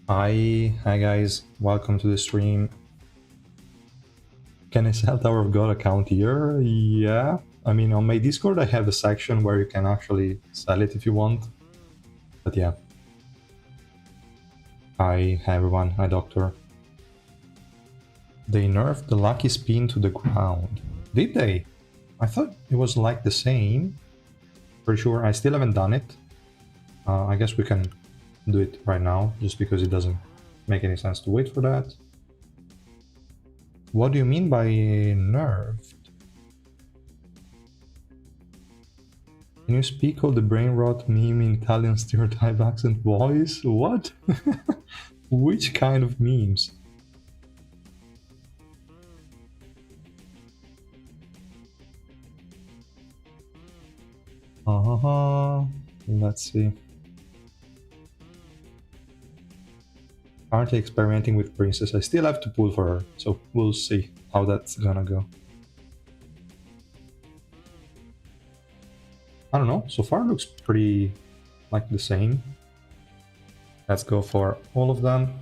Hi guys, welcome to the stream. Can I sell Tower of God account here? Yeah, I mean on my Discord I have a section where you can actually sell it if you want. But yeah. Hi everyone, hi Doctor. They nerfed the lucky spin to the ground. Did they? I thought it was like the same. Pretty sure I still haven't done it. I guess we can do it right now, just because it doesn't make any sense to wait for that. What do you mean by nerfed? Can you speak of the brain rot meme in Italian stereotype accent voice? What? Which kind of memes? Let's see. Currently experimenting with Princess. I still have to pull for her, so we'll see how that's gonna go. I don't know, so far it looks pretty like the same. Let's go for all of them.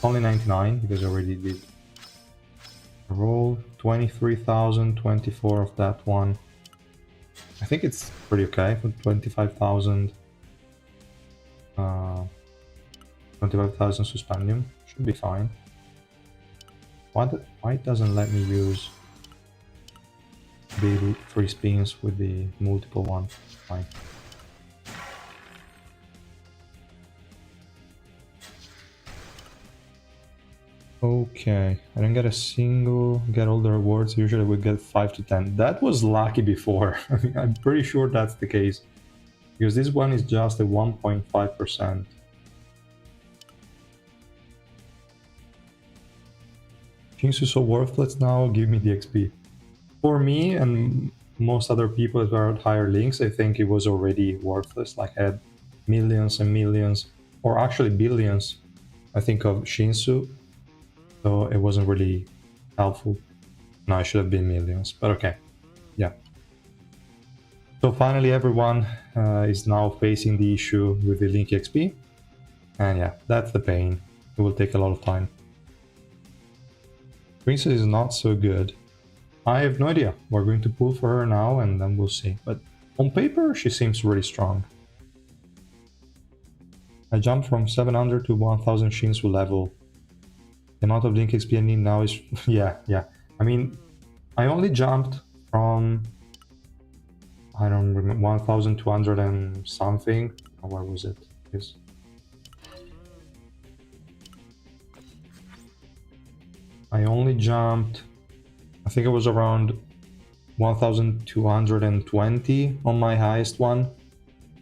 Only 99 because I already did a roll. 23,000, 24 of that one. I think it's pretty okay for 25,000. 25,000 suspendium should be fine. Why it doesn't let me use the free spins with the multiple one? Fine. Okay, I didn't get a single, get all the rewards. Usually we get 5 to 10. That was lucky before. I mean, I'm pretty sure that's the case. Because this one is just a 1.5%. Jinx is so worthless now, give me the XP. For me and most other people that are at higher links, I think it was already worthless. Like I had millions and millions, or actually billions, I think, of Shinsu. So it wasn't really helpful. No, it should have been millions, but okay. Yeah. So finally everyone is now facing the issue with the Link XP. And yeah, that's the pain. It will take a lot of time. Princess is not so good. I have no idea. We're going to pull for her now and then we'll see. But on paper, she seems really strong. I jumped from 700 to 1000 Shinsu level. The amount of Link XP I need now is... yeah. I mean, I only jumped from... I don't remember, 1200 and something. Where was it? Yes. I only jumped... I think it was around 1220 on my highest one.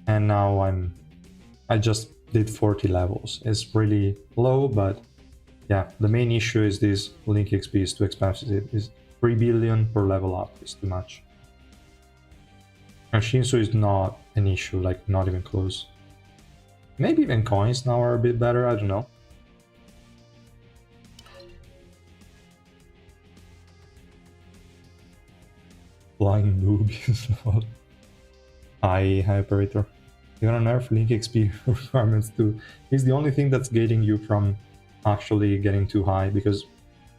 And now I just did 40 levels. It's really low, but yeah, the main issue is this Link XP is too expensive. It is 3 billion per level up, it's too much. And Shinsu is not an issue, like not even close. Maybe even coins now are a bit better, I don't know. Flying boobies. Hi, operator. You're gonna nerf Link XP requirements too. It's the only thing that's gating you from actually getting too high, because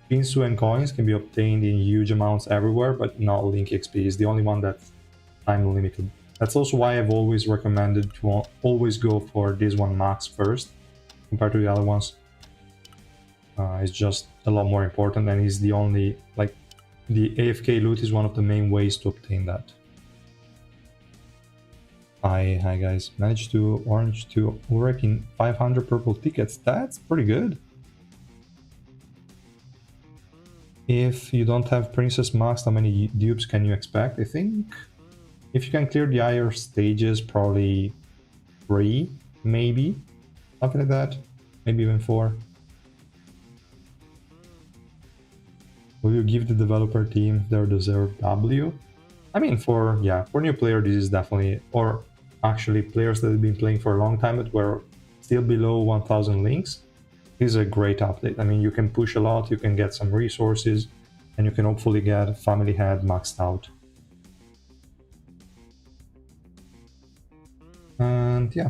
Shinsu and coins can be obtained in huge amounts everywhere, but not Link XP is the only one that's time limited. That's also why I've always recommended to always go for this one max first compared to the other ones. It's just a lot more important, and is the only, like, the AFK loot is one of the main ways to obtain that. Hi guys, managed to orange to Urek in 500 purple tickets. That's pretty good. If you don't have Princess Max, how many dupes can you expect? I think if you can clear the higher stages, probably 3, maybe. Something like that. Maybe even 4. Will you give the developer team their deserved W? I mean, for new player, this is definitely, or actually players that have been playing for a long time but were still below 1000 links. This is a great update. I mean, you can push a lot, you can get some resources, and you can hopefully get Family Head maxed out. And yeah,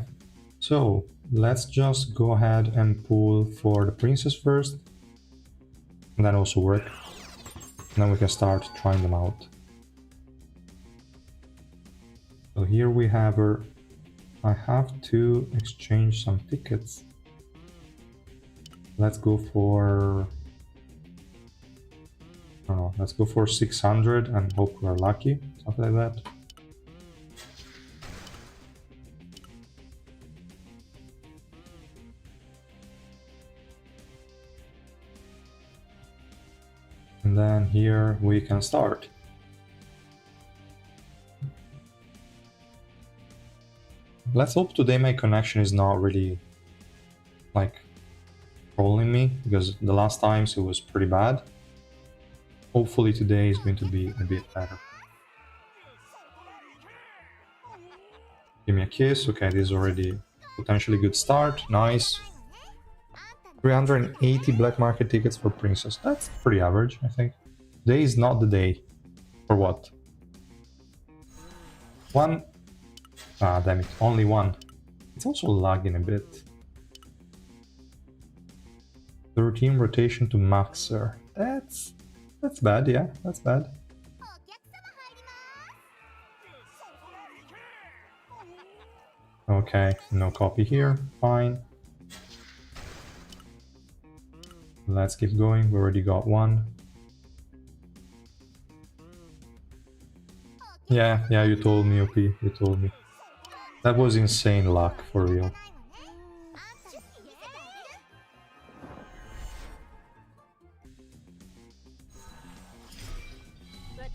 So let's just go ahead and pull for the princess first, and then also Urek. And then we can start trying them out. So here we have her. I have to exchange some tickets. Let's go for... I don't know, let's go for 600 and hope we're lucky, something like that. And then here we can start. Let's hope today my connection is not really like trolling me, because the last times it was pretty bad. Hopefully today is going to be a bit better. Give me a kiss. Okay, this is already potentially good start. Nice. 380 black market tickets for princess. That's pretty average, I think. Today is not the day. For what? One. Ah, damn it. Only one. It's also lagging a bit. 13 rotation to maxer. That's bad, yeah. That's bad. Okay, no copy here. Fine. Let's keep going. We already got one. Yeah, you told me, OP. You told me. That was insane luck, for real.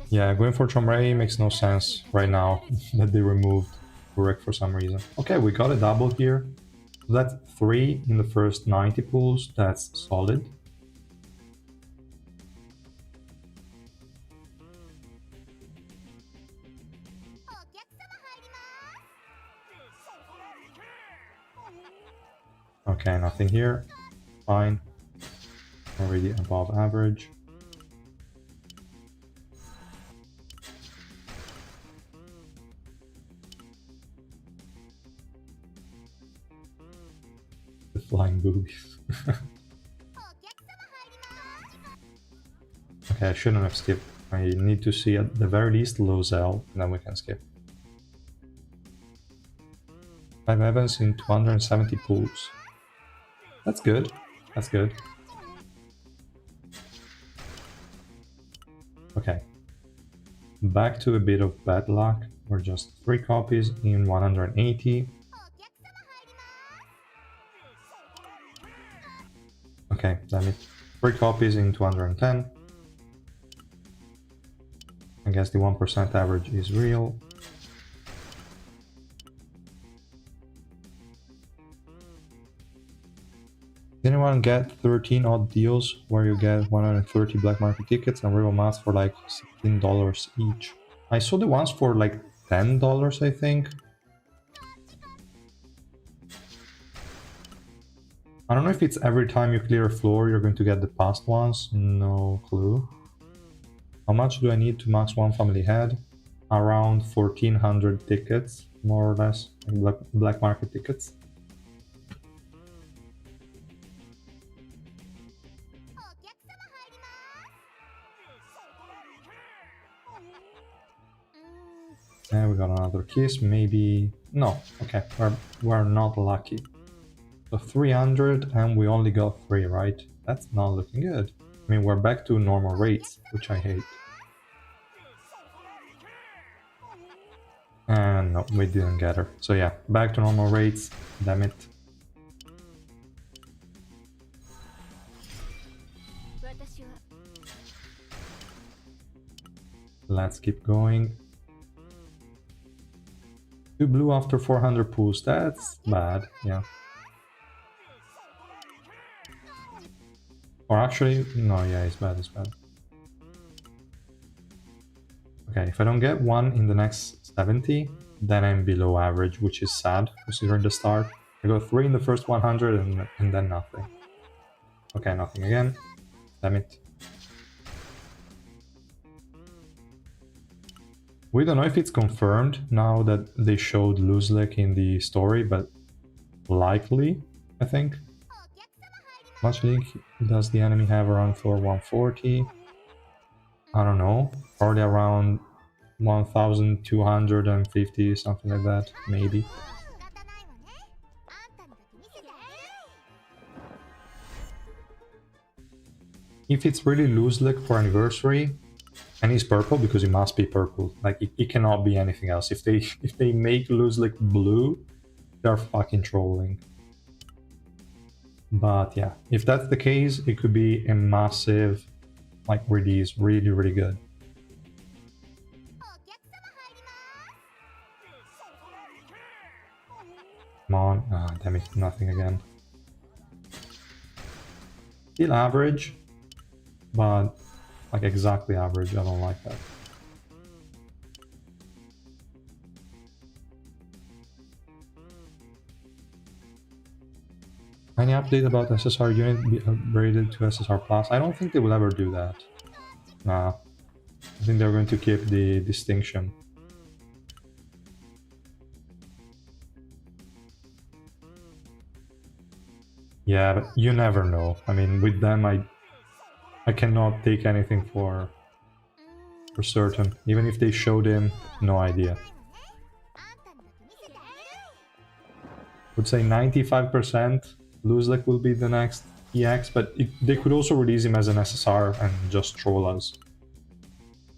Yeah, going for Chomrei makes no sense right now that they removed Urek for some reason. Okay, we got a double here. That's 3 in the first 90 pulls. That's solid. Okay, nothing here. Fine. Already above average. The flying boobies. Okay, I shouldn't have skipped. I need to see at the very least Lozelle, and then we can skip. 5 Evans in 270 pools. That's good. That's good. Okay. Back to a bit of bad luck. We're just 3 copies in 180. Okay, damn it. 3 copies in 210. I guess the 1% average is real. Did anyone get 13 odd deals where you get 130 black market tickets and real masks for like $16 each? I saw the ones for like $10, I think. I don't know if it's every time you clear a floor you're going to get the past ones. No clue. How much do I need to max one family head? Around 1400 tickets, more or less, black market tickets. And we got another kiss, maybe... No, okay, we're not lucky. So 300 and we only got 3, right? That's not looking good. I mean, we're back to normal rates, which I hate. And no, we didn't get her. So yeah, back to normal rates, damn it. Let's keep going. 2 blue after 400 pulls, that's bad, yeah. Or actually, no, yeah, it's bad, it's bad. Okay, if I don't get one in the next 70, then I'm below average, which is sad, considering the start. I got 3 in the first 100 and then nothing. Okay, nothing again. Damn it. We don't know if it's confirmed now that they showed Luzlek in the story, but likely, I think. Much league does the enemy have around floor 140? I don't know, probably around 1250, something like that, maybe. If it's really loose league for anniversary, and he's purple because he must be purple, like it cannot be anything else. If they make loose league blue, they're fucking trolling. But yeah, if that's the case, it could be a massive like release, really, really good. Come on. Ah, damn it, nothing again. Still average, but like exactly average. I don't like that. Any update about SSR unit be upgraded to SSR Plus? I don't think they will ever do that. Nah. I think they're going to keep the distinction. Yeah, but you never know. I mean, with them, I cannot take anything for certain. Even if they showed him, no idea. Would say 95% Luzlek will be the next EX, but they could also release him as an SSR and just troll us.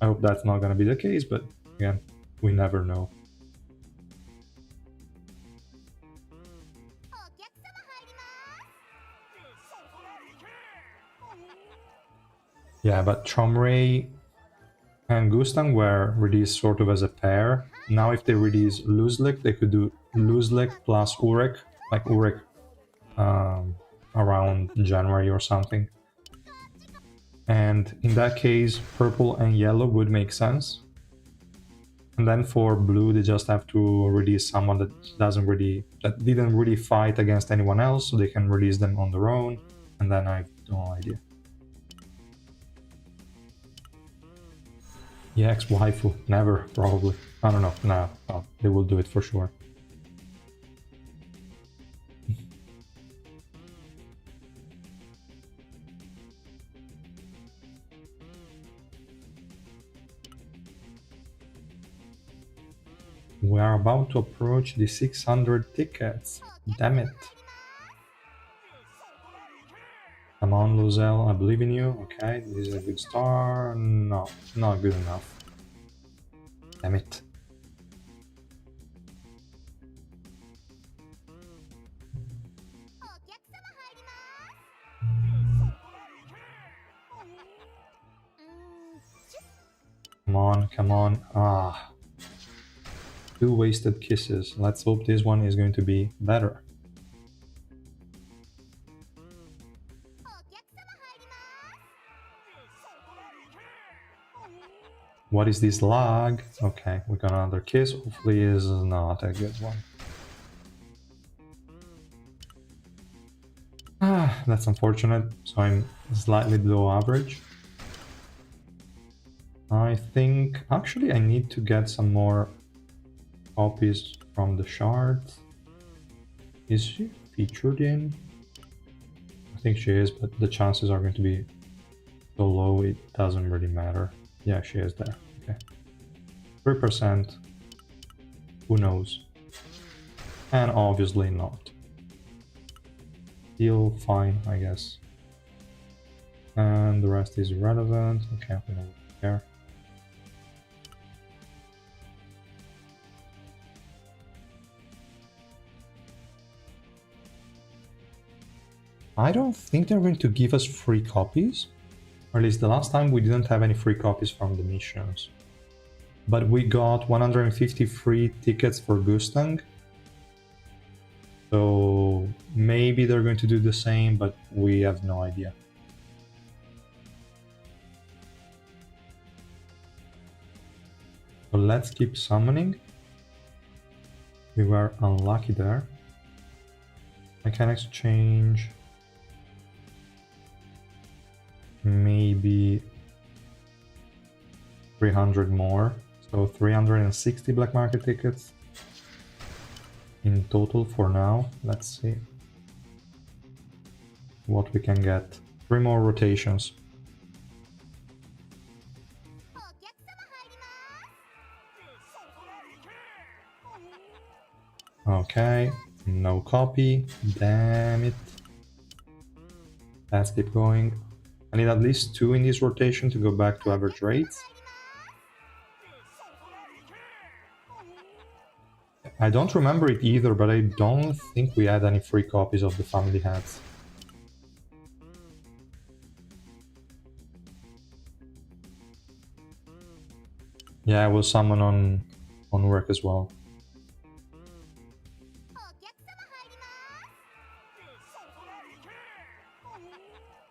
I hope that's not gonna be the case, but again, we never know. Yeah, but Chomray and Gustang were released sort of as a pair. Now if they release Luzlek, they could do Luzlek plus Urek, like Urek around January or something. And in that case, purple and yellow would make sense. And then for blue, they just have to release someone that didn't really fight against anyone else, so they can release them on their own. And then I have no idea. EX waifu, never, probably. I don't know. No, they will do it for sure. We are about to approach the 600 tickets. Damn it. Come on, Luzel, I believe in you. Okay, this is a good start. No, not good enough. Damn it. Come on, come on. Ah. 2 wasted kisses. Let's hope this one is going to be better. What is this lag? Okay, we got another kiss. Hopefully is not a good one. Ah, that's unfortunate. So I'm slightly below average. I think actually I need to get some more copies from the shards. Is she featured in? I think she is, but the chances are going to be so low it doesn't really matter. Yeah, she is there. Okay. 3%. Who knows? And obviously not. Still fine, I guess. And the rest is irrelevant. Okay, we don't care. I don't think they're going to give us free copies. Or at least the last time we didn't have any free copies from the missions. But we got 150 free tickets for Gustang. So maybe they're going to do the same, but we have no idea. So let's keep summoning. We were unlucky there. I can exchange maybe 300 more. So 360 black market tickets. in total for now. Let's see what we can get. 3 more rotations. Okay, no copy. Damn it. Let's keep going. I need at least 2 in this rotation to go back to average rates. I don't remember it either, but I don't think we had any free copies of the family hats. Yeah, we'll summon on Urek as well.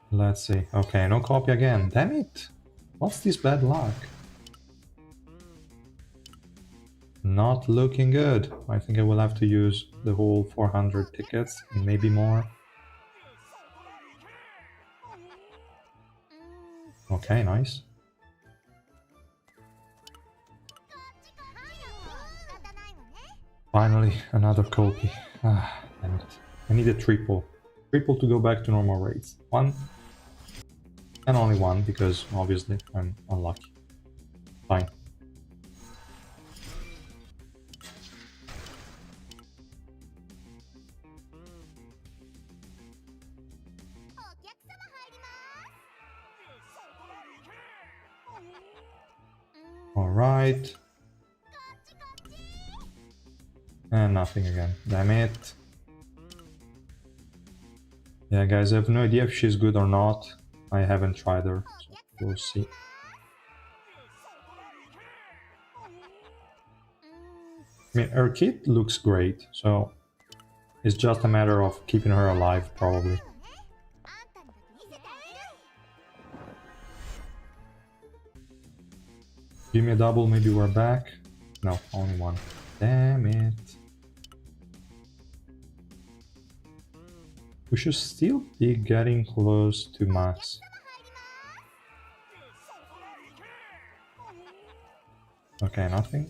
Let's see. Okay, no copy again. Damn it! What's this bad luck? Not looking good. I think I will have to use the whole 400 tickets, and maybe more. Okay, nice. Finally, another copy. Ah, damn it. I need a triple. Triple to go back to normal rates. 1. And only 1, because obviously I'm unlucky. Fine. Alright. And nothing again. Damn it. Yeah, guys, I have no idea if she's good or not. I haven't tried her, so we'll see. I mean, her kit looks great, so it's just a matter of keeping her alive, probably. Give me a double, maybe we're back. No, only 1. Damn it. We should still be getting close to max. Okay, nothing.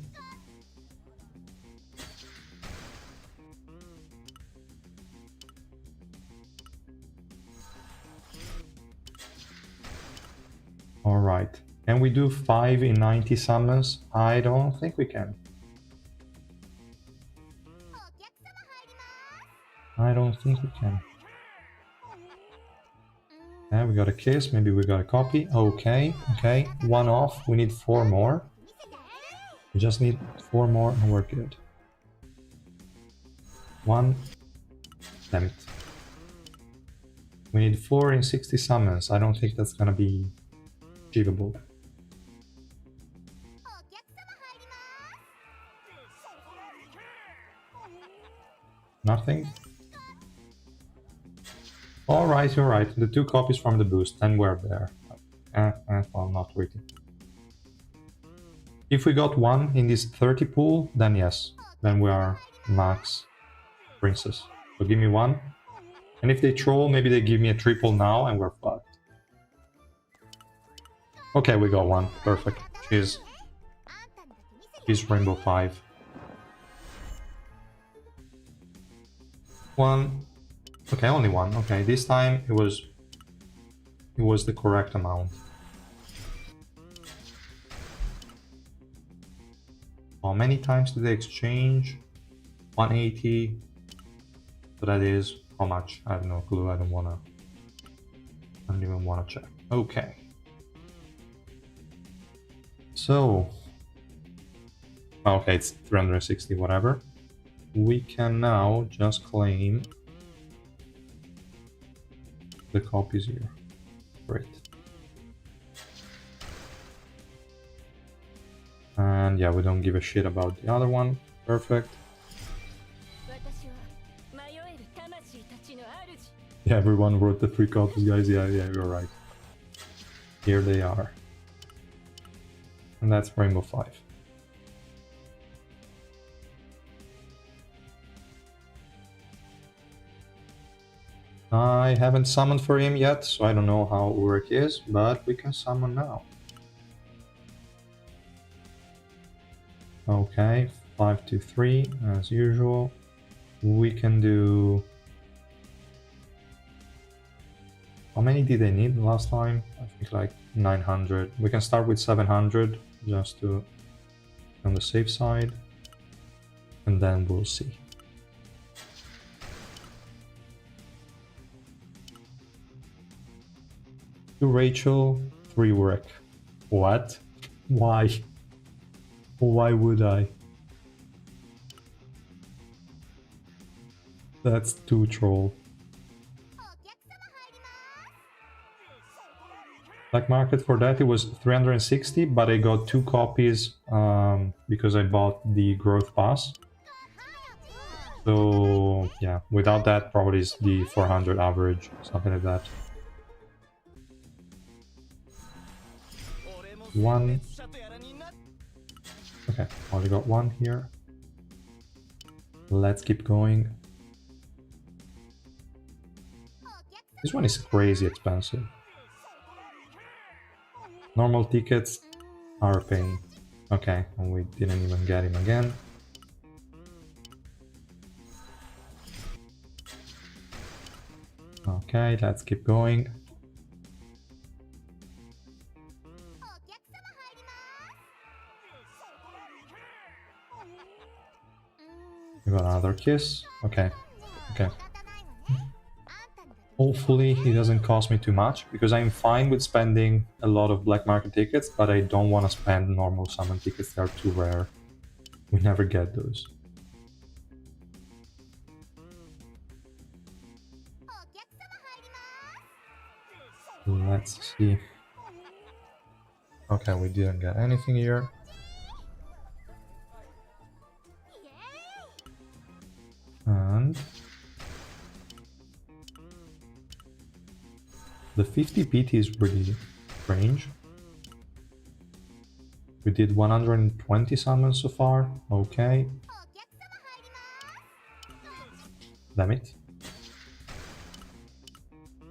Alright. Can we do 5 in 90 summons? I don't think we can. I don't think we can. Yeah, we got a kiss, maybe we got a copy. Okay, okay. 1 off, we need 4 more. We just need 4 more and we're good. 1. Damn it. We need 4 in 60 summons. I don't think that's gonna be achievable. Nothing? Alright, you're right. The 2 copies from the boost, and we're there. Well, not really. If we got 1 in this 30 pool, then yes. Then we are max princess. So give me 1. And if they troll, maybe they give me a triple now and we're fucked. Okay, we got 1. Perfect. She's Rainbow 5. 1. Okay, only 1. Okay, this time it was the correct amount. How many times did they exchange? 180. So that is how much? I have no clue. I don't even wanna check. Okay. So okay, it's 360, whatever. We can now just claim the copies here. Great. And yeah, we don't give a shit about the other one. Perfect. Yeah, everyone wrote the 3 copies, guys. Yeah, you're right. Here they are. And that's Rainbow 5. I haven't summoned for him yet, so I don't know how Urek is, but we can summon now. Okay, 5 to 3 as usual. We can do... How many did they need last time? I think like 900. We can start with 700 just to on the safe side, and then we'll see. To Rachel, 3 Urek. What? Why? Why would I? That's too troll. Black market for that, it was 360, but I got 2 copies because I bought the growth pass. So yeah, without that probably is the 400 average, something like that. 1. Okay, only got 1 here. Let's keep going. This one is crazy expensive. Normal tickets are a pain. Okay, and we didn't even get him again. Okay, let's keep going. We got another kiss. Okay, okay. Hopefully he doesn't cost me too much, because I'm fine with spending a lot of black market tickets, but I don't want to spend normal summon tickets, they're too rare. We never get those. Let's see. Okay, we didn't get anything here. And the 50 PT is really strange. We did 120 summons so far. Okay. Damn it.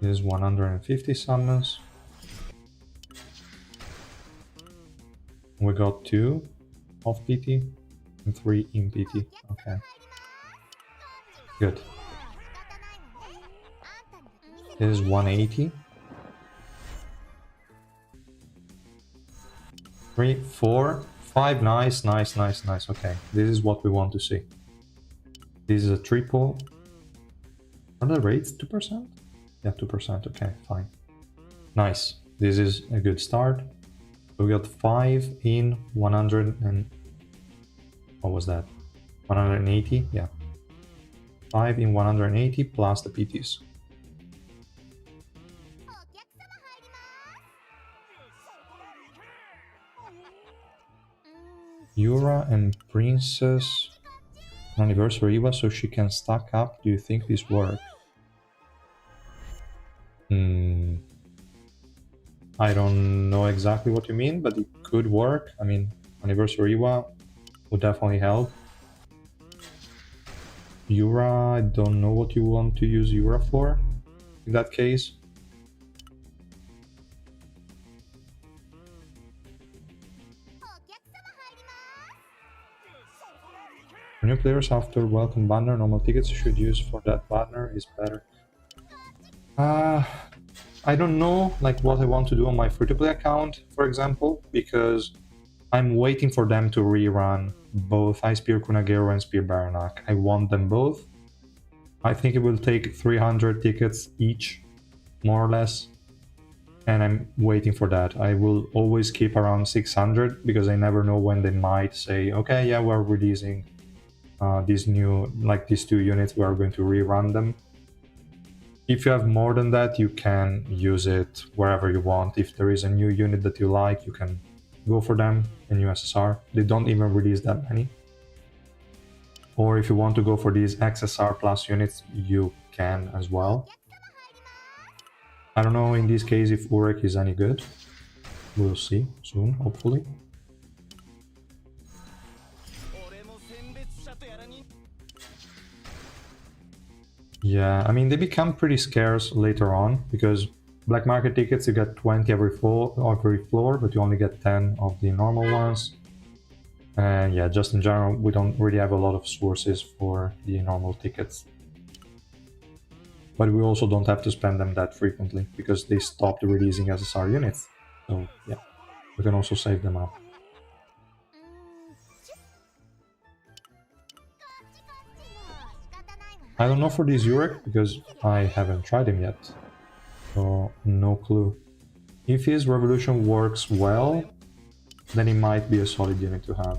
This is 150 summons. We got 2 of PT and 3 in PT. Okay. Good. This is 180. 3, 4, 5. Nice, nice, nice, nice. Okay, this is what we want to see. This is a triple. Are the rates 2%? Yeah, 2%. Okay, fine. Nice. This is a good start. So we got 5 in 100 and... what was that? 180? Yeah. 5 in 180 plus the PTs. Yura and Princess anniversary Eva, so she can stack up. Do you think this works? I don't know exactly what you mean, but it could work. I mean, anniversary Eva would definitely help. Yura, I don't know what you want to use Yura for in that case. For new players, after welcome banner, normal tickets you should use for that banner is better. I don't know like what I want to do on my free-to-play account, for example, because I'm waiting for them to rerun both Ice Spear Kunagero and Spear Baranak. I want them both. I think it will take 300 tickets each, more or less, and I'm waiting for that. I will always keep around 600 because I never know when they might say, okay, yeah, we're releasing these new, like these 2 units, we are going to rerun them. If you have more than that, you can use it wherever you want. If there is a new unit that you like, you can go for them in USSR. They don't even release that many. Or if you want to go for these XSR plus units, you can as well. I don't know in this case if Urek is any good. We'll see soon, hopefully. Yeah, I mean, they become pretty scarce later on, because black market tickets, you get 20 every floor, but you only get 10 of the normal ones. And yeah, just in general, we don't really have a lot of sources for the normal tickets. But we also don't have to spend them that frequently because they stopped releasing SSR units. So yeah, we can also save them up. I don't know for this Urek because I haven't tried him yet. So no clue. If his revolution works well, then he might be a solid unit to have.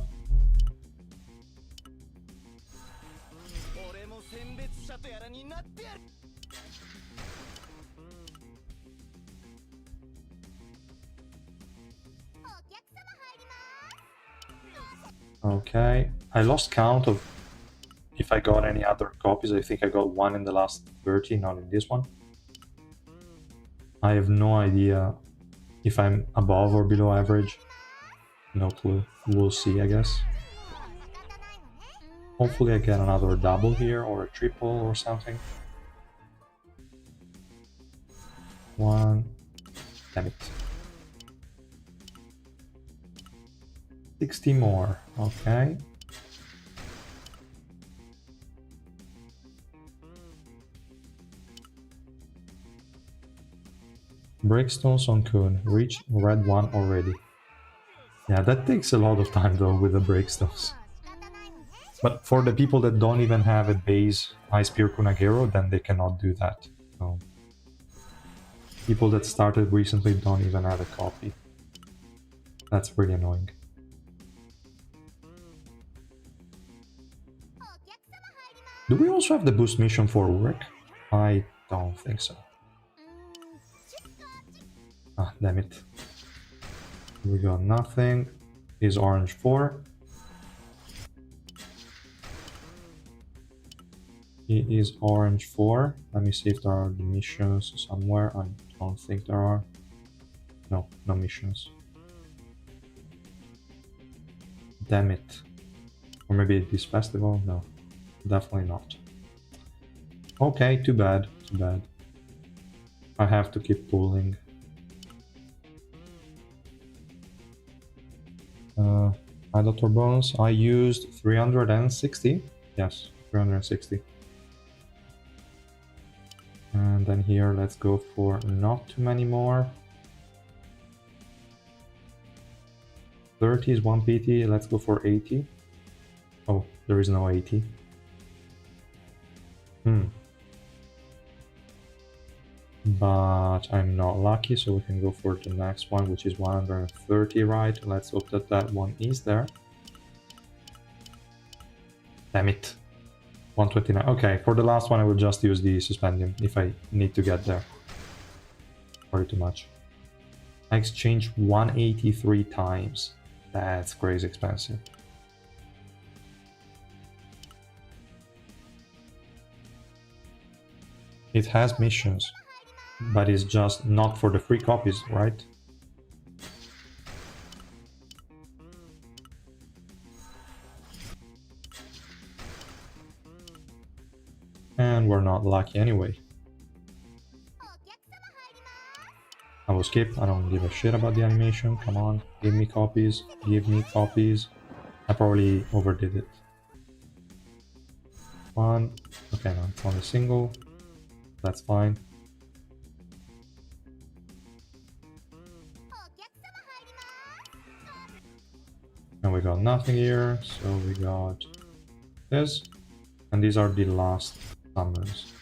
Okay, I lost count of if I got any other copies. I think I got one in the last 30, not in this one. I have no idea if I'm above or below average. No clue. We'll see, I guess. Hopefully I get another double here or a triple or something. One. Damn it. 60 more. Okay. Breakstones on Kun. Reach red 1 already. Yeah, that takes a lot of time though with the breakstones. But for the people that don't even have a base Ice Spear Kunagero, then they cannot do that. So people that started recently don't even have a copy. That's really annoying. Do we also have the boost mission for Urek? I don't think so. Ah, damn it. We got nothing. Is orange 4. He is orange 4. Let me see if there are the missions somewhere. I don't think there are. No, no missions. Damn it. Or maybe this festival? No, definitely not. Okay, too bad, too bad. I have to keep pulling. Idolator bonus. I used 360. Yes, 360. And then here, let's go for not too many more. 30 is 1 PT. Let's go for 80. Oh, there is no 80. But I'm not lucky, so we can go for the next one, which is 130, right? Let's hope that that one is there. Damn it. 129. Okay, for the last one I will just use the Suspendium if I need to get there. Way too much. I exchanged 183 times. That's crazy expensive. It has missions, but it's just not for the free copies, right? And we're not lucky anyway. I will skip. I don't give a shit about the animation. Come on, give me copies. Give me copies. I probably overdid it. One. Okay, no, it's only single. That's fine. And we got nothing here, so we got this. And these are the last summons.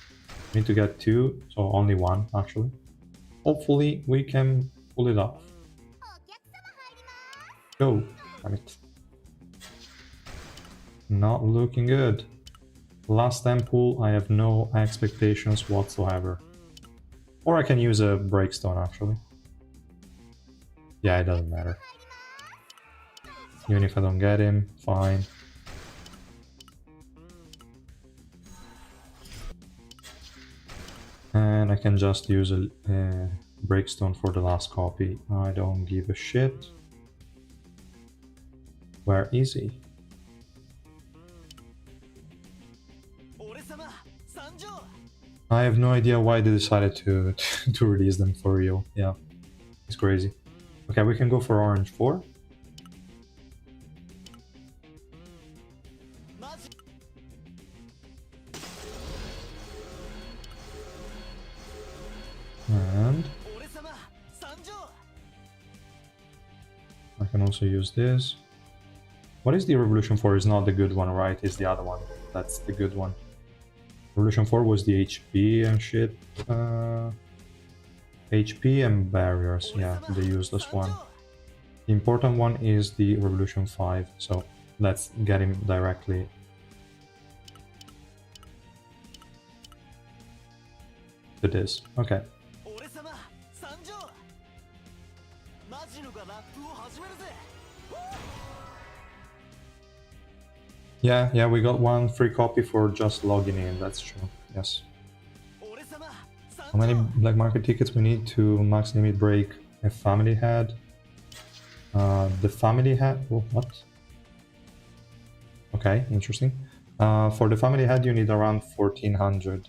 We need to get 2, so only 1 actually. Hopefully we can pull it off. Go! Damn it. Not looking good. Last time pull, I have no expectations whatsoever. Or I can use a breakstone actually. Yeah, it doesn't matter. Even if I don't get him, fine. And I can just use a breakstone for the last copy. I don't give a shit. Where is he? I have no idea why they decided to to release them for real. Yeah, it's crazy. Okay, we can go for orange 4. And I can also use this. What is the Revolution 4? Is not the good one, right? It's the other one. That's the good one. Revolution 4 was the HP and shit. HP and barriers, yeah, the useless one. The important one is the Revolution 5, so let's get him directly. To this, okay. Yeah, we got one free copy for just logging in, that's true, yes. How many black market tickets we need to max limit break a family head? The family head, oh, what? Okay, interesting. For the family head you need around 1400.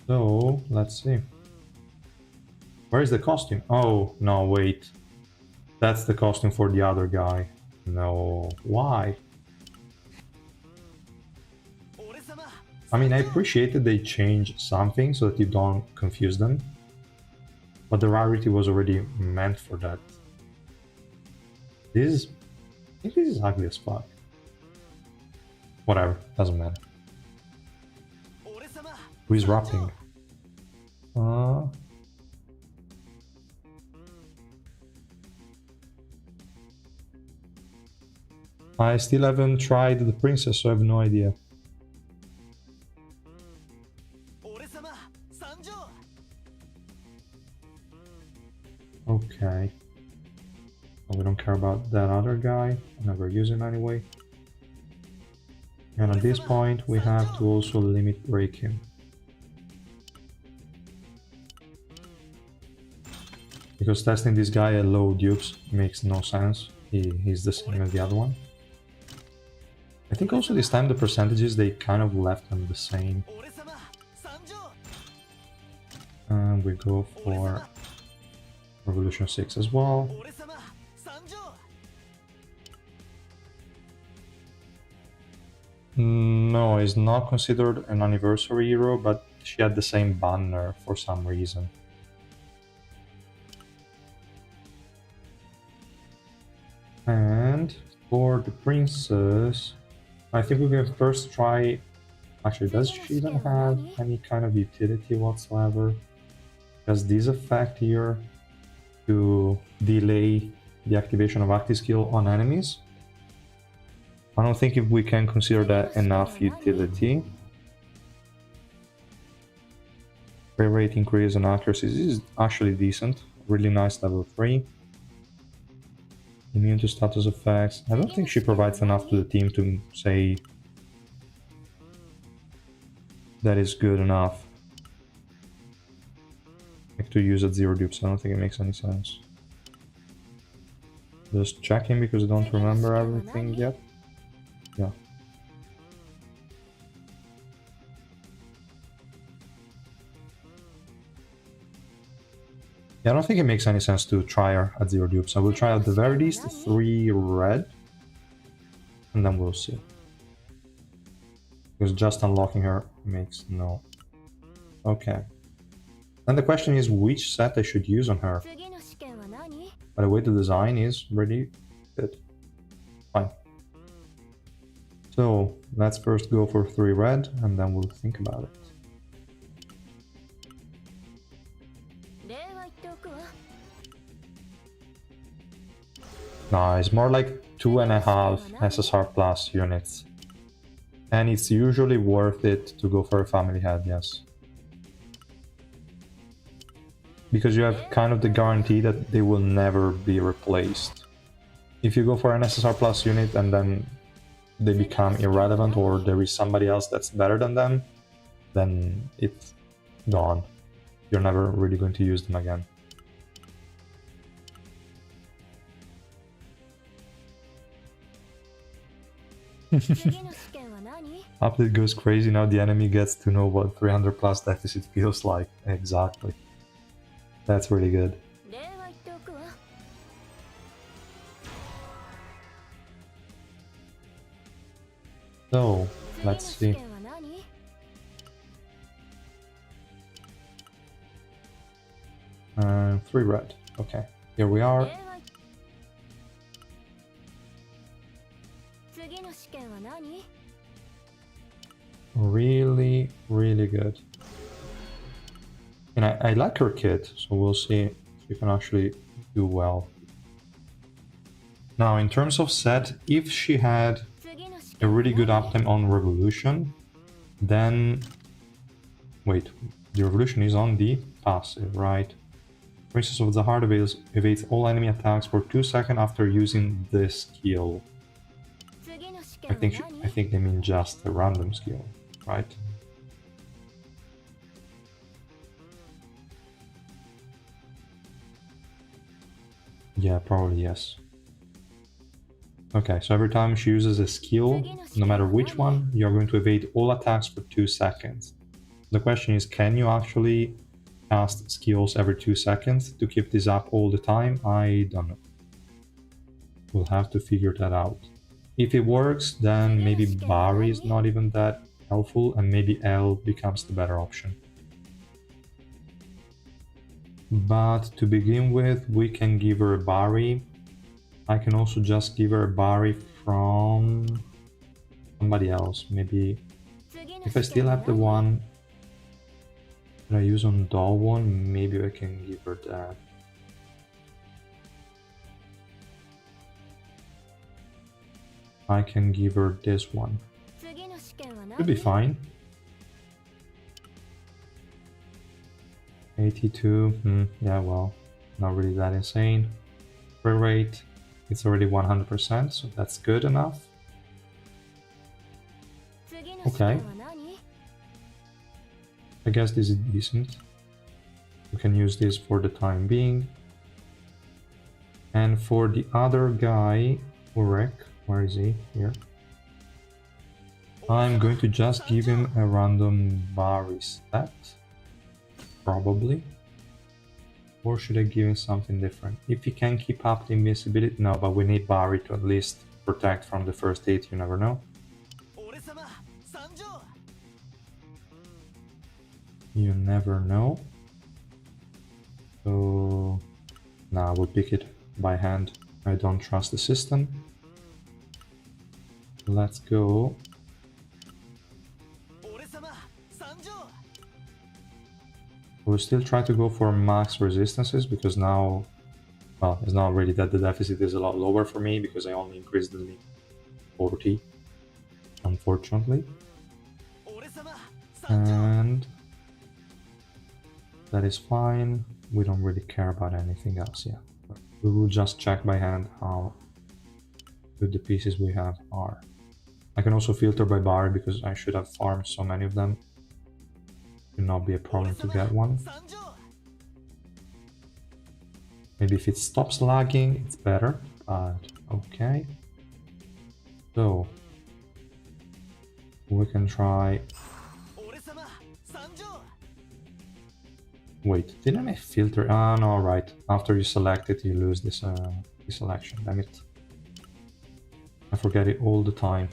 So, let's see. Where is the costume? Oh, no, wait. That's the costume for the other guy. No, why? I mean, I appreciate that they changed something so that you don't confuse them. But the rarity was already meant for that. I think this is ugly as fuck. Whatever, doesn't matter. Who is rapping? I still haven't tried the princess, so I have no idea. Okay. Well, we don't care about that other guy. I never use him anyway. And at this point, we have to also limit break him. Because testing this guy at low dupes makes no sense. He's the same as the other one. I think also this time the percentages, they kind of left them the same. And we go for Revolution 6 as well. No, it's not considered an anniversary hero, but she had the same banner for some reason. And for the princess, I think we can first try... Actually, does she even have any kind of utility whatsoever? Does this effect here to delay the activation of active skill on enemies? I don't think if we can consider that enough utility. Frame rate increase and accuracy is actually decent. Really nice level 3. Immune to status effects. I don't think she provides enough to the team to say that is good enough. Like to use at 0 dupes, I don't think it makes any sense. Just checking because I don't remember everything yet. Yeah. Yeah, I don't think it makes any sense to try her at 0 dupes. I will try at the very least 3 red. And then we'll see. Because just unlocking her makes no... Okay. Then the question is which set I should use on her. By the way, the design is really good. Fine. So, let's first go for 3 red, and then we'll think about it. No, it's more like 2.5 SSR plus units. And it's usually worth it to go for a family head, yes. Because you have kind of the guarantee that they will never be replaced. If you go for an SSR plus unit and then they become irrelevant or there is somebody else that's better than them, then it's gone. You're never really going to use them again. Update goes crazy, now the enemy gets to know what 300 plus deficit feels like. Exactly. That's really good. So, let's see. and 3 red. Okay, here we are. Really, really good. And I like her kit, so we'll see if we can actually do well. Now, in terms of set, if she had a really good uptime on Revolution, then... Wait, the Revolution is on the passive, right? Princess of Zahard evades all enemy attacks for 2 seconds after using this skill. I think they mean just a random skill, right? Yeah, probably yes. Okay, so every time she uses a skill, no matter which one, you're going to evade all attacks for 2 seconds. The question is, can you actually cast skills every 2 seconds to keep this up all the time? I don't know. We'll have to figure that out. If it works, then maybe Barry is not even that helpful, and maybe L becomes the better option. But to begin with, we can give her a Barry. I can also just give her a Barry from somebody else. Maybe if I still have the one that I use on Doll one, maybe I can give her that. I can give her this one. Should be fine. 82, yeah, well, not really that insane. Free rate, it's already 100%, so that's good enough. Okay. I guess this is decent. We can use this for the time being. And for the other guy, Urek, where is he? Here. I'm going to just give him a random Barry stat. Probably. Or should I give him something different? If he can keep up the invincibility... No, but we need Barry to at least protect from the first hit, you never know. You never know. So... Nah, we'll pick it by hand. I don't trust the system. Let's go. We'll still try to go for max resistances because now, well, it's not really that the deficit is a lot lower for me because I only increased the limit 40, unfortunately. And that is fine. We don't really care about anything else yet. We will just check by hand how good the pieces we have are. I can also filter by Barry because I should have farmed so many of them. Should not be a problem to get one. Maybe if it stops lagging, it's better, but okay. So we can try. Wait, didn't I filter? Ah, no, right. After you select it, you lose this selection. Damn it. I forget it all the time.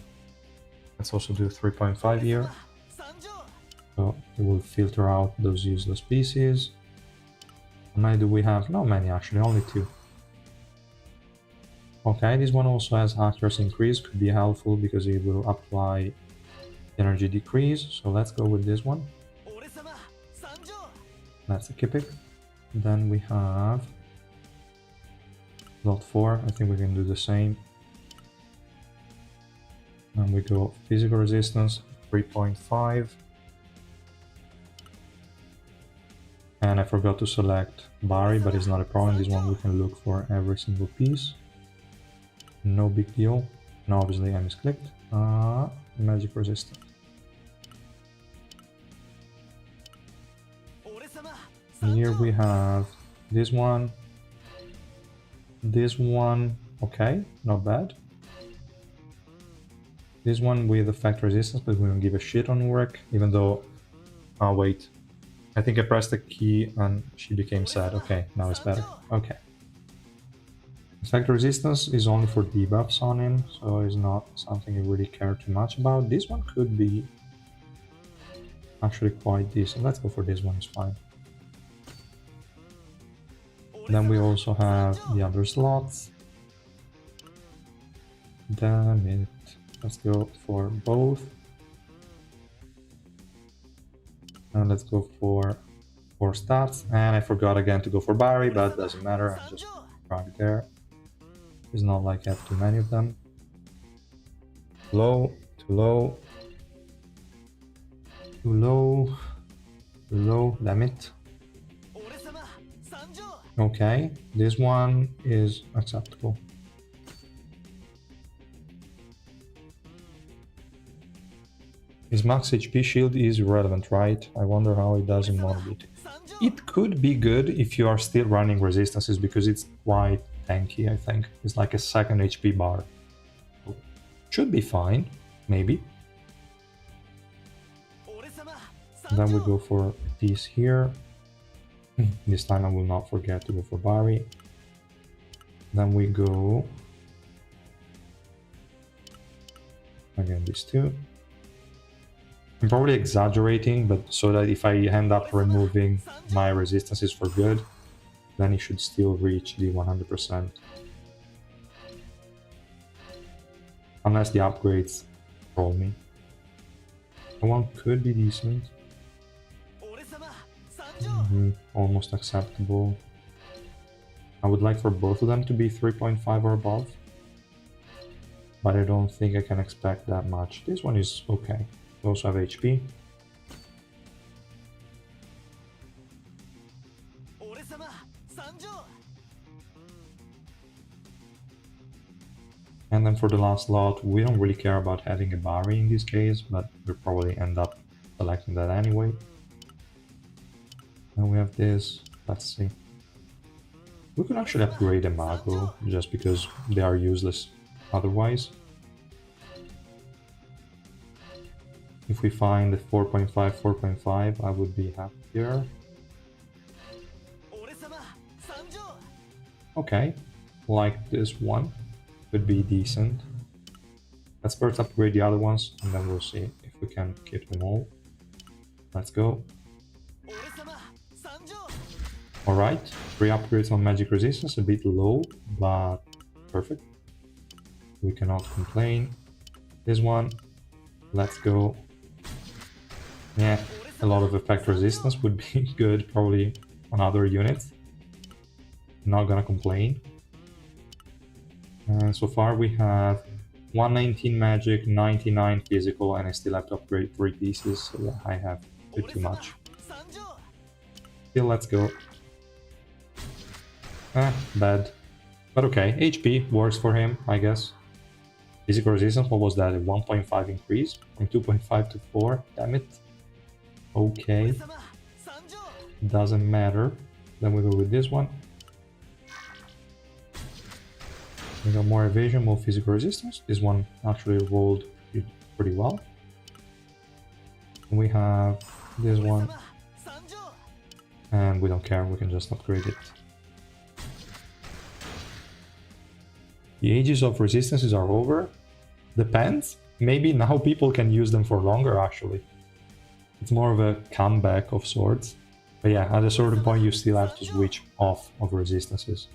Let's also do 3.5 here. So it will filter out those useless pieces. How many do we have? Not many actually, only 2. Okay, this one also has accuracy increase, could be helpful because it will apply energy decrease. So let's go with this one. Let's keep it. Then we have lot 4. I think we can do the same. And we go physical resistance 3.5. And I forgot to select Barry, but it's not a problem. This one we can look for every single piece. No big deal. Now obviously I misclicked. Magic resistant. Here we have this one. This one, okay, not bad. This one with effect resistance, but we don't give a shit on Urek, even though... Oh wait, I think I pressed the key and she became sad. Okay, now it's better. Okay. Effect resistance is only for debuffs on him, so it's not something I really care too much about. This one could be actually quite decent. Let's go for this one, it's fine. Then we also have the other slots. Damn it. Let's go for both. And let's go for 4 stats. And I forgot again to go for Barry, but doesn't matter. I'm just right there. It's not like I have too many of them. Low, too low. Too low. Too low, damn it. Okay, this one is acceptable. His max HP shield is irrelevant, right? I wonder how it does in Monobeat. It could be good if you are still running resistances, because it's quite tanky, I think. It's like a second HP bar. Should be fine, maybe. Then we go for this here. This time I will not forget to go for Barry. Then we go... again, these two. I'm probably exaggerating, but so that if I end up removing my resistances for good, then it should still reach the 100%. Unless the upgrades troll me. The one could be decent. Almost acceptable. I would like for both of them to be 3.5 or above. But I don't think I can expect that much. This one is okay. We also have HP. And then for the last lot, we don't really care about having a Barry in this case, but we'll probably end up selecting that anyway. Then we have this. Let's see. We could actually upgrade a Mago, just because they are useless otherwise. If we find the 4.5, 4.5, I would be happier. Okay, like this one. Could be decent. Let's first upgrade the other ones, and then we'll see if we can keep them all. Let's go. Alright, 3 upgrades on magic resistance, a bit low, but perfect. We cannot complain. This one, let's go. Yeah, a lot of effect resistance would be good, probably on other units. Not gonna complain. And so far we have 119 magic, 99 physical, and I still have to upgrade 3 pieces, so yeah, I have a bit too much. Still, let's go. Bad. But okay, HP works for him, I guess. Physical resistance, what was that? A 1.5 increase? From 2.5 to 4? Damn it. Okay. Doesn't matter. Then we go with this one. We got more evasion, more physical resistance. This one actually rolled pretty well. We have this one. And we don't care, we can just upgrade it. The ages of resistances are over. Depends. Maybe now people can use them for longer, actually. It's more of a comeback of sorts. But yeah, at a certain point you still have to switch off of resistances.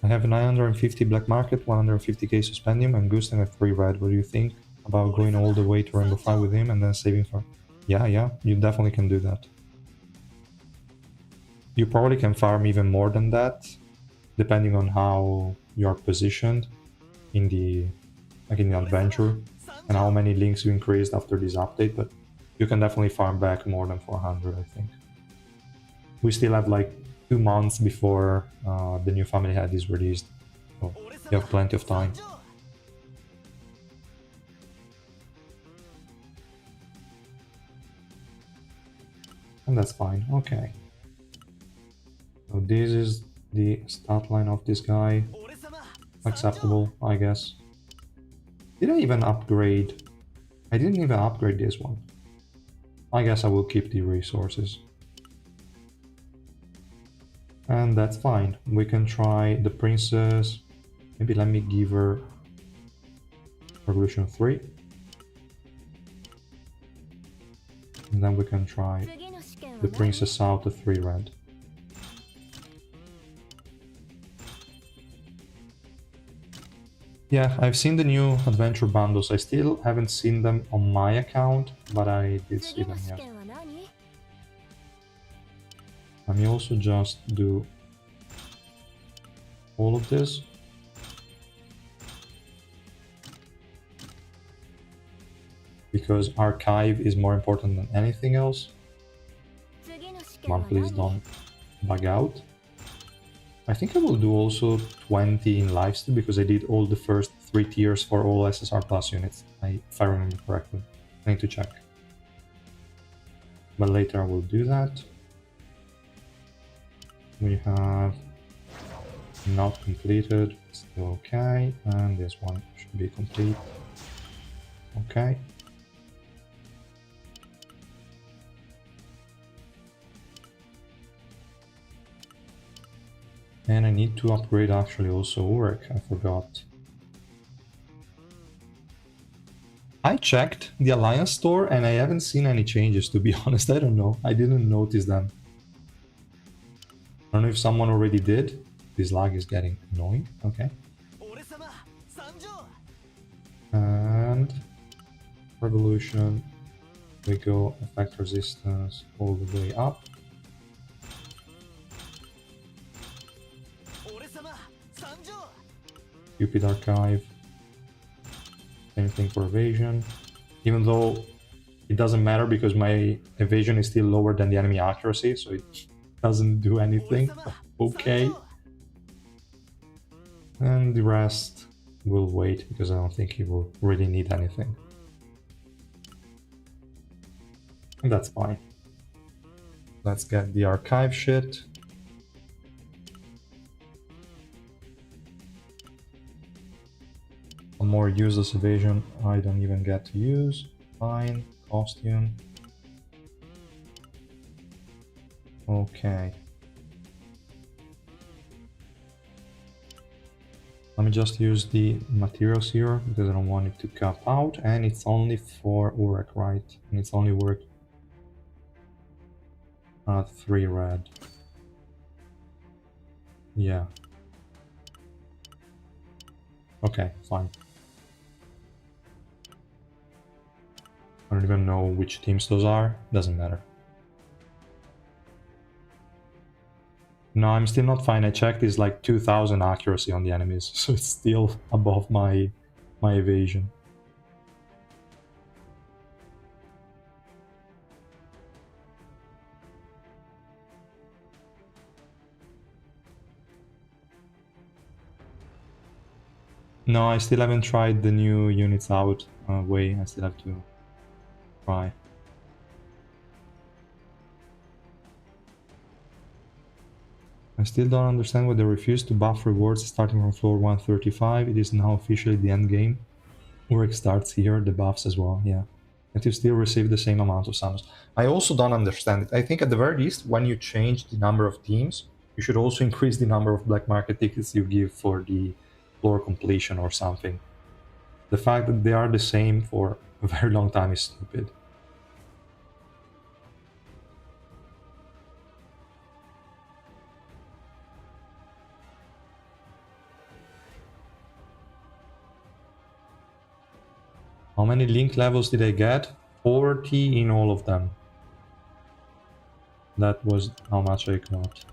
I have a 950 black market, 150k suspendium, and Gusten at 3 red. What do you think about going all the way to Rainbow 5 with him and then saving for... Yeah, you definitely can do that. You probably can farm even more than that, depending on how you're positioned in the adventure and how many links you increased after this update, but you can definitely farm back more than 400, I think. We still have like 2 months before the new family head is released, so you have plenty of time. And that's fine, okay. So this is the stat line of this guy. Acceptable, I guess. Did I even upgrade? I didn't even upgrade this one. I guess I will keep the resources. And that's fine. We can try the princess. Maybe let me give her Revolution 3. And then we can try the princess out to 3 red. Yeah, I've seen the new adventure bundles. I still haven't seen them on my account, but I did see them, yes. Let me also just do all of this. Because archive is more important than anything else. Come on, please don't bug out. I think I will do also 20 in lifesteal because I did all the first 3 tiers for all SSR plus units, if I remember correctly. I need to check. But later I will do that. We have not completed, still okay, and this one should be complete. Okay. And I need to upgrade actually also Urek, I forgot. I checked the Alliance store and I haven't seen any changes, to be honest. I don't know. I didn't notice them. I don't know if someone already did. This lag is getting annoying. Okay. And Revolution. We go effect resistance all the way up. Cupid Archive. Same thing for evasion. Even though it doesn't matter because my evasion is still lower than the enemy accuracy, so it doesn't do anything. Okay. And the rest will wait because I don't think he will really need anything. And that's fine. Let's get the archive shit. One more useless evasion I don't even get to use. Fine. Costume. Okay. Let me just use the materials here because I don't want it to cap out, and it's only for Urek, right? And it's only work at 3 red. Yeah. Okay, fine. I don't even know which teams those are. Doesn't matter. No, I'm still not fine. I checked, it's like 2000 accuracy on the enemies, so it's still above my evasion. No, I still haven't tried the new units out way. I still have to try. I still don't understand why they refuse to buff rewards starting from floor 135. It is now officially the end game. Urek starts here, the buffs as well, yeah. And you still receive the same amount of summons. I also don't understand it. I think at the very least, when you change the number of teams, you should also increase the number of black market tickets you give for the floor completion or something. The fact that they are the same for a very long time is stupid. How many link levels did I get? 40 in all of them. That was how much I got.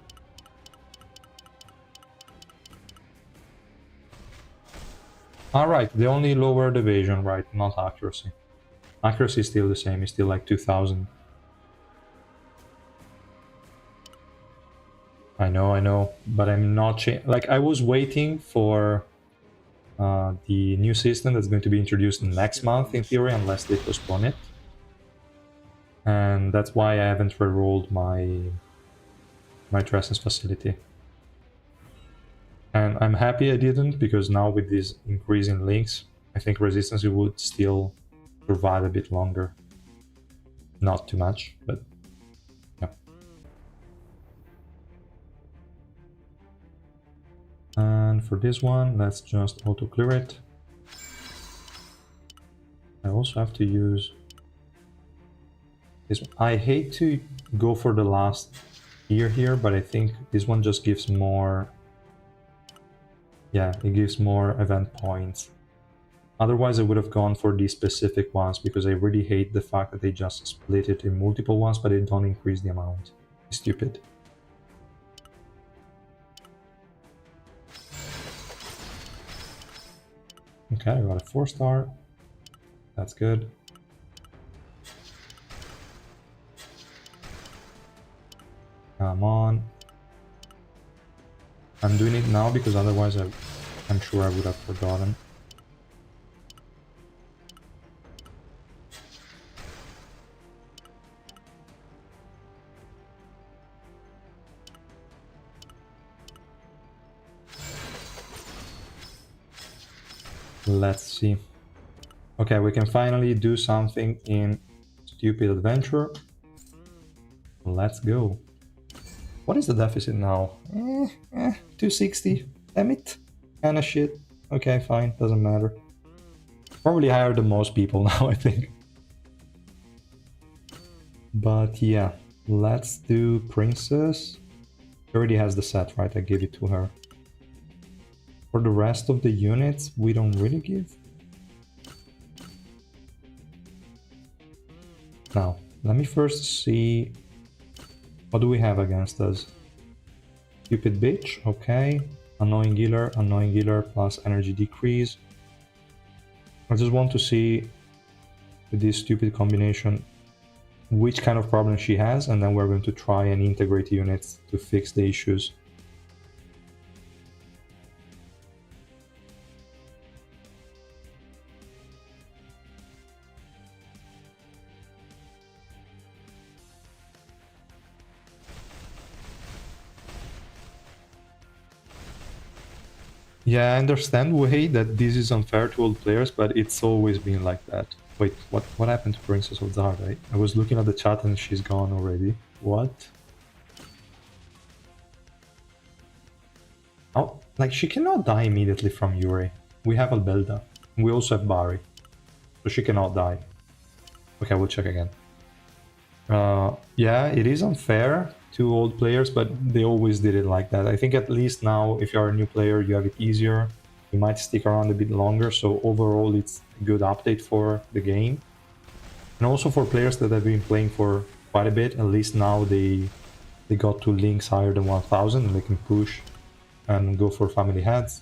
Alright, they only lowered evasion, right? Not accuracy. Accuracy is still the same, it's still like 2000. I know, but I'm not like I was waiting for the new system that's going to be introduced next month in theory, unless they postpone it. And that's why I haven't re-rolled my Trescence facility. And I'm happy I didn't, because now with this increase in links, I think Resistance would still survive a bit longer. Not too much, but yeah. And for this one, let's just auto-clear it. I also have to use I hate to go for the last tier here, but I think this one just gives more... Yeah, it gives more event points. Otherwise, I would have gone for these specific ones, because I really hate the fact that they just split it in multiple ones, but they don't increase the amount. It's stupid. Okay, I got a 4-star. That's good. Come on. I'm doing it now because otherwise I'm sure I would have forgotten. Let's see. Okay, we can finally do something in Stupid Adventure. Let's go. What is the deficit now? 260. Damn it. Kinda shit. Okay, fine. Doesn't matter. Probably higher than most people now, I think. But yeah, let's do Princess. She already has the set, right? I gave it to her. For the rest of the units, we don't really give. Now, let me first see... What do we have against us? Stupid Bitch, okay. Annoying Healer plus energy decrease. I just want to see with this stupid combination which kind of problem she has, and then we're going to try and integrate units to fix the issues. Yeah, I understand, Wei, that this is unfair to old players, but it's always been like that. Wait, what happened to Princess of Zahard? I was looking at the chat and she's gone already. What? Oh, like she cannot die immediately from Urek. We have Albelda. We also have Bari. So she cannot die. Okay, we'll check again. Yeah, it is unfair to old players, but they always did it like that. I think at least now, if you're a new player, you have it easier. You might stick around a bit longer, so overall it's a good update for the game. And also for players that have been playing for quite a bit, at least now they got to links higher than 1000 and they can push and go for family heads.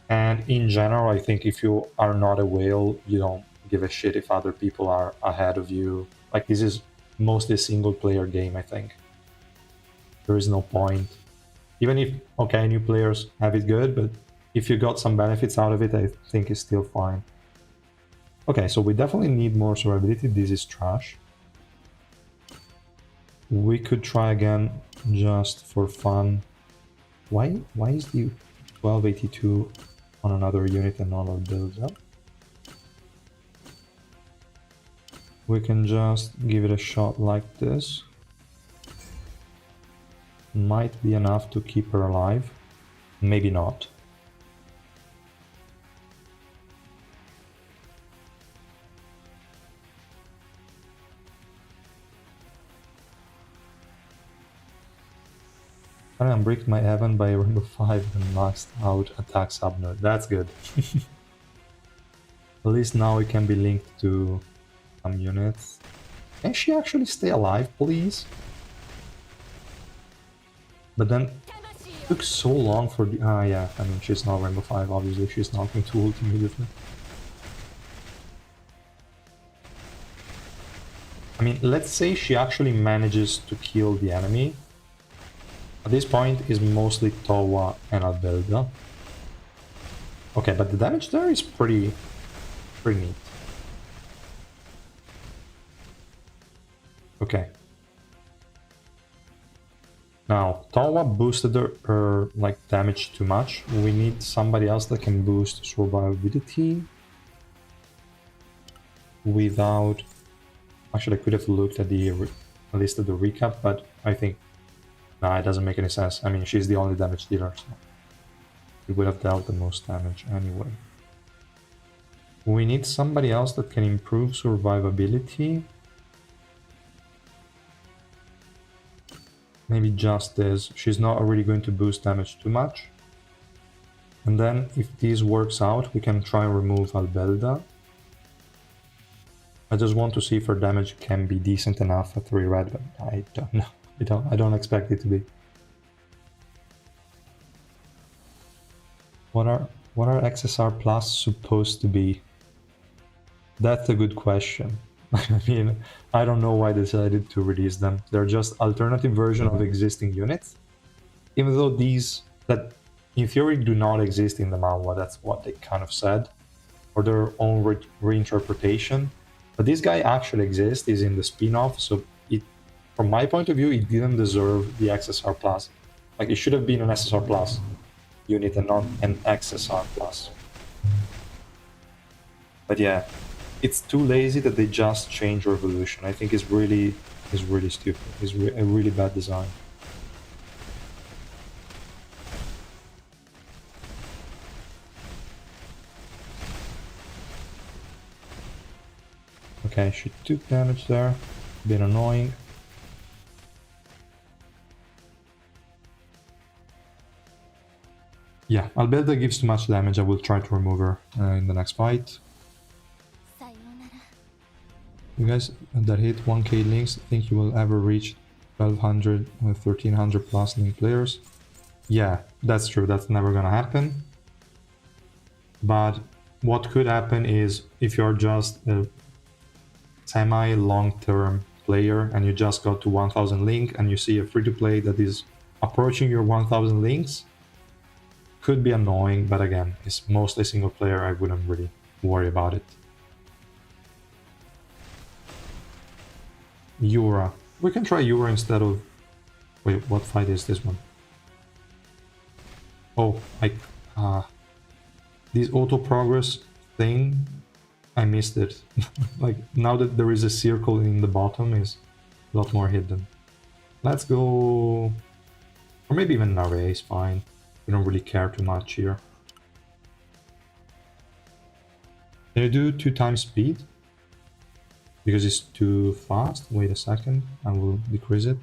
And in general, I think if you are not a whale, you don't give a shit if other people are ahead of you. Like, this is mostly a single player game, I think. There is no point. Even if, okay, new players have it good, but if you got some benefits out of it, I think it's still fine. Okay, so we definitely need more survivability. This is trash. We could try again just for fun. Why is the 1282 on another unit and not on builds up? We can just give it a shot like this. Might be enough to keep her alive. Maybe not. I unbricked my Evan by Rainbow 5 and maxed out attack subnode. That's good. At least now it can be linked to some units. Can she actually stay alive, please? But then it took so long for the... Ah, yeah, I mean, she's not Rainbow 5, obviously. She's not going to ult immediately. I mean, let's say she actually manages to kill the enemy. At this point is mostly Towa and Albelda. Okay, but the damage there is pretty neat. Okay. Now, Towa boosted her like damage too much. We need somebody else that can boost survivability without... Actually, I could have looked at the at least at the recap, but I think nah, it doesn't make any sense. I mean, she's the only damage dealer, so she would have dealt the most damage anyway. We need somebody else that can improve survivability. Maybe just this. She's not really going to boost damage too much. And then if this works out, we can try and remove Albelda. I just want to see if her damage can be decent enough at 3 red, but I don't know. I don't expect it to be. What are XSR Plus supposed to be? That's a good question. I mean, I don't know why they decided to release them. They're just alternative version of existing units. Even though these that in theory do not exist in the manhwa, that's what they kind of said, or their own reinterpretation. But this guy actually exists, is in the spin-off, so it, from my point of view, it didn't deserve the XSR Plus. Like, it should have been an SSR Plus unit and not an XSR Plus. But yeah, it's too lazy that they just change Revolution. I think it's really stupid. It's a really bad design. Okay, she took damage there. Bit annoying. Yeah, Albelda gives too much damage. I will try to remove her in the next fight. You guys that hit 1k links think you will ever reach 1200, 1300 plus link players? Yeah, that's true. That's never gonna happen. But what could happen is if you're just a semi-long-term player and you just got to 1000 link and you see a free-to-play that is approaching your 1000 links, could be annoying, but again, it's mostly single player. I wouldn't really worry about it. Yura. We can try Yura instead of... Wait, what fight is this one? Oh, this auto progress thing, I missed it. Like, now that there is a circle in the bottom, is a lot more hidden. Let's go... Or maybe even Nare is fine. We don't really care too much here. Can you do 2 times speed? Because it's too fast? Wait a second, I will decrease it.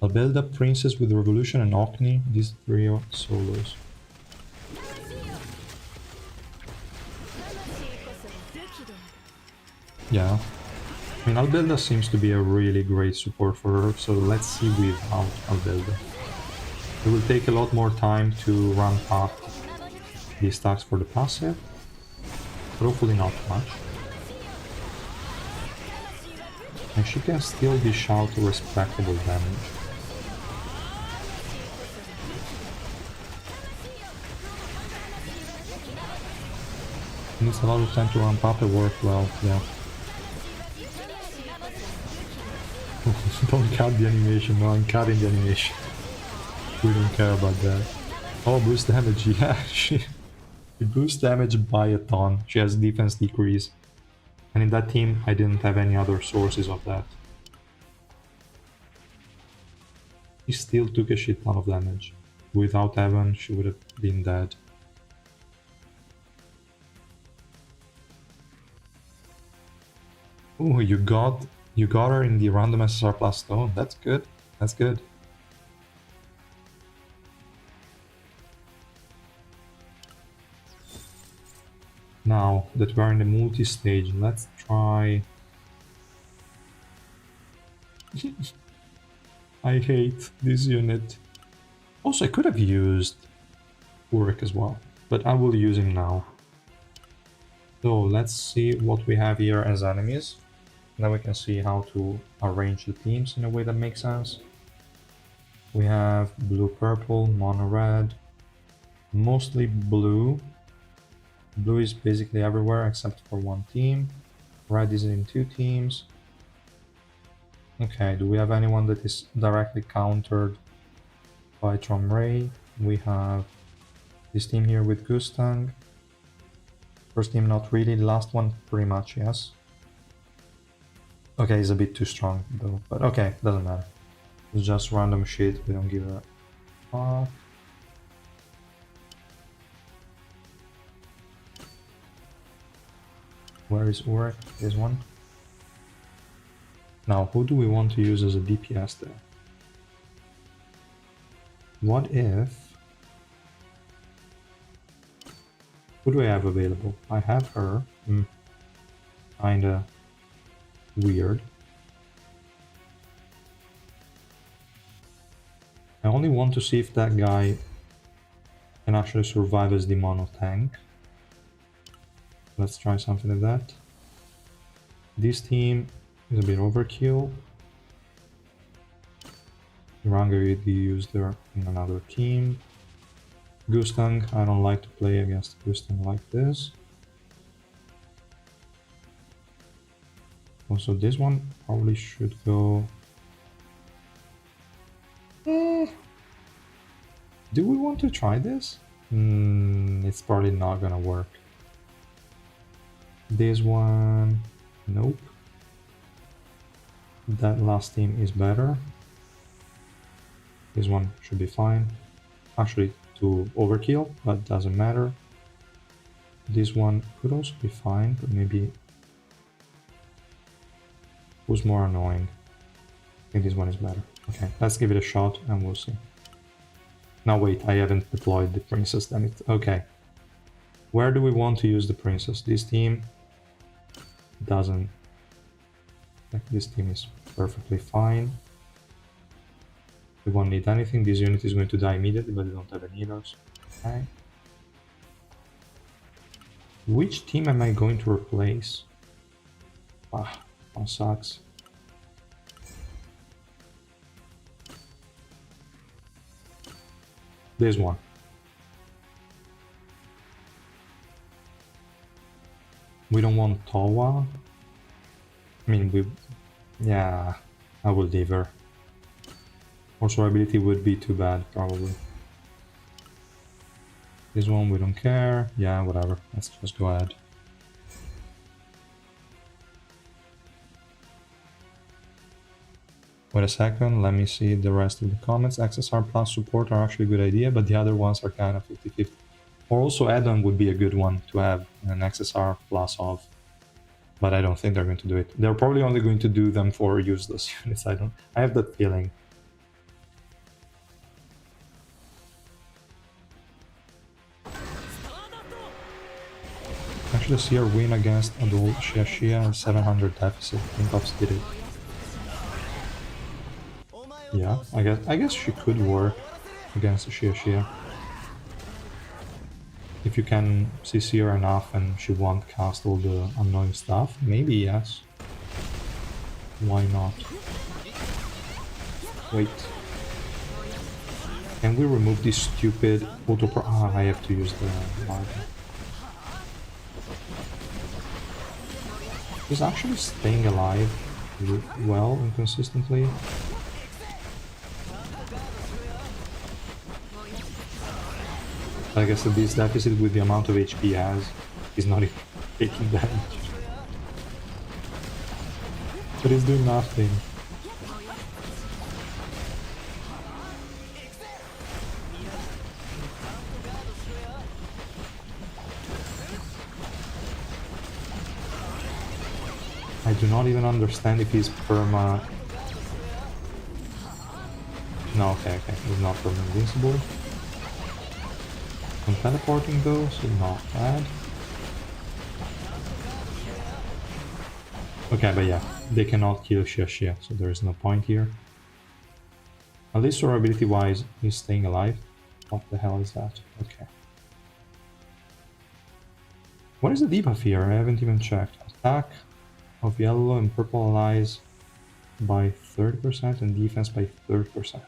I'll build up Princess with Revolution and Okni, these 3 are solos. Yeah. I mean, Albelda seems to be a really great support for her, so let's see without Albelda. It will take a lot more time to ramp up the stacks for the passive, but hopefully not much. And she can still dish out respectable damage. Needs a lot of time to ramp up the work well, yeah. Don't cut the animation, no, I'm cutting the animation. We don't care about that. Oh, boost damage, yeah, she boosts damage by a ton. She has defense decrease. And in that team, I didn't have any other sources of that. She still took a shit ton of damage. Without Evan, she would have been dead. Oh, you got her in the random SSR plus stone. That's good. That's good. Now that we're in the multi-stage, let's try... I hate this unit. Also, I could have used Urek as well, but I will use him now. So let's see what we have here as enemies. Now we can see how to arrange the teams in a way that makes sense. We have blue-purple, mono-red, mostly blue. Blue is basically everywhere except for 1 team. Red is in 2 teams. Okay, do we have anyone that is directly countered by Ray? We have this team here with Gustang. First team not really, the last one pretty much, yes. Okay, he's a bit too strong though, but okay, doesn't matter. It's just random shit, we don't give a fuck. Where is Urek? This one. Now, who do we want to use as a DPS there? What if... Who do I have available? I have her. Kinda weird. I only want to see if that guy can actually survive as the mono tank. Let's try something like that. This team is a bit overkill. Ranga will be used there in another team. Gustang, I don't like to play against Gustang like this. Also, this one probably should go... Do we want to try this? It's probably not gonna work. This one... Nope. That last team is better. This one should be fine. Actually, to overkill, but doesn't matter. This one could also be fine, but maybe... Who's more annoying? I think this one is better. Okay, let's give it a shot and we'll see. Now wait, I haven't deployed the princess, damn it. Okay. Where do we want to use the princess? This team doesn't... Like, this team is perfectly fine. We won't need anything. This unit is going to die immediately, but we don't have any healers. Okay. Which team am I going to replace? Ah, that sucks. This one. We don't want Towa. I mean, we... Yeah, I will leave her. Also, ability would be too bad, probably. This one, we don't care. Yeah, whatever. Let's just go ahead. Wait a second, let me see the rest of the comments. XSR plus support are actually a good idea, but the other ones are kind of 50-50. Or also add-on would be a good one to have an XSR plus of. But I don't think they're going to do it. They're probably only going to do them for useless units. I have that feeling. Actually see her win against Adol Shia 700 deficit. Tinkoffs did it. Yeah, I guess she could work against Shia. If you can CC her enough and she won't cast all the annoying stuff, maybe yes. Why not? Wait. Can we remove this stupid auto pro- I have to use the margin. He's actually staying alive well and consistently. I guess that this deficit with the amount of HP he has is not even taking damage. But he's doing nothing. I do not even understand if he's perma... No, okay, he's not perma invincible. I'm teleporting though, so not bad. Okay, but yeah, they cannot kill Shia, so there is no point here. At least durability wise, he's staying alive. What the hell is that? Okay. What is the debuff here? I haven't even checked. Attack of yellow and purple allies by 30% and defense by 30%.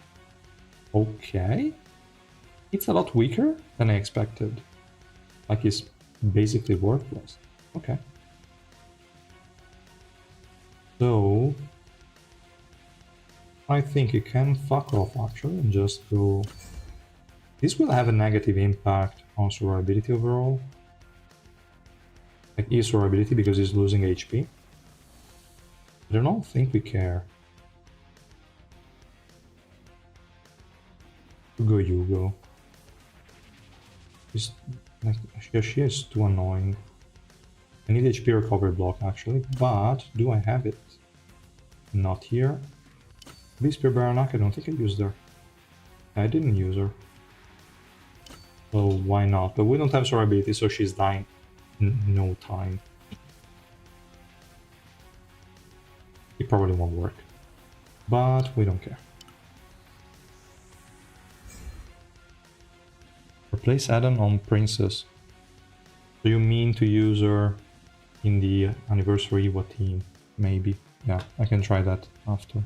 Okay. It's a lot weaker than I expected. Like, it's basically worthless. Okay. So... I think you can fuck off actually and just go... This will have a negative impact on survivability overall. Like, his survivability because he's losing HP. I don't think we care. You go. Like, she is too annoying. I need HP recovery block actually, but do I have it? Not here. This Spear Baranak, I don't think I used her. I didn't use her. So why not? But we don't have survivability, so she's dying in no time. It probably won't work. But we don't care. Replace add-on on Princess. Do you mean to use her in the Anniversary Evo team? Maybe. Yeah, I can try that after.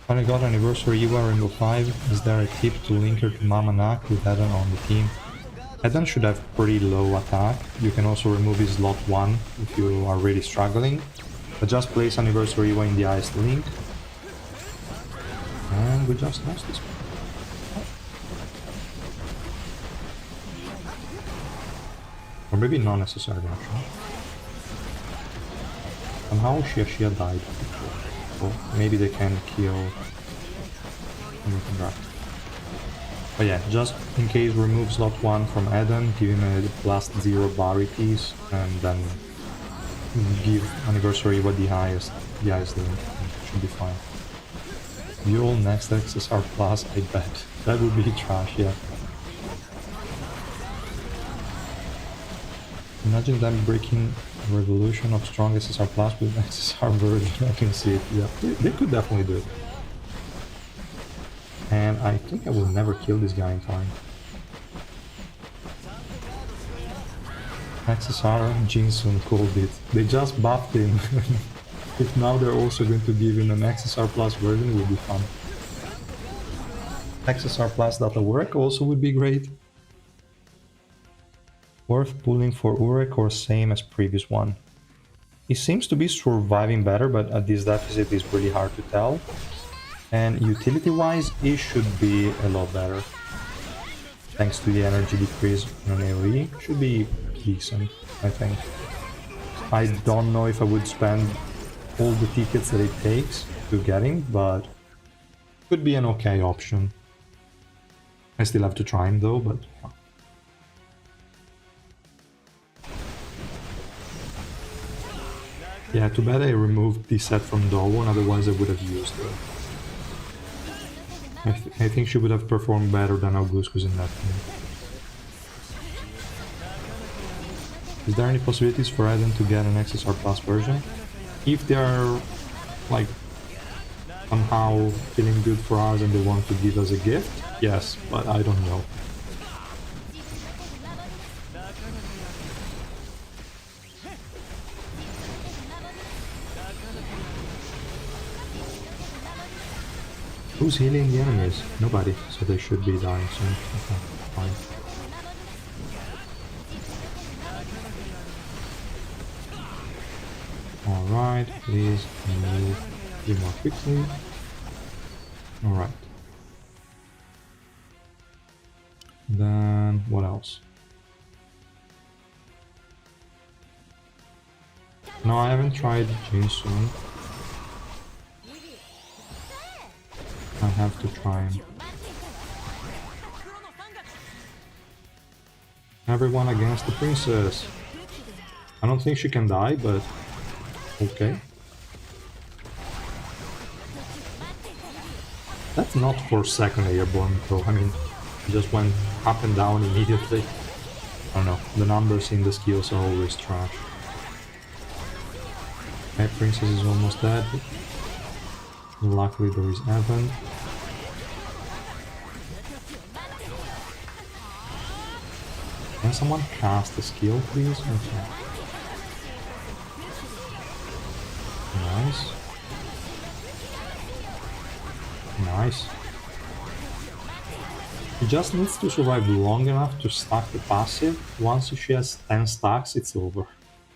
When I got Anniversary Evo Rainbow 5, is there a tip to link her to Mama Nak with Eden on the team? Eden should have pretty low attack. You can also remove his slot 1 if you are really struggling. But just place Anniversary Evo in the highest link. And we just lost this one. Or maybe not necessarily actually. Somehow Shia died before. So maybe they can kill American Draft. But yeah, just in case remove slot 1 from Eden, give him a +0 Barry piece, and then give Anniversary what the highest link. Should be fine. Duel next XSR plus, I bet. That would be trash, yeah. Imagine them breaking Revolution of strong SSR plus with XSR version. I can see it, yeah. They could definitely do it. And I think I will never kill this guy in time. XSR Jinsun called it. They just buffed him. If now they're also going to give him an XSR plus version, it would be fun. XSR plus data work also would be great. Worth pulling for Urek or same as previous one? He seems to be surviving better, but at this deficit it's really hard to tell. And utility-wise, it should be a lot better. Thanks to the energy decrease on AoE, should be decent, I think. I don't know if I would spend all the tickets that it takes to get him, but could be an okay option. I still have to try him though, but yeah. Yeah, too bad I removed the set from Dawn, otherwise I would have used her. I think she would have performed better than Augustus in that game. Is there any possibilities for Eden to get an XSR Plus version? If they are, like, somehow feeling good for us and they want to give us a gift, yes, but I don't know. Who's healing the enemies? Nobody, so they should be dying soon. Okay, fine. Alright, please move more quickly. Alright. Then, what else? No, I haven't tried Jinsun. I have to try him. Everyone against the princess. I don't think she can die, but okay. That's not for second airborne though. I mean, it just went up and down immediately. I don't know. The numbers in the skills are always trash. Okay, princess is almost dead. Luckily there is Evan. Can someone cast a skill, please? Okay. Nice. Nice. She just needs to survive long enough to stack the passive. Once she has 10 stacks, it's over.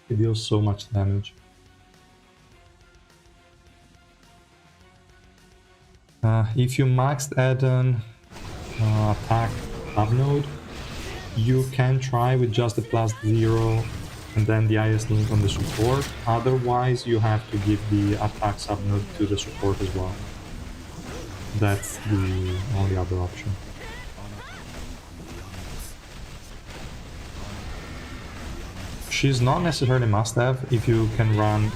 It deals so much damage. If you maxed Eden attack tab node, you can try with just the +0 and then the highest link on the support. Otherwise, you have to give the attack subnode to the support as well. That's the only other option. She's not necessarily must-have. If you can run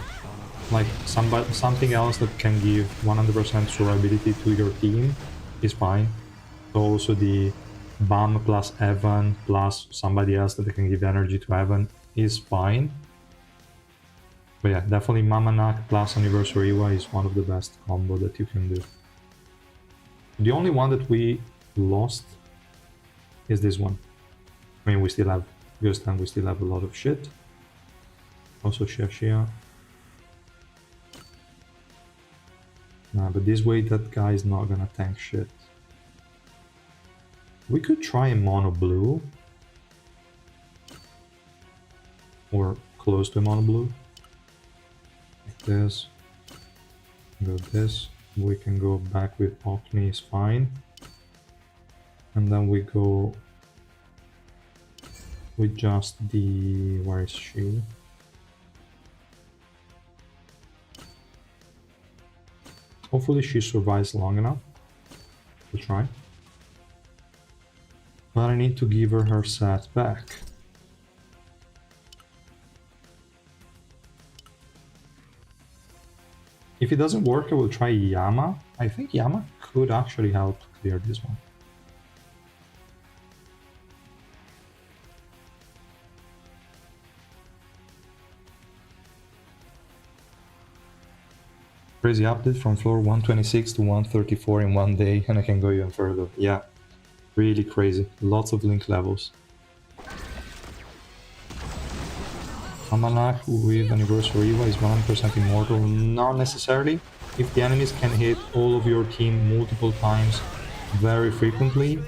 like something else that can give 100% survivability to your team is fine. So also the BAM plus Evan plus somebody else that can give energy to Evan is fine. But yeah, definitely Mamanak plus Anniversary Iwa is one of the best combo that you can do. The only one that we lost is this one. I mean, we still have Ghost and we still have a lot of shit. Also Shia. Nah, but this way that guy is not gonna tank shit. We could try a mono blue. Or close to mono blue. Like this. Go this. We can go back with Ocni is fine. And then we go with just the... where is she? Hopefully she survives long enough to try. But I need to give her her set back. If it doesn't work, I will try Yama. I think Yama could actually help clear this one. Crazy update from floor 126 to 134 in one day, and I can go even further. Yeah, really crazy. Lots of link levels. Amanak with Anniversary Iwa is 100% immortal. Not necessarily. If the enemies can hit all of your team multiple times very frequently,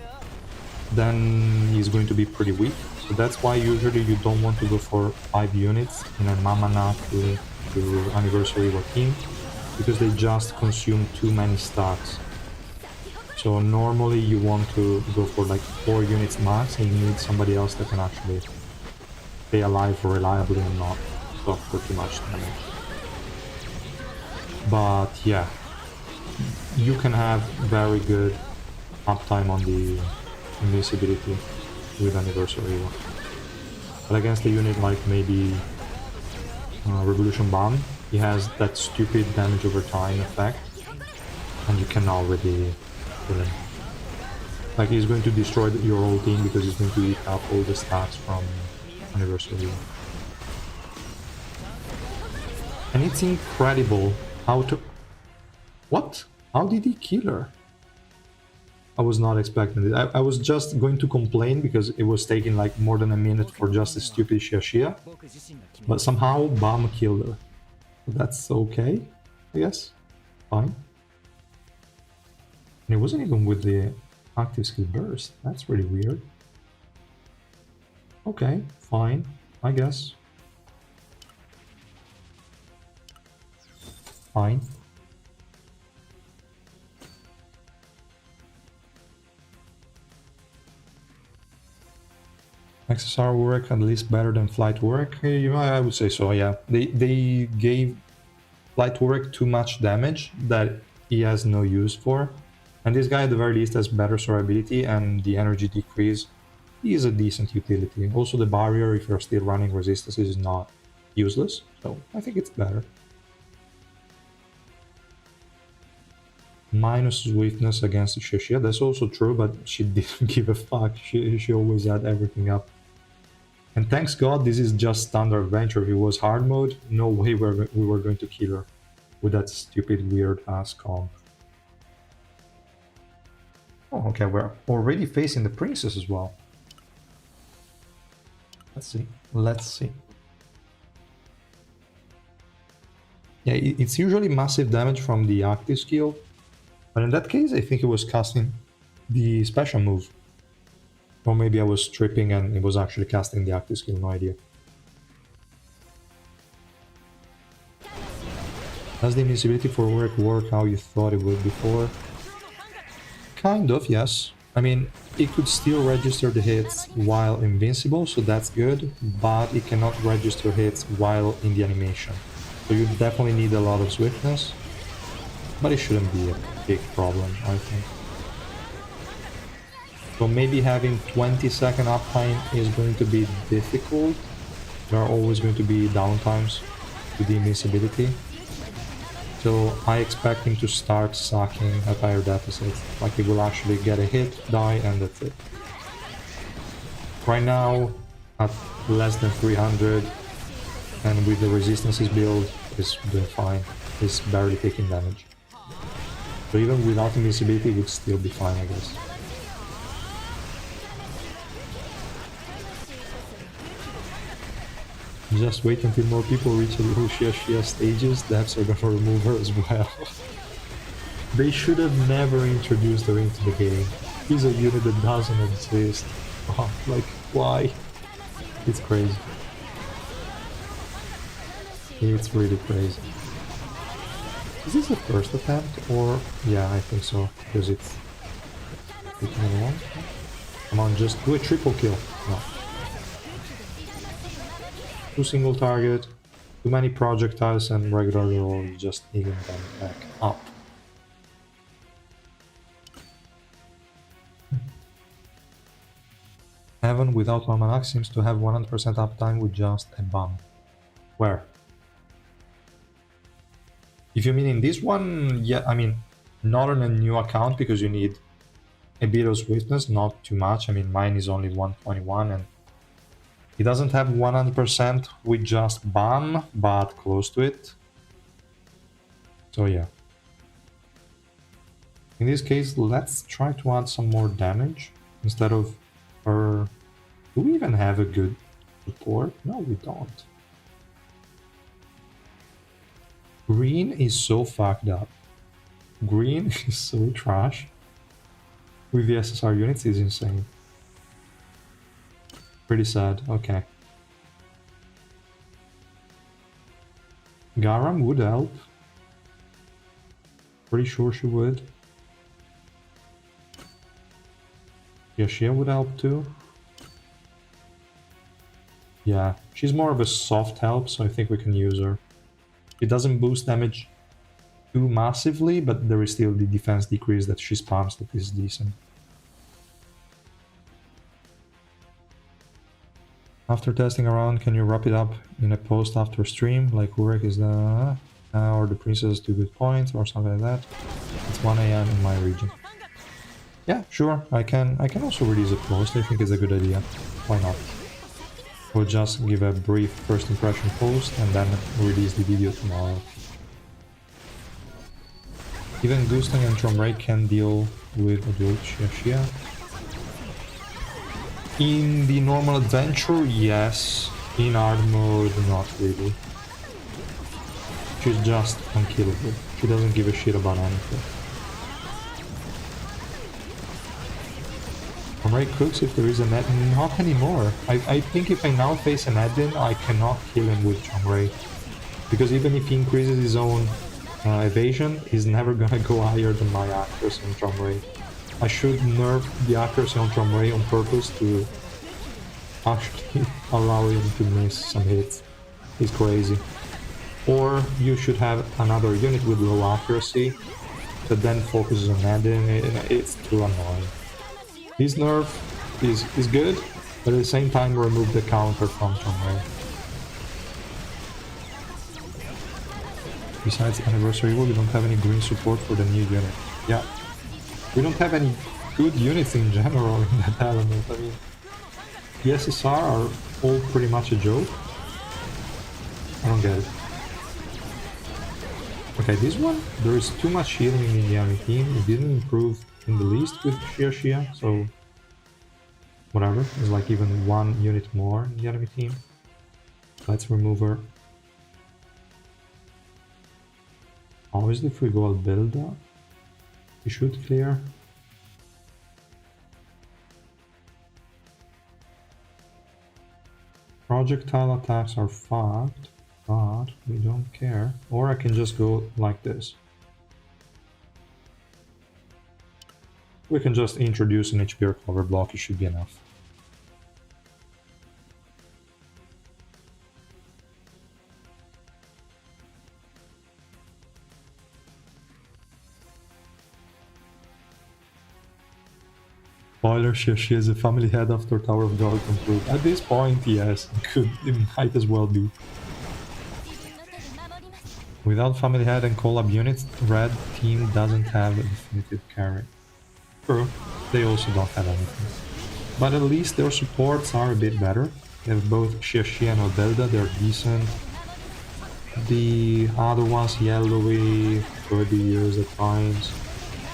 then he's going to be pretty weak. So that's why usually you don't want to go for 5 units in a Mamanak to Anniversary Iwa team, because they just consume too many stacks. So normally you want to go for like 4 units max, and you need somebody else that can actually stay alive reliably and not suffer too much damage. But yeah, you can have very good uptime on the invincibility with Anniversary Iwa. But against a unit like maybe Revolution Bomb, he has that stupid damage over time effect, and you cannot really kill him. Like, he's going to destroy your whole team because he's going to eat up all the stats from Anniversary. And it's incredible how to... What? How did he kill her? I was not expecting it. I was just going to complain because it was taking like more than a minute for just a stupid Shia, but somehow Bam killed her. That's okay, I guess. Fine. And it wasn't even with the active skill burst. That's really weird. Okay, fine, I guess. Fine. XSR Urek at least better than Flight Urek? I would say so, yeah. They gave Flight Urek too much damage that he has no use for. And this guy at the very least has better survivability, and the energy decrease is a decent utility. Also the barrier, if you're still running resistances, is not useless, so I think it's better. Minus swiftness against Shishia, that's also true, but she didn't give a fuck. She always had everything up. And thanks God this is just standard adventure. If it was hard mode, no way we were going to kill her with that stupid weird ass comp. Oh, okay, we're already facing the princess as well. Let's see. Let's see. Yeah, it's usually massive damage from the active skill, but in that case I think it was casting the special move. Or maybe I was tripping and it was actually casting the active skill, no idea. Does the invincibility for Urek work how you thought it would before? Kind of, yes. I mean, it could still register the hits while invincible, so that's good, but it cannot register hits while in the animation. So you definitely need a lot of swiftness, but it shouldn't be a big problem, I think. So maybe having 20-second uptime is going to be difficult. There are always going to be downtimes to the invincibility. So I expect him to start sucking at higher deficits. Like he will actually get a hit, die, and that's it. Right now, at less than 300, and with the resistances build, is doing fine. He's barely taking damage. So even without invincibility, it would still be fine, I guess. Just wait until more people reach the Shia stages, devs are gonna remove her as well. They should have never introduced her into the game. She's a unit that doesn't exist. Oh, like, why? It's crazy. It's really crazy. Is this the first attempt, or... yeah, I think so, because it's taking a long time. Come on, just do a triple kill. No. Two single target, too many projectiles, and regularly roll just eating them back up. Heaven without Almanac seems to have 100% uptime with just a bomb. Where? If you mean in this one, yeah, I mean, not on a new account because you need a bit of swiftness, not too much. I mean, mine is only 121 and it doesn't have 100% with just bomb, but close to it. So yeah. In this case, let's try to add some more damage instead of her. Do we even have a good support? No, we don't. Green is so fucked up. Green is so trash. With the SSR units is insane. Pretty sad, okay. Garam would help. Pretty sure she would. Yashia would help too. Yeah, she's more of a soft help, so I think we can use her. It doesn't boost damage too massively, but there is still the defense decrease that she spams that is decent. After testing around, can you wrap it up in a post after stream, like Urek is the... or the princess 2 good points, or something like that? It's 1 AM in my region. Yeah, sure, I can also release a post, I think it's a good idea. Why not? We'll just give a brief first impression post and then release the video tomorrow. Even Gustang and Tromray can deal with adult Shia. In the normal adventure, yes. In hard mode, not really. She's just unkillable. She doesn't give a shit about anything. Tromray cooks if there is a net. Not anymore. I think if I now face an Edin, I cannot kill him with Tromray. Because even if he increases his own evasion, he's never gonna go higher than my accuracy on Tromray. I should nerf the accuracy on Tromray on purpose to actually allow him to miss some hits. He's crazy. Or you should have another unit with low accuracy that then focuses on Edin. It's too annoying. This nerf is good, but at the same time remove the counter from Tromray. Besides Anniversary Evil, we don't have any green support for the new unit. Yeah. We don't have any good units in general in that element. I mean, the SSR are all pretty much a joke. I don't get it. Okay, this one, there is too much healing in the enemy team. It didn't improve in the least with Shia, so whatever. It's like even one unit more in the enemy team. Let's remove her. Obviously, if we go Albilda, we should clear. Projectile attacks are fucked, but we don't care. Or I can just go like this. We can just introduce an HP recover block, it should be enough. Spoiler, she is a family head after Tower of God improved. At this point, yes, it might as well be. Without family head and collab units, red team doesn't have a definitive carry. True, they also don't have anything. But at least their supports are a bit better. They have both Xie and Odelda, they're decent. The other ones, yellowy, could be used at times.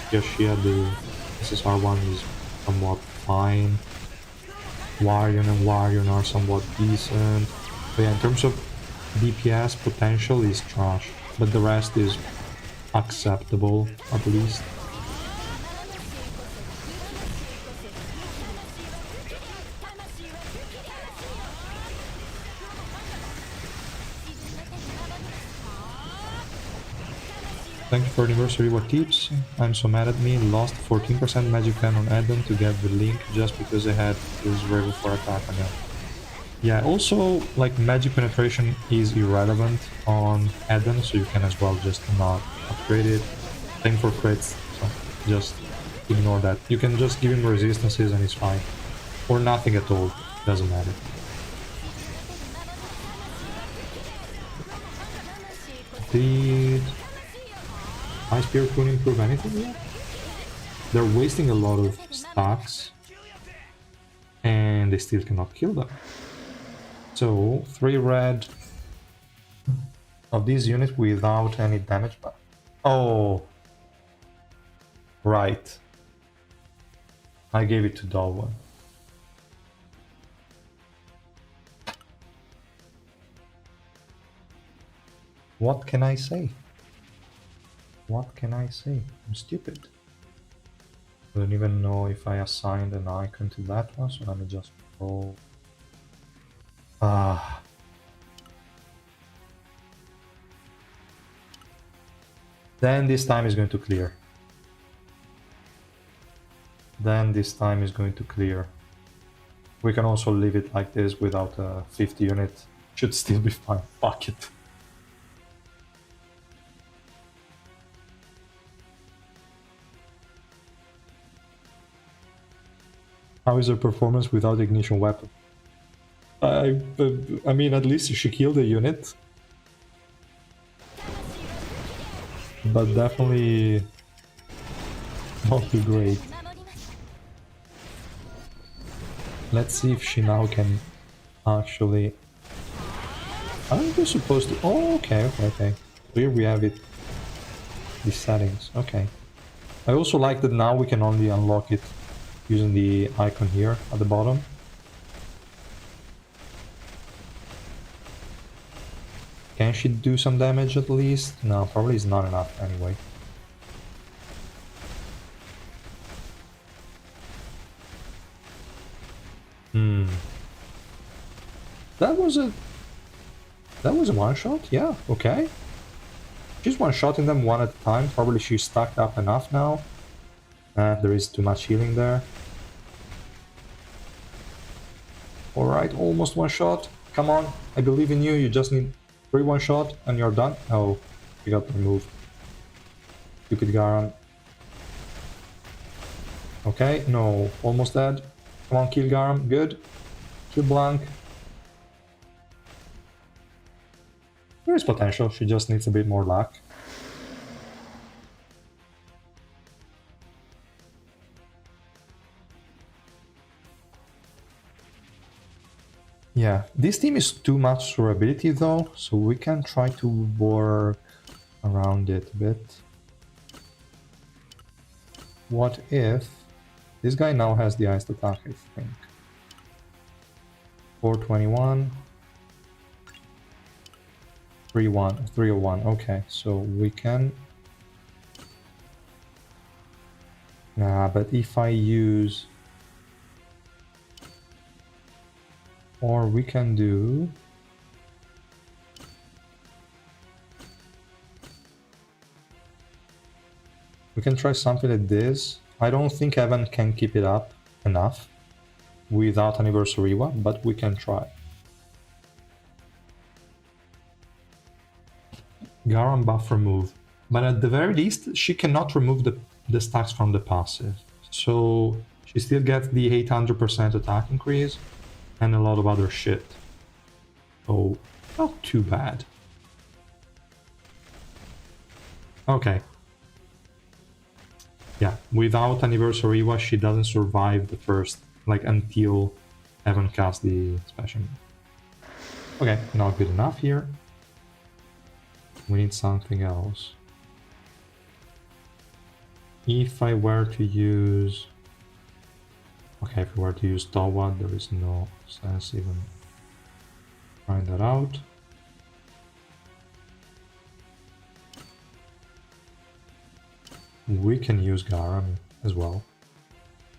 Xie, the SSR one is somewhat fine. Warion and Warion are somewhat decent. But yeah, in terms of DPS, potential is trash. But the rest is acceptable, at least. Thank you for anniversary what tips. I'm so mad at me. Lost 14% magic pen on Adam to get the link just because I had this rival for attack on him. Yeah, also like magic penetration is irrelevant on Adam, so you can as well just not upgrade it. Same for crits, so just ignore that. You can just give him resistances and it's fine. Or nothing at all, doesn't matter. Did Ice Spear couldn't improve anything yet? They're wasting a lot of stacks and they still cannot kill them. So 3 red of these units without any damage buff. Oh, right. I gave it to Dalwan. What can I say? What can I say? I'm stupid. I don't even know if I assigned an icon to that one, so let me just roll. Then this time is going to clear. Then this time is going to clear. We can also leave it like this without a 50 unit. Should still be fine. Fuck it. How is her performance without ignition weapon? I mean, at least she killed a unit. But definitely not too great. Let's see if she now can actually... Aren't we supposed to... Oh, okay. Here we have it. The settings, okay. I also like that now we can only unlock it using the icon here at the bottom. Can she do some damage at least? No, probably is not enough anyway. That was a one-shot? Yeah, okay. She's one-shotting them one at a time. Probably she's stacked up enough now. There is too much healing there. Alright, almost one shot. Come on, I believe in you. You just need 3 one-shot and you're done. Oh, you got removed. Stupid Garan. Okay, no, almost dead. Come on, kill Garam. Good. Kill Blanc. There is potential, she just needs a bit more luck. Yeah, this team is too much durability though, so we can try to work around it a bit. What if... This guy now has the iced attack, I think. 421. 301, okay, so we can... Nah, but if I use... Or we can do... We can try something like this. I don't think Evan can keep it up enough without Anniversary Iwa, but we can try. Garam buff remove. But at the very least, she cannot remove the stacks from the passive. So she still gets the 800% attack increase and a lot of other shit. So, not too bad. Okay. Yeah, without Anniversary Iwa, she doesn't survive the first, like, until Evan casts the special. Okay, not good enough here. We need something else. If I were to use... Okay, if we were to use Tawad, there is no sense even trying that out. We can use Garam as well.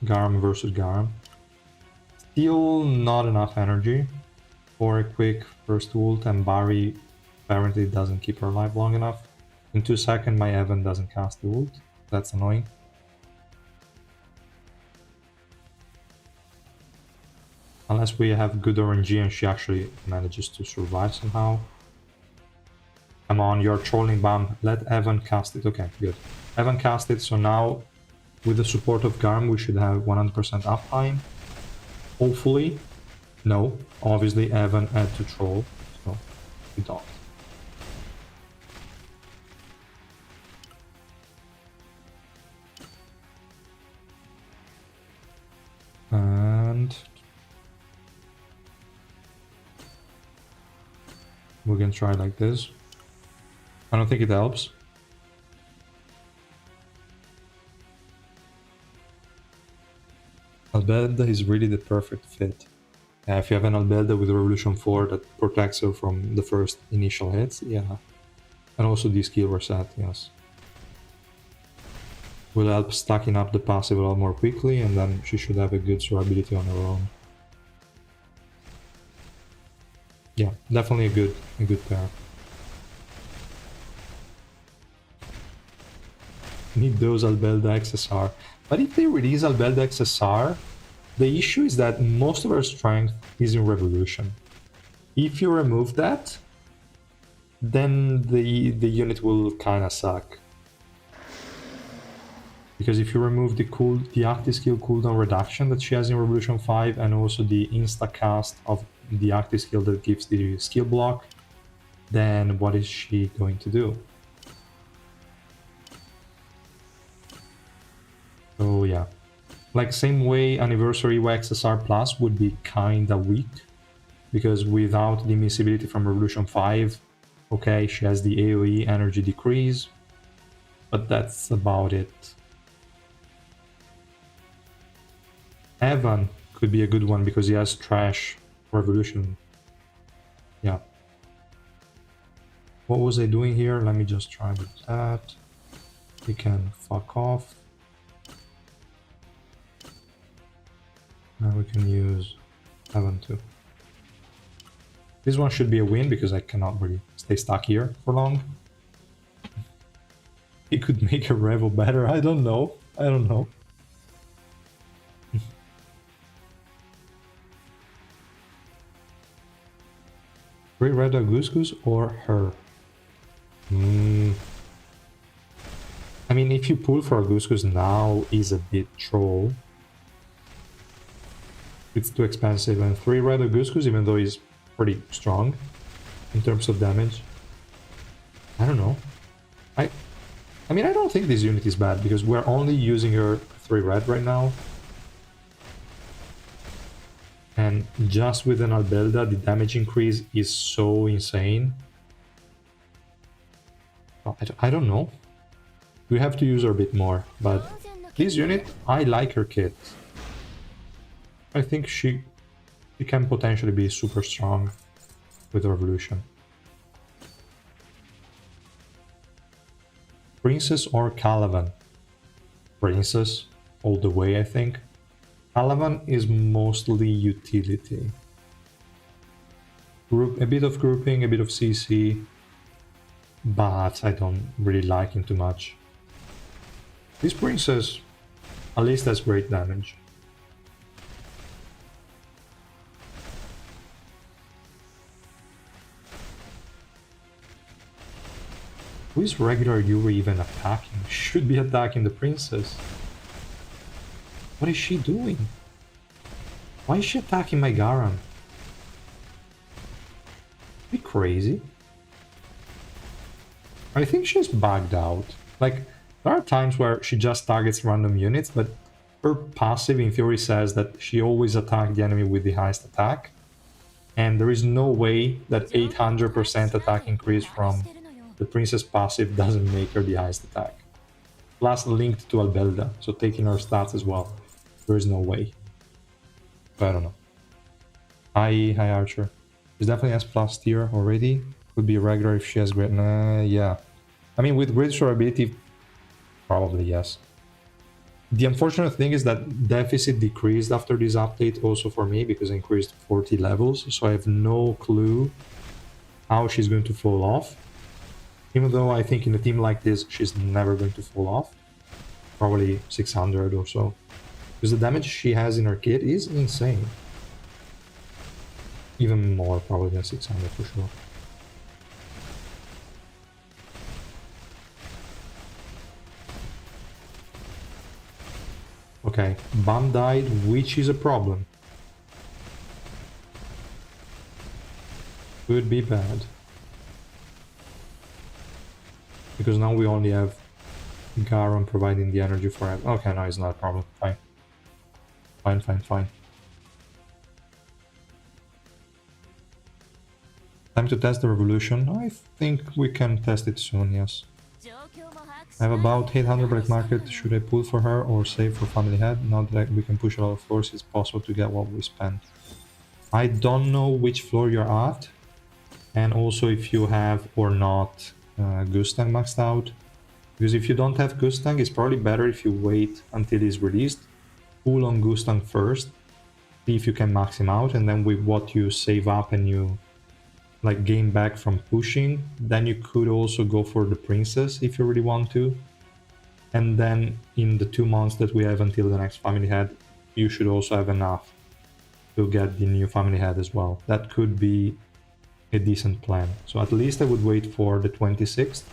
Garam versus Garam. Still not enough energy for a quick first ult, and Bari apparently doesn't keep her alive long enough. In 2 seconds my Evan doesn't cast the ult. That's annoying. Unless we have good RNG and she actually manages to survive somehow. Come on, you're trolling, Bam. Let Evan cast it. Okay, good. Evan cast it, so now with the support of Garm we should have 100% uptime. Hopefully. No, obviously Evan had to troll, so we don't. And we can try like this. I don't think it helps. Albelda is really the perfect fit. If you have an Albelda with Revolution 4 that protects her from the first initial hits, yeah. And also the skill reset, yes. Will help stacking up the passive a lot more quickly, and then she should have a good survivability on her own. Yeah, definitely a good pair. Need those Albelda XSR. But if they release Albelda XSR, the issue is that most of her strength is in Revolution. If you remove that, then the unit will kinda suck. Because if you remove the active skill cooldown reduction that she has in Revolution 5 and also the insta-cast of the active skill that gives the skill block, then what is she going to do? So yeah, like same way Anniversary XSR Plus would be kinda weak, because without the invincibility from Revolution 5, okay, she has the AoE energy decrease, but that's about it. Evan could be a good one because he has trash Revolution. Yeah. What was I doing here? Let me just try with that. We can fuck off. Now we can use Evan too. This one should be a win because I cannot really stay stuck here for long. It could make a Revo better, I don't know. I don't know. Red Goose or her? I mean, if you pull for a Goose now is a bit troll. It's too expensive, and 3 Red Goose, even though he's pretty strong in terms of damage. I don't know. I mean, I don't think this unit is bad because we're only using her 3 red right now. And just with an Albelda, the damage increase is so insane. I don't know. We have to use her a bit more, but this unit, I like her kit. I think she can potentially be super strong with Revolution. Princess or Calavan? Princess, all the way, I think. Calavan is mostly utility. A bit of grouping, a bit of CC, but I don't really like him too much. This Princess, At least that's great damage. Who is regular Yuri even attacking? Should be attacking the princess. What is she doing? Why is she attacking my Garam? Be crazy. I think she's bugged out. Like, there are times where she just targets random units, but her passive in theory says that she always attacks the enemy with the highest attack. And there is no way that 800% attack increase from the princess passive doesn't make her the highest attack. Plus linked to Albelda, so taking her stats as well. There is no way. But I don't know. Hi Archer. She's definitely S plus tier already. Could be regular if she has great... yeah. I mean, with great durability, probably yes. The unfortunate thing is that deficit decreased after this update also for me, because I increased 40 levels, so I have no clue how she's going to fall off. Even though I think in a team like this, she's never going to fall off. Probably 600 or so. Because the damage she has in her kit is insane. Even more probably than 600 for sure. Okay, Bam died, which is a problem. Could be bad. Because now we only have Garon providing the energy for him. Okay, no, it's not a problem. Fine. Fine. Time to test the revolution. I think we can test it soon, yes. I have about 800 black market. Should I pull for her or save for family head? Now that we can push a lot of floors, it's possible to get what we spend. I don't know which floor you're at, and also if you have or not Gustang maxed out. Because if you don't have Gustang, it's probably better if you wait until he's released. Pull on Gustang first, see if you can max him out, and then with what you save up and you like gain back from pushing, then you could also go for the princess if you really want to. And then in the 2 months that we have until the next family head, you should also have enough to get the new family head as well. That could be a decent plan. So at least I would wait for the 26th.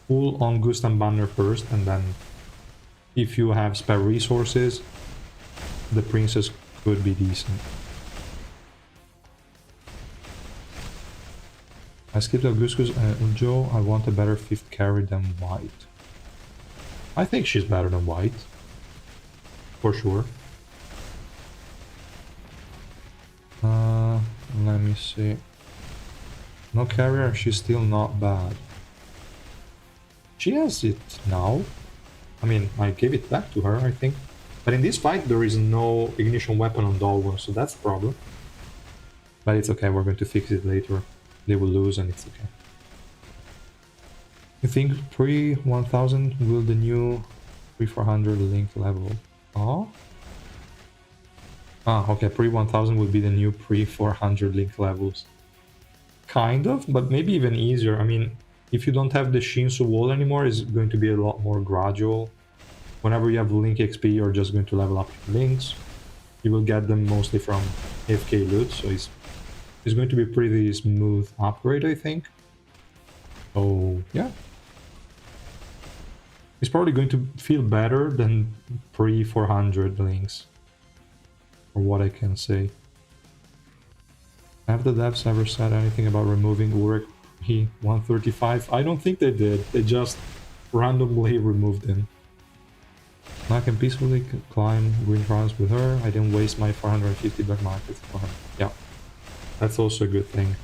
Pull on Gustan Banner first, and then if you have spare resources, the princess could be decent. I skipped Augustus Ujo. I want a better 5th carry than White. I think she's better than White. For sure. Let me see. No carrier, she's still not bad. She has it now. I mean, I gave it back to her, I think. But in this fight, there is no ignition weapon on Dolwon, so that's the problem. But it's okay, we're going to fix it later. They will lose and it's okay. You think pre-1000 will the new pre-400 link level? Oh? Ah, okay, pre-1000 will be the new pre-400 link levels. Kind of, but maybe even easier. I mean, if you don't have the Shinsu wall anymore, it's going to be a lot more gradual. Whenever you have link XP, you're just going to level up your links. You will get them mostly from AFK loot, so it's going to be pretty smooth upgrade, I think. So, yeah. It's probably going to feel better than pre-400 links. For what I can say. Have the devs ever said anything about removing Urek P135? I don't think they did. They just randomly removed him. I can peacefully climb green trials with her. I didn't waste my 450 black markets for her. Yeah. That's also a good thing.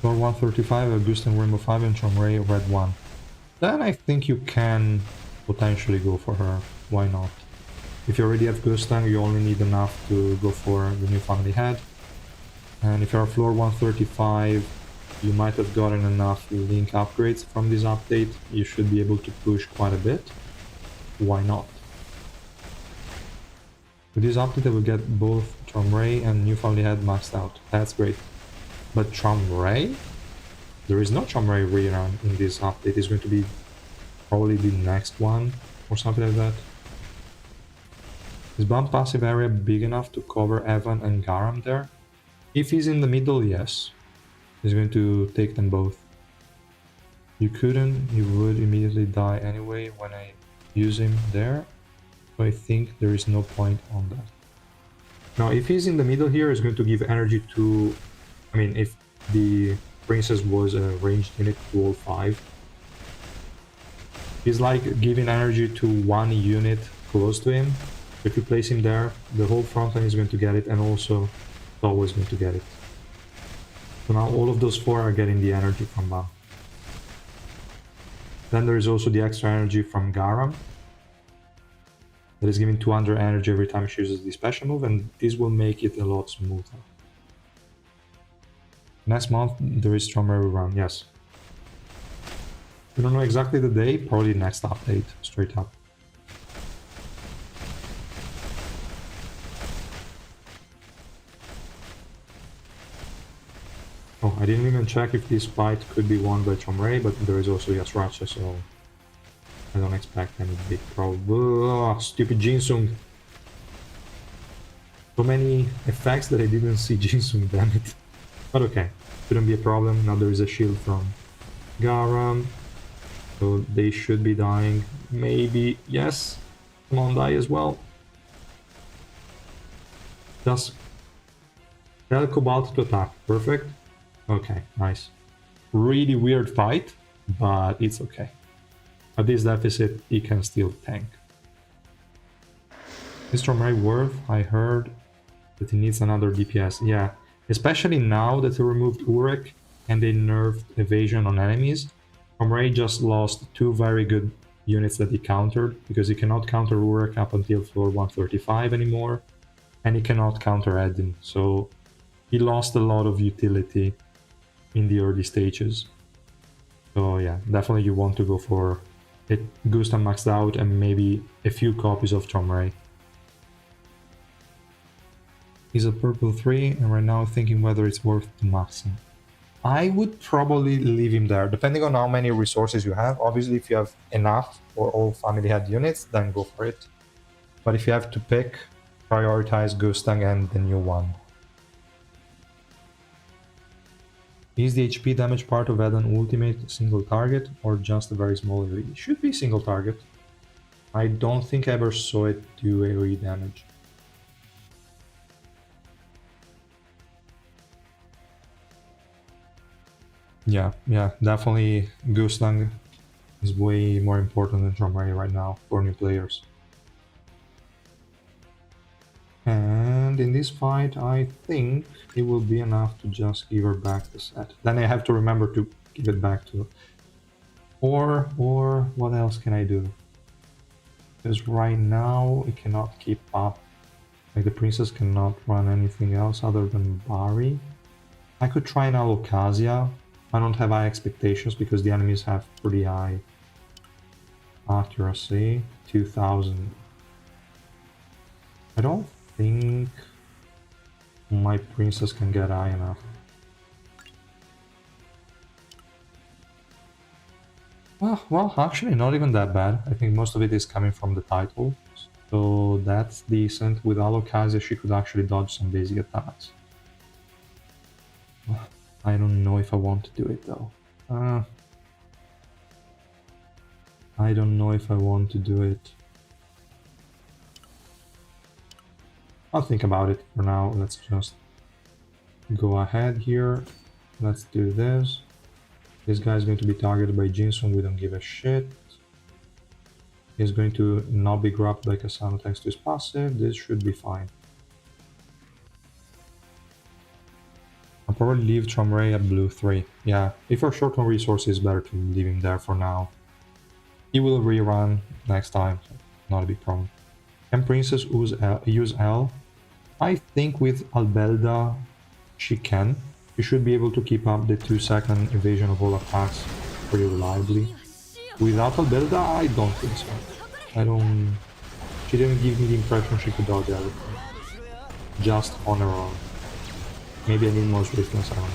Floor 135, Augustin Rainbow 5 and Chomray Red 1. Then I think you can potentially go for her. Why not? If you already have Gustang, you only need enough to go for the new family head. And if you're floor 135, you might have gotten enough link upgrades from this update. You should be able to push quite a bit. Why not? With this update I will get both Chomray and new family head maxed out. That's great. But Chomray? There is no Chomray rerun in this update. It's going to be probably the next one or something like that. Is Bump passive area big enough to cover Evan and Garam there? If he's in the middle, yes. He's going to take them both. You couldn't, he would immediately die anyway when I use him there. So I think there is no point on that. Now, if he's in the middle here, it's going to give energy to... I mean, if the princess was a ranged unit to all 5. He's like giving energy to one unit close to him. If you place him there, the whole front line is going to get it, and also Towo is going to get it. So now all of those 4 are getting the energy from Bam. Then there is also the extra energy from Garam. That is giving 200 energy every time she uses the special move, and this will make it a lot smoother. Next month there is Strawberry Run, yes. We don't know exactly the day, probably next update, straight up. Oh, I didn't even check if this fight could be won by Chomray, but there is also Yasracha, so I don't expect any big problem. Oh, stupid Jinsung! So many effects that I didn't see Jinsung, damn it. But okay, shouldn't be a problem. Now there is a shield from Garam, so they should be dying. Maybe, yes, come on, die as well. Just tell Cobalt to attack, perfect. Okay, nice. Really weird fight, but it's okay. At this deficit, he can still tank. Is Tromray worth? I heard that he needs another DPS. Yeah, especially now that they removed Urek and they nerfed evasion on enemies. Tromray just lost 2 very good units that he countered, because he cannot counter Urek up until floor 135 anymore, and he cannot counter Edin, so he lost a lot of utility in the early stages. So yeah, definitely you want to go for it Gustan maxed out and maybe a few copies of Tromray. He's a purple 3 and right now thinking whether it's worth to max him. I would probably leave him there, depending on how many resources you have. Obviously, if you have enough for all family head units, then go for it. But if you have to pick, prioritize Gustang and the new one. Is the HP damage part of Eden ultimate single target or just a very small AoE? It should be single target. I don't think I ever saw it do AoE damage. Yeah, definitely Gustang is way more important than Tromray right now for new players. And in this fight, I think it will be enough to just give her back the set. Then I have to remember to give it back to... Or what else can I do? Because right now, it cannot keep up. Like, the princess cannot run anything else other than Bari. I could try an Alocasia. I don't have high expectations because the enemies have pretty high accuracy. 2000. I don't think my princess can get high enough. Well, actually not even that bad. I think most of it is coming from the title. So that's decent. With Alocasia she could actually dodge some basic attacks. I don't know if I want to do it though. I don't know if I want to do it. I'll think about it for now. Let's just go ahead here. Let's do this. This guy's going to be targeted by Jinsung. We don't give a shit. He's going to not be grabbed by Kasano thanks to his passive. This should be fine. I'll probably leave Tromray at blue 3. Yeah, if you're short on resources, better to leave him there for now. He will rerun next time, so not a big problem. Can Princess use L? I think with Albelda she can. She should be able to keep up the 2-second evasion of all attacks pretty reliably. Without Albelda, I don't think so. She didn't give me the impression she could dodge everything. Just on her own. Maybe I need more swiftness, I don't know.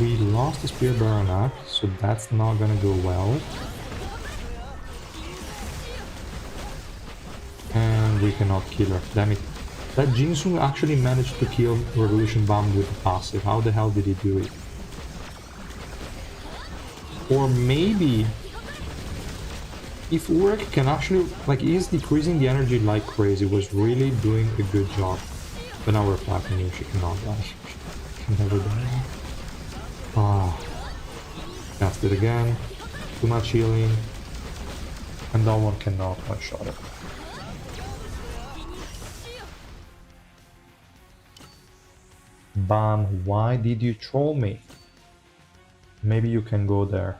We lost the Spear Baronet, so that's not gonna go well. And we cannot kill her, damn it. That Jinsu actually managed to kill Revolution Bomb with the passive. How the hell did he do it? Or maybe if Urek can actually, like, he's decreasing the energy like crazy, was really doing a good job. But now we're flapping you, she cannot die. She can never die. Ah, cast it again. Too much healing. And that one cannot one-shot it. Bam, why did you troll me? Maybe you can go there.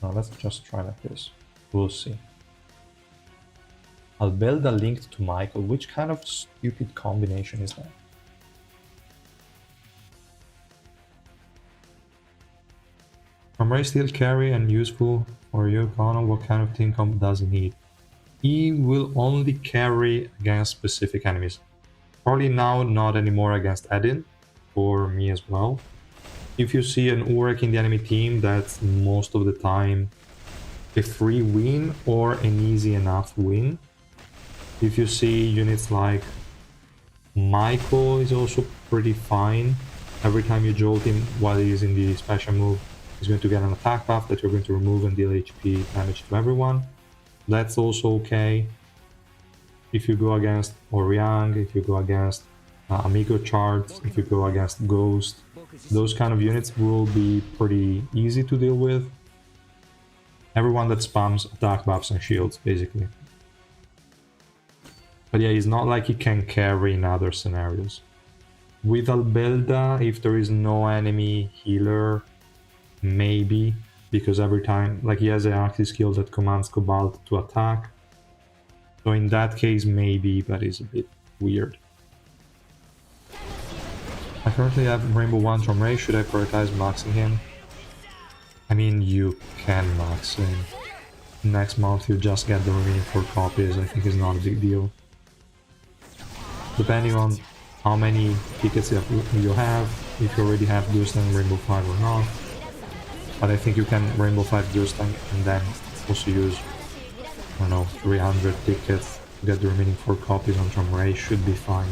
Now let's just try like this. We'll see. Albelda linked to Michael. Which kind of stupid combination is that? Ray still carry and useful for you, Connor. What kind of team comp does he need? He will only carry against specific enemies. Probably now not anymore against Edin, or me as well. If you see an Urek in the enemy team, that's most of the time a free win or an easy enough win. If you see units like Michael is also pretty fine. Every time you jolt him while he's in the special move, he's going to get an attack buff that you're going to remove and deal HP damage to everyone. That's also okay. If you go against Oriang, if you go against Amigo Charts, if you go against Ghost, those kind of units will be pretty easy to deal with. Everyone that spams attack buffs and shields, basically. But yeah, it's not like he can carry in other scenarios. With Albelda, if there is no enemy healer, maybe, because every time, like, he has an active skill that commands Cobalt to attack. So in that case, maybe, but it's a bit weird. I currently have Rainbow 1 from Ray. Should I prioritize maxing him? I mean, you can max him. Next month you just get the remaining 4 copies. I think it's not a big deal. Depending on how many tickets you have, if you already have Gustang, Rainbow 5 or not. But I think you can Rainbow 5 Gustang and then also use, I don't know, 300 tickets to get the remaining 4 copies on Tramray. Should be fine.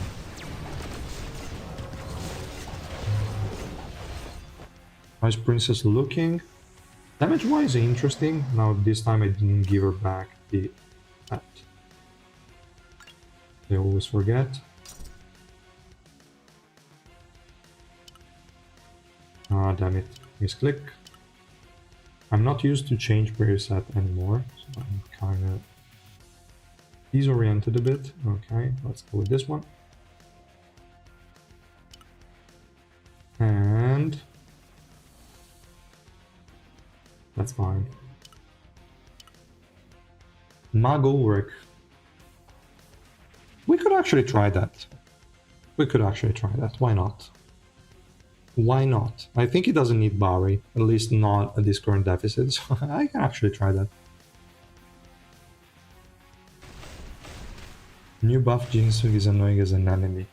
How's Princess looking? Damage-wise, interesting. Now this time I didn't give her back the pet. I always forget. Ah, damn it. Misclick. I'm not used to change preset anymore, so I'm kind of disoriented a bit. Okay, let's go with this one. And that's fine. Urek. We could actually try that. Why not? Why not? I think he doesn't need Bari, at least not at this current deficit, so I can actually try that. New buff Jinsu is annoying as an enemy.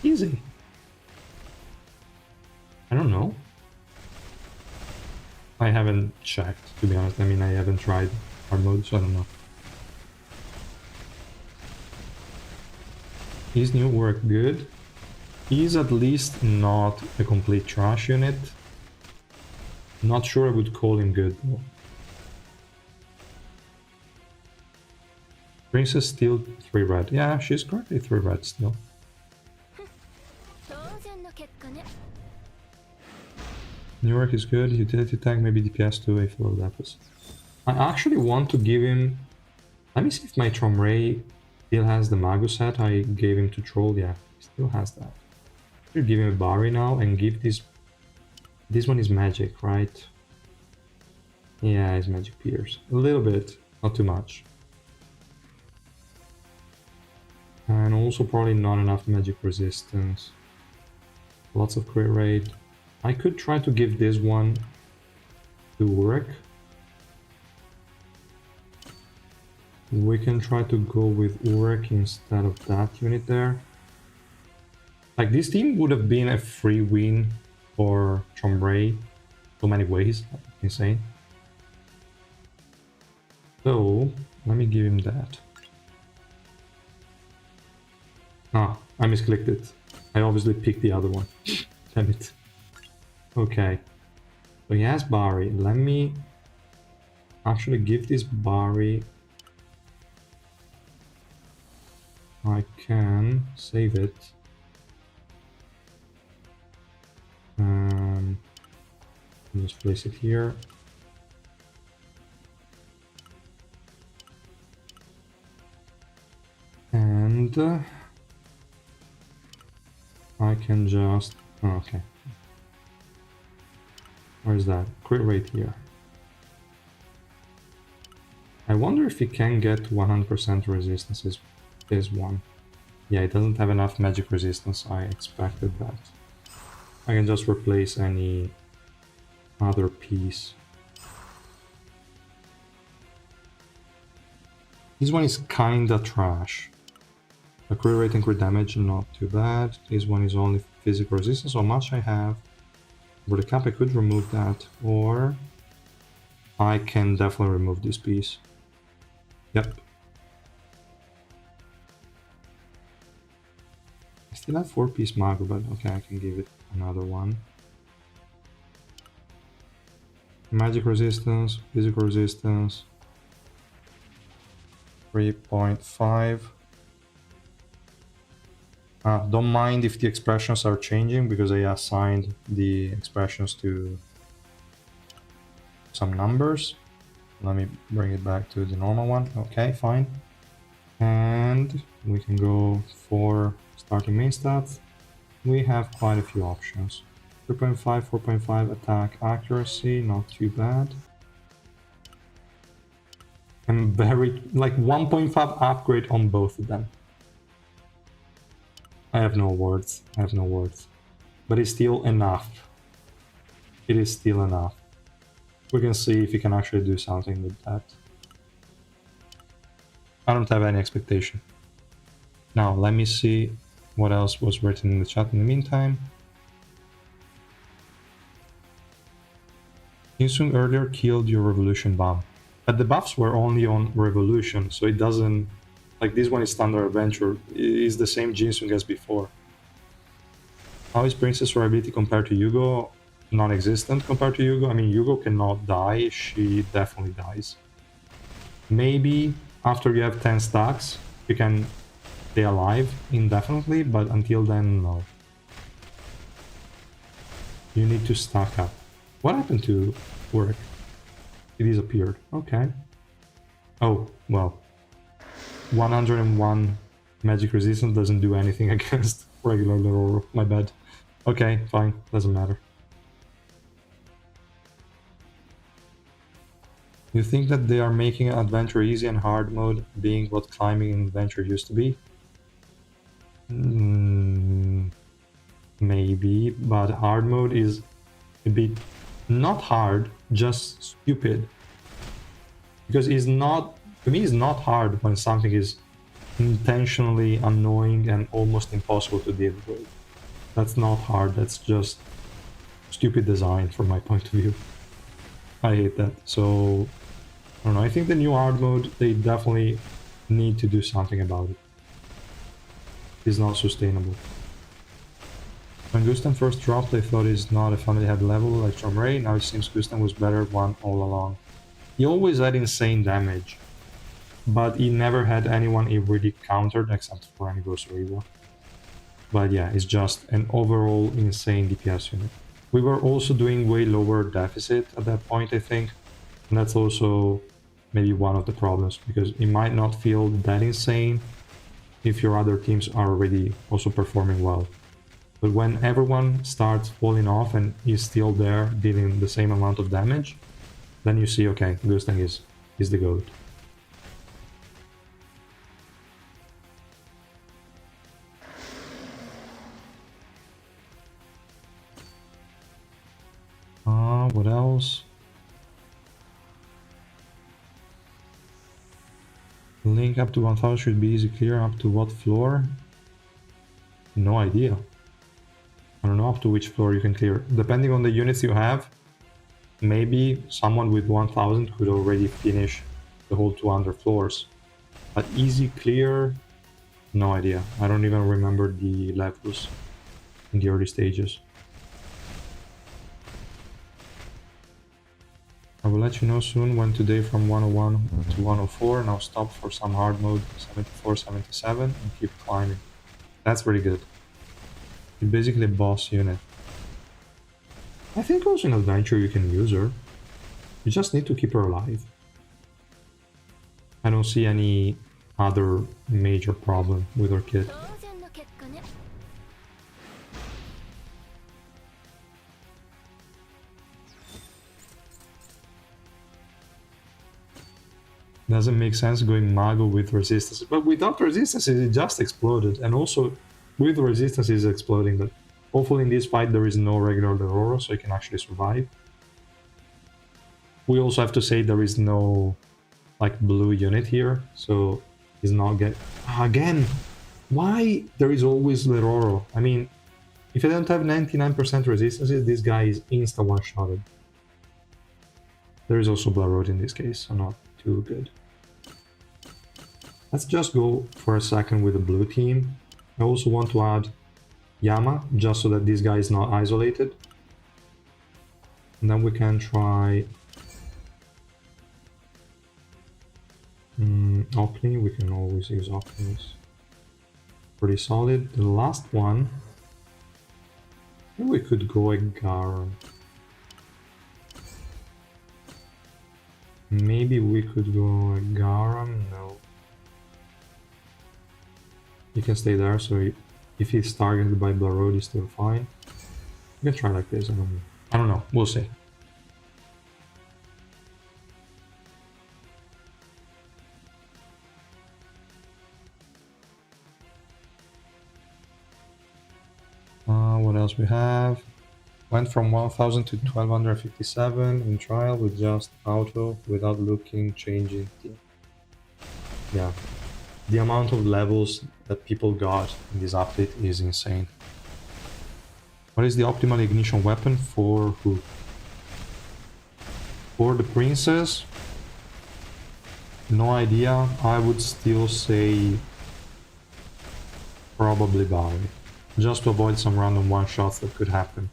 Easy. I don't know. I haven't checked, to be honest. I mean, I haven't tried hard mode, so I don't know. Is new work good? He's at least not a complete trash unit. Not sure I would call him good though. Princess still 3 red. Yeah, she's currently 3 red still. New York is good. Utility tank, maybe DPS 2 if low deficit. I actually want to give him. Let me see if my Tromray still has the Magus set I gave him to troll. Yeah, he still has that. Give him a Bari now and give this. This one is magic, right? Yeah, it's magic Pierce. A little bit, not too much. And also probably not enough magic resistance. Lots of crit rate. I could try to give this one to Urek. We can try to go with Urek instead of that unit there. Like, this team would have been a free win for Chomray so many ways. Insane. So, let me give him that. Ah, I misclicked it. I obviously picked the other one. Damn it. Okay. So he has Bari. Let me actually give this Bari. I can save it. Just place it here. And I can just... Oh, okay. Where's that? Crit rate here. I wonder if he can get 100% resistances. This one. Yeah, it doesn't have enough magic resistance. I expected that. I can just replace any other piece. This one is kinda trash. The crit rate and crit damage, not too bad. This one is only physical resistance, so much I have. For the cap I could remove that, or I can definitely remove this piece. Yep. I still have 4-piece Mago, but okay, I can give it another one. Magic resistance, physical resistance, 3.5. Don't mind if the expressions are changing, because I assigned the expressions to some numbers. Let me bring it back to the normal one. Okay, fine. And we can go for starting main stats. We have quite a few options. 3.5, 4.5 attack accuracy, not too bad. And very, like 1.5 upgrade on both of them. I have no words. I have no words. But it's still enough. It is still enough. We can see if we can actually do something with that. I don't have any expectation. Now, let me see what else was written in the chat in the meantime. Insung earlier killed your revolution buff. But the buffs were only on revolution, so it doesn't... Like, this one is standard adventure. It is the same Jinsung as before. How is Princess Reliability compared to Yugo? Non-existent compared to Yugo. I mean, Yugo cannot die. She definitely dies. Maybe after you have 10 stacks, you can stay alive indefinitely, but until then, no. You need to stack up. What happened to Urek? It disappeared. Okay. Oh, well. 101 magic resistance doesn't do anything against regular Lororo. My bad. Okay, fine. Doesn't matter. You think that they are making adventure easy and hard mode being what climbing in adventure used to be? Maybe, but hard mode is a bit not hard, just stupid. Because it's not, to me, it's not hard when something is intentionally annoying and almost impossible to deal with. That's not hard, that's just stupid design from my point of view. I hate that. So, I don't know, I think the new hard mode, they definitely need to do something about it. It's not sustainable. When Gustan first dropped, I thought he's not a family head level like Chomray. Now it seems Gustan was better one all along. He always had insane damage, but he never had anyone he really countered except for Anniversary War. But yeah, it's just an overall insane DPS unit. We were also doing way lower deficit at that point, I think, and that's also maybe one of the problems, because it might not feel that insane if your other teams are already also performing well. But when everyone starts falling off and is still there dealing the same amount of damage, then you see, okay, Gustan is the GOAT. What else? Link up to 1000 should be easy clear. Up to what floor? No idea. I don't know up to which floor you can clear. Depending on the units you have, maybe someone with 1000 could already finish the whole 200 floors. But easy clear, no idea. I don't even remember the levels in the early stages. I will let you know soon when today from 101 to 104. Now stop for some hard mode 74, 77 and keep climbing. That's really good. You're basically a boss unit. I think also in adventure you can use her. You just need to keep her alive. I don't see any other major problem with her kit. Doesn't make sense going Mago with resistance, but without resistance it just exploded, and also with resistance is exploding, but hopefully in this fight there is no regular Aurora, so you can actually survive. We also have to say there is no like blue unit here, so he's not get again. Why there is always Leroro? I mean, if you don't have 99% resistances, this guy is insta one-shotted. There is also Blood in this case, so not too good. Let's just go for a second with the blue team. I also want to add Yama, just so that this guy is not isolated. And then we can try Ocni. We can always use Ocnis. Pretty solid. The last one, maybe we could go Agaram. Maybe we could go Agaram. No. You can stay there, so if he's targeted by Blood, he's still fine. We can try like this. I don't know. We'll see. What else we have? Went from 1000 to 1257 in trial with just auto without looking, changing. Yeah, the amount of levels that people got in this update is insane. What is the optimal ignition weapon for who? For the princess? No idea. I would still say probably Barry, just to avoid some random one-shots that could happen.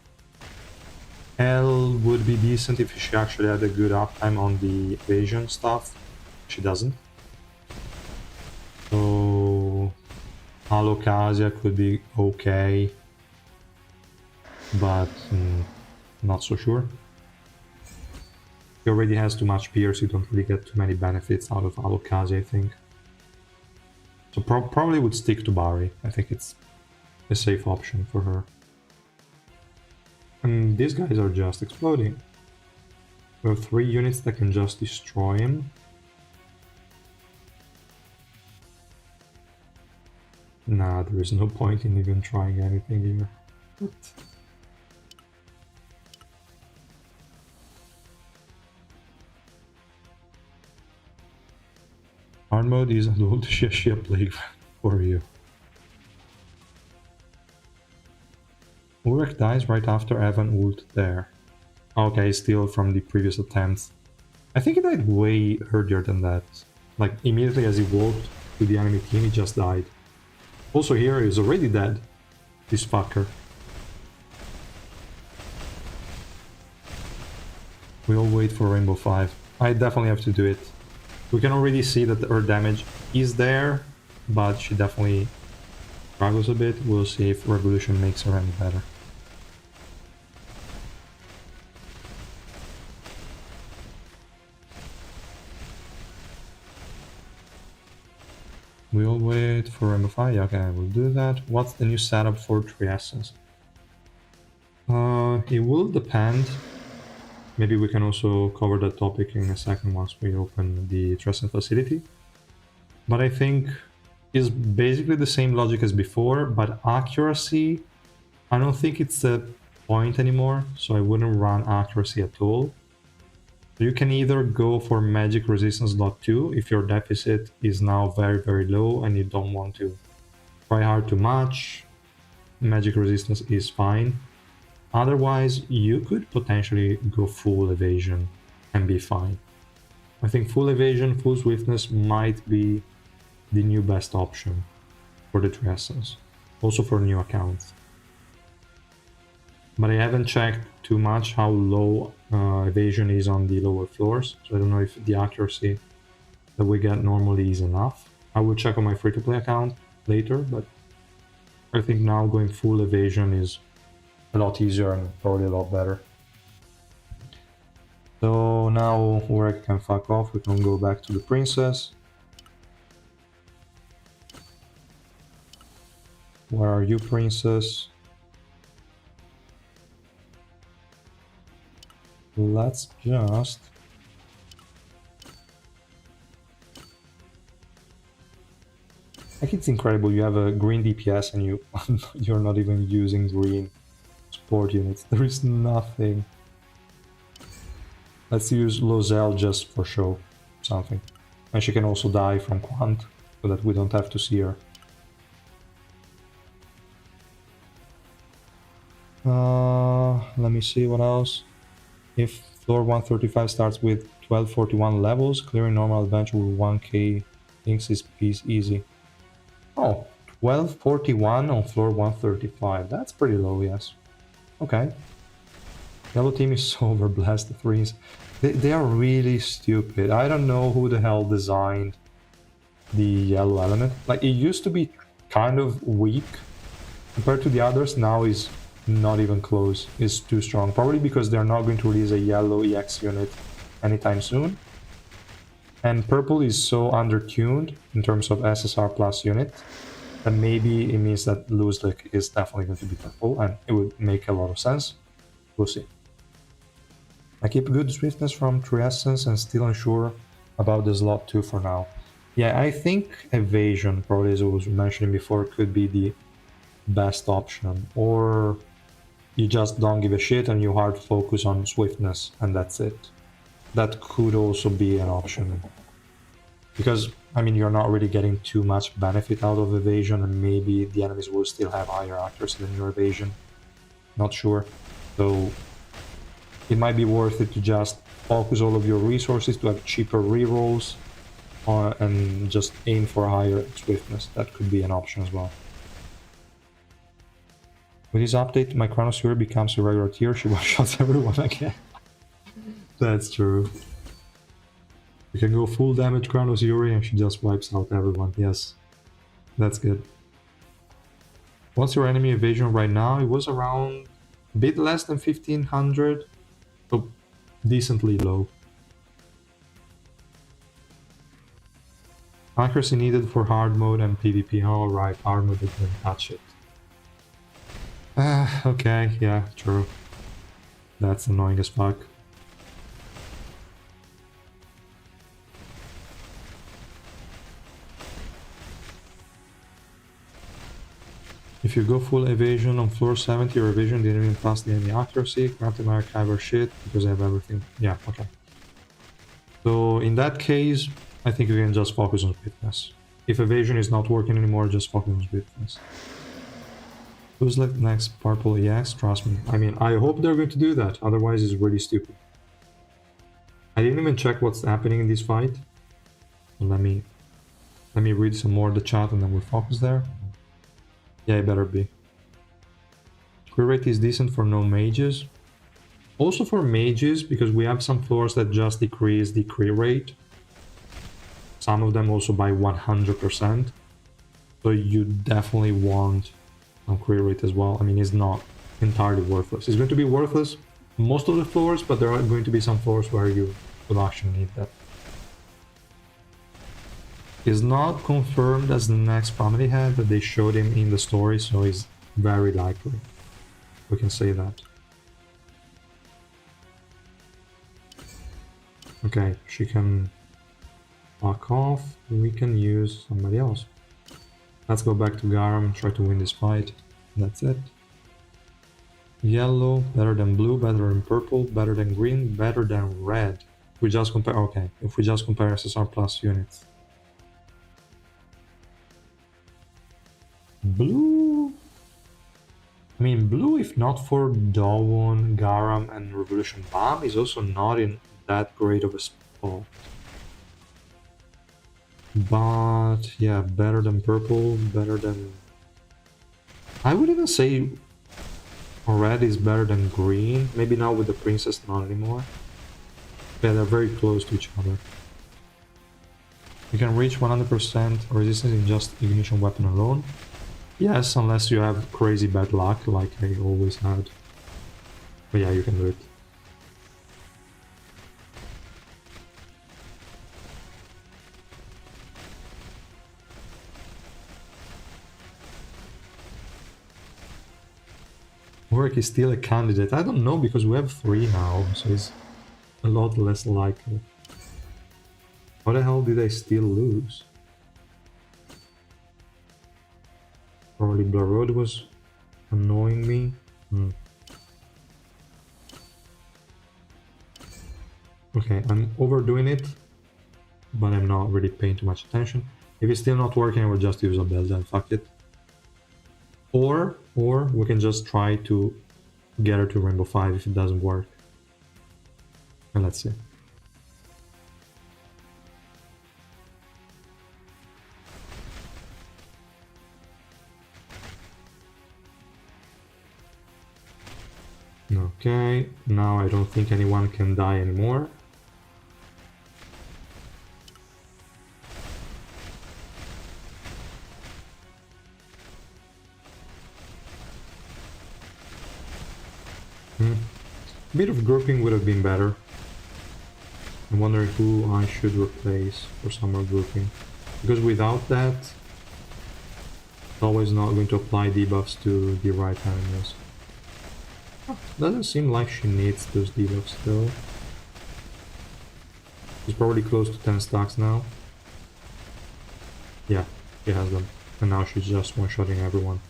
L would be decent if she actually had a good uptime on the evasion stuff. She doesn't. So Alocasia could be okay, but not so sure. He already has too much pierce, you don't really get too many benefits out of Alocasia, I think. So probably would stick to Barry. I think it's a safe option for her. And these guys are just exploding. We have 3 units that can just destroy him. Nah, there is no point in even trying anything here. What? Hard mode is an old Shia plague for you. Urek dies right after Evan ult there. Okay, still from the previous attempts. I think he died way earlier than that. Like, immediately as he walked to the enemy team, he just died. Also here, he's already dead. This fucker. We'll wait for Rainbow 5. I definitely have to do it. We can already see that her damage is there, but she definitely struggles a bit. We'll see if Revolution makes her any better. We'll wait for MFI. Okay, we'll do that. What's the new setup for Triessence? It will depend. Maybe we can also cover that topic in a second once we open the Triessence facility. But I think it's basically the same logic as before, but accuracy, I don't think it's a point anymore, so I wouldn't run accuracy at all. You can either go for magic resistance .2 if your deficit is now very low and you don't want to try hard to match. magic resistance is fine. Otherwise, you could potentially go full evasion and be fine. I think full evasion, full swiftness might be the new best option for the 3 essence. Also for new accounts. But I haven't checked too much how low evasion is on the lower floors, so I don't know if the accuracy that we get normally is enough. I will check on my free-to-play account later, but I think now going full evasion is a lot easier and probably a lot better. So now Urek can fuck off, we can go back to the princess. Where are you, princess? Let's just... Like, it's incredible, you have a green DPS and you're not even using green support units. There is nothing. Let's use Lozelle just for show something. And she can also die from Quant, so that we don't have to see her. Let me see what else. If floor 135 starts with 1241 levels, clearing normal adventure with 1k things is easy. Oh, 1241 on floor 135. That's pretty low, yes. Okay. Yellow team is so overblessed, the threes. They are really stupid. I don't know who the hell designed the yellow element. Like, it used to be kind of weak compared to the others, now is not even close. It's too strong. Probably because they're not going to release a yellow EX unit anytime soon. And purple is so undertuned in terms of SSR plus unit that maybe it means that Luzlik is definitely going to be purple, and it would make a lot of sense. We'll see. I keep good swiftness from 3 essence and still unsure about the slot 2 for now. Yeah, I think evasion, probably as I was mentioning before, could be the best option. Or you just don't give a shit and you hard focus on swiftness and that's it. That could also be an option. Because, I mean, you're not really getting too much benefit out of evasion and maybe the enemies will still have higher accuracy than your evasion. Not sure. So it might be worth it to just focus all of your resources to have cheaper rerolls and just aim for higher swiftness. That could be an option as well. With this update, my Chronos Fury becomes a regular tier, she one-shots everyone again. That's true. You can go full damage Chronos Fury and she just wipes out everyone, yes. That's good. What's your enemy evasion right now? It was around a bit less than 1500, so decently low. Accuracy needed for hard mode and PvP. Alright, hard mode didn't touch it. Okay, yeah, true. That's annoying as fuck. If you go full evasion on floor 70, your evasion didn't even pass the enemy accuracy. Granted, my archiver shit, because I have everything. Yeah, okay. So in that case, I think you can just focus on swiftness. If evasion is not working anymore, just focus on swiftness. Who's like next purple EX? Trust me. I mean, I hope they're going to do that, otherwise it's really stupid. I didn't even check what's happening in this fight. So let me read some more of the chat and then we'll focus there. Yeah, it better be. Clear rate is decent for no mages. Also for mages, because we have some floors that just decrease the clear rate. Some of them also by 100%. So you definitely want some clear rate as well. I mean, it's not entirely worthless. It's going to be worthless most of the floors, but there are going to be some floors where you will actually need that. Is not confirmed as the next family head, but they showed him in the story, so he's very likely. We can say that. Okay, she can fuck off. We can use somebody else. Let's go back to Garam and try to win this fight. That's it. Yellow, better than blue, better than purple, better than green, better than red. We just compare, okay, if we just compare SSR plus units. Blue I mean, blue, if not for Dawn, Garam, and Revolution Bomb, is also not in that great of a spot. But yeah, better than purple, better than... I would even say red is better than green. Maybe now with the princess, not anymore. Yeah, they're very close to each other. You can reach 100% resistance in just ignition weapon alone. Yes, unless you have crazy bad luck, like I always had. But yeah, you can do it. Urek is still a candidate. I don't know, because we have 3 now, so it's a lot less likely. How the hell did I still lose? Probably Blur Road was annoying me. Okay, I'm overdoing it, but I'm not really paying too much attention. If it's still not working, I will just use a bell, then fuck it. Or we can just try to get her to Rainbow 5 if it doesn't work. And let's see. Okay, now I don't think anyone can die anymore. A bit of grouping would have been better. I'm wondering who I should replace for some more grouping. Because without that, it's always not going to apply debuffs to the right enemies. Doesn't seem like she needs those debuffs though. She's probably close to 10 stacks now. Yeah, she has them. And now she's just one-shotting everyone.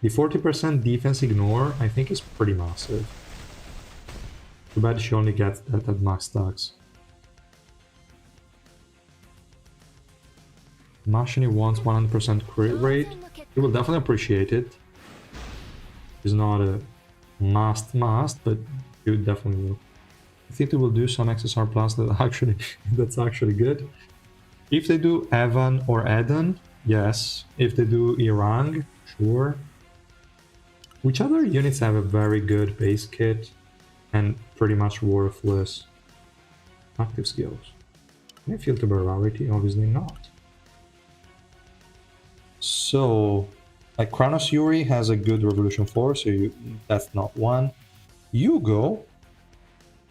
The 40% defense ignore, I think, is pretty massive. Too bad she only gets that at max stacks. Mashini wants 100% crit rate. He will definitely appreciate it. He's not a must, but he definitely will. I think they will do some XSR plus that's actually good. If they do Evan or Eden, yes. If they do Irang, sure. Which other units have a very good base kit and pretty much worthless active skills? Can I filter by rarity? Obviously not. So, like Kranos Yuri has a good Revolution 4, so that's not one. Yugo,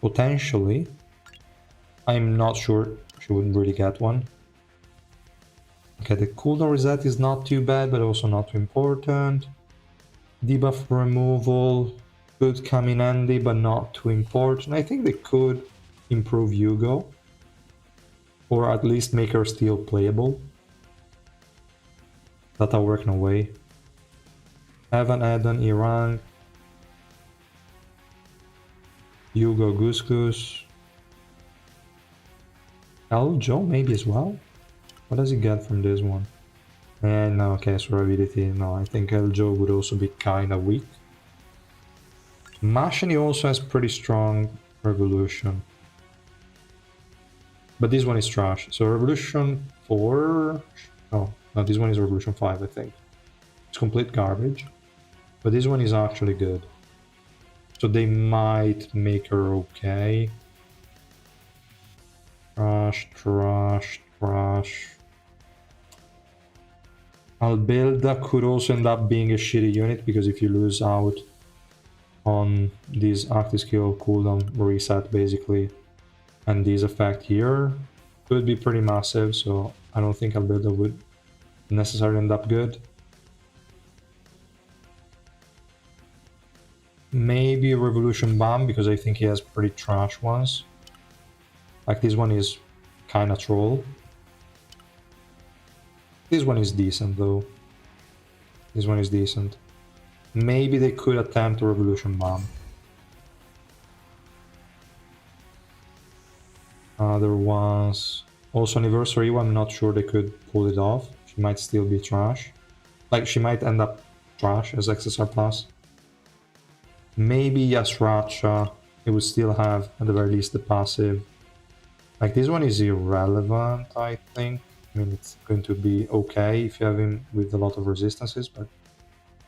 potentially. I'm not sure she wouldn't really get one. Okay, the cooldown reset is not too bad, but also not too important. Debuff removal could come in handy, but not too important. I think they could improve Yugo, or at least make her still playable. That are working away. Evan, Eden, Irang, Yugo, Goose Goose. Joe maybe as well? What does he get from this one? And no, okay, survivability. No, I think Joe would also be kinda weak. Mashini also has pretty strong Revolution. But this one is trash. So Revolution 4... Oh, no, this one is Revolution 5, I think. It's complete garbage. But this one is actually good. So they might make her okay. Trash, trash, trash. Albelda could also end up being a shitty unit, because if you lose out on this active skill cooldown reset basically, and this effect here, could be pretty massive, so I don't think Albelda would necessarily end up good. Maybe Revolution Bomb, because I think he has pretty trash ones. Like this one is kinda troll. This one is decent though. This one is decent. Maybe they could attempt a Revolution Bomb. Other ones... Also Anniversary, I'm not sure they could pull it off. She might still be trash. Like, she might end up trash as XSR+. Maybe Yasracha, it would still have at the very least the passive. Like this one is irrelevant, I think. I mean, it's going to be okay if you have him with a lot of resistances, but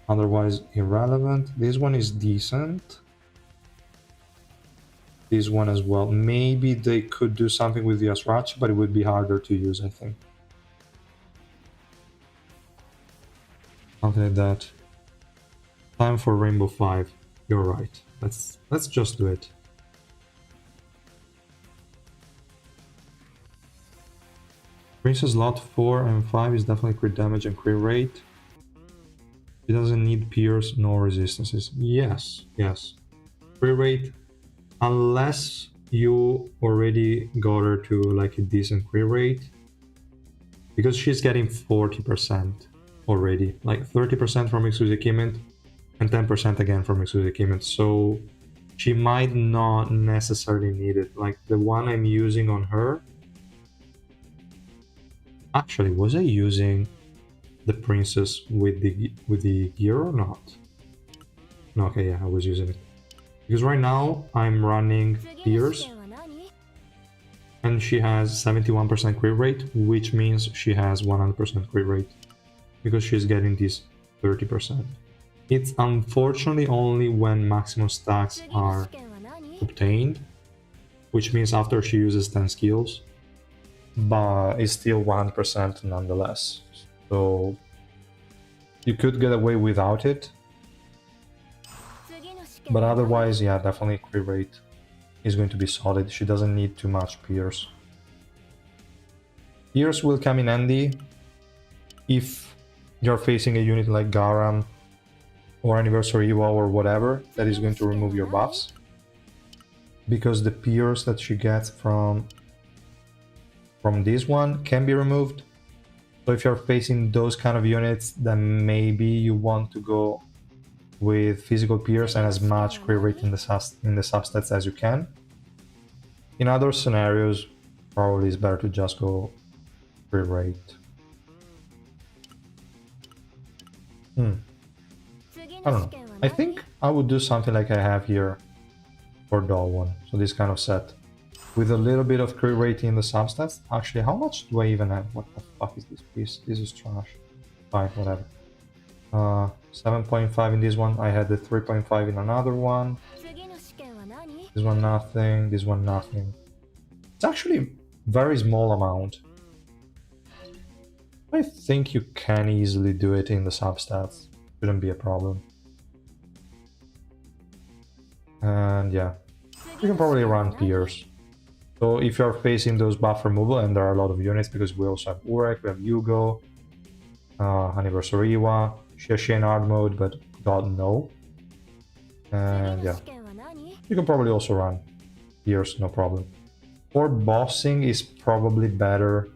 otherwise irrelevant. This one is decent. This one as well. Maybe they could do something with the Yasracha, but it would be harder to use, I think. Something like that. Time for Rainbow 5. You're right. Let's just do it. Princess Lot 4 and 5 is definitely crit damage and crit rate. It doesn't need pierce, no resistances. Yes, yes. Crit rate, unless you already got her to like a decent crit rate. Because she's getting 40% already. Like 30% from exclusive equipment and 10% again from exclusive equipment. So she might not necessarily need it. Like the one I'm using on her. Actually, was I using the princess with the gear or not? No, okay, yeah, I was using it. Because right now I'm running Pierce and she has 71% crit rate, which means she has 100% crit rate because she's getting this 30%. It's unfortunately only when maximum stacks are obtained, which means after she uses 10 skills, but it's still 100% nonetheless. So you could get away without it, but otherwise, yeah, definitely crit rate is going to be solid. She doesn't need too much Pierce. Pierce will come in handy if you're facing a unit like Garam or Anniversary Iwa or whatever that is going to remove your buffs, because the Pierce that she gets from this one can be removed. So if you're facing those kind of units, then maybe you want to go with physical Pierce and as much crit rate in the substats as you can. In other scenarios, probably it's better to just go crit rate. I don't know. I think I would do something like I have here for Doll 1. So this kind of set. With a little bit of crit rate in the substats. Actually, how much do I even have? What the fuck is this piece? This is trash. Fine, whatever. 7.5 in this one. I had the 3.5 in another one. This one nothing. This one nothing. It's actually very small amount. I think you can easily do it in the substats. Shouldn't be a problem. And yeah, you can probably run Pierce. So if you're facing those buff removal, and there are a lot of units because we also have Urek, we have Yugo, Anniversary Iwa, she in hard mode, but God no. And yeah, you can probably also run Pierce, no problem. For bossing is probably better,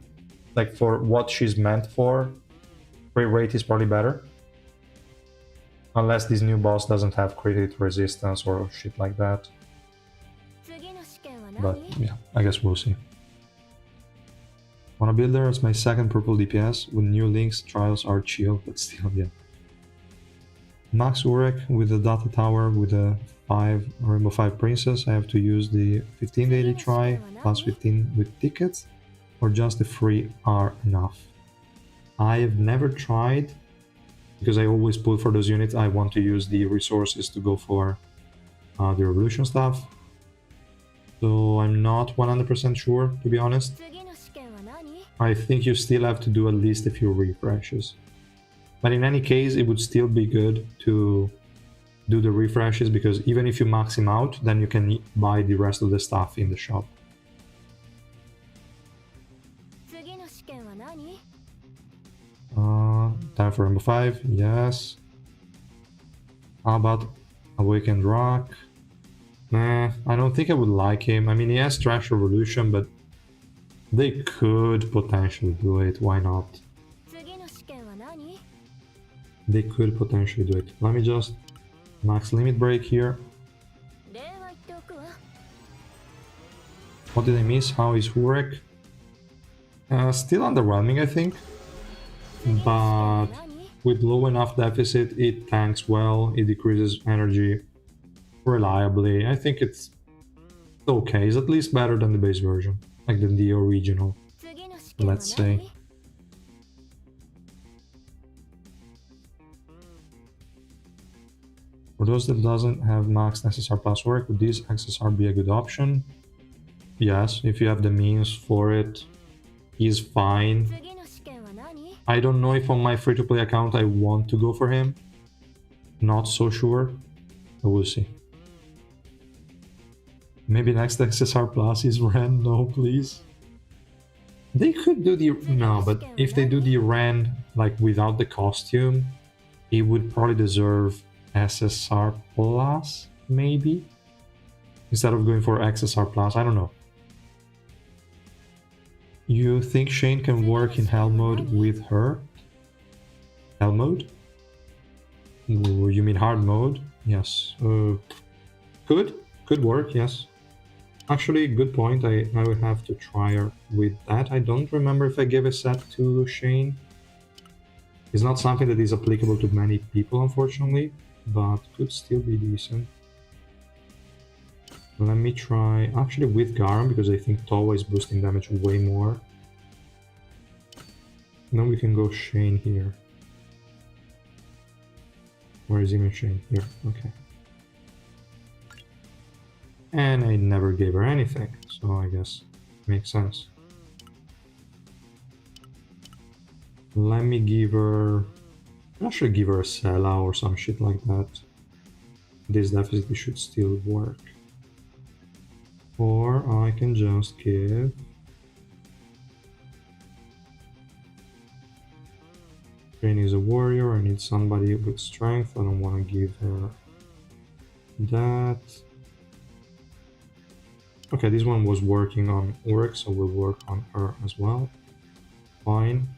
like for what she's meant for, crit rate is probably better. Unless this new boss doesn't have crit resistance or shit like that. But yeah, I guess we'll see. Wanna build there as my second purple DPS. With new links, trials are chill, but still, yeah. Max Urek with the data tower with a Rainbow 5 Princess. I have to use the 15 daily try plus 15 with tickets, or just the free are enough. I have never tried, because I always pull for those units. I want to use the resources to go for the revolution stuff. So I'm not 100% sure, to be honest. I think you still have to do at least a few refreshes. But in any case, it would still be good to do the refreshes, because even if you max him out, then you can buy the rest of the stuff in the shop. Time for Rainbow 5, yes. How about Awakened Rock? Nah, I don't think I would like him. I mean, he has Trash Revolution, but they could potentially do it. Why not? They could potentially do it. Let me just max limit break here. What did I miss? How is Urek? Still underwhelming, I think. But with low enough deficit, it tanks well, it decreases energy reliably. I think it's okay. It's at least better than the base version, like the original, let's say. For those that doesn't have max XSR plus work, would this XSR be a good option? Yes, if you have the means for it, he's fine. I don't know if on my free-to-play account I want to go for him. Not so sure, but we'll see. Maybe next XSR Plus is Ren. No, please. They could do the... No, but if they do the Ren, like, without the costume, he would probably deserve SSR Plus, maybe? Instead of going for XSR Plus, I don't know. You think Shane can work in Hell mode with her? Hell mode? Ooh, you mean hard mode? Yes. Could work, yes. Actually, good point. I would have to try her with that. I don't remember if I gave a set to Shane. It's not something that is applicable to many people, unfortunately, but could still be decent. Let me try, actually with Garam, because I think Towa is boosting damage way more. Then we can go Shane here. Where is even Shane? Here, okay. And I never gave her anything, so I guess it makes sense. Let me give her... I should give her a Sela or some shit like that. This definitely should still work. Or I can just give... Shane is a warrior, I need somebody with strength, I don't want to give her that. Okay, this one was working on Urek, so we'll work on her as well. Fine.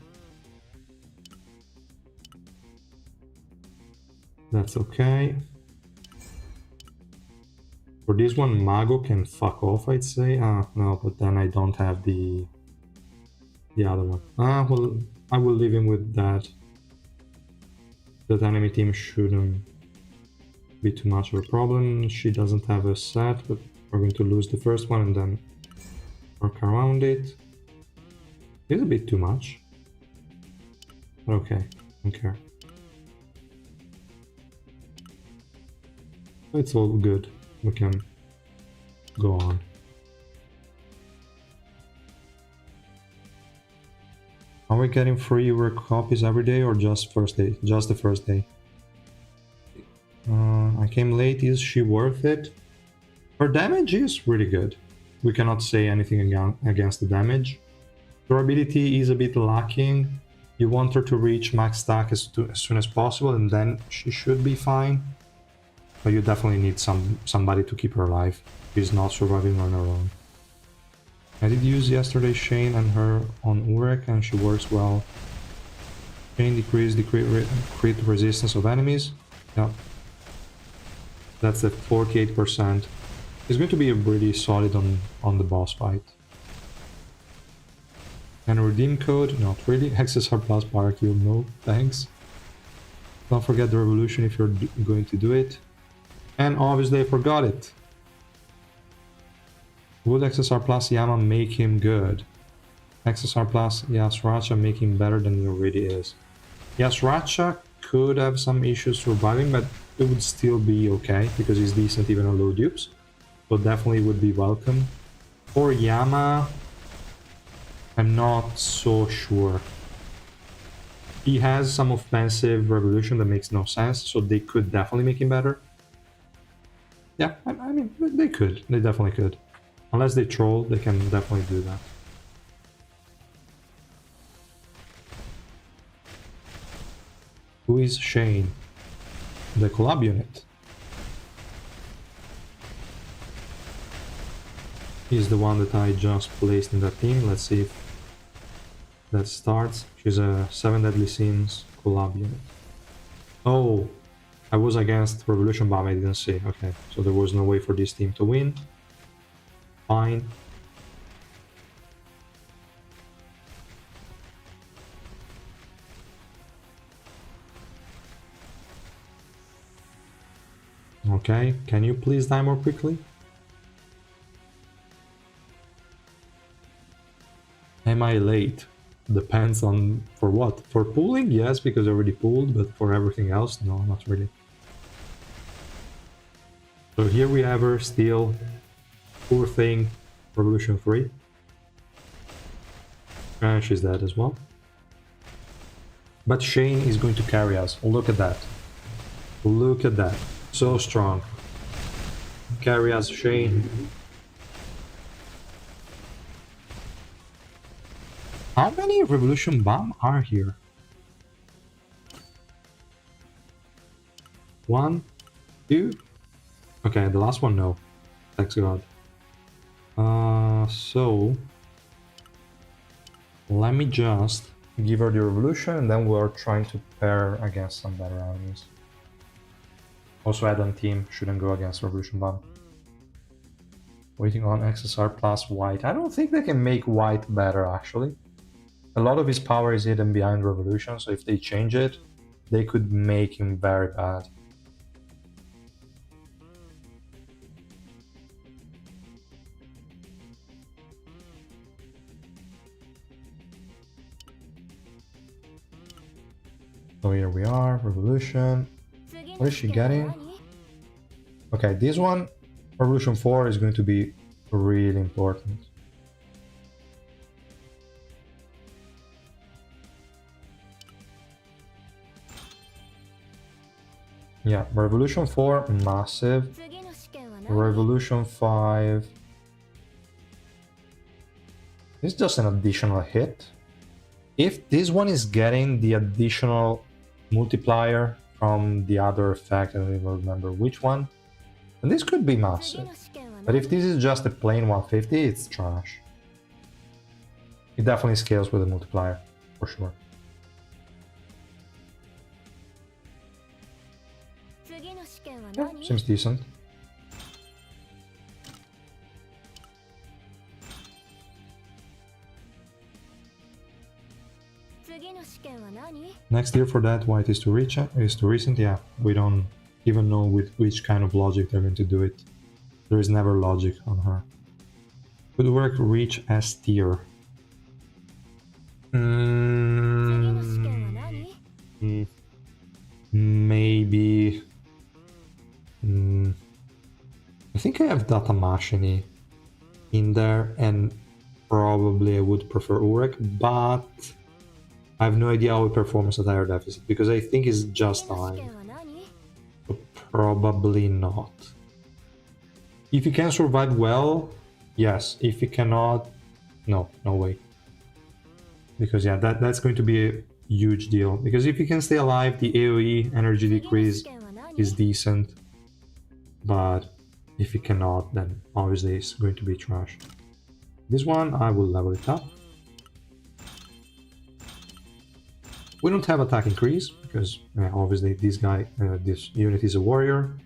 That's okay. For this one, Mago can fuck off, I'd say. No, but then I don't have the other one. Well, I will leave him with that. That enemy team shouldn't be too much of a problem. She doesn't have a set, but we're going to lose the first one and then work around it. It's a bit too much. Okay, don't care. It's all good. We can go on. Are we getting free Urek copies every day or just first day? Just the first day. I came late. Is she worth it? Her damage is really good. We cannot say anything against the damage. Durability is a bit lacking. You want her to reach max stack as soon as possible, and then she should be fine. But you definitely need somebody to keep her alive. She's not surviving on her own. I did use yesterday Shane and her on Urek, and she works well. Shane decreased the crit resistance of enemies. Yep. That's at 48%. It's going to be a pretty solid on the boss fight. And a redeem code? Not really. XSR plus Parakill, no, thanks. Don't forget the revolution if you're going to do it. And obviously I forgot it. Would XSR plus Yama make him good? XSR plus Yasracha make him better than he already is. Yasracha could have some issues surviving, but it would still be okay because he's decent even on low dupes. So definitely would be welcome. For Yama, I'm not so sure. He has some offensive revolution that makes no sense, so they could definitely make him better. Yeah, I mean, they could. They definitely could. Unless they troll, they can definitely do that. Who is Shane? The collab unit. He's the one that I just placed in that team. Let's see if that starts. She's a 7 Deadly Sins collab unit. Oh, I was against Revolution Bomb, I didn't see. Okay, so there was no way for this team to win. Fine. Okay, can you please die more quickly? Am I late? Depends on for what. For pooling, yes, because I already pooled, but for everything else, no, not really. So here we have her still. Poor thing, Revolution 3. And she's dead as well. But Shane is going to carry us. Look at that. Look at that. So strong. Carry us, Shane. How many Revolution Bomb are here? 1, 2. Okay, the last one, no. Thanks God. So let me just give her the Revolution, and then we're trying to pair against some better enemies. Also, add-on team shouldn't go against Revolution Bomb. Waiting on XSR plus white. I don't think they can make white better, actually. A lot of his power is hidden behind Revolution, so if they change it, they could make him very bad. So here we are, Revolution. What is she getting? Okay, this one, Revolution 4, is going to be really important. Yeah, Revolution 4, massive. Revolution 5 is just an additional hit. If this one is getting the additional multiplier from the other effect, I don't even remember which one, then this could be massive. But if this is just a plain 150, it's trash. It definitely scales with a multiplier, for sure. Yeah, seems decent. Next year for that, white is too recent. Yeah, we don't even know with which kind of logic they're going to do it. There is never logic on her. Could Urek reach S tier? Maybe. I think I have Data Machine in there, and probably I would prefer Urek, but I have no idea how it performs at higher deficit, because I think it's just time. So probably not. If you can survive well, yes. If you cannot, no way. Because yeah, that's going to be a huge deal. Because if you can stay alive, the AoE energy decrease is decent. But if you cannot, then obviously it's going to be trash. This one, I will level it up. We don't have attack increase, because obviously this guy, this unit is a warrior.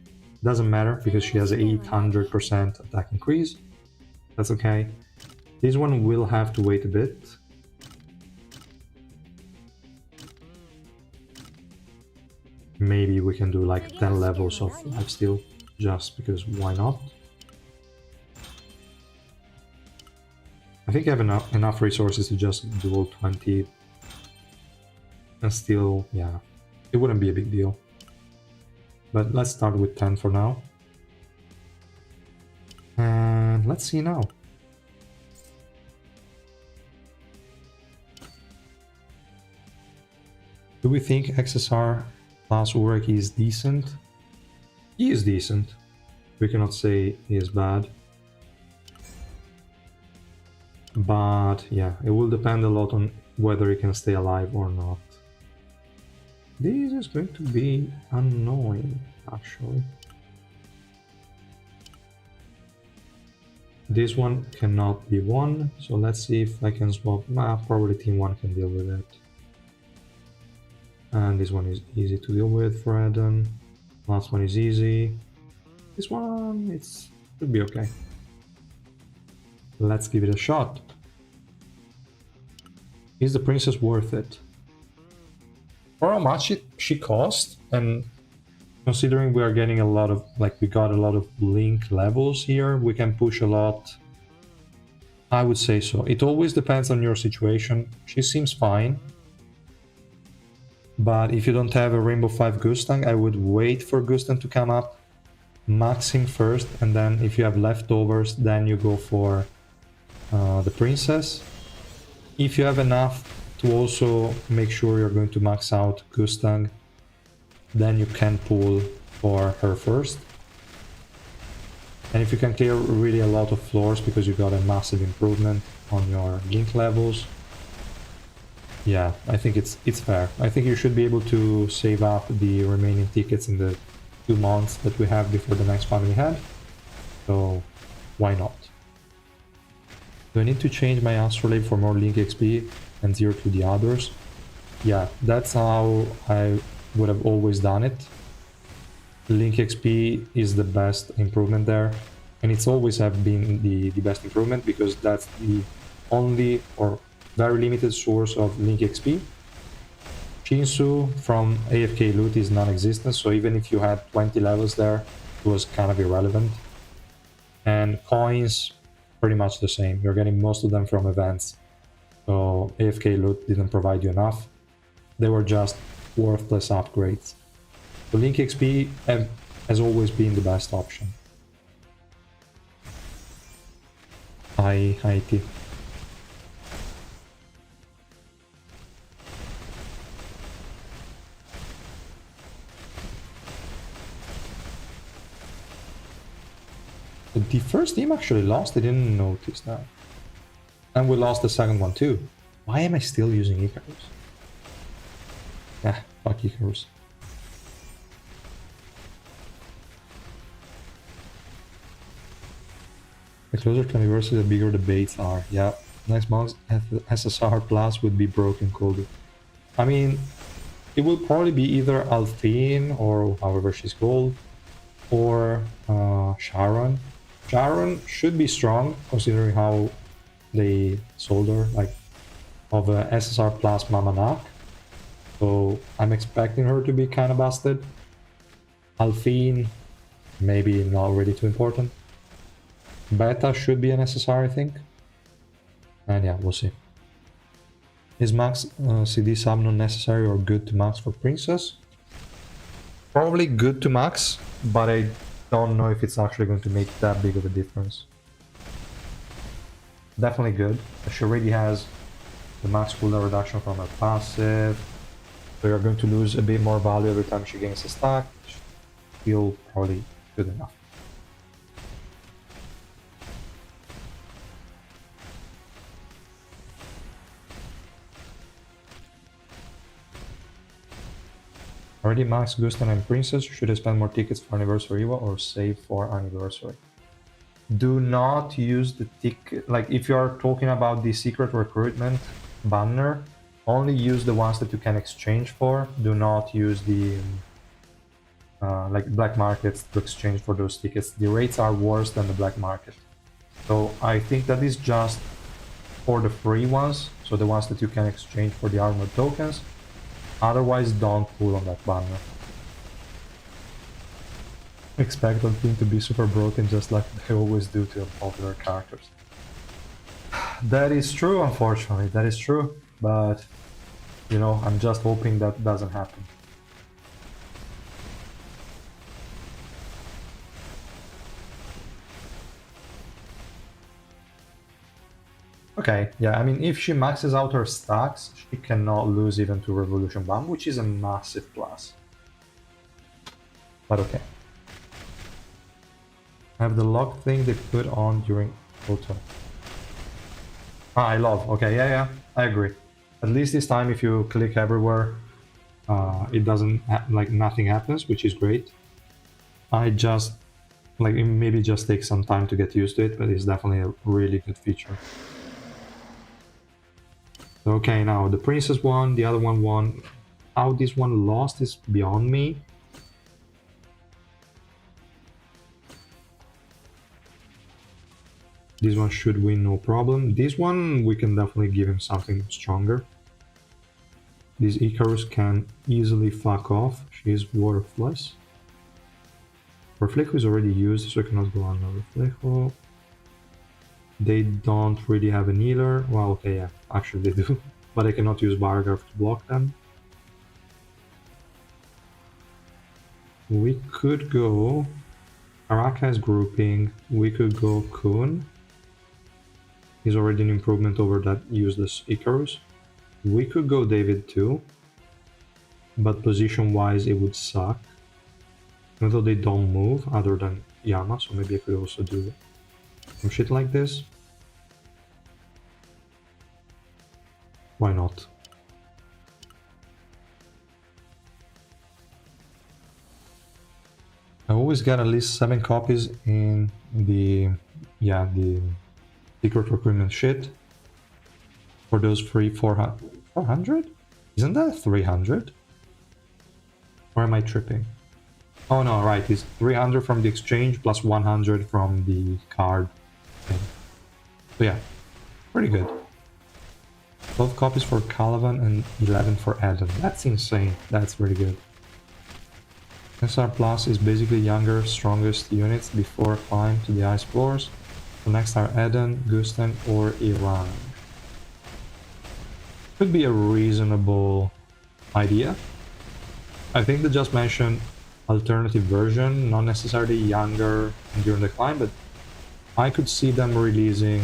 Doesn't matter, because she has 800% attack increase. That's okay. This one will have to wait a bit. Maybe we can do like 10 levels of lifesteal, just because why not? I think I have enough resources to just do all 20. And still, yeah, it wouldn't be a big deal. But let's start with 10 for now. And let's see now. Do we think XSR plus Urek is decent? He is decent. We cannot say he is bad. But yeah, it will depend a lot on whether he can stay alive or not. This is going to be annoying, actually. This one cannot be won, so let's see if I can swap. Probably team 1 can deal with it. And this one is easy to deal with for Eden. Last one is easy. This one, should be okay. Let's give it a shot. Is the princess worth it? For how much she cost, and considering we are getting a lot of, like, we got a lot of link levels here, we can push a lot. I would say so. It always depends on your situation. She seems fine. But if you don't have a Rainbow 5 Gustang, I would wait for Gustang to come up, maxing first, and then if you have leftovers, then you go for the Princess. If you have enough to also make sure you're going to max out Gustang, then you can pull for her first. And if you can clear really a lot of floors because you got a massive improvement on your link levels, yeah, I think it's fair. I think you should be able to save up the remaining tickets in the 2 months that we have before the next family head. So why not? Do I need to change my astrolabe for more link XP and 0 to the others? Yeah, that's how I would have always done it. Link XP is the best improvement there, and it's always have been the best improvement because that's the only or very limited source of link XP. Shinsu from AFK loot is non-existent, so even if you had 20 levels there, it was kind of irrelevant. And coins, pretty much the same. You're getting most of them from events, so AFK loot didn't provide you enough. They were just worthless upgrades. So link XP has always been the best option. Hi, IT. The first team actually lost, I didn't notice that. And we lost the second one too. Why am I still using Icarus? Ah, fuck Icarus. The closer to anniversary, the bigger the baits are. Yeah, next month's SSR Plus would be broken cold. I mean, it will probably be either Althine, or however she's called, or Sharon. Sharon should be strong, considering how they sold her, like, of a SSR Plus Mamanak. So I'm expecting her to be kind of busted. Althine, maybe not really too important. Beta should be an SSR, I think. And yeah, we'll see. Is max CD sub not necessary or good to max for Princess? Probably good to max, but I don't know if it's actually going to make that big of a difference. Definitely good. She already has the max cooldown reduction from her passive, so you're going to lose a bit more value every time she gains a stack, which feel probably good enough. Already max Gustan and Princess. Should I spend more tickets for Anniversary Evo or save for Anniversary? Do not use the ticket, like if you are talking about the secret recruitment banner, only use the ones that you can exchange for. Do not use the like black markets to exchange for those tickets. The rates are worse than the black market. So I think that is just for the free ones, so the ones that you can exchange for the armored tokens. Otherwise, don't pull on that banner. Expect the team to be super broken just like they always do to popular characters. That is true, unfortunately, that is true, but you know, I'm just hoping that doesn't happen. Okay, yeah, I mean, if she maxes out her stacks, she cannot lose even to Revolution Bomb, which is a massive plus. But okay. I have the lock thing they put on during auto. Ah, I love. Okay, yeah, I agree. At least this time, if you click everywhere, it doesn't like nothing happens, which is great. I just like it maybe just takes some time to get used to it, but it's definitely a really good feature. Okay, now the Princess won, the other one won. How this one lost is beyond me. This one should win, no problem. This one, we can definitely give him something stronger. This Icarus can easily fuck off. She's worthless. Reflejo is already used, so I cannot go on Reflejo. They don't really have an healer. Well, okay, yeah, actually they do. But I cannot use Bargraf to block them. We could go... Araka is grouping. We could go Kun. He's already an improvement over that useless Icarus. We could go David too. But position-wise it would suck. Even though they don't move other than Yama, so maybe I could also do some shit like this. Why not? I always get at least 7 copies in the secret recruitment shit. For those free 400? Isn't that 300? Or am I tripping? Oh no, right, it's 300 from the exchange plus 100 from the card thing. So yeah, pretty good. 12 copies for Calavan and 11 for Adam. That's insane. That's really good. SR Plus is basically younger, strongest units before climb to the ice floors. So next are Eden, Gusten, or Iran. Could be a reasonable idea. I think the just mentioned alternative version, not necessarily younger during the climb, but I could see them releasing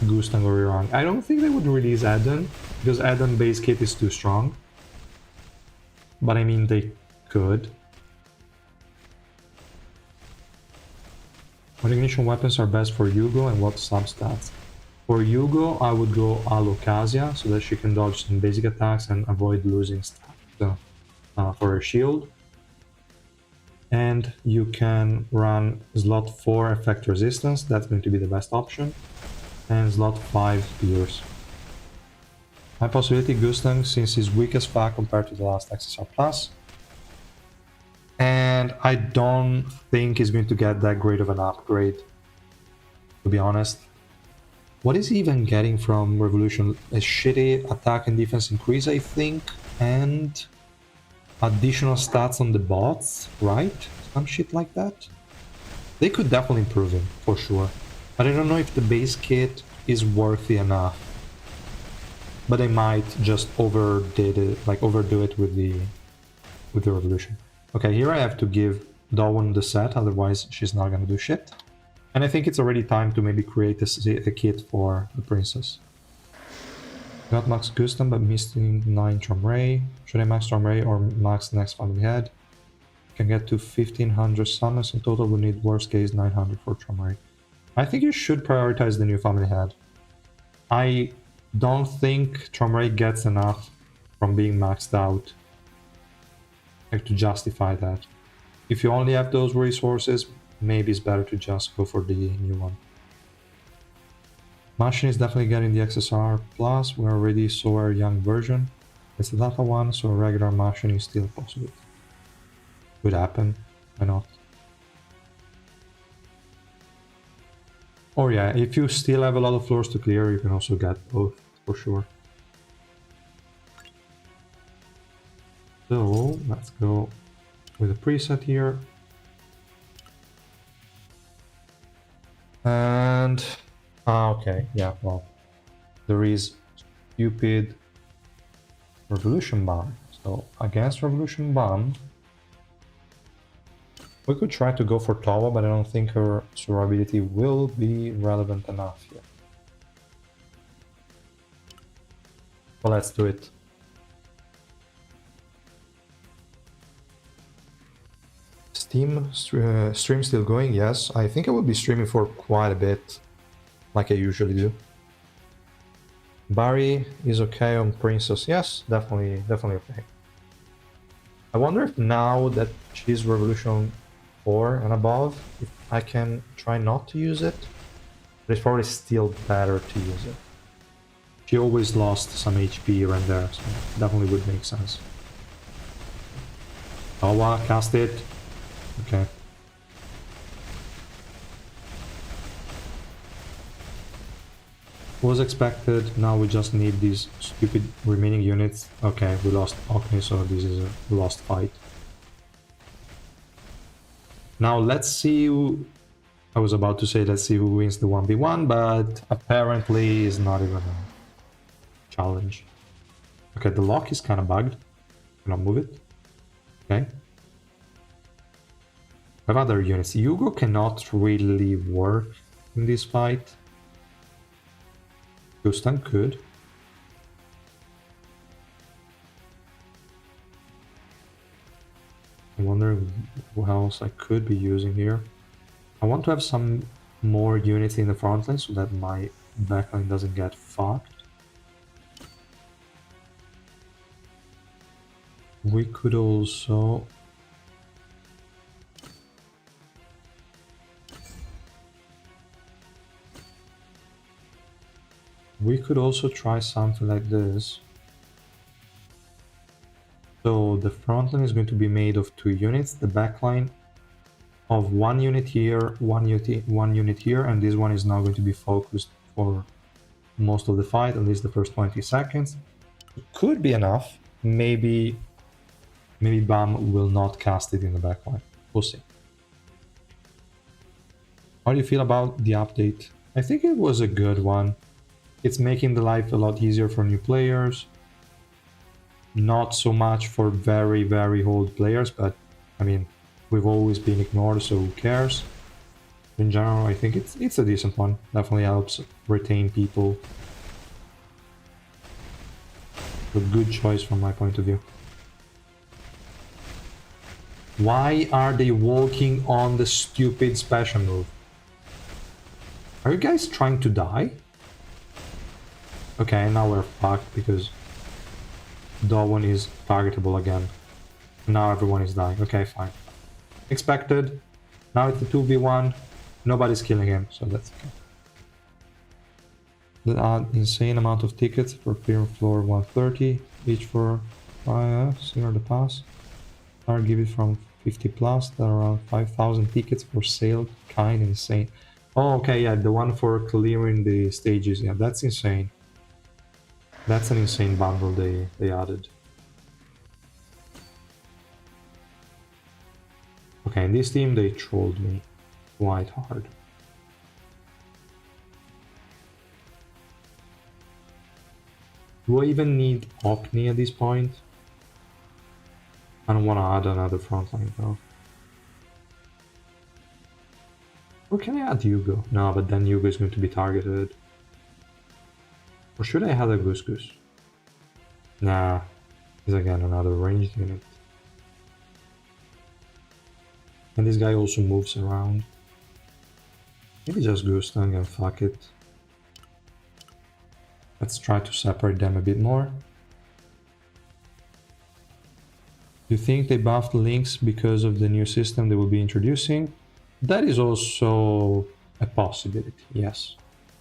Gusten or Iran. I don't think they would release Eden, because Eden base kit is too strong. But I mean, they could. What ignition weapons are best for Yugo and what substats? For Yugo, I would go Alocasia, so that she can dodge some basic attacks and avoid losing stats for her shield. And you can run slot 4 effect resistance, that's going to be the best option. And slot 5 spears. High possibility Gusten, since he's weak as fuck compared to the last XSR Plus. And I don't think he's going to get that great of an upgrade, to be honest. What is he even getting from Revolution? A shitty attack and defense increase, I think, and additional stats on the bots, right? Some shit like that. They could definitely improve him, for sure. But I don't know if the base kit is worthy enough. But they might just overdo it with the Revolution. Okay, here I have to give Dawn the set, otherwise she's not gonna do shit. And I think it's already time to maybe create a kit for the princess. Got max Gusten but missing 9 Tramray. Should I max Tramray or max next family head? Can get to 1500 summons in total, we need worst case 900 for Tramray. I think you should prioritize the new family head. I don't think Tramray gets enough from being maxed out to justify that. If you only have those resources, maybe it's better to just go for the new one. Machine is definitely getting the XSR Plus. We already saw our young version. It's the Data one, so a regular machine is still possible. Could happen, why not? Or yeah, if you still have a lot of floors to clear, you can also get both, for sure. So, let's go with a preset here. And... okay, yeah, well. There is stupid Revolution Bomb. So, against Revolution Bomb, we could try to go for Tawa, but I don't think her survivability will be relevant enough here. Well, let's do it. Stream still going? Yes. I think I will be streaming for quite a bit, like I usually do. Barry is okay on Princess. Yes, definitely okay. I wonder if now that she's Revolution 4 and above, if I can try not to use it. But it's probably still better to use it. She always lost some HP here and there, so definitely would make sense. Tawa, cast it. Okay. Was expected, now we just need these stupid remaining units. Okay, we lost Ocni, so this is a lost fight. Now let's see who... I was about to say let's see who wins the 1v1, but apparently is not even a challenge. Okay, the lock is kind of bugged. Can I move it? Okay. I have other units. Hugo cannot really work in this fight. Gusten could. I wonder what else I could be using here. I want to have some more units in the front line so that my backline doesn't get fucked. We could also... try something like this. So the front line is going to be made of 2 units, the back line of 1 unit here, 1 unit here, and this one is now going to be focused for most of the fight, at least the first 20 seconds. It could be enough. Maybe BAM will not cast it in the back line. We'll see. How do you feel about the update? I think it was a good one. It's making the life a lot easier for new players. Not so much for very, very old players, but I mean, we've always been ignored, so who cares? In general, I think it's a decent one. Definitely helps retain people. A good choice from my point of view. Why are they walking on the stupid special move? Are you guys trying to die? Okay, now we're fucked because Dawn is targetable again. Now everyone is dying. Okay, fine. Expected. Now it's a 2v1. Nobody's killing him, so that's okay. The insane amount of tickets for Fear Floor 130, each for Singer the Pass. I'll give it from 50 plus. There are around 5,000 tickets for sale. Kind insane. Oh, okay, yeah, the one for clearing the stages. Yeah, that's insane. That's an insane bundle they added. Okay, in this team they trolled me quite hard. Do I even need Orkney at this point? I don't want to add another frontline though. Or can I add Hugo? No, but then Hugo is going to be targeted. Or should I have a Goose Goose? Nah, he's again another ranged unit. And this guy also moves around. Maybe just Goose Tongue and fuck it. Let's try to separate them a bit more. Do you think they buffed links because of the new system they will be introducing? That is also a possibility, yes.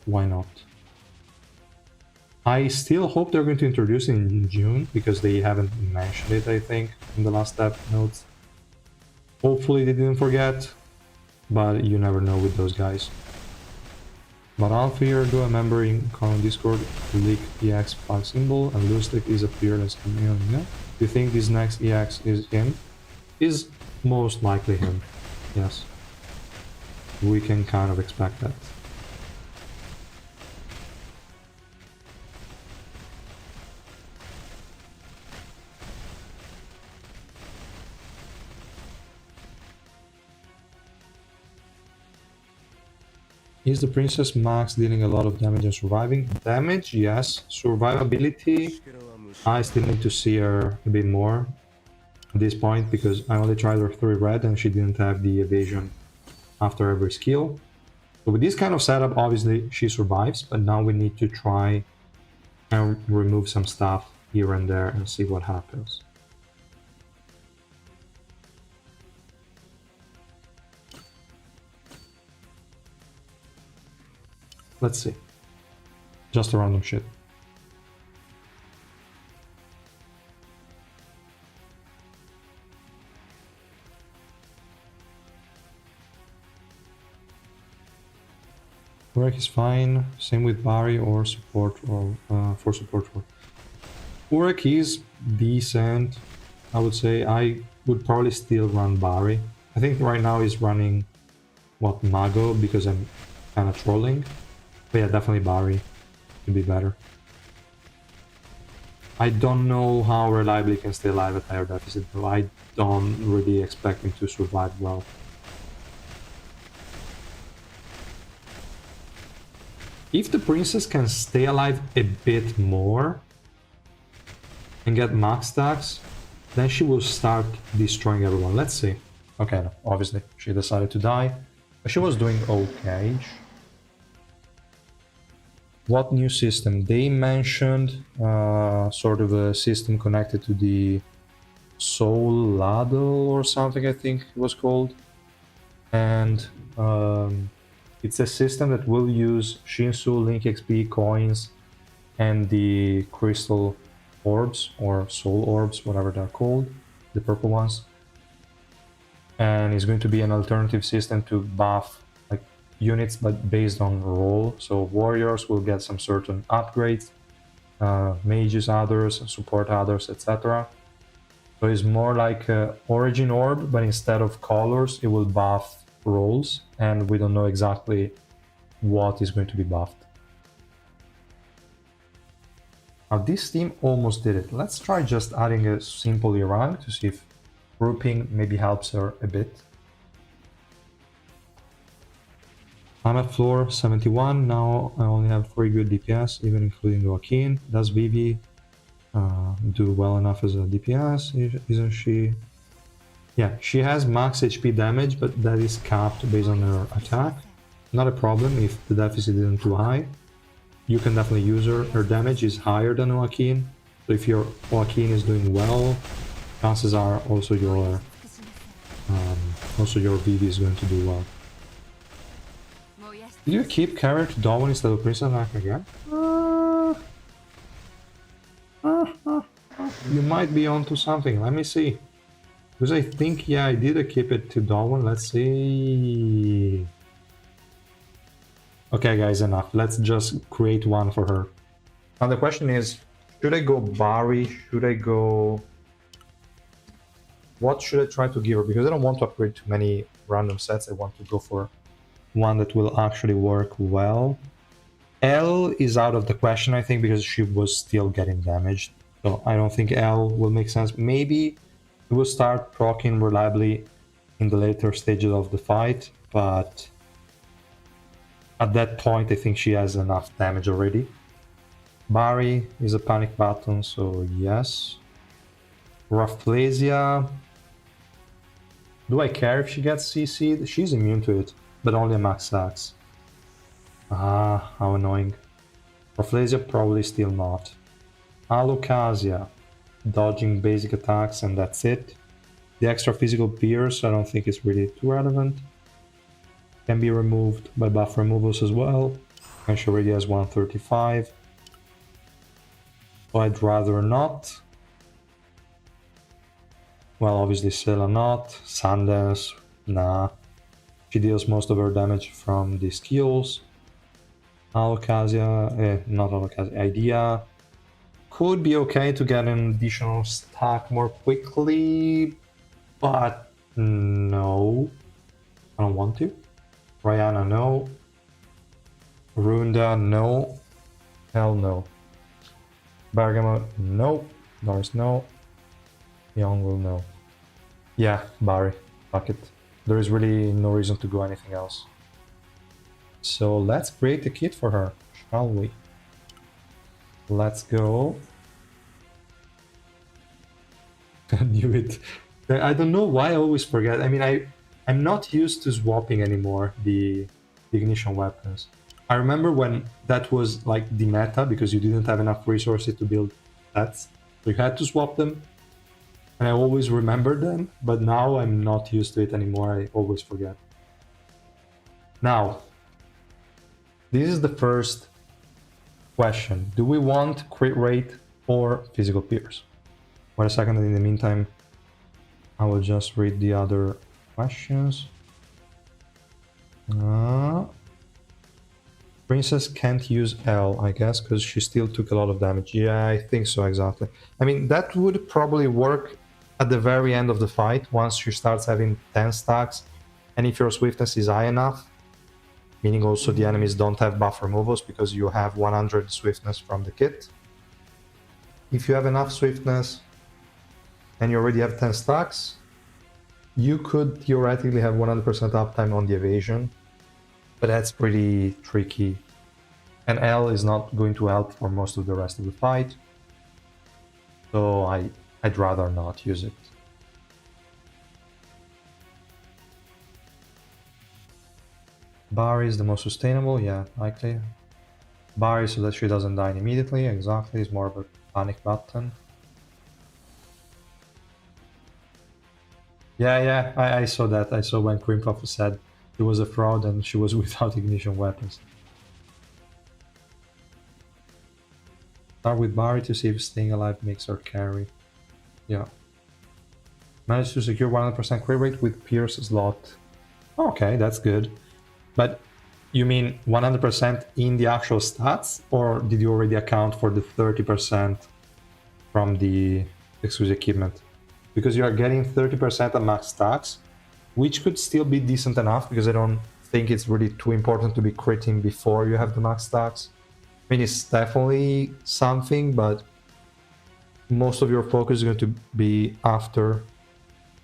Why not? I still hope they're going to introduce it in June, because they haven't mentioned it, I think, in the last step notes. Hopefully they didn't forget, but you never know with those guys. But Alpha here, do a member in common Discord, leak EX flag symbol, and Lustig is appeared as chameleon. Do you think this next EX is him? Is most likely him, yes. We can kind of expect that. Is the Princess Max dealing a lot of damage and surviving? Damage, yes. Survivability, I still need to see her a bit more at this point, because I only tried her 3 red and she didn't have the evasion after every skill. So with this kind of setup, obviously she survives, but now we need to try and remove some stuff here and there and see what happens. Let's see. Just a random shit. Urek is fine. Same with Barry or support role. For support role. Urek is decent. I would say I would probably still run Barry I think right now he's running, what, Mago, because I'm kind of trolling. But yeah, definitely Barry would be better. I don't know how reliably he can stay alive at higher deficit, though. I don't really expect him to survive well. If the princess can stay alive a bit more and get max stacks, then she will start destroying everyone. Let's see. Okay, no, obviously she decided to die, but she was doing okay. What new system? They mentioned sort of a system connected to the Soul Ladle or something, I think it was called. And it's a system that will use Shinsu, Link XP, coins, and the crystal orbs or soul orbs, whatever they're called, the purple ones. And it's going to be an alternative system to buff like units, but based on role. So warriors will get some certain upgrades, mages others, support others, etc. So it's more like an origin orb, but instead of colors, it will buff roles, and we don't know exactly what is going to be buffed. Now this team almost did it. Let's try just adding a simple Irang to see if grouping maybe helps her a bit. I'm at floor 71, now I only have 3 good DPS, even including Joaquin. Does Vivi do well enough as a DPS, isn't she? Yeah, she has max HP damage, but that is capped based on her attack. Not a problem if the deficit isn't too high. You can definitely use her. Her damage is higher than Joaquin, so if your Joaquin is doing well, chances are also your Vivi is going to do well. Did you keep carrier to Dawn instead of Princess Attack again? You might be onto something. Let me see. Because I think, yeah, I did keep it to Dawn. Let's see. Okay, guys, enough. Let's just create one for her. Now the question is, should I go Barry? Should I go... What should I try to give her? Because I don't want to upgrade too many random sets. I want to go for one that will actually work well. L is out of the question, I think, because she was still getting damaged. So I don't think L will make sense. Maybe it will start proccing reliably in the later stages of the fight, but at that point I think she has enough damage already. Barry is a panic button, so yes. Rafflesia. Do I care if she gets CC'd? She's immune to it, but only a max axe. Ah, how annoying. Rafflesia probably still not. Alocasia. Dodging basic attacks and that's it. The extra physical pierce I don't think is really too relevant. Can be removed by buff removals as well. And she already has 135. So I'd rather not. Well, obviously Sela not. Sanders, nah. She deals most of her damage from the skills. Alocasia, not Alocasia, Idea. Could be okay to get an additional stack more quickly, but no. I don't want to. Rihanna, no. Runda, no. Hell no. Bergamo, no. Norris, no. Young will no. Yeah, Barry. Fuck it. There is really no reason to go anything else. So let's create a kit for her, shall we? Let's go. I knew it. I don't know why I always forget. I mean, I'm not used to swapping anymore the ignition weapons. I remember when that was like the meta because you didn't have enough resources to build sets. So you had to swap them. And I always remembered them, but now I'm not used to it anymore. I always forget. Now, this is the first question. Do we want crit rate or physical pierce? Wait a second, and in the meantime, I will just read the other questions. Princess can't use L, I guess, because she still took a lot of damage. Yeah, I think so, exactly. I mean, that would probably work at the very end of the fight, once she starts having 10 stacks, and if your swiftness is high enough, meaning also the enemies don't have buff removals because you have 100 swiftness from the kit. If you have enough swiftness and you already have 10 stacks, you could theoretically have 100% uptime on the evasion, but that's pretty tricky. And L is not going to help for most of the rest of the fight, so I'd rather not use it. Barry is the most sustainable, yeah, likely. Barry so that she doesn't die immediately, exactly, is more of a panic button. Yeah, I saw that. I saw when Krimpov said it was a fraud and she was without ignition weapons. Start with Barry to see if staying alive makes her carry. Yeah. Managed to secure 100% crit rate with Pierce slot. Okay, that's good. But you mean 100% in the actual stats, or did you already account for the 30% from the exclusive equipment? Because you are getting 30% at max stacks, which could still be decent enough, because I don't think it's really too important to be critting before you have the max stacks. I mean, it's definitely something, but most of your focus is going to be after,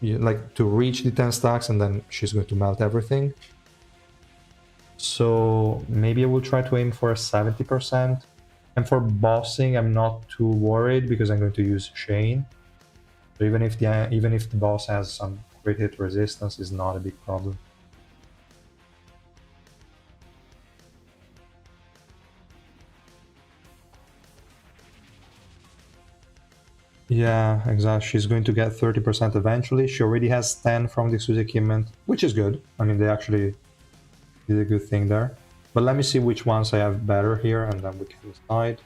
like, to reach the 10 stacks, and then she's going to melt everything. So maybe I will try to aim for a 70%. And for bossing, I'm not too worried because I'm going to use Shane. So even if the boss has some crit hit resistance, is not a big problem. Yeah, exactly. She's going to get 30% eventually. She already has 10 from the exclusive equipment, which is good. I mean, they actually did a good thing there. But let me see which ones I have better here, and then we can decide.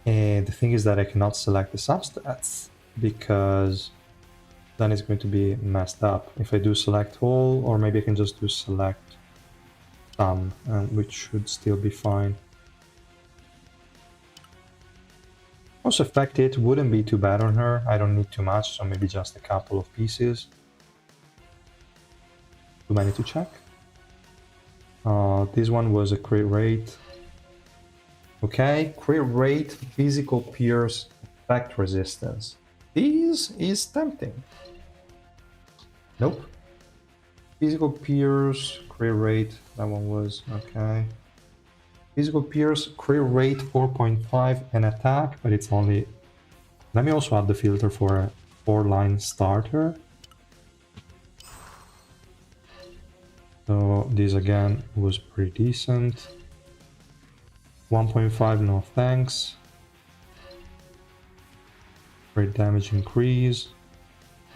And the thing is that I cannot select the substats, because then it's going to be messed up. If I do select all, or maybe I can just do select some, which should still be fine. Also, effect it wouldn't be too bad on her. I don't need too much, so maybe just a couple of pieces. Too many to check. This one was a crit rate. Okay, crit rate, physical pierce, effect resistance. This is tempting. Nope. Physical pierce, crit rate, that one was okay. Physical pierce, crit rate 4.5 and attack, but it's only... Let me also add the filter for a 4-line starter. So this again was pretty decent. 1.5, no thanks. Great damage increase,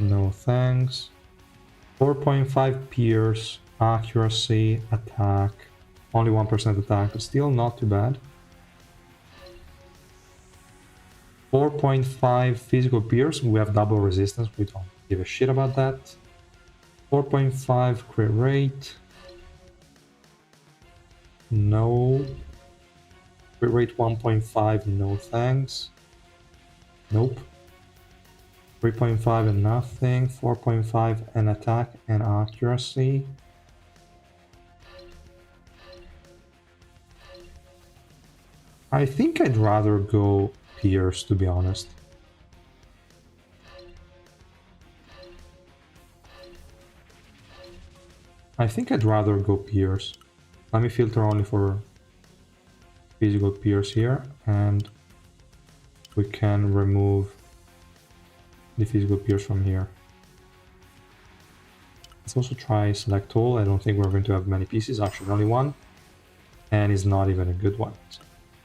no thanks. 4.5 pierce, accuracy, attack, only 1% attack, but still not too bad. 4.5 physical pierce, we have double resistance, we don't give a shit about that. 4.5 crit rate, no. Crit rate 1.5, no thanks. Nope. 3.5 and nothing. 4.5 and attack and accuracy. I think I'd rather go Pierce, to be honest. I think I'd rather go Pierce. Let me filter only for physical Pierce here, and we can remove the physical Pierce from here. Let's also try select all. I don't think we're going to have many pieces, actually only one, and it's not even a good one. So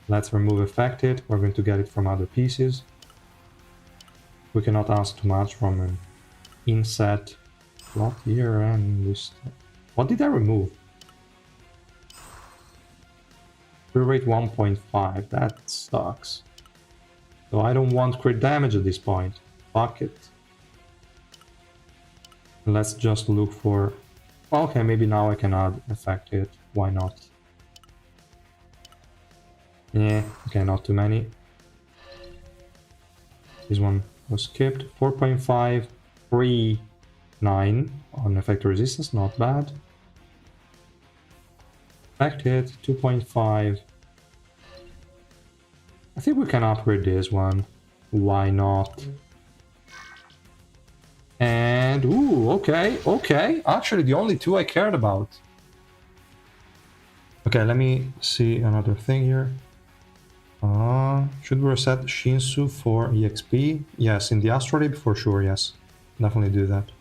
let's remove affected. We're going to get it from other pieces. We cannot ask too much from an inset slot here, and this. What did I remove? Crit rate 1.5, that sucks. So I don't want crit damage at this point. Fuck it. Let's just look for... Okay, maybe now I can add affected. Why not? Yeah, okay, not too many. This one was skipped. 4.539 on effect resistance, not bad. Effect hit 2.5. I think we can upgrade this one. Why not? And ooh, okay. Actually, the only two I cared about. Okay, let me see another thing here. Should we reset Shinsu for EXP? Yes, in the Astrolabe for sure, yes. Definitely do that.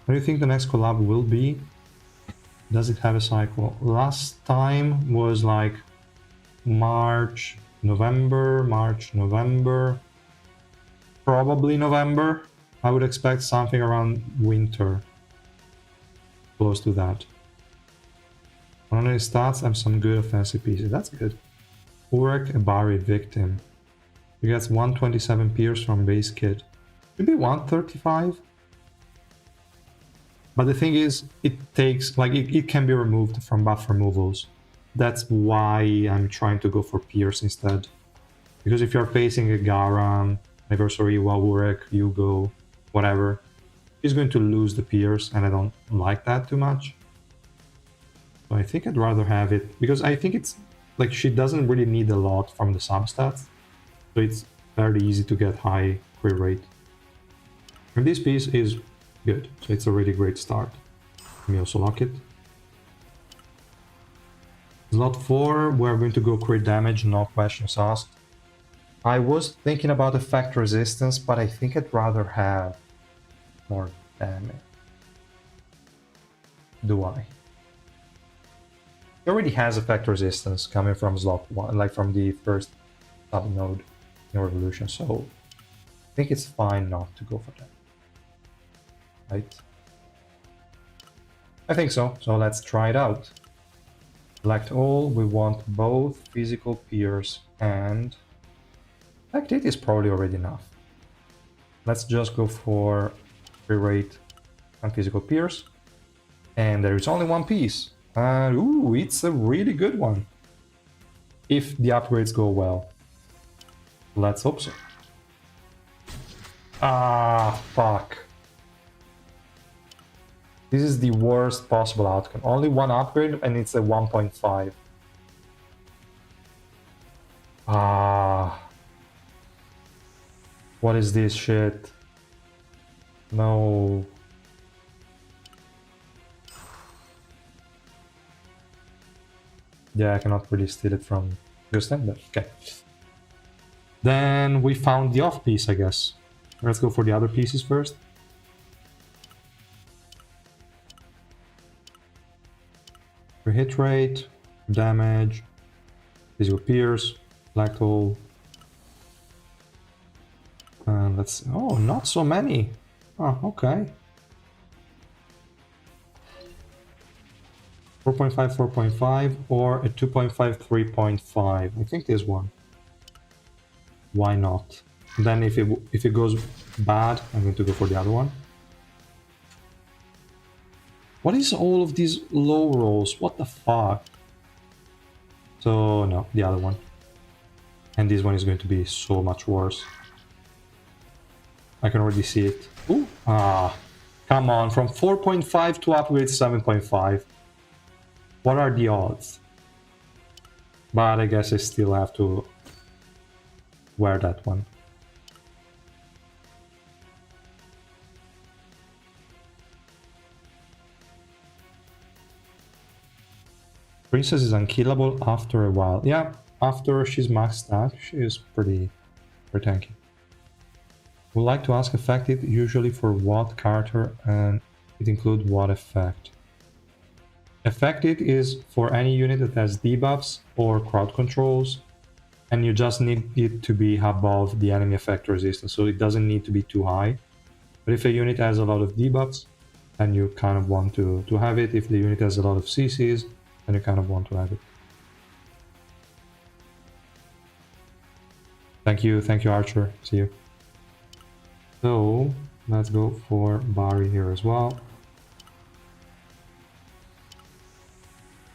What do you think the next collab will be? Does it have a cycle? Last time was like March, November. Probably November. I would expect something around winter. Close to that. On his stats, I have some good offensive pieces. That's good. Urek, a Bari victim. He gets 127 pierce from base kit. Maybe 135? But the thing is, it takes, like, it can be removed from buff removals. That's why I'm trying to go for pierce instead. Because if you're facing a Garam, Anniversary, Urek, Yugo, whatever, he's going to lose the pierce, and I don't like that too much. So I think I'd rather have it, because I think it's, like, she doesn't really need a lot from the substats, so it's fairly easy to get high crit rate. And this piece is good, so it's a really great start. Let me also lock it. Slot 4, we're going to go crit damage, no questions asked. I was thinking about effect resistance, but I think I'd rather have more damage. Do I? He already has effect resistance coming from slot 1, like from the first sub node in Revolution, so I think it's fine not to go for that. Right? I think so, so let's try it out. Select all, we want both physical pierce and... Effect hit is probably already enough. Let's just go for free rate and physical pierce. And there is only one piece. And ooh, it's a really good one. If the upgrades go well. Let's hope so. Ah, fuck. This is the worst possible outcome. Only one upgrade and it's a 1.5. Ah. What is this shit? No. Yeah, I cannot really steal it from Justin, but okay. Then we found the off piece, I guess. Let's go for the other pieces first. For hit rate, damage, physical pierce, black hole. And let's... Oh, not so many. Oh, okay. 4.5, 4.5, or a 2.5, 3.5. I think this one. Why not? Then if it goes bad, I'm going to go for the other one. What is all of these low rolls? What the fuck? So no, the other one. And this one is going to be so much worse. I can already see it. Ooh, ah, come on, from 4.5 to upgrade 7.5. What are the odds? But I guess I still have to wear that one. Princess is unkillable after a while. Yeah, after she's maxed out, she is pretty tanky. Would like to ask affected usually for what character and it includes what effect? Affected is for any unit that has debuffs or crowd controls, and you just need it to be above the enemy effect resistance, so it doesn't need to be too high. But if a unit has a lot of debuffs, then you kind of want to have it. If the unit has a lot of CCs, then you kind of want to have it. Thank you, Archer. See you. So let's go for Bari here as well.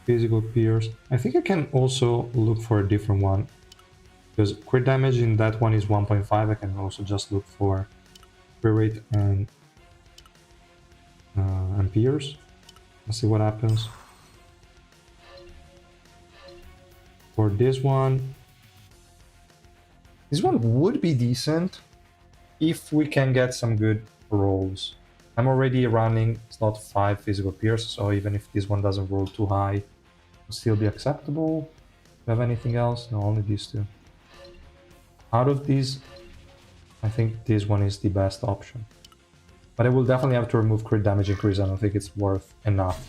Physical pierce. I think I can also look for a different one, because crit damage in that one is 1.5. I can also just look for crit rate and amperes. Let's see what happens. For this one would be decent if we can get some good rolls. I'm already running slot 5 physical pierce, so even if this one doesn't roll too high, it'll still be acceptable. Do you have anything else? No, only these two. Out of these, I think this one is the best option. But I will definitely have to remove crit damage increase. I don't think it's worth enough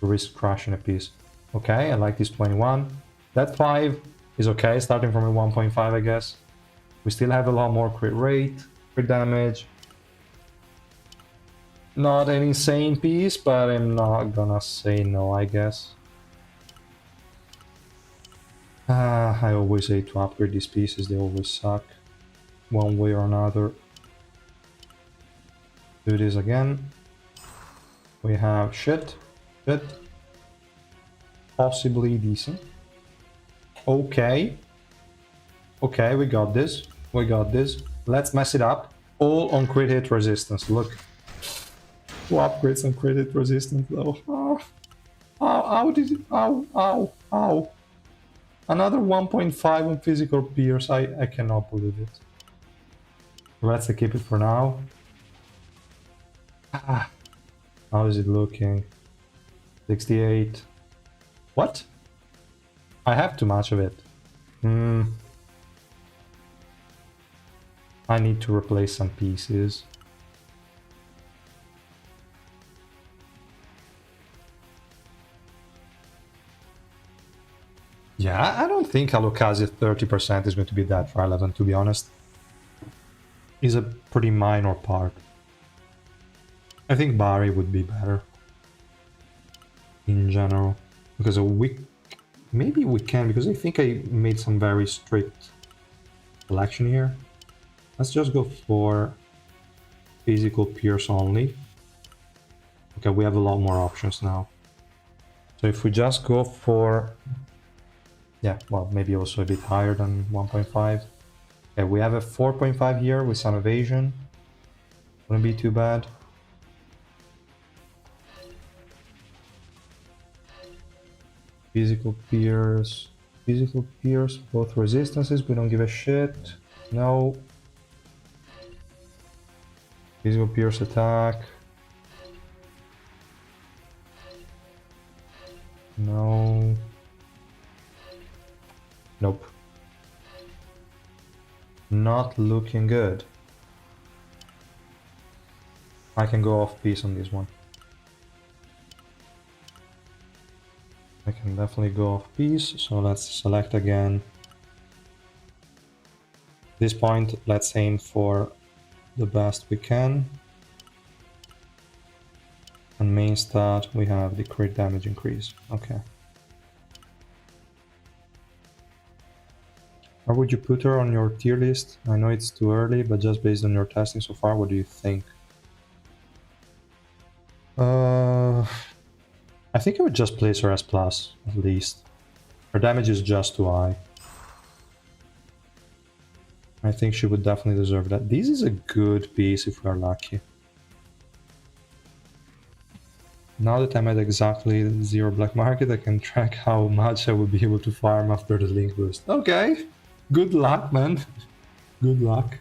to risk crashing a piece. Okay, I like this 21. That 5 is okay, starting from a 1.5, I guess. We still have a lot more crit rate, crit damage. Not an insane piece, but I'm not gonna say no, I guess. I always hate to upgrade these pieces, they always suck. One way or another. Do this again. We have shit. Possibly decent. Okay. Okay, we got this. Let's mess it up. All on crit hit resistance. Look. Two upgrades on crit hit resistance though. Oh. How did it? Ow. Another 1.5 on physical pierce. I cannot believe it. Let's keep it for now. How is it looking? 68. What? I have too much of it. I need to replace some pieces. Yeah, I don't think Alucard's 30% is going to be that relevant, to be honest. It's a pretty minor part. I think Barry would be better. In general. Because maybe we can, because I think I made some very strict selection here. Let's just go for physical pierce only. Okay, we have a lot more options now. So if we just go for... yeah, well, maybe also a bit higher than 1.5. Okay, we have a 4.5 here with some evasion. Wouldn't be too bad. Physical pierce, both resistances, we don't give a shit. No. Physical pierce attack. No. Nope. Not looking good. I can go off piece on this one. I can definitely go off piece, so let's select again. At this point, let's aim for the best we can. On main stat, we have the crit damage increase. Okay. Where would you put her on your tier list? I know it's too early, but just based on your testing so far, what do you think? I think I would just place her as plus, at least. Her damage is just too high. I think she would definitely deserve that. This is a good piece if we are lucky. Now that I'm at exactly 0 black market, I can track how much I will be able to farm after the link boost. Okay, good luck, man. Good luck.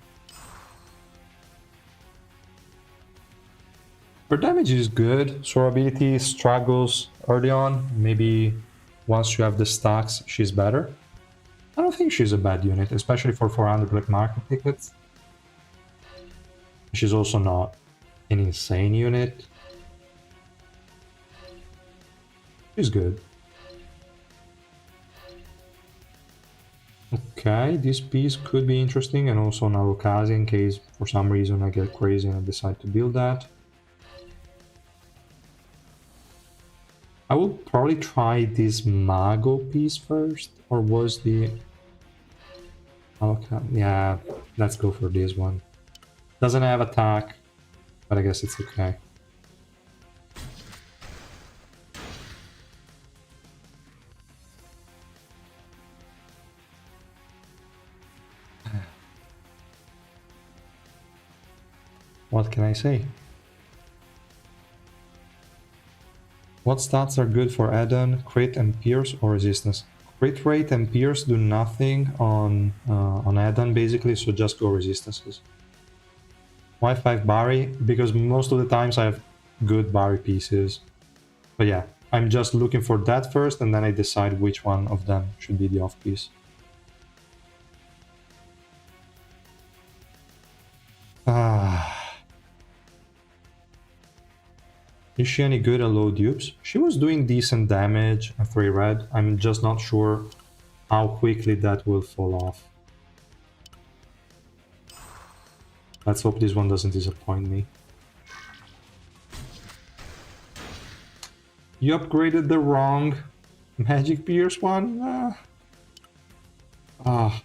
Her damage is good, so her ability struggles early on. Maybe once you have the stacks, she's better. I don't think she's a bad unit, especially for 400 black market tickets. She's also not an insane unit. She's good. Okay, this piece could be interesting, and also an Alucard in case for some reason I get crazy and I decide to build that. I will probably try this Mago piece first, or was the... okay, yeah, let's go for this one. Doesn't have attack, but I guess it's okay. What can I say? What stats are good for add-on, crit and pierce or resistance? Crit rate and pierce do nothing on add-on basically, so just go resistances. Why 5 Barry? Because most of the times I have good Barry pieces. But yeah, I'm just looking for that first and then I decide which one of them should be the off piece. Is she any good at low dupes? She was doing decent damage at 3 red. I'm just not sure how quickly that will fall off. Let's hope this one doesn't disappoint me. You upgraded the wrong Magic Pierce one? Ah,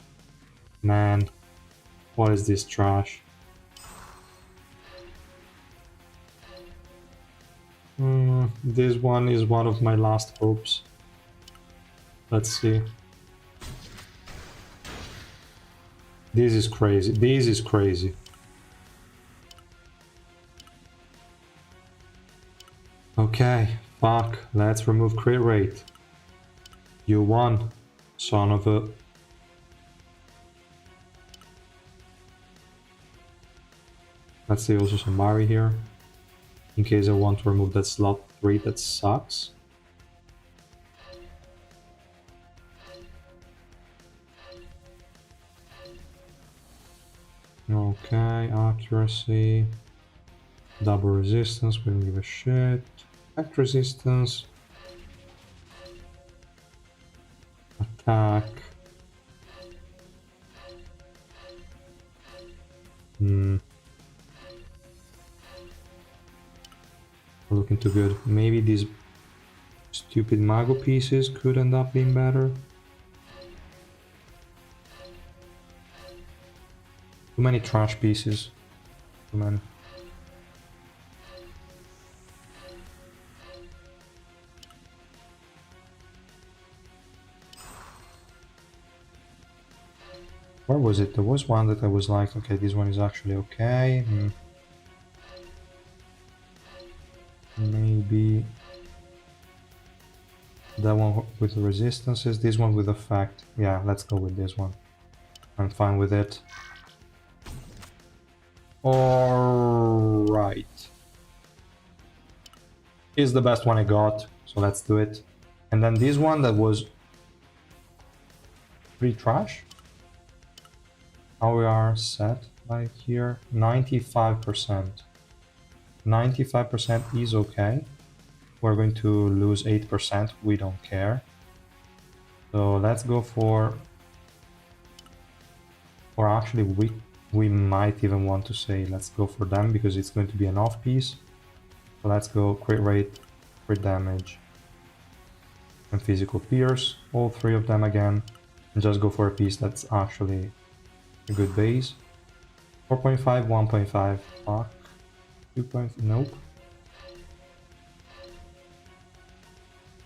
man. What is this trash? This one is one of my last hopes. Let's see. This is crazy. This is crazy. Okay, fuck. Let's remove crit rate. You won, son of a... Let's see also some Mari here. In case I want to remove that slot 3 that sucks. Okay, accuracy. Double resistance, we don't give a shit. Attack resistance. Attack. Looking too good. Maybe these stupid Mago pieces could end up being better. Too many trash pieces. Too many. Where was it? There was one that I was like, okay, this one is actually okay. Maybe that one with the resistances, this one with effect. Yeah, let's go with this one. I'm fine with it. Alright. Is the best one I got, so let's do it. And then this one that was pretty trash. How we are set like here? 95%. 95% is okay. We're going to lose 8%, we don't care. So let's go for actually we might even want to say let's go for them because it's going to be an off piece. So let's go crit rate, crit damage, and physical pierce, all 3 of them again, and just go for a piece that's actually a good base. 4.5, 1.5, fuck. 2 points, nope.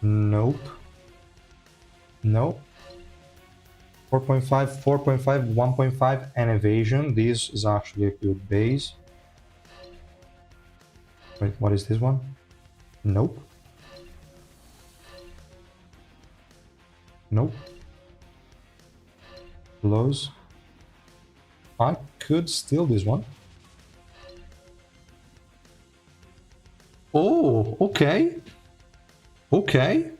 Nope. Nope. 4.5, 4.5, 1.5, and evasion. This is actually a good base. Wait, what is this one? Nope. Nope. Blows. I could steal this one. Oh, okay. Okay.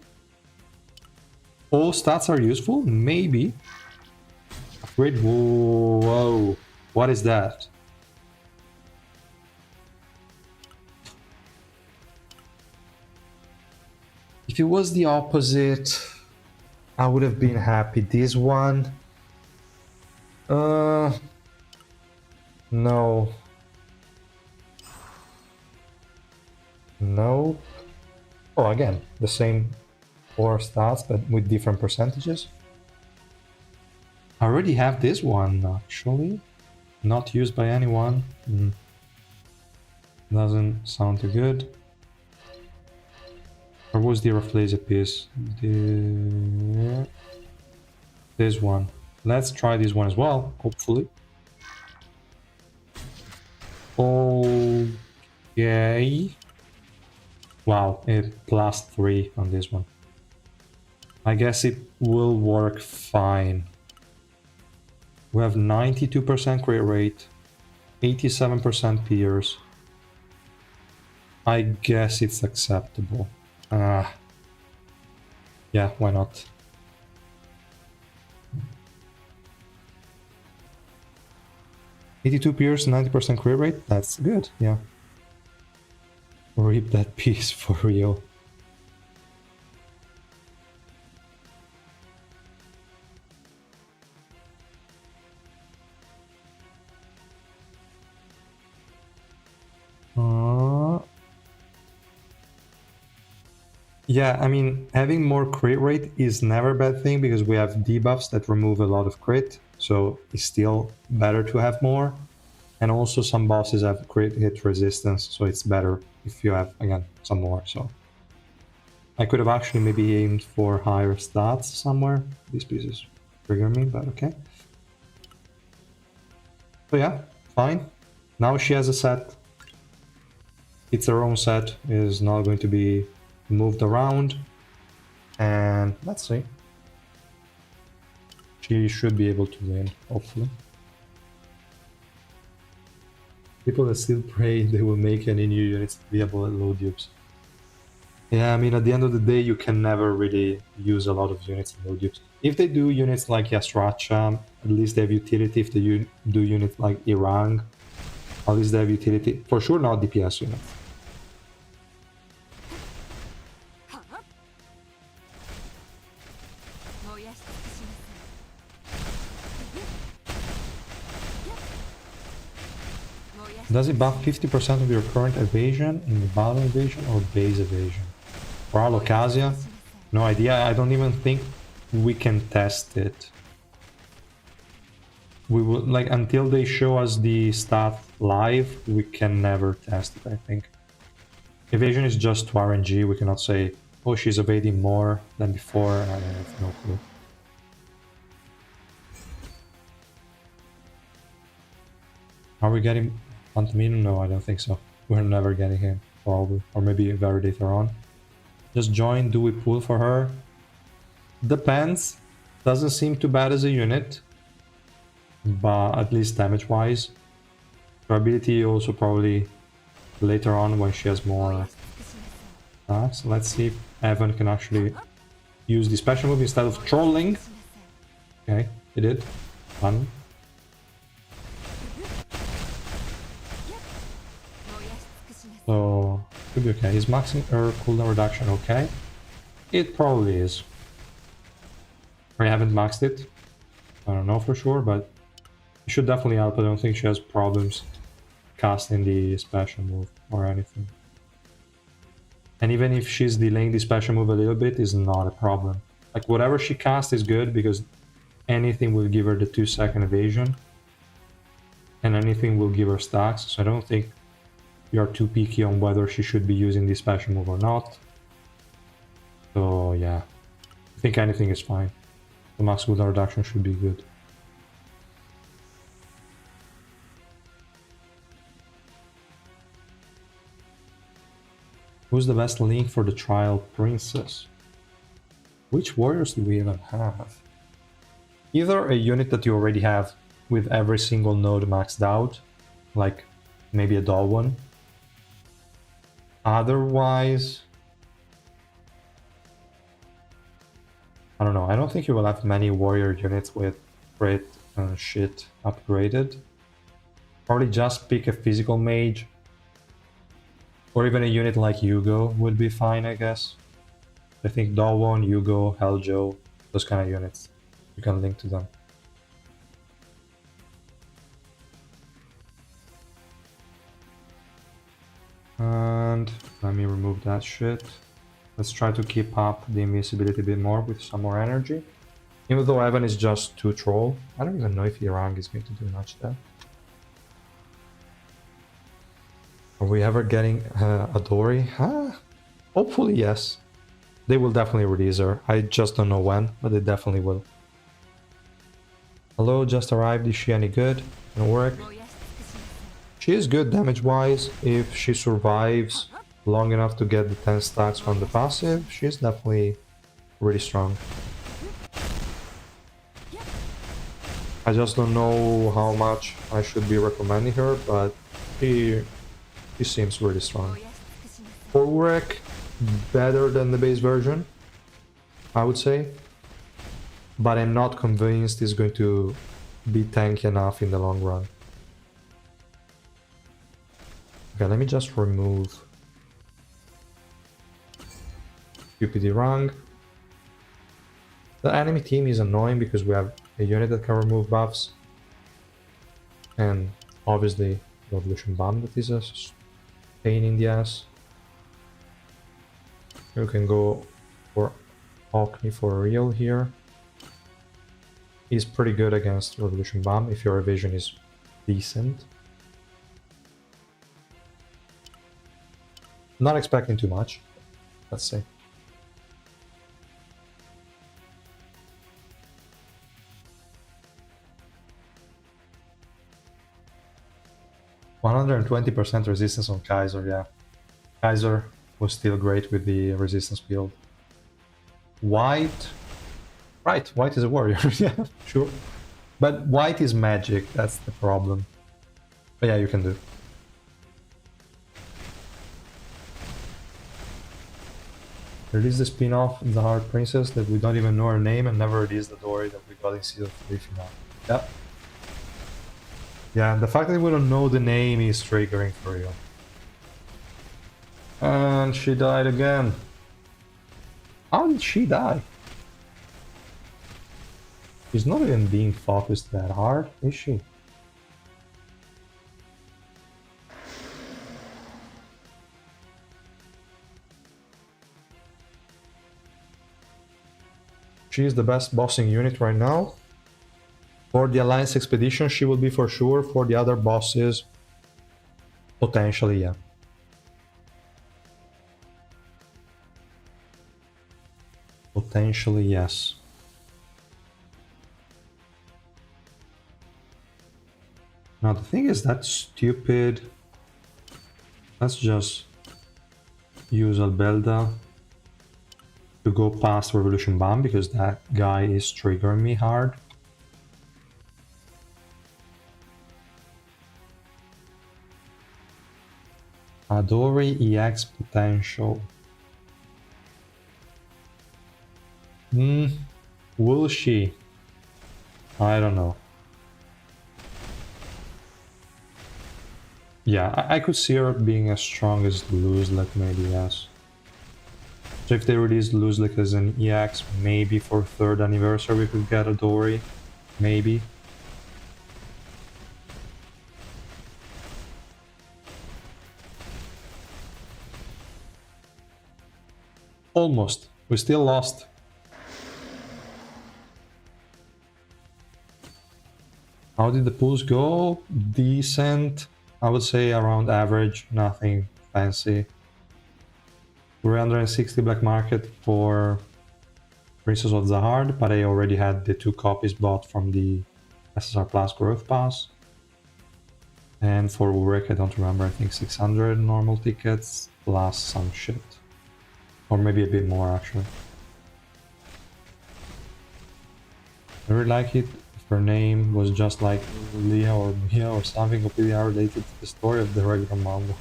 All stats are useful? Maybe. Upgrade. Whoa. What is that? If it was the opposite, I would have been happy. This one... No. No. Oh, again, the same 4 stats, but with different percentages. I already have this one, actually. Not used by anyone. Doesn't sound too good. Or was the Rafflesia piece? This one. Let's try this one as well, hopefully. Okay. Wow, it +3 on this one. I guess it will work fine. We have 92% crit rate, 87% pierce. I guess it's acceptable. Yeah, why not? $82 pierce, 90% crit rate. That's good, yeah. Rip that piece for real. Yeah, I mean, having more crit rate is never a bad thing because we have debuffs that remove a lot of crit, so it's still better to have more. And also some bosses have crit hit resistance, so it's better if you have, again, some more. So I could have actually maybe aimed for higher stats somewhere. These pieces trigger me, but okay. So yeah, fine. Now she has a set. It's her own set, is not going to be moved around. And let's see. She should be able to win, hopefully. People that still pray they will make any new units viable at low dupes. Yeah, I mean, at the end of the day, you can never really use a lot of units in low dupes. If they do units like Yasracha, at least they have utility. If they do units like Irang, at least they have utility. For sure, not DPS units. Does it buff 50% of your current evasion in battle evasion or base evasion? For Alocasia? No idea. I don't even think we can test it. We will, like, until they show us the stat live, we can never test it, I think. Evasion is just to RNG. We cannot say, oh, she's evading more than before. I have no clue. Are we getting Pantomino? No, I don't think so. We're never getting him, probably. Or maybe very later on. Just join, do we pull for her? Depends. Doesn't seem too bad as a unit. But at least damage-wise. Her ability also probably later on when she has more attacks. Let's see if Evan can actually use the special move instead of trolling. Okay, he did. Fun. So, should be okay. Is maxing her cooldown reduction okay? It probably is. I haven't maxed it. I don't know for sure, but it should definitely help. I don't think she has problems casting the special move or anything. And even if she's delaying the special move a little bit, is not a problem. Like, whatever she casts is good because anything will give her the 2-second evasion. And anything will give her stacks, so I don't think we are too picky on whether she should be using the special move or not. So yeah, I think anything is fine. The max cooldown reduction should be good. Who's the best link for the trial princess? Which warriors do we even have? Either a unit that you already have with every single node maxed out, like maybe a doll one. Otherwise, I don't know. I don't think you will have many warrior units with crit and shit upgraded. Probably just pick a physical mage. Or even a unit like Yugo would be fine, I guess. I think Dawon, Yugo, Heljo, those kind of units. You can link to them. And let me remove that shit. Let's try to keep up the invisibility a bit more with some more energy. Even though Evan is just 2 troll. I don't even know if Irang is going to do much there. Are we ever getting a Dory? Hopefully yes. They will definitely release her. I just don't know when, but they definitely will. Hello, just arrived. Is she any good? Can work. She is good damage-wise. If she survives long enough to get the 10 stacks from the passive, she's definitely really strong. I just don't know how much I should be recommending her, but she seems really strong. For Urek, better than the base version, I would say. But I'm not convinced it's going to be tanky enough in the long run. Okay, let me just remove UPD Rang. The enemy team is annoying because we have a unit that can remove buffs. And obviously Revolution Bomb that is a pain in the ass. You can go for Alchemy for real here. He's pretty good against Revolution Bomb if your evasion is decent. Not expecting too much, let's say. %120% resistance on Kaiser, yeah. Kaiser was still great with the resistance build. White... Right, white is a warrior, yeah, sure. But white is magic, that's the problem. But yeah, you can do. Release the spin-off, Zahard Princess, that we don't even know her name, and never release the Dory that we got in Season 3 finale. Yep. Yeah, the fact that we don't know the name is triggering for you. And she died again. How did she die? She's not even being focused that hard, is she? She is the best bossing unit right now. For the Alliance Expedition, she will be for sure. For the other bosses, potentially, yeah. Potentially, yes. Now the thing is, that's stupid. Let's just use Albelda to go past Revolution Bomb because that guy is triggering me hard. Adori EX potential. Will she? I don't know. Yeah, I could see her being as strong as Luzlek, maybe, yes. So if they release Luzlek as an EX, maybe for 3rd anniversary we could get a Dory. Maybe. Almost. We still lost. How did the pulls go? Decent. I would say around average, nothing fancy. 360 black market for Princess of Zahard, but I already had the 2 copies bought from the SSR Plus Growth Pass. And for Urek, I don't remember, I think 600 normal tickets plus some shit. Or maybe a bit more actually. I really like it. If her name was just like Leah or Mia or something completely unrelated to the story of the regular manga.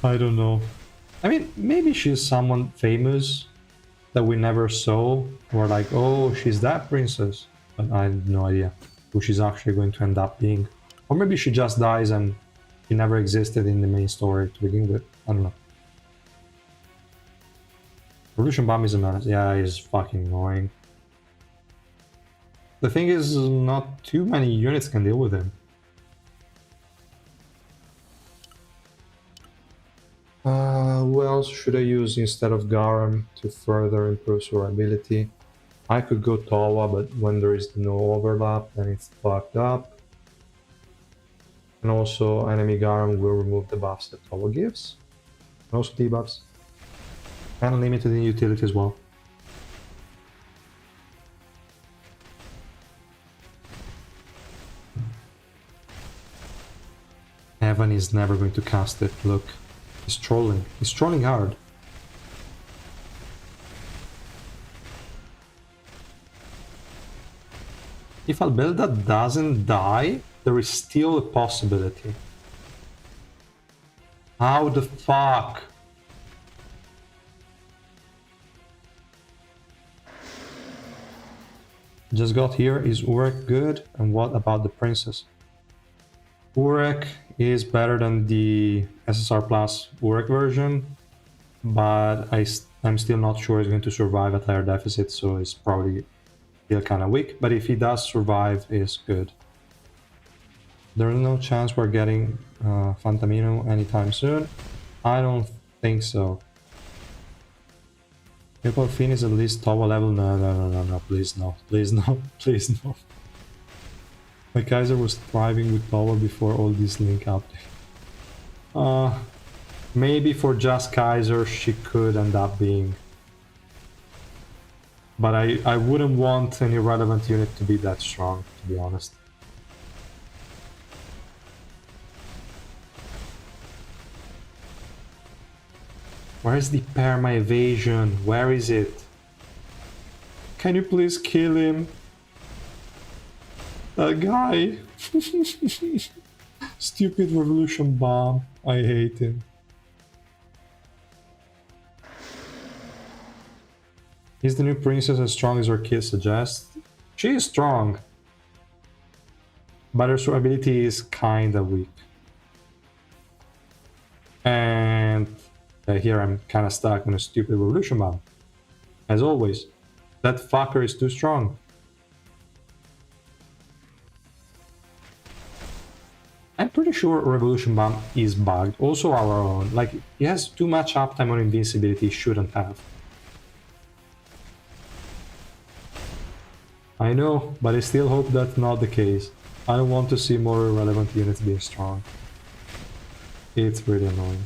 I don't know. I mean, maybe she's someone famous that we never saw. We're like, oh, she's that princess. But I have no idea who she's actually going to end up being. Or maybe she just dies and she never existed in the main story to begin with. I don't know. Revolution Bomb is a menace. Yeah, he's fucking annoying. The thing is, not too many units can deal with him. Who else should I use instead of Garam to further improve survivability? I could go Tawa, but when there is no overlap, then it's fucked up. And also, enemy Garam will remove the buffs that Tawa gives. And also debuffs. And limited in utility as well. Evan is never going to cast it. Look, he's trolling. He's trolling hard. If Albelda doesn't die, there is still a possibility. How the fuck? Just got here. Is Urek good? And what about the princess? Urek is better than the SSR Plus Urek version, but I'm still not sure he's going to survive at higher deficit, so it's probably still kind of weak. But if he does survive, it's good. There's no chance we're getting Fantamino anytime soon. I don't think so. People finish at least Towa level. No, please no. Please no. Please no. My Kaiser was thriving with Towa before all this link update. Maybe for just Kaiser she could end up being. But I wouldn't want any relevant unit to be that strong, to be honest. Where is the perma evasion? Where is it? Can you please kill him? That guy. Stupid revolution bomb. I hate him. Is the new princess as strong as her kid suggests? She is strong. But her survivability is kinda weak. And here I'm kinda stuck on a stupid revolution bomb. As always. That fucker is too strong. I'm pretty sure Revolution Bomb is bugged. Also our own. Like, he has too much uptime on invincibility he shouldn't have. I know, but I still hope that's not the case. I don't want to see more irrelevant units being strong. It's really annoying.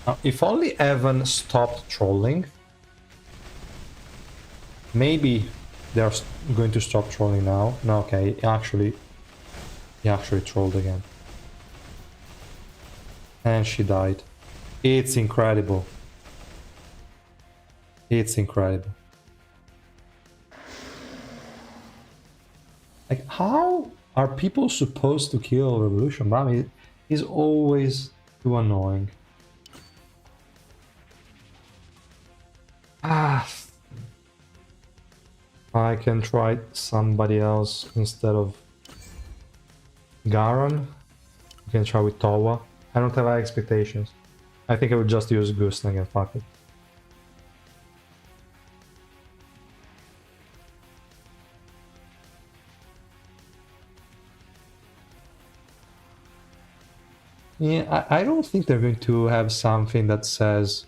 Now, if only Evan stopped trolling, maybe they're going to stop trolling now. No, okay, he actually trolled again. And she died. It's incredible. It's incredible. Like, how are people supposed to kill Revolution Bomb? It is always too annoying. I can try somebody else instead of Garon. You can try with Towa. I don't have high expectations. I think I would just use Gusling and fuck it. Yeah, I don't think they're going to have something that says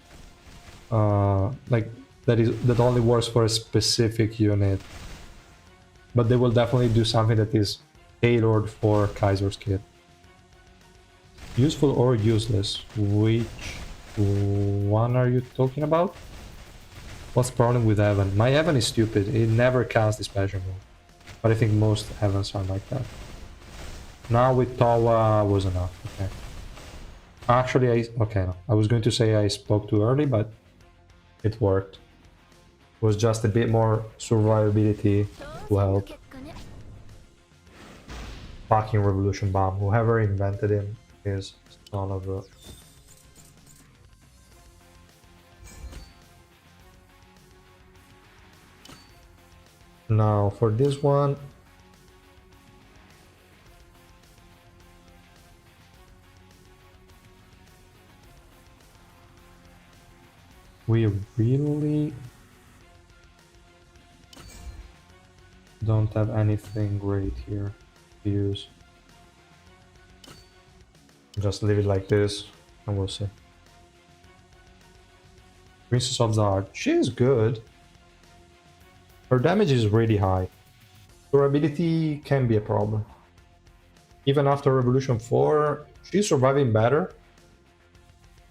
like that only works for a specific unit. But they will definitely do something that is tailored for Kaiser's kit. Useful or useless? Which one are you talking about? What's the problem with Evan? My Evan is stupid. He never casts this special move. But I think most Evans are like that. Now with Towa was enough. Okay. Actually, no. I was going to say I spoke too early, but it worked. It was just a bit more survivability to help. Fucking Revolution Bomb. Whoever invented him is son of a... Now for this one... We really don't have anything great here to use. Just leave it like this and we'll see. Princess of Zahard. She is good. Her damage is really high. Durability can be a problem. Even after Revolution 4, she's surviving better.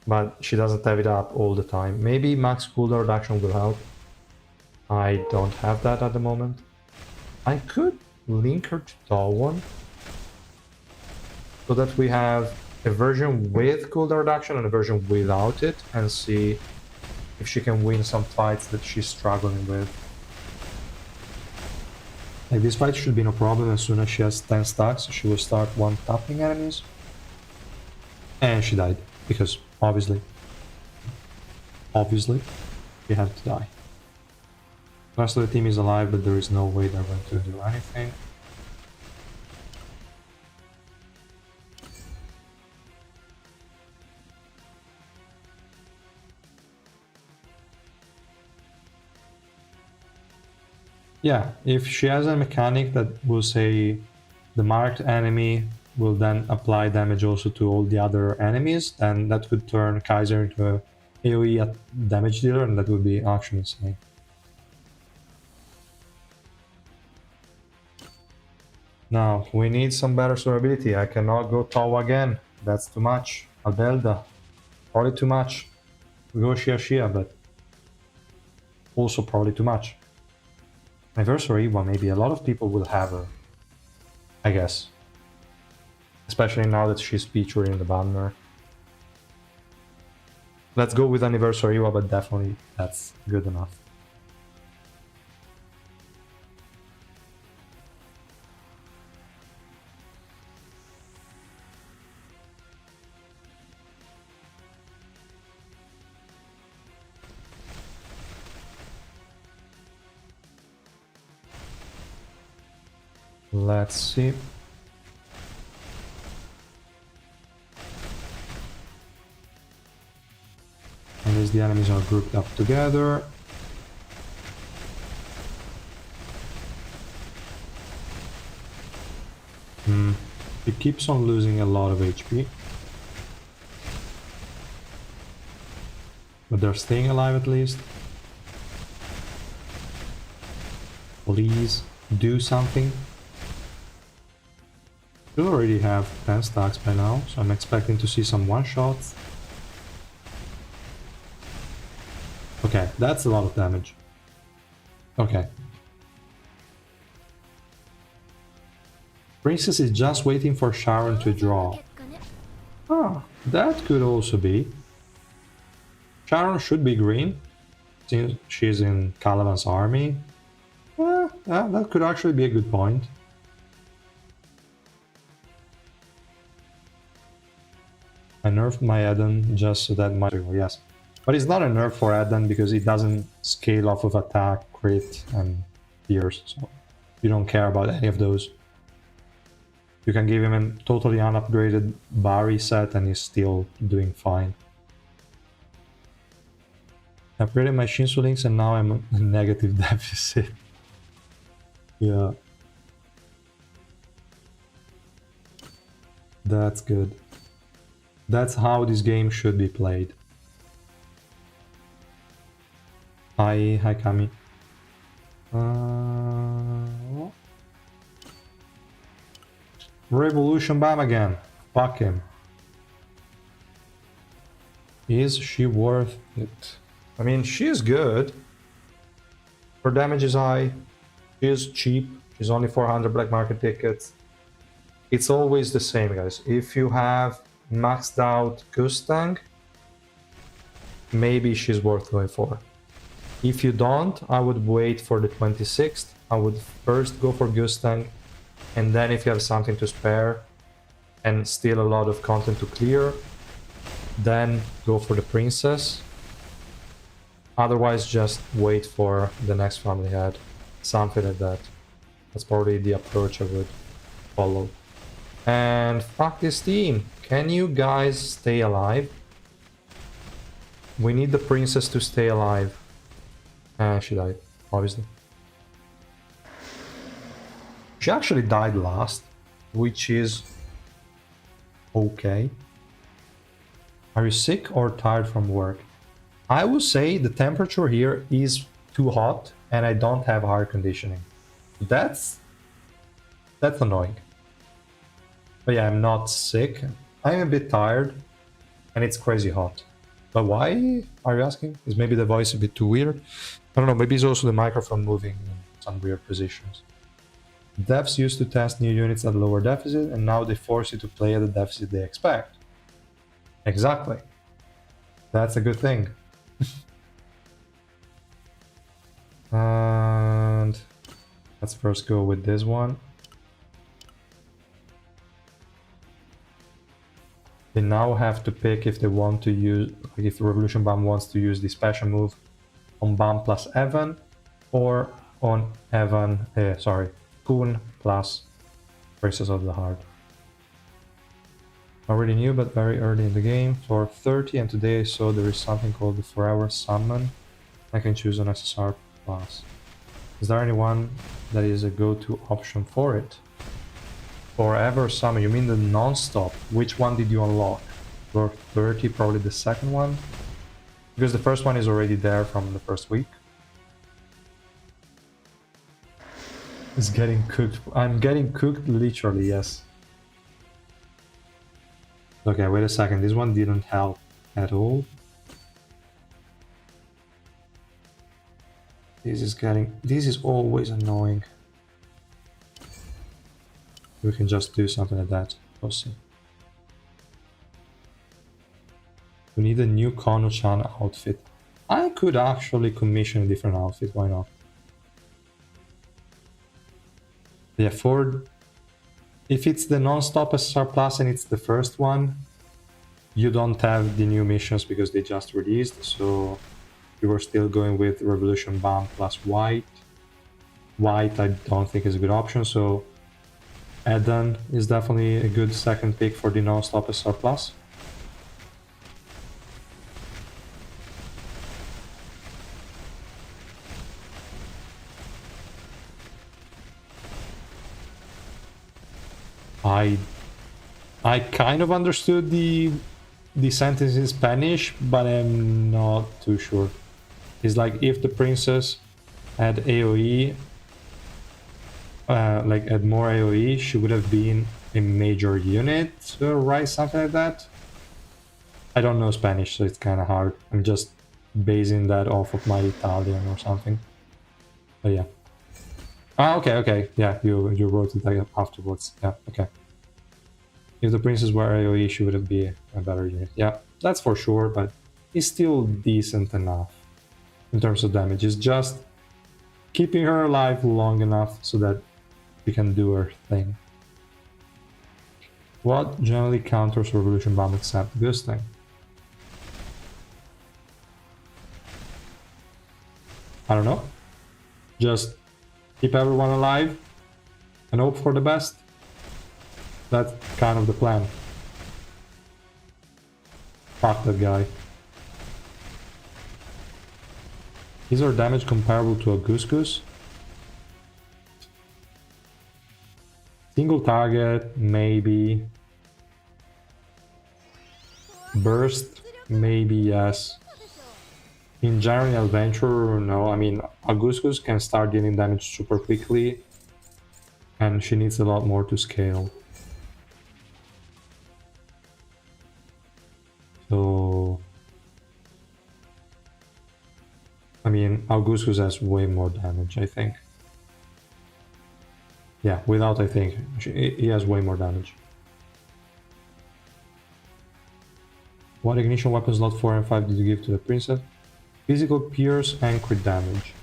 But she doesn't have it up all the time. Maybe max cooldown reduction will help. I don't have that at the moment. I could link her to Talon. so that we have a version with cooldown reduction and a version without it, and see if she can win some fights that she's struggling with. Like, this fight should be no problem. As soon as she has 10 stacks, she will start one-tapping enemies. And she died, because obviously, she had to die. The rest of the team is alive, but there is no way they're going to do anything. Yeah, if she has a mechanic that will say the marked enemy will then apply damage also to all the other enemies, then that could turn Kaiser into a AoE damage dealer, and that would be actually insane. Now, we need some better survivability. I cannot go Tau again. That's too much. Albelda. Probably too much. We go Shia, but also probably too much. Anniversary, well, maybe a lot of people will have her, I guess. Especially now that she's featured in the banner. Let's go with Anniversary, but definitely that's good enough. Let's see. And as the enemies are grouped up together. It keeps on losing a lot of HP. But they're staying alive at least. Please do something. We already have 10 stacks by now, so I'm expecting to see some one-shots. Okay, that's a lot of damage. Okay. Princess is just waiting for Sharon to draw. Ah, that could also be. Sharon should be green, since she's in Calavan's army. That could actually be a good point. I nerfed my Eden just so that my... yes. But it's not a nerf for Eden because it doesn't scale off of attack, crit, and pierce, so you don't care about any of those. You can give him a totally unupgraded Barry set and he's still doing fine. I upgraded my Shinsu links and now I'm a negative deficit. Yeah. That's good. That's how this game should be played. Hi Kami. Revolution Bam again. Fuck him. Is she worth it? I mean, she is good. Her damage is high. She is cheap. She's only 400 black market tickets. It's always the same, guys. If you have maxed out Gustang, maybe she's worth going for. If you don't, I would wait for the 26th. I would first go for Gustang, and then if you have something to spare and still a lot of content to clear, then go for the princess. Otherwise, just wait for the next family head. Something like that. That's probably the approach I would follow. And fuck this team. Can you guys stay alive? We need the princess to stay alive. She died, obviously. She actually died last, which is okay. Are you sick or tired from work? I would say the temperature here is too hot and I don't have air conditioning. That's annoying. But yeah, I'm not sick. I'm a bit tired and it's crazy hot. But why are you asking? Is maybe the voice a bit too weird? I don't know, maybe it's also the microphone moving in some weird positions. Devs used to test new units at lower deficit, and now they force you to play at the deficit they expect. Exactly. That's a good thing. And let's first go with this one. They now have to pick if they want to use, like if Revolution Bomb wants to use the special move on Bomb plus Evan, or on Kun plus Princess of the Heart. Already new, but very early in the game. For 30, and today I saw there is something called the Forever Summon. I can choose an SSR plus. Is there anyone that is a go-to option for it? Forever Summon, you mean the non-stop? Which one did you unlock? For 30, probably the second one? Because the first one is already there from the first week. It's getting cooked. I'm getting cooked literally, yes. Okay, wait a second. This one didn't help at all. This is always annoying. We can just do something like that. We'll see. We need a new Kono-chan outfit. I could actually commission a different outfit, why not? Yeah, if it's the non-stop SR Plus and it's the first one, you don't have the new missions because they just released, so you were still going with Revolution Bomb plus White. White I don't think is a good option, so Eden is definitely a good second pick for the non-stop SR Plus. I kind of understood the sentence in Spanish, but I'm not too sure. It's like if the princess had AoE, like had more AoE, she would have been a major unit, right? Something like that. I don't know Spanish, so it's kind of hard. I'm just basing that off of my Italian or something. But yeah. Ah, okay. Yeah, you wrote it afterwards. Yeah, okay. If the princess were AoE, she would be a better unit. Yeah, that's for sure, but it's still decent enough in terms of damage. It's just keeping her alive long enough so that she can do her thing. What generally counters Revolution Bomb except Gusting? I don't know. Just keep everyone alive and hope for the best. That's kind of the plan. Fuck that guy. Is our damage comparable to a Goose Goose? Single target, maybe. Burst, maybe yes. In general adventure, no. I mean, a Goose Goose can start dealing damage super quickly, and she needs a lot more to scale. So, I mean, Augustus has way more damage, I think. Yeah, without I think, he has way more damage. What ignition weapon slot 4 and 5 did you give to the princess? Physical, pierce, and crit damage.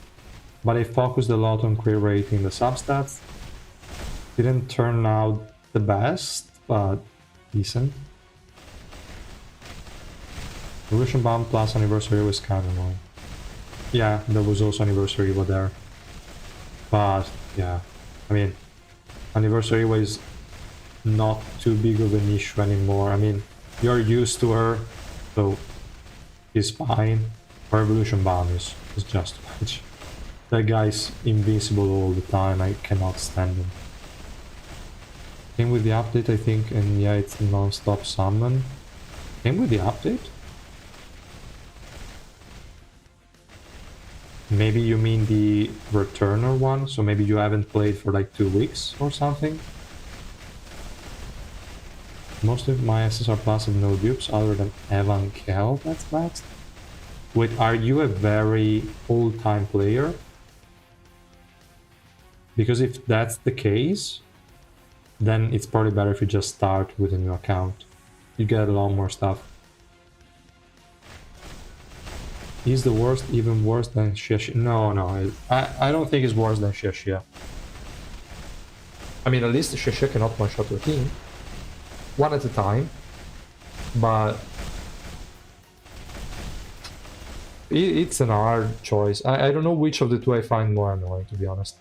But I focused a lot on crit rate in the substats. Didn't turn out the best, but decent. Revolution Bomb plus Anniversary was kind of long. Yeah, there was also Anniversary over there. But, yeah, I mean, Anniversary was not too big of an issue anymore. I mean, you're used to her, so it's fine. Revolution Bomb is just much. That guy's invincible all the time, I cannot stand him. Came with the update, I think, and yeah, it's a non-stop summon. Came with the update? Maybe you mean the returner one, so maybe you haven't played for like 2 weeks or something? Most of my SSR Plus have no dupes other than Evan Kel that's maxed. Wait, are you a very old-time player? Because if that's the case, then it's probably better if you just start with a new account. You get a lot more stuff. Is the worst even worse than Xia? No, I don't think it's worse than Xia. I mean, at least Xia cannot one-shot your team. One at a time. But it's an hard choice. I don't know which of the two I find more annoying, to be honest.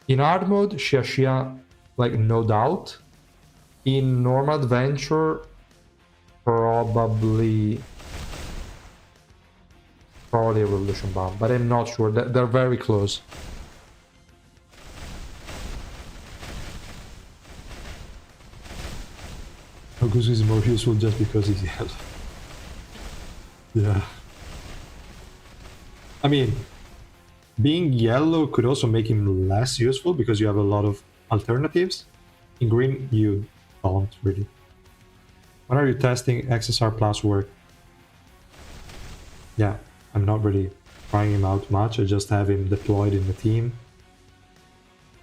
In hard mode, Xia, like, no doubt. In normal adventure, probably a Revolution Bomb, but I'm not sure. They're very close. Augustus is more useful just because he's yellow. Yeah. I mean, being yellow could also make him less useful because you have a lot of alternatives. In green, you don't really. When are you testing XSR Plus work? Yeah, I'm not really trying him out much. I just have him deployed in the team.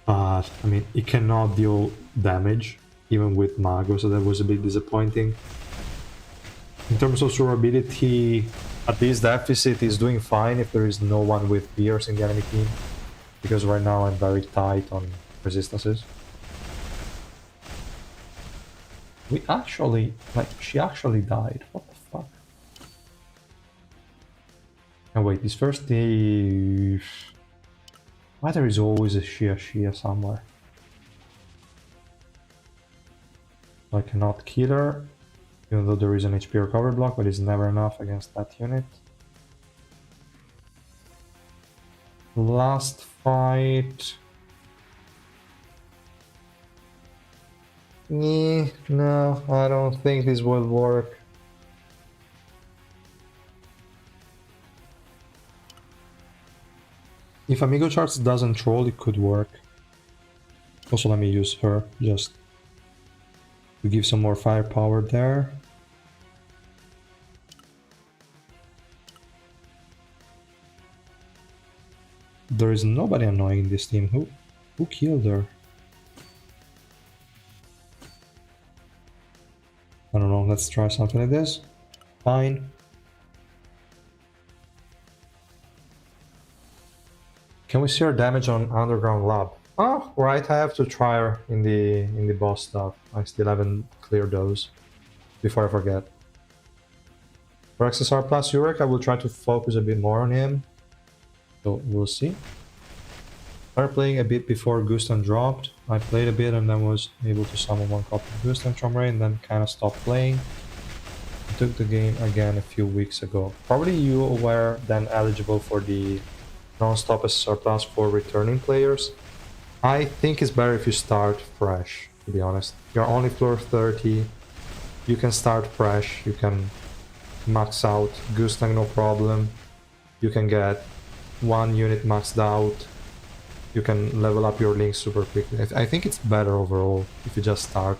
But, I mean, he cannot deal damage, even with Mago, so that was a bit disappointing. In terms of survivability, at this deficit, he's doing fine if there is no one with Pierce in the enemy team. Because right now I'm very tight on resistances. We actually, like, she actually died. What the fuck? Oh wait, this first day... Why there is always a Shia somewhere? I cannot kill her, even though there is an HP recovery block, but it's never enough against that unit. Last fight... No, I don't think this will work. If Amigo Charts doesn't troll, it could work. Also, let me use her, just to give some more firepower there. There is nobody annoying in this team. Who killed her? I don't know, let's try something like this. Fine. Can we see her damage on Underground Lab? Oh, right, I have to try her in the boss stuff. I still haven't cleared those before I forget. For XSR plus Urek, I will try to focus a bit more on him. So we'll see. Started playing a bit before Gustan dropped. I played a bit and then was able to summon one copy of Gustan from Ray and then kind of stopped playing. I took the game again a few weeks ago. Probably you were then eligible for the non-stop SSR Plus for returning players. I think it's better if you start fresh, to be honest. You're only floor 30, you can start fresh, you can max out Gustang no problem, you can get one unit maxed out, you can level up your links super quickly. I think it's better overall if you just start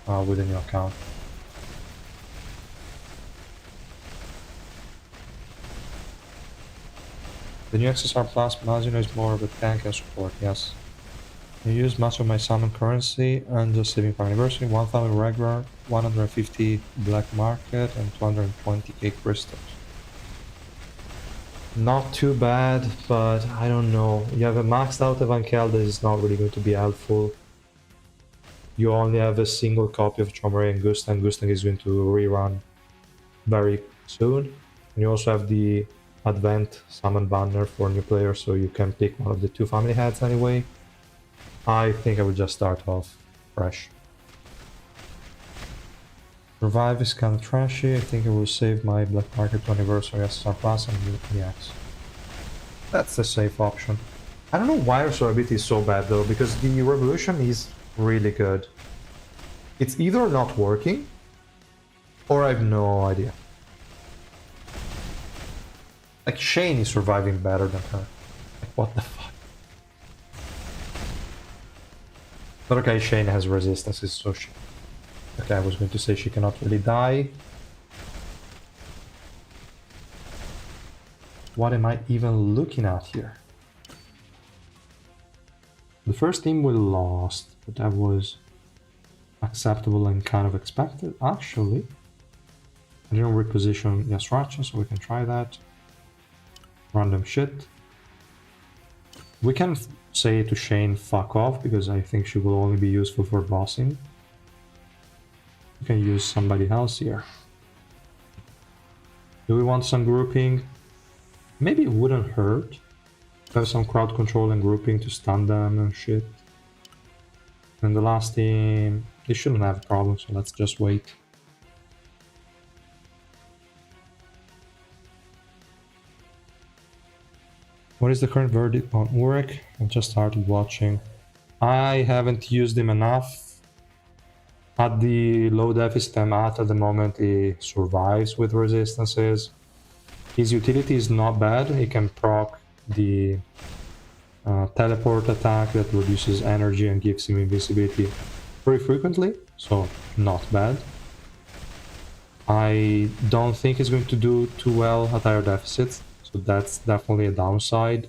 with a new account. The new XSR Plus Mazino is more of a tank and support, yes. I use much of my summon currency and just saving for anniversary, 1000 regular, 150 black market and 220k crystals. Not too bad, but I don't know. You have a maxed out Evankel that is not really going to be helpful. You only have a single copy of Chomere and Gustang. Gustang is going to rerun very soon. And you also have the Advent summon banner for new players, so you can pick one of the two family heads anyway. I think I would just start off fresh. Revive is kind of trashy. I think I will save my Black Market to Anniversary SSR Plus and do EX. That's the safe option. I don't know why our survivability is so bad though, because the Revolution is really good. It's either not working, or I have no idea. Like, Shane is surviving better than her. Like, what the fuck? But okay, Shane has resistances, so she... Okay, I was going to say she cannot really die. What am I even looking at here? first team we lost, but that was acceptable and kind of expected, actually. I didn't reposition Yasracha, so we can try that. Random shit. We can say to Shane, fuck off, because I think she will only be useful for bossing. We can use somebody else here. Do we want some grouping? Maybe it wouldn't hurt. Have some crowd control and grouping to stun them and shit. And the last team, they shouldn't have problems, so let's just wait. What is the current verdict on Urek? I just started watching. I haven't used him enough. At the low deficit I'm at the moment, he survives with resistances. His utility is not bad. He can proc the teleport attack that reduces energy and gives him invincibility pretty frequently, so not bad. I don't think he's going to do too well at higher deficits, so that's definitely a downside.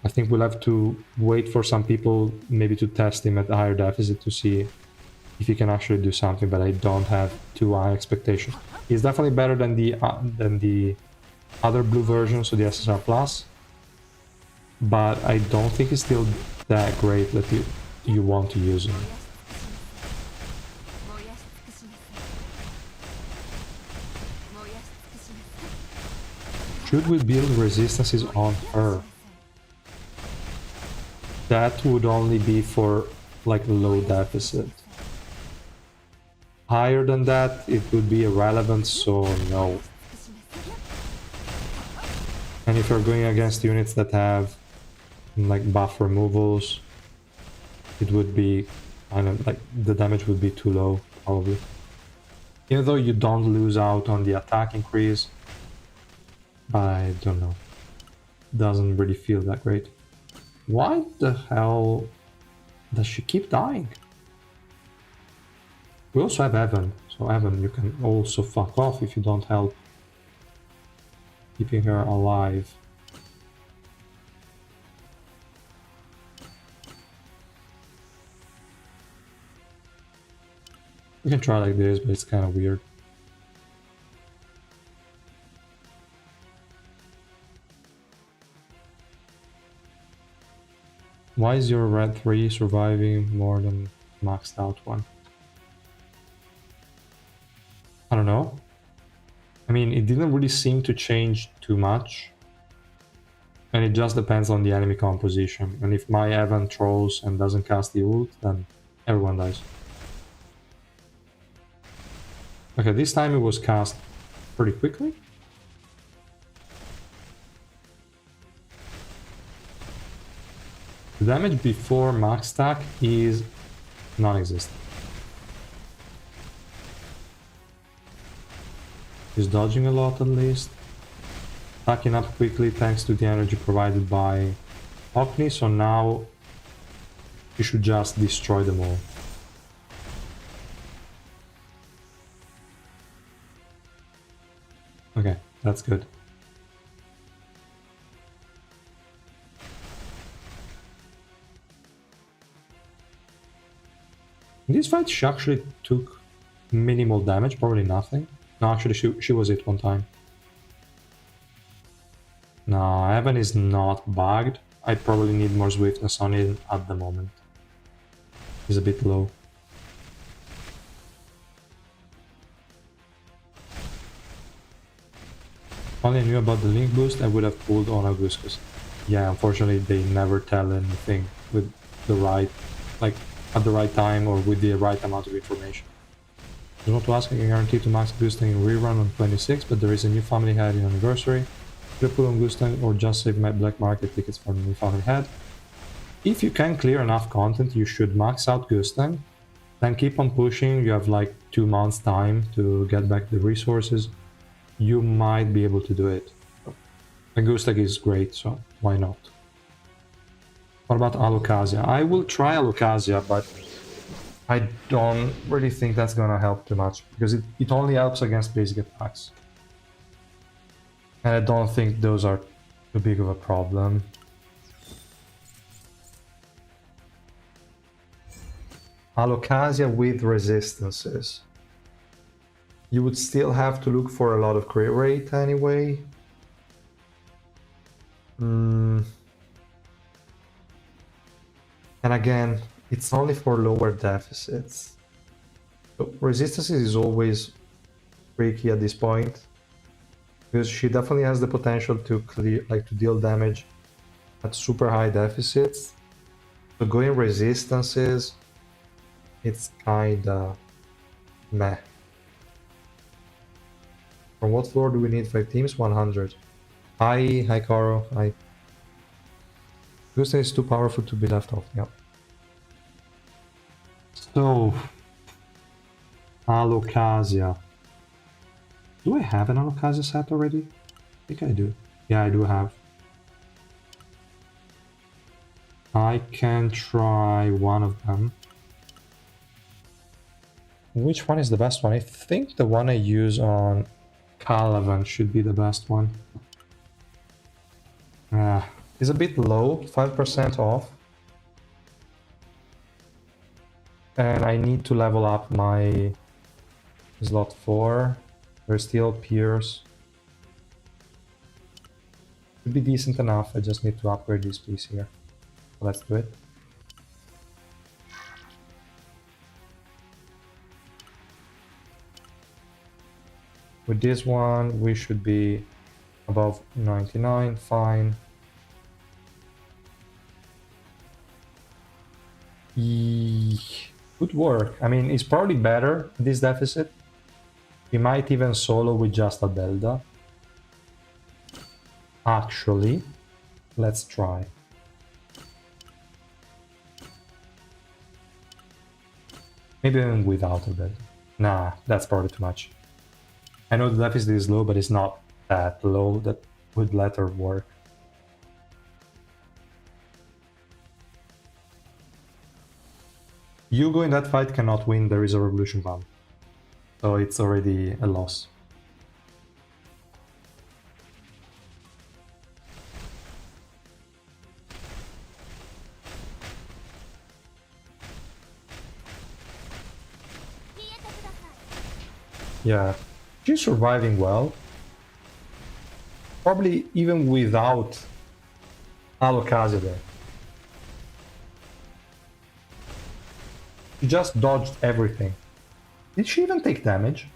I think we'll have to wait for some people maybe to test him at a higher deficit to see if he can actually do something, but I don't have too high expectations. He's definitely better than the other blue version, so the SSR Plus, but I don't think he's still that great that you want to use him. Should we build resistances on her? That would only be for like low deficit. Higher than that, it would be irrelevant, so no. And if you're going against units that have like buff removals, it would be kind of like the damage would be too low, probably. Even though you don't lose out on the attack increase, I don't know. Doesn't really feel that great. Why the hell does she keep dying? We also have Evan, so Evan, you can also fuck off if you don't help keeping her alive. We can try like this, but it's kind of weird. Why is your red 3 surviving more than maxed out one? I don't know. I mean, it didn't really seem to change too much. And it just depends on the enemy composition. And if my Evan trolls and doesn't cast the ult, then everyone dies. Okay, this time it was cast pretty quickly. The damage before max stack is non-existent. He's dodging a lot at least. Stacking up quickly thanks to the energy provided by Hockney, so now you should just destroy them all. Okay, that's good. In this fight, she actually took minimal damage, probably nothing. No, actually, she was hit one time. No, Evan is not bugged. I probably need more swiftness on it at the moment. He's a bit low. If only I knew about the link boost, I would have pulled on Augustus. Yeah, unfortunately, they never tell anything with the right, like, at the right time or with the right amount of information. I want to ask, I can guarantee to max boosting in rerun on 26, but there is a new family head in anniversary. Should I put on boosting or just save my black market tickets for the new family head? If you can clear enough content, you should max out Gustan, then keep on pushing. You have like 2 months time to get back the resources. You might be able to do it. And Gustag is great, so why not? What about Alocasia? I will try Alocasia, but I don't really think that's gonna help too much, because it only helps against basic attacks. And I don't think those are too big of a problem. Alocasia with resistances. You would still have to look for a lot of crit rate anyway. And again, it's only for lower deficits. So resistances is always tricky at this point, because she definitely has the potential to clear, like to deal damage at super high deficits. So going resistances, it's kinda meh. From what floor do we need 5 teams? 100. Hi Caro, hi. Houston is too powerful to be left off, yeah. So, Alocasia. Do I have an Alocasia set already? I think I do. Yeah, I do have. I can try one of them. Which one is the best one? I think the one I use on Calavan should be the best one. It's a bit low, 5% off. And I need to level up my slot 4. There's still Pierce. Should be decent enough, I just need to upgrade this piece here. Let's do it. With this one, we should be above 99, fine. Good work. I mean, it's probably better, this deficit. We might even solo with just a Belda. Actually, let's try. Maybe even without a Belda. Nah, that's probably too much. I know the deficit is low, but it's not that low that would let her work. Hugo in that fight cannot win, there is a Revolution Bomb. So it's already a loss. Yeah, she's surviving well. Probably even without Alocasia there. She just dodged everything. Did she even take damage?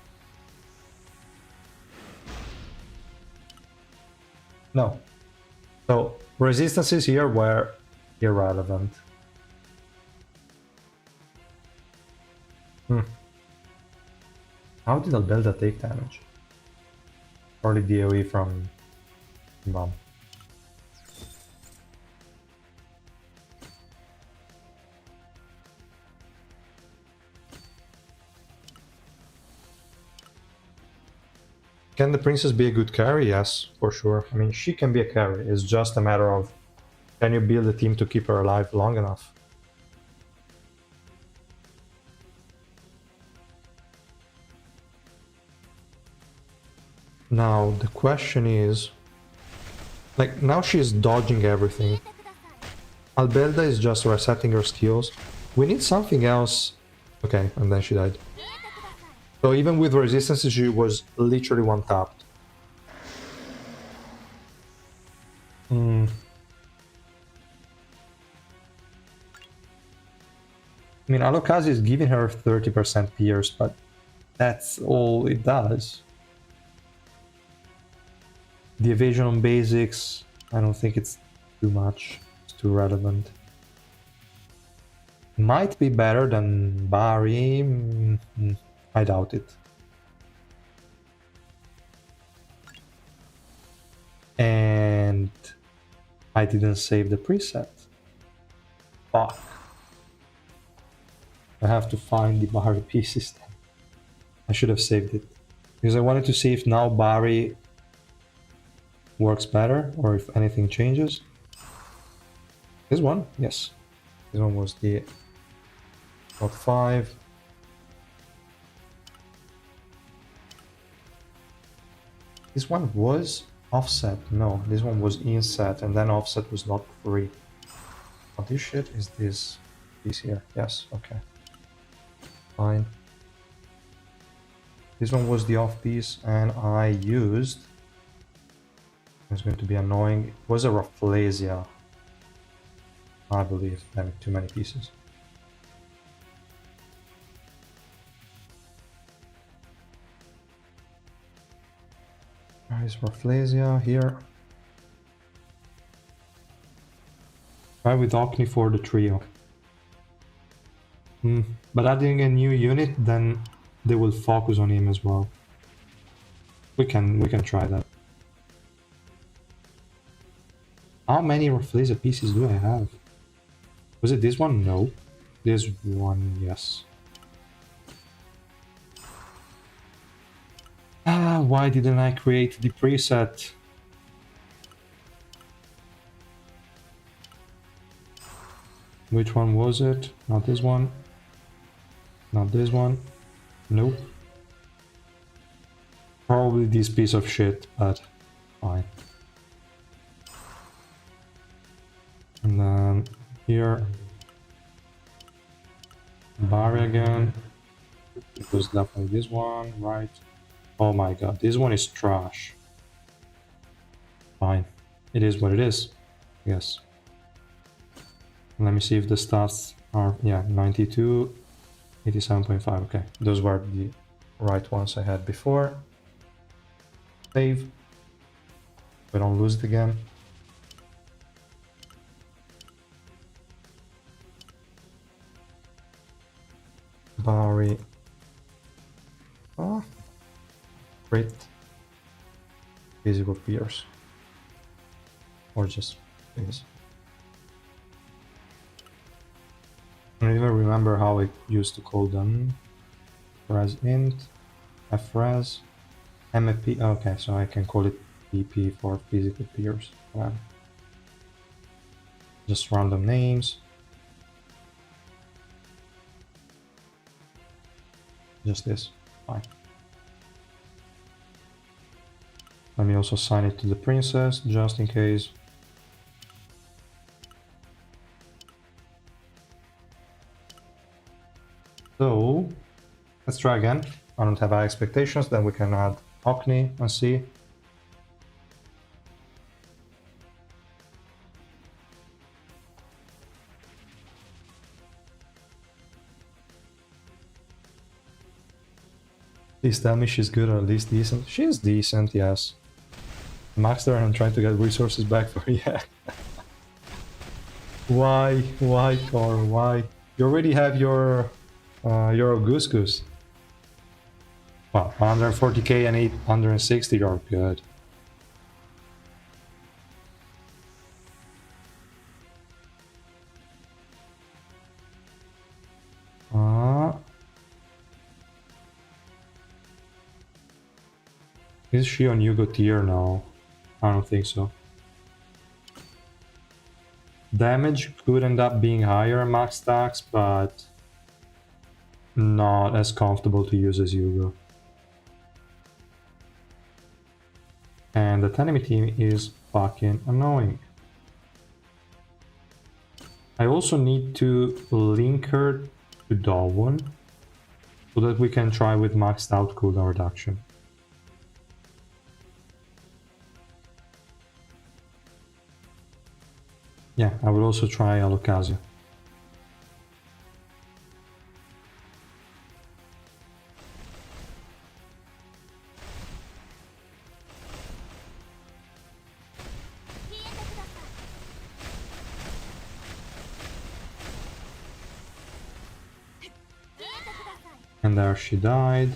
No. So resistances here were irrelevant. How did Albelda take damage? Probably DOE from Bomb. Can the princess be a good carry? Yes, for sure. I mean, she can be a carry. It's just a matter of, can you build a team to keep her alive long enough? Now, the question is, like, now she's dodging everything. Albelda is just resetting her skills. We need something else. Okay, and then she died. So even with resistance, she was literally one-tapped. I mean, Alocasia is giving her 30% Pierce, but that's all it does. The evasion on basics, I don't think it's too much. It's too relevant. Might be better than Barry. I doubt it. And I didn't save the preset. Fuck. I have to find the Barry pieces then. I should have saved it. Because I wanted to see if now Barry works better or if anything changes. This one? Yes. This one was the top 5. This one was offset. No, this one was inset and then offset was not free. Oh, this shit is this piece here. Yes, okay. Fine. This one was the off piece, and I used... It's going to be annoying. It was a Rafflesia, I believe. Having too many pieces. Nice Rafflesia here. Try with Ocni for the trio. But adding a new unit, then they will focus on him as well. We can try that. How many Rafflesia pieces do I have? Was it this one? No. This one, yes. Why didn't I create the preset? Which one was it? Not this one. Not this one. Nope. Probably this piece of shit, but fine. And then here, Barry again. It was definitely this one, right? Oh my god, this one is trash. Fine. It is what it is. Yes. Let me see if the stats are, yeah, 92, 87.5. Okay, those were the right ones I had before. Save. We don't lose it again. Barry. Oh, great. Physical peers. Or just things. I don't even remember how I used to call them. Res int, fres, mfp. Okay, so I can call it pp for physical peers. Wow. Just random names. Just this. Fine. Let me also assign it to the princess, just in case. So, let's try again. I don't have high expectations, then we can add Ocni and see. Please tell me she's good or at least decent. She is decent, yes. Maxed her and I'm trying to get resources back for yeah. Why, Tor? Why? You already have your Goose. Wow, 140k and 860 are good. Is she on Yugo tier now? I don't think so. Damage could end up being higher max stacks, but not as comfortable to use as Yugo. And the enemy team is fucking annoying. I also need to link her to Dawon so that we can try with maxed out cooldown reduction. Yeah, I will also try Alokazia. And there she died.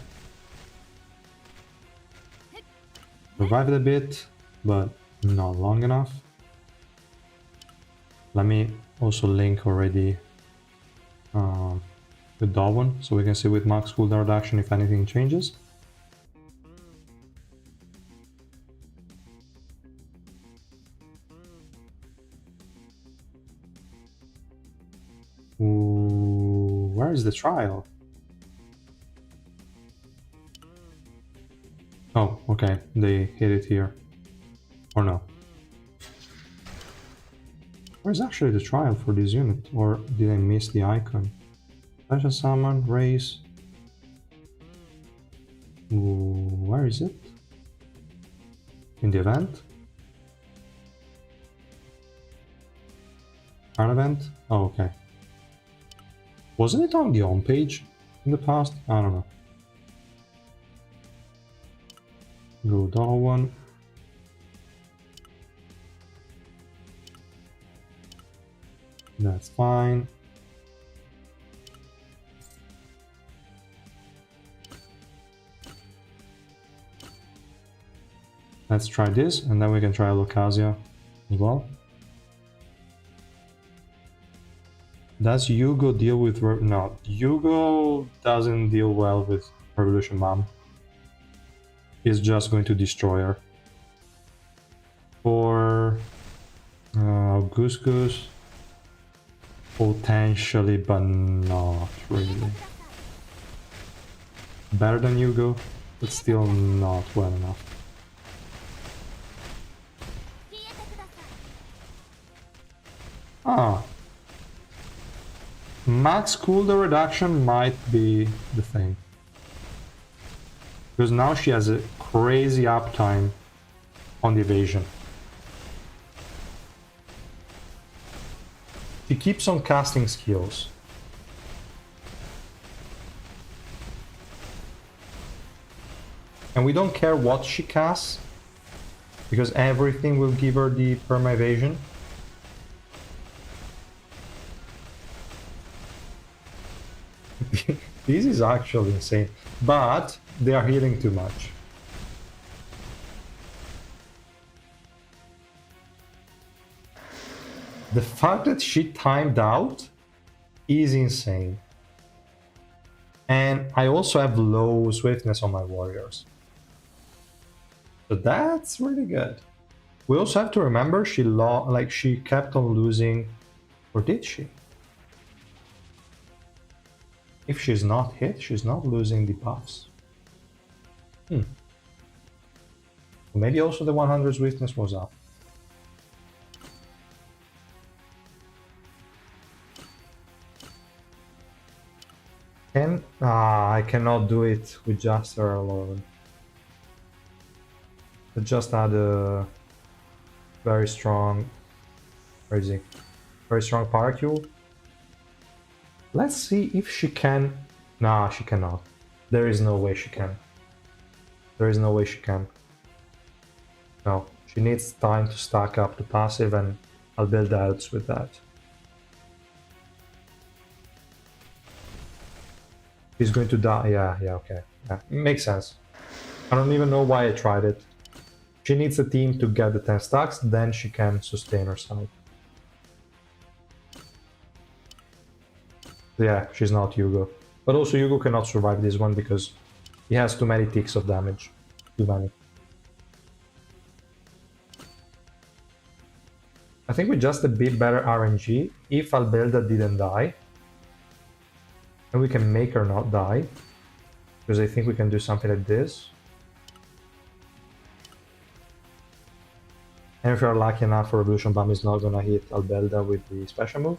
Survived a bit, but not long enough. Let me also link already with Dawon, so we can see with max cooldown reduction if anything changes. Ooh, where is the trial? Oh, okay, they hit it here. Or no? Where's actually the trial for this unit? Or did I miss the icon? Special summon, race, Where is it? In the event? Card event? Oh, okay. Wasn't it on the home page in the past? I don't know. Go dollar one. That's fine. Let's try this, and then we can try Locasia as well. Does Hugo deal with... No, Hugo doesn't deal well with Revolution Bomb. He's just going to destroy her. For... Goose Goose... Potentially, but not really. Better than Hugo, but still not well enough. Ah. Max cooldown reduction might be the thing. Because now she has a crazy uptime on the evasion. She keeps on casting skills. And we don't care what she casts, because everything will give her the perma evasion. This is actually insane, but they are healing too much. The fact that she timed out is insane. And I also have low swiftness on my warriors. So that's really good. We also have to remember she kept on losing, or did she? If she's not hit, she's not losing the buffs. Maybe also the 100 swiftness was up. I cannot do it with just her alone. I just had a very strong... Where is he? Very strong Paracule. Let's see if she can... Nah, she cannot. There is no way she can. There is no way she can. No, she needs time to stack up the passive, and I'll build outs with that. She's going to die. Yeah, okay. Yeah, makes sense. I don't even know why I tried it. She needs a team to get the 10 stacks, then she can sustain herself. Yeah, she's not Hugo. But also Hugo cannot survive this one because he has too many ticks of damage. Too many. I think with just a bit better RNG, if Albelda didn't die, and we can make her not die, because I think we can do something like this. And if we are lucky enough, Revolution Bomb is not gonna hit Albelda with the special move.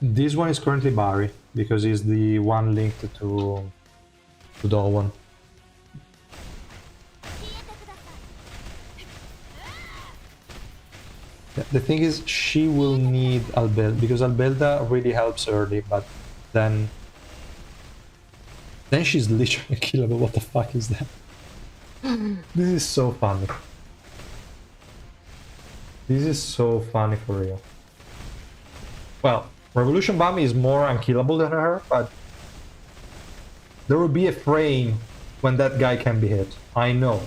This one is currently Barry, because he's the one linked to Dolwan. The thing is, she will need Albelda, because Albelda really helps early, but then she's literally killable. What the fuck is that? This is so funny. This is so funny for real. Well, Revolution Bomb is more unkillable than her, but there will be a frame when that guy can be hit. I know.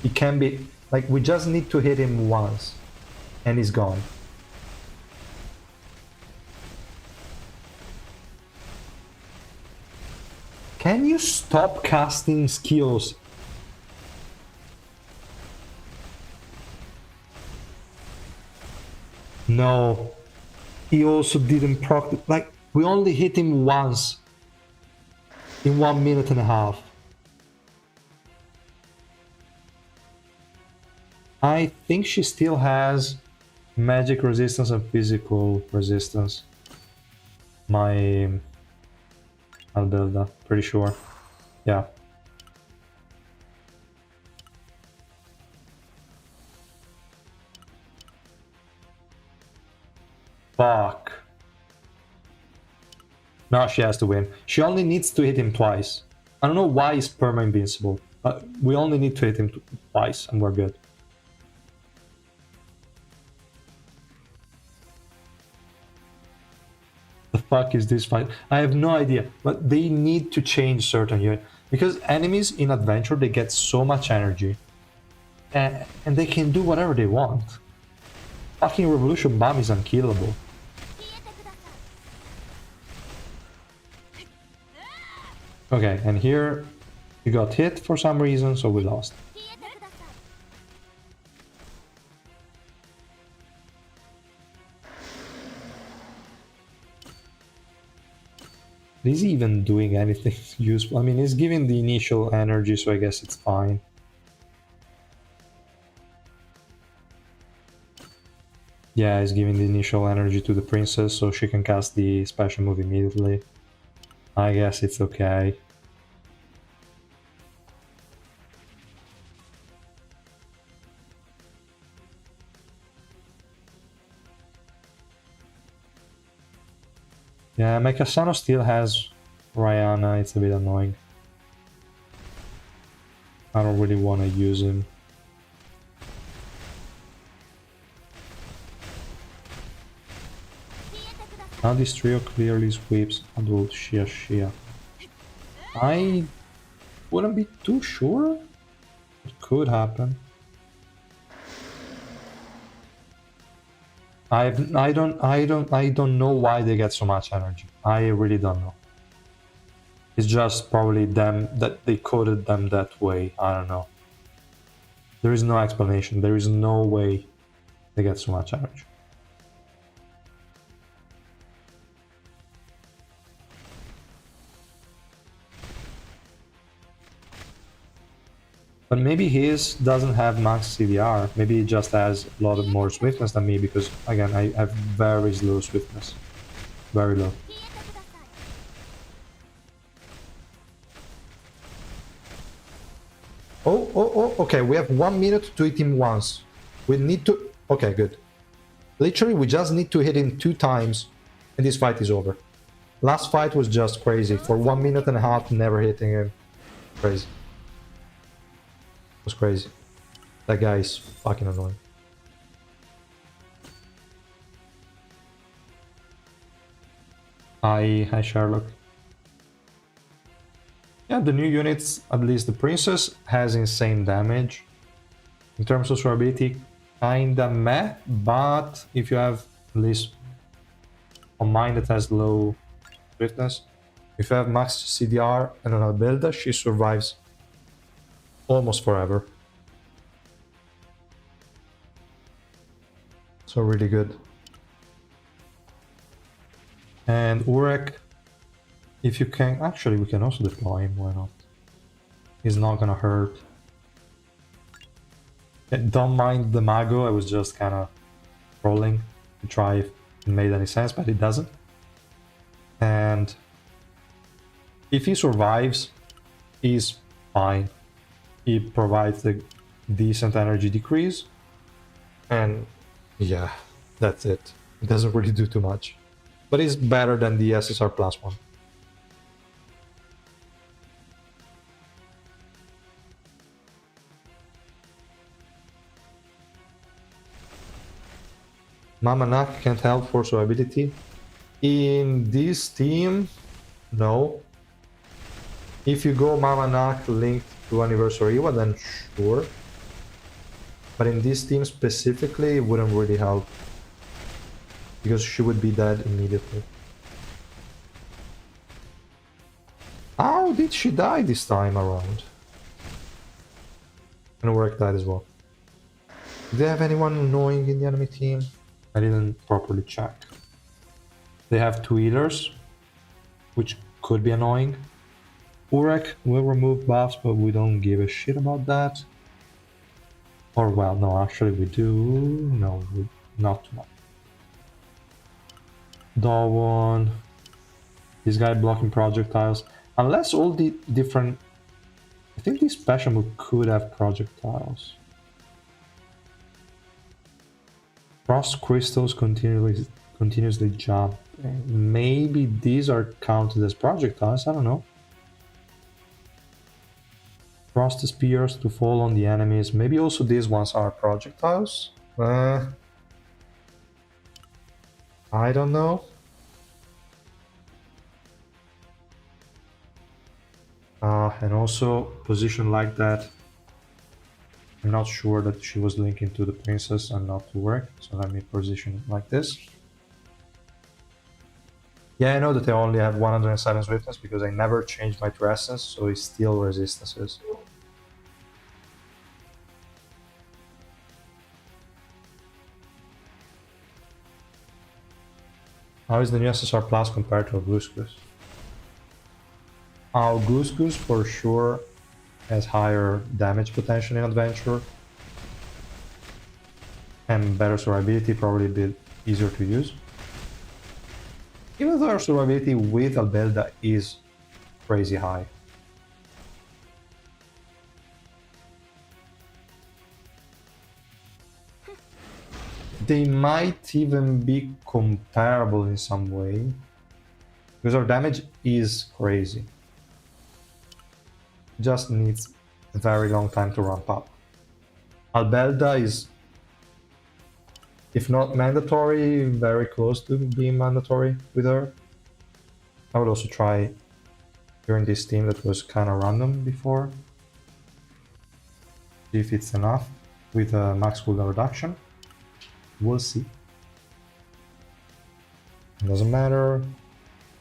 He can be... Like, we just need to hit him once. And he's gone. Can you stop casting skills? No. He also didn't proc... Like, we only hit him once. In 1 minute and a half. I think she still has magic resistance and physical resistance. My Albilda, pretty sure. Yeah. Fuck. Now she has to win. She only needs to hit him twice. I don't know why he's perma-invincible. We only need to hit him twice and we're good. The fuck is this fight? I have no idea, but they need to change certain units. Because enemies in Adventure, they get so much energy. And they can do whatever they want. Fucking Revolution Bomb is unkillable. Okay, and here we got hit for some reason, so we lost. Is he even doing anything useful? I mean, he's giving the initial energy, so I guess it's fine. Yeah, he's giving the initial energy to the princess, so she can cast the special move immediately. I guess it's okay. Yeah, Mekasano still has Ryana, it's a bit annoying. I don't really want to use him. Now this trio clearly sweeps adult Shia. I wouldn't be too sure. It could happen. I don't know why they get so much energy. I really don't know. It's just probably them that they coded them that way. I don't know. There is no explanation. There is no way they get so much energy. But maybe his doesn't have max CDR. Maybe it just has a lot of more swiftness than me because, again, I have very slow swiftness. Very low. Oh, okay, we have 1 minute to hit him once. We need to... Okay, good. Literally, we just need to hit him 2 times and this fight is over. Last fight was just crazy. For 1 minute and a half, never hitting him. Crazy. It was crazy. That guy is fucking annoying. Hi Sherlock. Yeah, the new units, at least the princess, has insane damage. In terms of survivability, kinda meh, but if you have at least a mine that has low swiftness, if you have max CDR and an Albilda, she survives almost forever. So really good. And Urek, if you can... Actually, we can also deploy him, why not? He's not gonna hurt. Don't mind the Mago, I was just kind of rolling to try if it made any sense, but it doesn't. And if he survives, he's fine. He provides a decent energy decrease. And yeah, that's it. It doesn't really do too much. But it's better than the SSR plus one. Mama Nak can't help for survivability. In this team, no. If you go Mama Nak linked to Anniversary Iwa, then sure. But in this team specifically, it wouldn't really help. Because she would be dead immediately. How did she die this time around? And Urek died as well. Do they have anyone annoying in the enemy team? I didn't properly check. They have 2 healers, which could be annoying. Urek will remove buffs, but we don't give a shit about that. Or well, no, actually we do. No, not too much. Dawn. This guy blocking projectiles. Unless all the different... I think this special move could have projectiles. Frost crystals continuously jump. Maybe these are counted as projectiles, I don't know. Frost spears to fall on the enemies. Maybe also these ones are projectiles? I don't know. And also, position like that. I'm not sure that she was linking to the princess and not to Urek, so let me position it like this. Yeah, I know that I only have 107 swiftness because I never changed my to essence, so it's still resistances. How is the new SSR Plus compared to a Goose Goose? Our Goose Goose for sure has higher damage potential in Adventure and better survivability, probably a bit easier to use. Even though our survivability with Albelda is crazy high. They might even be comparable in some way, because our damage is crazy. Just needs a very long time to ramp up. Albelda is, if not mandatory, very close to being mandatory with her. I would also try during this team that was kind of random before. See if it's enough with a max cooldown reduction. We'll see. It doesn't matter.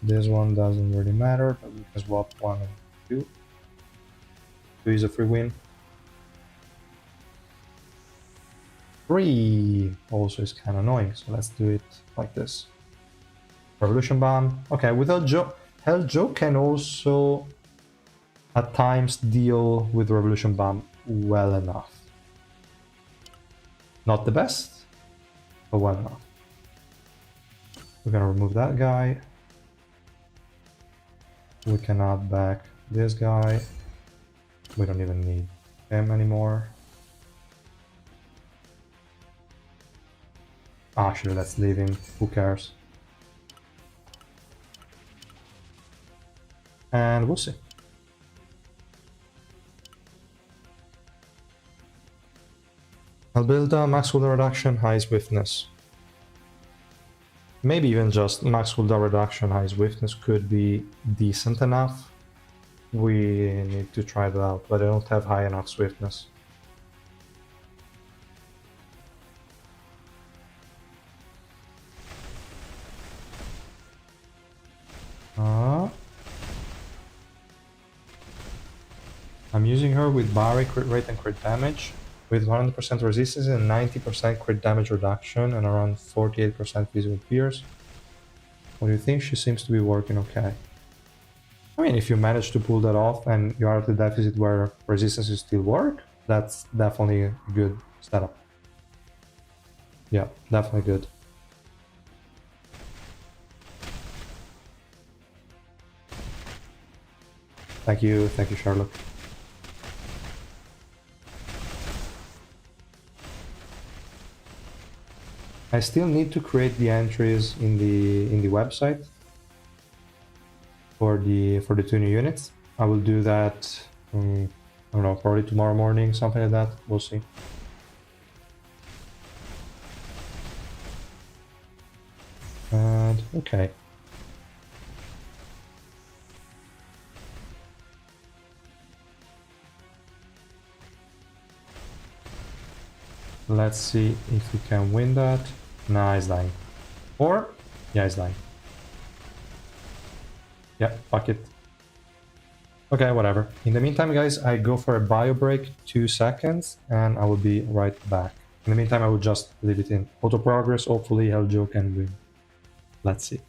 This one doesn't really matter, but we can swap 1 and 2. 2 is a free win. 3 also is kind of annoying, so let's do it like this. Revolution Bomb. Okay, without Joe, Hell Joe can also at times deal with Revolution Bomb well enough. Not the best, but well enough. We're gonna remove that guy. We can add back this guy. We don't even need him anymore. Actually, let's leave him. Who cares? And we'll see. I'll build a max cooldown reduction, high swiftness. Maybe even just max cooldown reduction, high swiftness could be decent enough. We need to try that out, but I don't have high enough swiftness. I'm using her with Barry crit rate and crit damage, with 100% resistance and 90% crit damage reduction and around 48% physical pierce. What do you think? She seems to be working okay. I mean, if you manage to pull that off and you are at the deficit where resistances still work, that's definitely a good setup. Yeah, definitely good. Thank you, Charlotte. I still need to create the entries in the website for the 2 new units. I will do that. I don't know, probably tomorrow morning, something like that. We'll see. And okay. Let's see if we can win that. Nah, he's dying. Or, yeah, he's dying. Yeah, fuck it. Okay, whatever. In the meantime, guys, I go for a bio break, 2 seconds, and I will be right back. In the meantime, I will just leave it in auto progress. Hopefully, Helljoe can win. Let's see.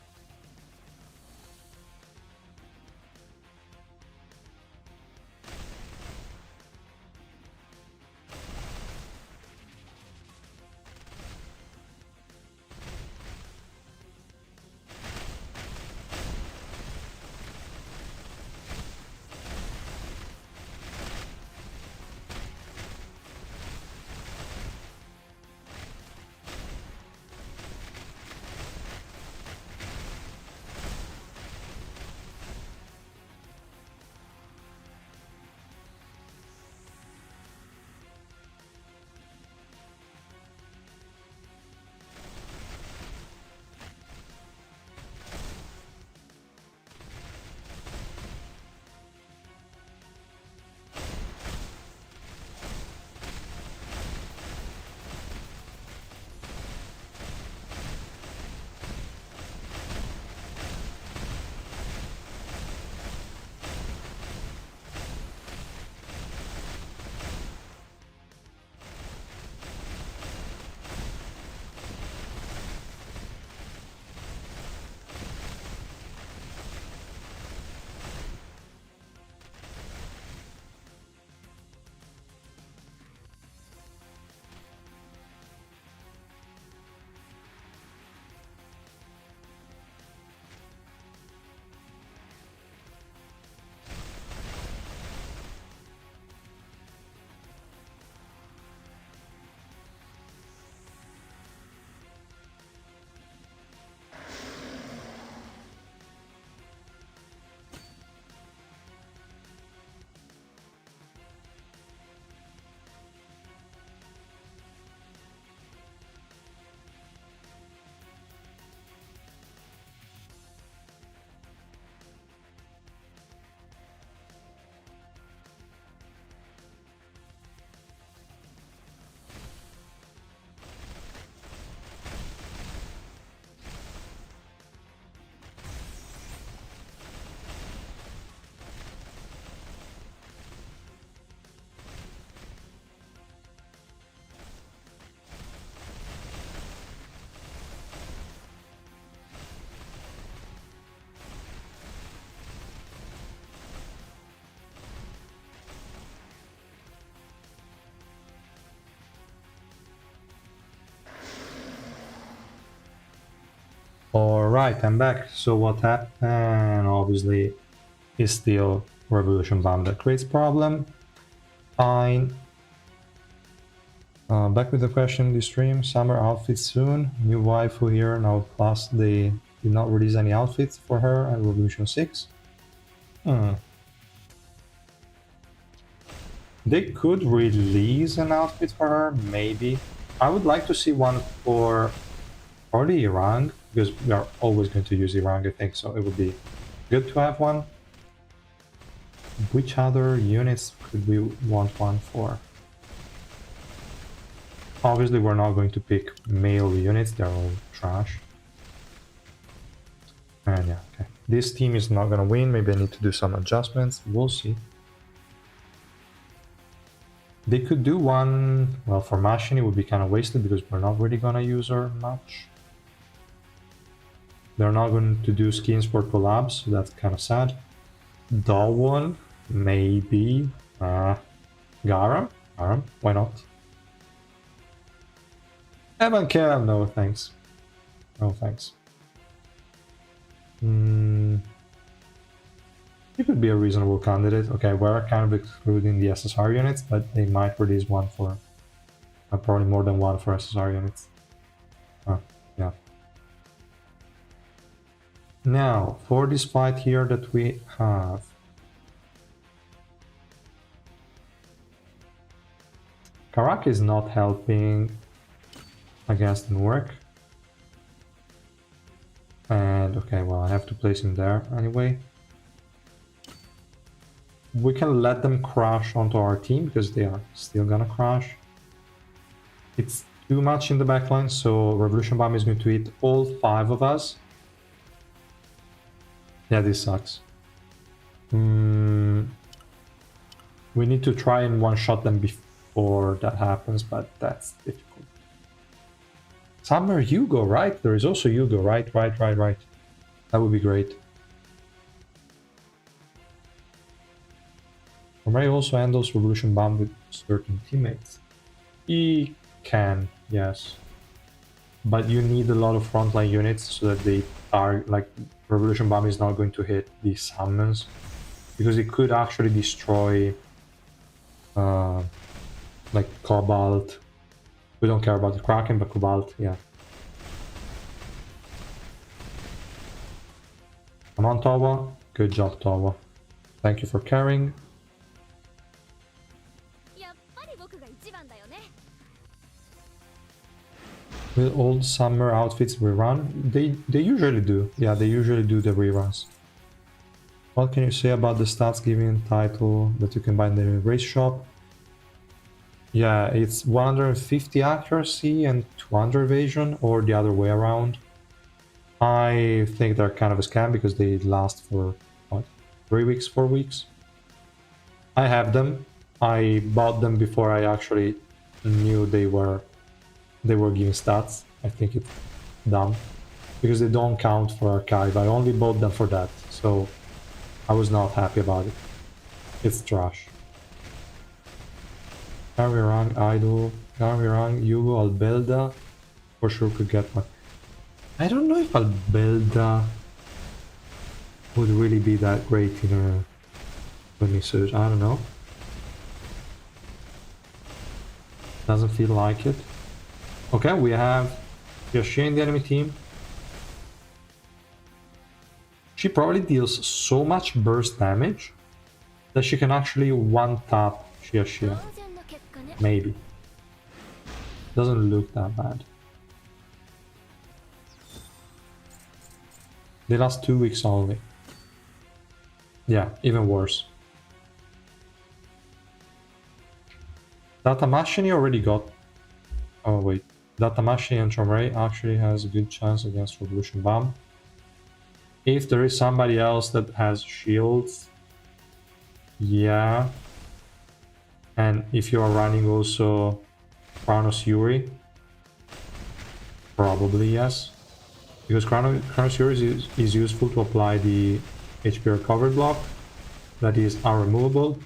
Alright, I'm back. So what happened? Obviously, is still Revolution Bomb that creates problem. Fine. Back with the question in the stream. Summer outfit soon. New waifu here. Now plus they did not release any outfits for her at Revolution 6. They could release an outfit for her, maybe. I would like to see one for the Irang, because we are always going to use Irang, I think, so it would be good to have one. Which other units could we want one for? Obviously, we're not going to pick male units, they're all trash. And yeah, okay. This team is not gonna win, maybe I need to do some adjustments, we'll see. They could do one, well, for Machine it would be kind of wasted because we're not really gonna use her much. They're not going to do skins for collabs, so that's kind of sad. Dawon, maybe. Garam? Garam, why not? Evan Kell, no thanks. No thanks. He could be a reasonable candidate. Okay, we're kind of excluding the SSR units, but they might release one for... probably more than one for SSR units. Yeah. Now, for this fight here that we have... Karak is not helping against Urek. And, okay, well, I have to place him there anyway. We can let them crash onto our team, because they are still gonna crash. It's too much in the backline, so Revolution Bomb is going to hit all 5 of us. Yeah, this sucks. We need to try and one-shot them before that happens, but that's difficult. Summer Hugo, right? There is also Hugo, right? That would be great. Ray also handles Revolution Bomb with certain teammates. He can, yes. But you need a lot of frontline units so that they are, like, Revolution Bomb is not going to hit the summons. Because it could actually destroy, like, Cobalt. We don't care about the Kraken, but Cobalt, yeah. Come on, Tawa. Good job, Tawa. Thank you for carrying. Will old summer outfits rerun? They usually do. Yeah, they usually do the reruns. What can you say about the stats giving title that you can buy in the race shop? Yeah, it's 150 accuracy and 200 evasion, or the other way around. I think they're kind of a scam because they last for, what, 3 weeks, 4 weeks? I have them. I bought them before I actually knew they were giving stats. I think it's dumb because they don't count for archive. I only bought them for that, so I was not happy about it. It's trash. Gavirang, Idol, Gavirang, Hugo, Albelda, for sure could get one. I don't know if Albelda would really be that great in a bunny suit. I don't know. Doesn't feel like it. Okay, we have Yoshi in the enemy team. She probably deals so much burst damage that she can actually one-tap Shia. Maybe. Doesn't look that bad. They last 2 weeks only. Yeah, even worse. Datamashini already got... Oh wait. Datamashini and Chomrei actually has a good chance against Revolution Bomb. If there is somebody else that has shields, yeah. And if you are running also Chronos Yuri, probably yes. Because Chronos Yuri is useful to apply the HP recovery block that is unremovable.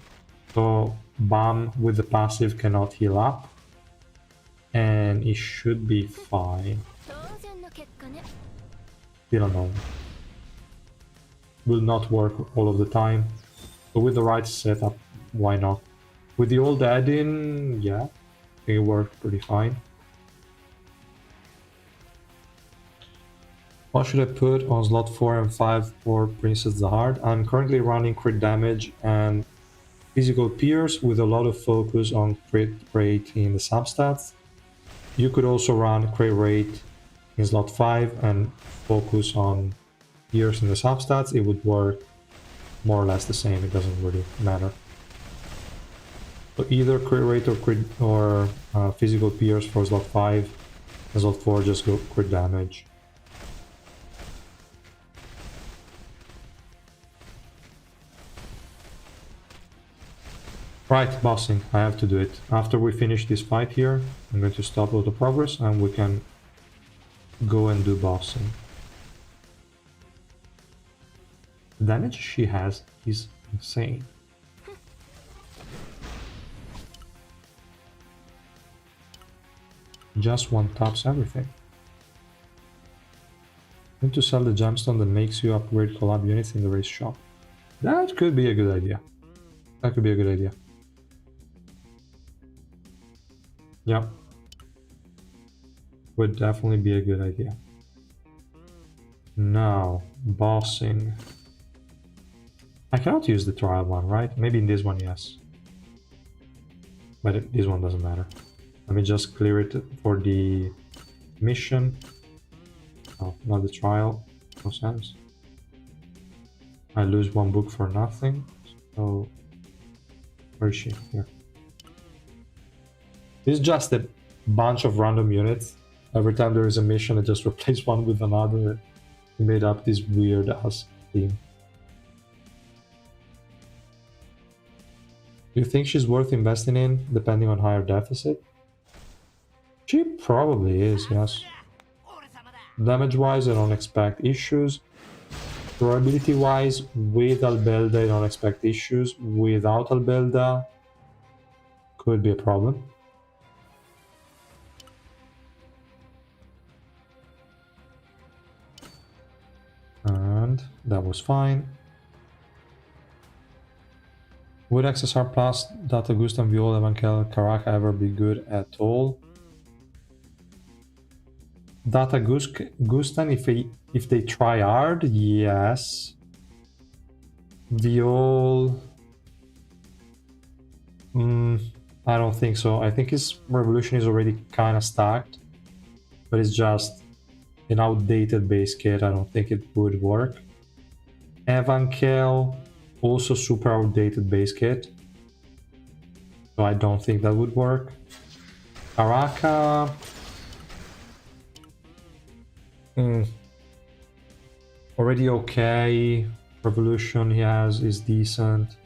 So Bomb with the passive cannot heal up. And it should be fine. Still unknown. Will not work all of the time. But with the right setup, why not? With the old add-in, yeah, I think it worked pretty fine. What should I put on slot 4 and 5 for Princess Zahard? I'm currently running crit damage and physical pierce with a lot of focus on crit rate in the substats. You could also run crit rate in slot 5 and focus on pierce in the substats. It would work more or less the same, it doesn't really matter. So either crit rate or physical pierce for slot 5, and slot 4 just go crit damage. Right, bossing, I have to do it. After we finish this fight here, I'm going to stop auto progress and we can go and do bossing. The damage she has is insane. Just one taps everything. Need to sell the gemstone that makes you upgrade collab units in the race shop. That could be a good idea. That could be a good idea. Yeah. Would definitely be a good idea. Now, bossing. I cannot use the trial one, right? Maybe in this one, yes. But this one doesn't matter. Let me just clear it for the mission. Oh, not the trial. No sense. I lose one book for nothing. So, where is she? Here. This is just a bunch of random units. Every time there is a mission, I just replace one with another. We made up this weird ass theme. Do you think she's worth investing in, depending on higher deficit? She probably is, yes. Damage-wise, I don't expect issues. Durability-wise, with Albelda, I don't expect issues. Without Albelda, could be a problem. And that was fine. Would XSR plus Data Gustan, Viola, Evankel, Karaka ever be good at all? Data Gustan, if they try hard, yes. Viol... I don't think so. I think his Revolution is already kind of stacked. But it's just an outdated base kit. I don't think it would work. Evankel, also super outdated base kit. So I don't think that would work. Karaka... already okay. Revolution he has is decent.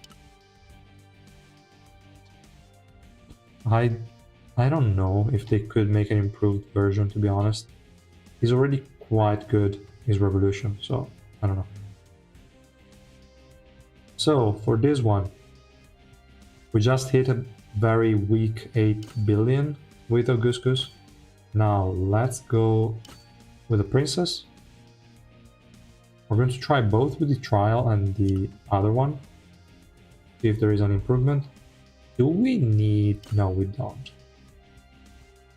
I don't know if they could make an improved version, to be honest. He's already quite good, his Revolution, so I don't know. So for this one, we just hit a very weak 8 billion with Augustus. Now let's go with the Princess. We're going to try both with the trial and the other one. See if there is an improvement. Do we need... No, we don't.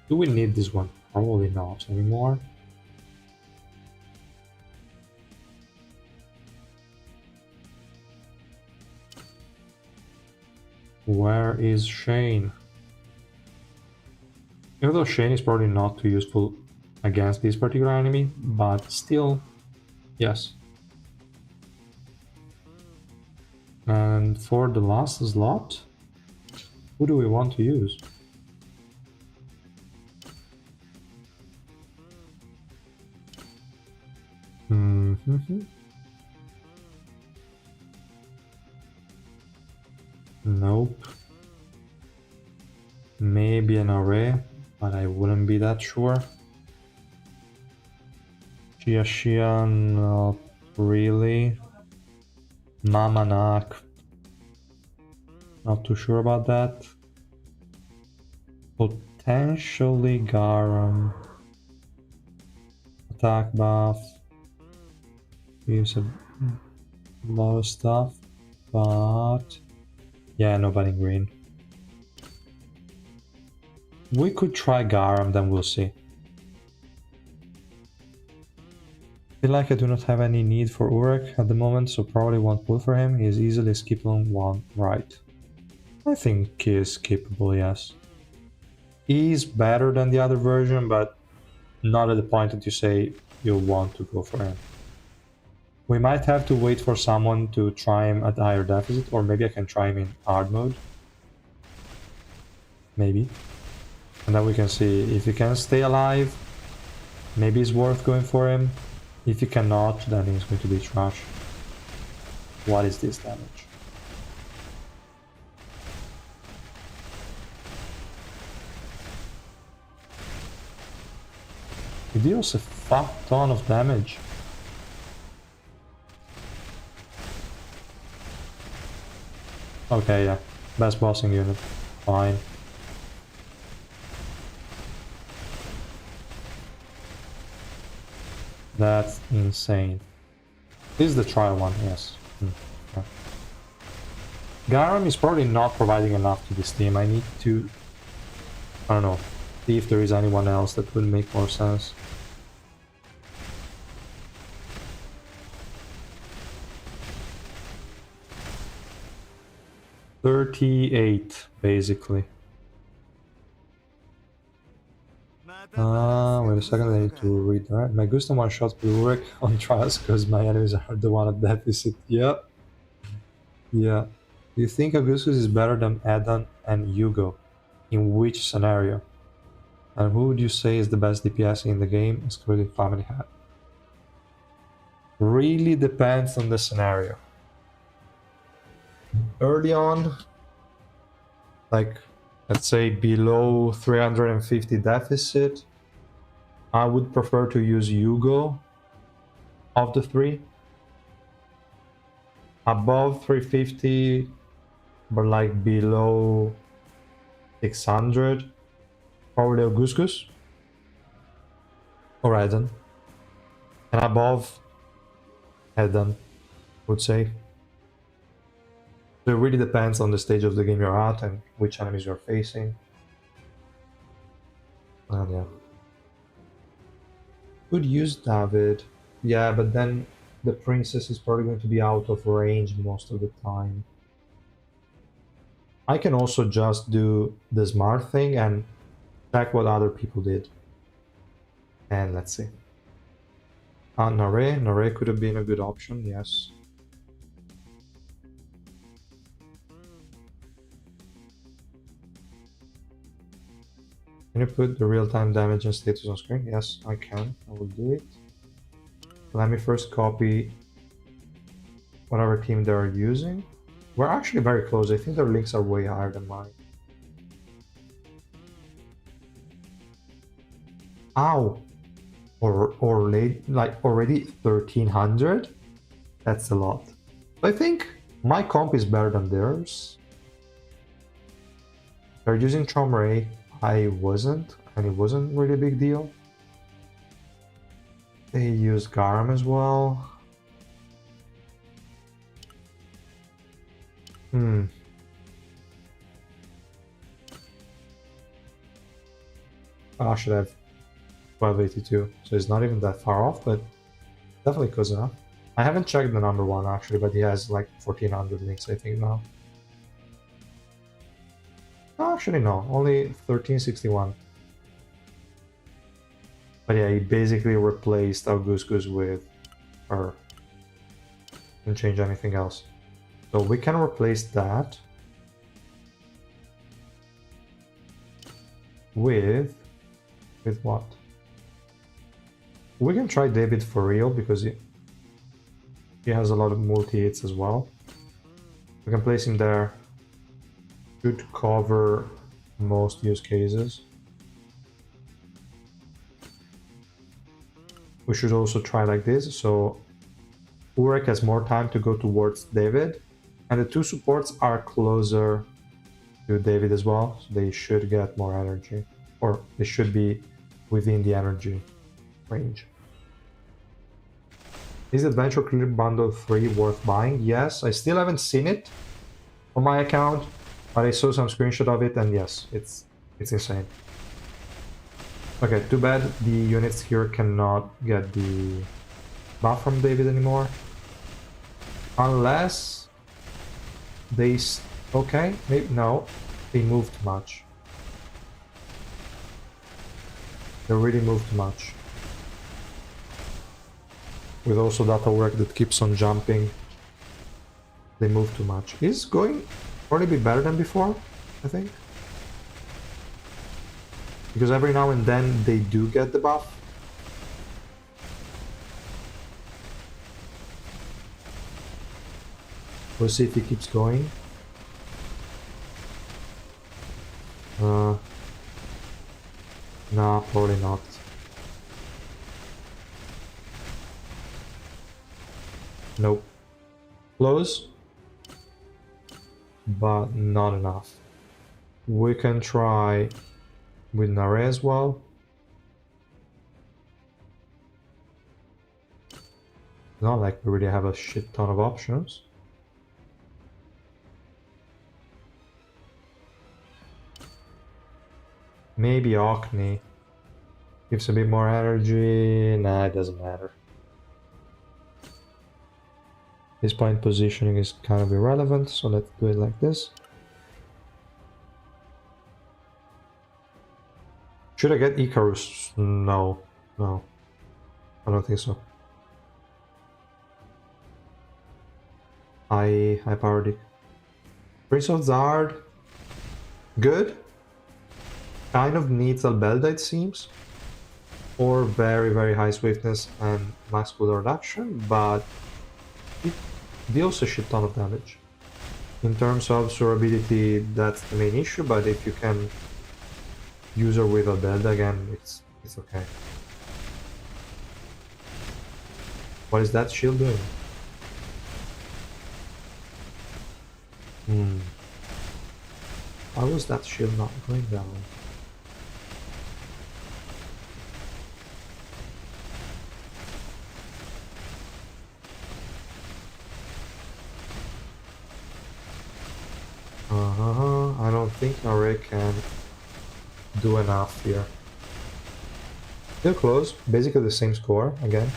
Do we need this one? Probably not anymore. Where is Shane? Even though Shane is probably not too useful against this particular enemy, but still, yes. And for the last slot, who do we want to use? Nope. Maybe an array, but I wouldn't be that sure. Shia, not really. Mamanak, not too sure about that. Potentially Garam. Attack buff. Use a lot of stuff, but yeah, nobody green. We could try Garam, then we'll see. I feel like I do not have any need for Urek at the moment, so probably won't pull for him. He is easily skippable one right. I think he is skippable, yes. He's better than the other version, but not at the point that you say you want to go for him. We might have to wait for someone to try him at higher deficit, or maybe I can try him in hard mode. Maybe. And then we can see if he can stay alive. Maybe it's worth going for him. If he cannot, then he's going to be trash. What is this damage? He deals a fuck ton of damage. Okay, yeah. Best bossing unit. Fine. That's insane. This is the trial one, yes. Yeah. Garam is probably not providing enough to this team. I need to, I don't know, see if there is anyone else that would make more sense. $38, basically. Wait a second, I need to read that. My Gusta one shot with Urek on trials because my enemies are the one at deficit. Yep. Yeah. Do you think Augustus is better than Edan and Hugo? In which scenario? And who would you say is the best DPS in the game, excluding Family Hat? Really depends on the scenario. Early on, like, let's say below 350 deficit, I would prefer to use Hugo of the three. Above 350, but like below 600, probably Augustus or Eden. And above Eden, would say. So it really depends on the stage of the game you're at and which enemies you're facing. And yeah. Could use David. Yeah, but then the princess is probably going to be out of range most of the time. I can also just do the smart thing and check what other people did. And let's see. Nare could have been a good option, yes. Can you put the real-time damage and status on screen? Yes, I can. I will do it. Let me first copy whatever team they're using. We're actually very close. I think their links are way higher than mine. Ow! Or late, like already 1300? That's a lot. I think my comp is better than theirs. They're using Chomray. I wasn't, and it wasn't really a big deal. They use Garam as well. I should have 1282, so it's not even that far off, but definitely close enough. I haven't checked the number one actually, but he has like 1400 links I think now. No, actually no, only 1361. But yeah, he basically replaced Augustus with her. Didn't change anything else. So we can replace that with what? We can try David for real because he has a lot of multi-hits as well. We can place him there. Should cover most use cases. We should also try like this, so Urek has more time to go towards David, and the two supports are closer to David as well, so they should get more energy, or they should be within the energy range. Is Adventure Clear Bundle 3 worth buying? Yes, I still haven't seen it on my account, but I saw some screenshot of it, and yes, it's insane. Okay, too bad the units here cannot get the buff from David anymore. Unless they... okay, maybe... no, they moved too much. They really moved too much. With also that Urek that keeps on jumping. They move too much. It's going probably be better than before, I think. Because every now and then they do get the buff. We'll see if he keeps going. Nah, probably not. Nope. Close. But not enough. We can try with Nare as well. Not like we really have a shit ton of options. Maybe Orkney gives a bit more energy. Nah, it doesn't matter. His point positioning is kind of irrelevant, so let's do it like this. Should I get Icarus? No, no. I don't think so. High priority. Prince of Zahard. Good. Kind of needs Albelda, it seems. Or very high swiftness and max cooldown reduction, but it deals a shit ton of damage. In terms of survivability, that's the main issue, but if you can use her with Albelda again, it's okay. What is that shield doing? Why was that shield not going down? I don't think Urek can do enough here. Still close, basically the same score again.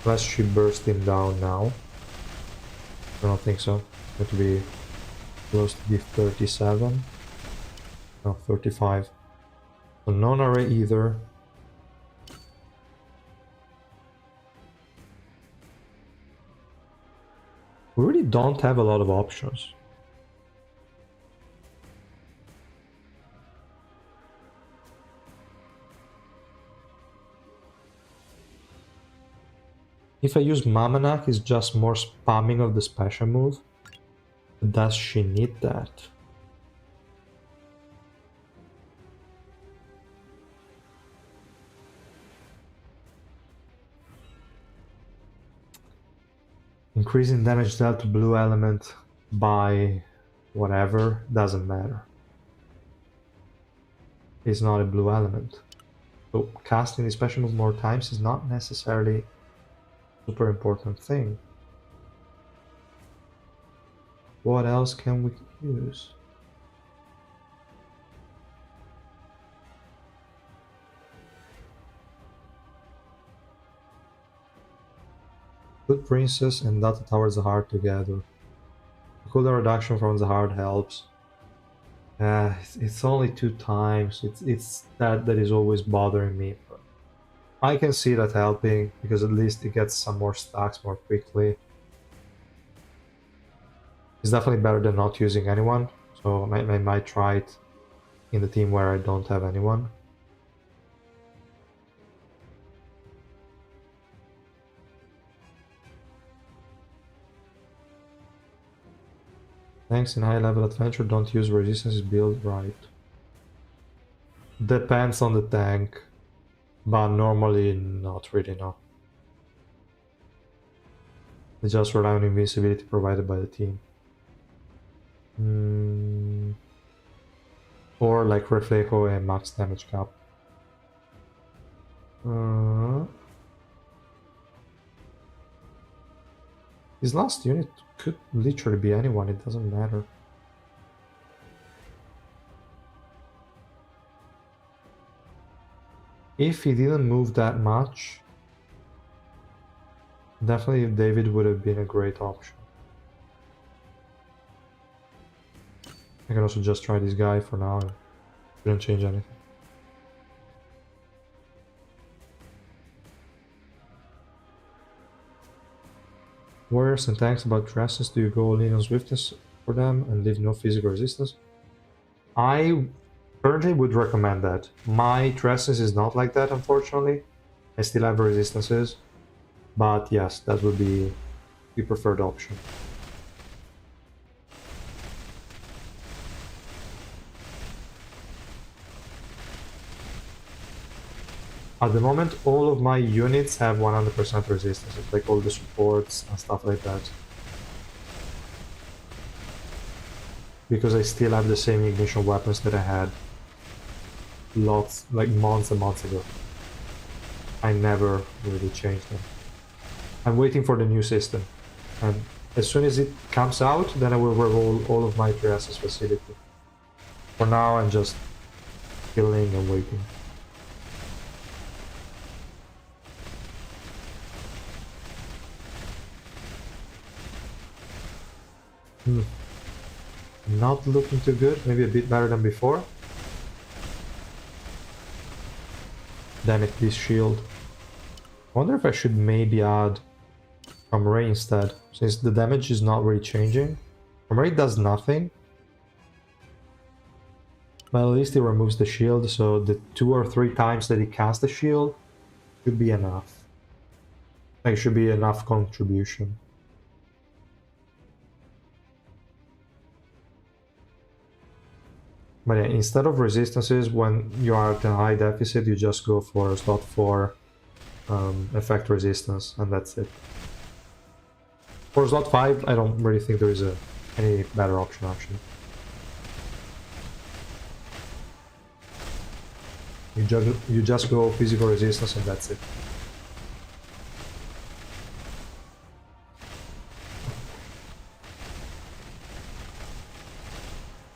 Unless she burst him down now. I don't think so. It would be close to be 37. No, 35. So no Nare either. We really don't have a lot of options. If I use Mamanak, it's just more spamming of the special move. Does she need that? Increasing damage dealt to blue element by whatever doesn't matter. It's not a blue element. So casting the special move more times is not necessarily a super important thing. What else can we use? Put Princess and Data towards the heart together. The cooldown reduction from the heart helps. It's only 2 times. It's that is always bothering me. But I can see that helping because at least it gets some more stacks more quickly. It's definitely better than not using anyone. So I might try it in the team where I don't have anyone. Thanks in high level adventure, don't use resistance build right. Depends on the tank, but normally not really, no. They just rely on invincibility provided by the team. Or like Reflejo and max damage cap. His last unit could literally be anyone, it doesn't matter. If he didn't move that much, definitely David would have been a great option. I can also just try this guy for now. Didn't change anything. Warriors and tanks about dresses, do you go all in on swiftness for them and leave no physical resistance? I currently would recommend that. My dresses is not like that, unfortunately. I still have resistances. But yes, that would be the preferred option. At the moment, all of my units have 100% resistance, like all the supports and stuff like that. Because I still have the same ignition weapons that I had lots, like months and months ago. I never really changed them. I'm waiting for the new system. And as soon as it comes out, then I will reroll all of my TRS's facility. For now, I'm just killing and waiting. Not looking too good, maybe a bit better than before. Damn it, this shield. I wonder if I should maybe add from Ray instead, since the damage is not really changing. From Ray does nothing. But at least it removes the shield, so the 2 or 3 times that he casts the shield should be enough. Like, should be enough contribution. But yeah, instead of resistances, when you are at a high deficit, you just go for slot 4 effect resistance, and that's it. For slot 5, I don't really think there is any better option, actually. You just go physical resistance, and that's it.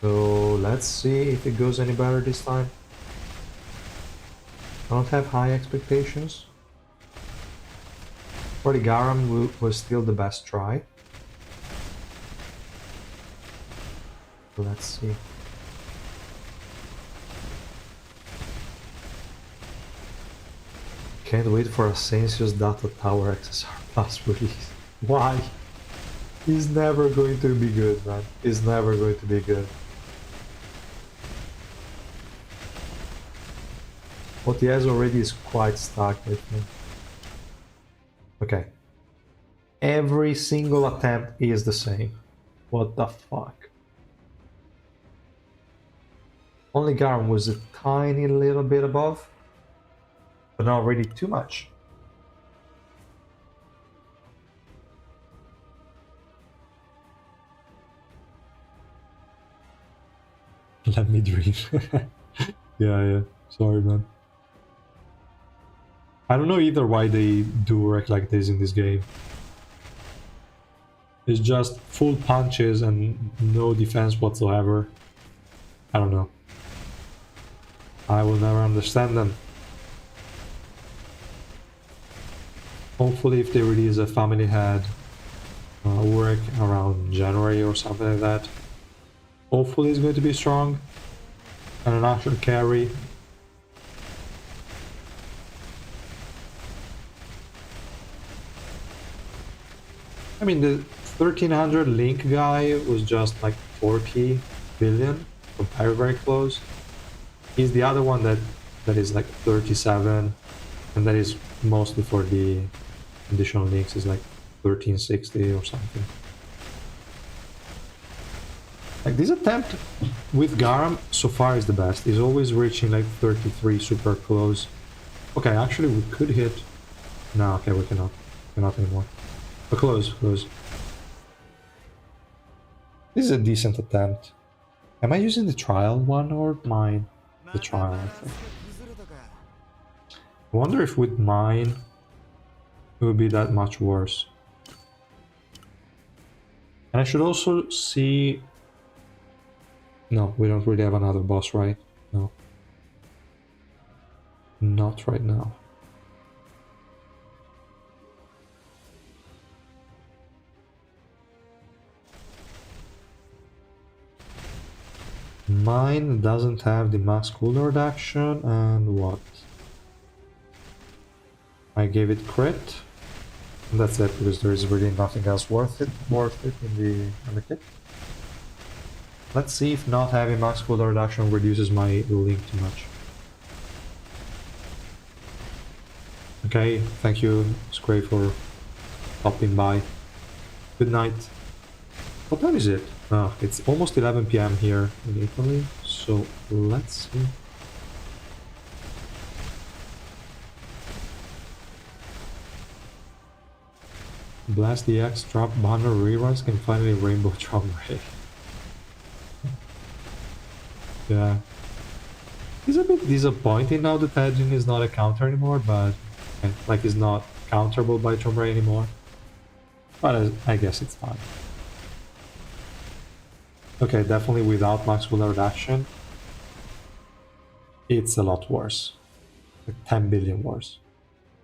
So let's see if it goes any better this time. I don't have high expectations. For the Garam was still the best try. Let's see. Can't wait for a Sensius Data Tower XSR Plus release. Why? He's never going to be good, man. He's never going to be good. What he has already is quite stuck with me. Okay. Every single attempt is the same. What the fuck? Only Garam was a tiny little bit above, but not really too much. Let me dream. Yeah. Sorry, man. I don't know either why they do Urek like this in this game. It's just full punches and no defense whatsoever. I don't know. I will never understand them. Hopefully if they release a family head Urek around January or something like that, hopefully it's going to be strong and an actual carry. I mean, the 1300 Link guy was just like 40 billion, so very close. He's the other one that is like 37, and that is mostly for the additional links, is like 1360 or something. Like, this attempt with Garam so far is the best. He's always reaching like 33 super close. Okay, actually we could hit... No, okay, we cannot. Cannot anymore. But close. This is a decent attempt. Am I using the trial one or mine? The trial, I think. I wonder if with mine it would be that much worse. And I should also see... No, we don't really have another boss, right? No. Not right now. Mine doesn't have the max cooldown reduction, and what? I gave it crit. And that's it, because there is really nothing else worth it in the kit. Let's see if not having max cooldown reduction reduces my link too much. Okay, thank you, Scray, for stopping by. Good night. What time is it? Oh, it's almost 11 PM here in Italy, so let's see. Blast the X, drop banner reruns, can finally rainbow drum ray. Yeah. It's a bit disappointing now that Edging is not a counter anymore, but like it's not counterable by Tomb Ray anymore. But I guess it's fine. Okay, definitely without max cooldown reduction, it's a lot worse. Like 10 billion worse.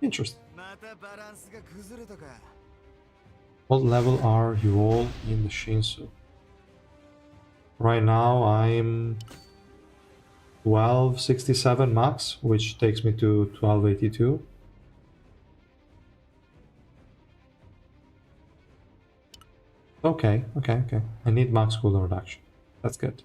Interesting. What level are you all in the Shinsu? Right now I'm 1267 max, which takes me to 1282. Okay. I need max cooldown reduction. That's good.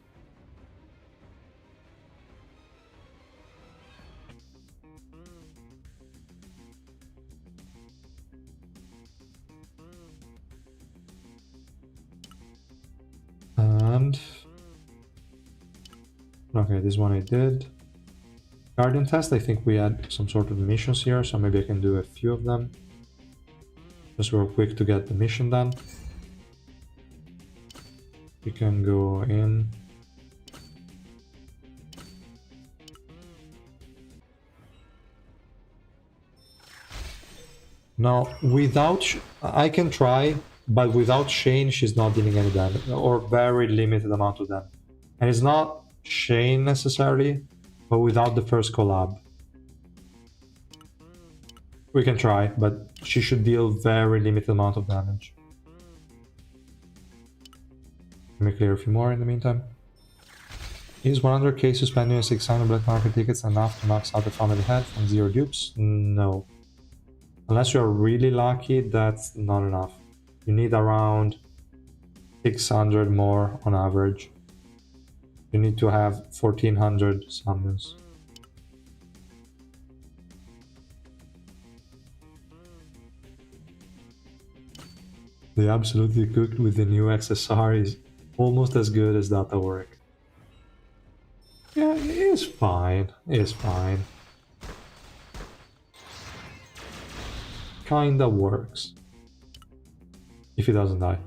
And... okay, this one I did. Guardian test, I think we had some sort of missions here, so maybe I can do a few of them. Just real quick to get the mission done. We can go in. Now, without... I can try, but without Shane, she's not dealing any damage, or very limited amount of damage. And it's not Shane necessarily, but without the first collab. We can try, but she should deal very limited amount of damage. Let me clear a few more in the meantime. Is 100k suspending 600 black market tickets enough to max out the family head from 0 dupes? No. Unless you're really lucky, that's not enough. You need around 600 more on average. You need to have 1400 summons. They absolutely cooked with the new XSR is almost as good as that Urek. Yeah, it is fine. It is fine. Kinda works. If he doesn't die.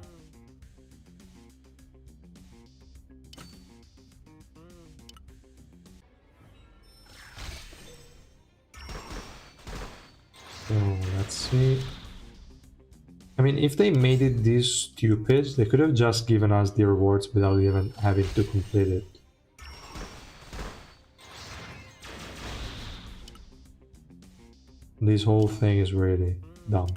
So let's see. I mean, if they made it this stupid, they could have just given us the rewards without even having to complete it. This whole thing is really dumb.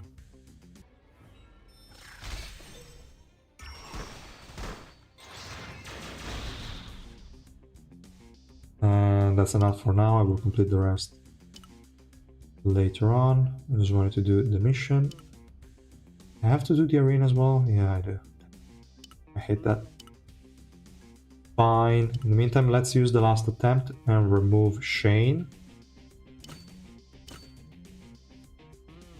And that's enough for now. I will complete the rest later on. I just wanted to do the mission. I have to do the arena as well? Yeah, I do. I hate that. Fine. In the meantime, let's use the last attempt and remove Shane.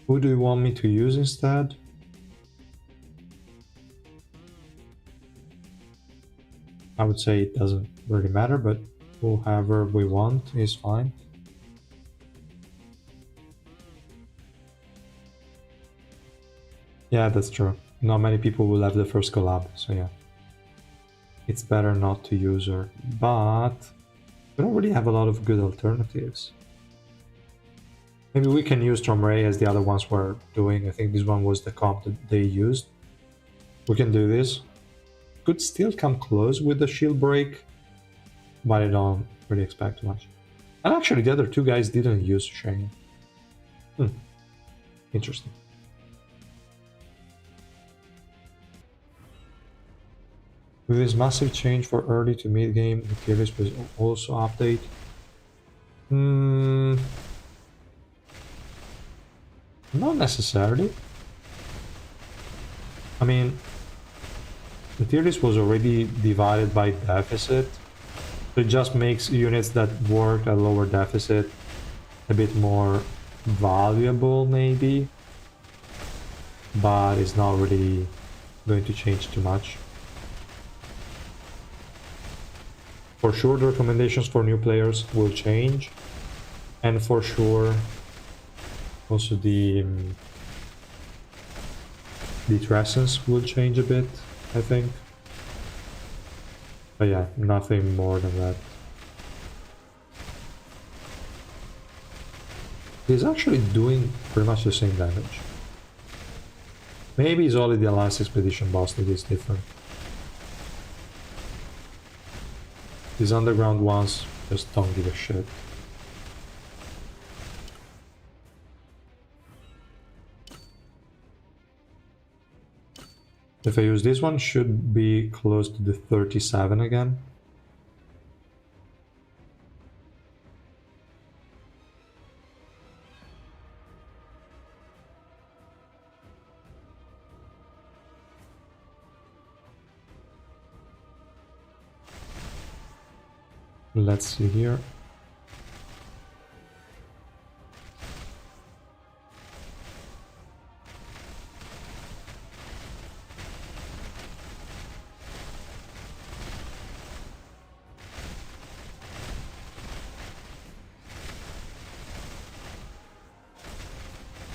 Who do you want me to use instead? I would say it doesn't really matter, but whoever we want is fine. Yeah, that's true. Not many people will have the first collab, so yeah. It's better not to use her, but we don't really have a lot of good alternatives. Maybe we can use Ray as the other ones were doing. I think this one was the comp that they used. We can do this. could still come close with the shield break, but I don't really expect much. And actually, the other two guys didn't use Shane. Interesting. With this massive change for early to mid game, the tier list will also update. Not necessarily. I mean, the tier list was already divided by deficit, so it just makes units that work at lower deficit a bit more valuable, maybe, but it's not really going to change too much. For sure, the recommendations for new players will change, and for sure, also the essence will change a bit, I think. But yeah, nothing more than that. He's actually doing pretty much the same damage. Maybe it's only the Alliance Expedition boss that is different. These underground ones just don't give a shit. If I use this one, should be close to the 37 again. Let's see here.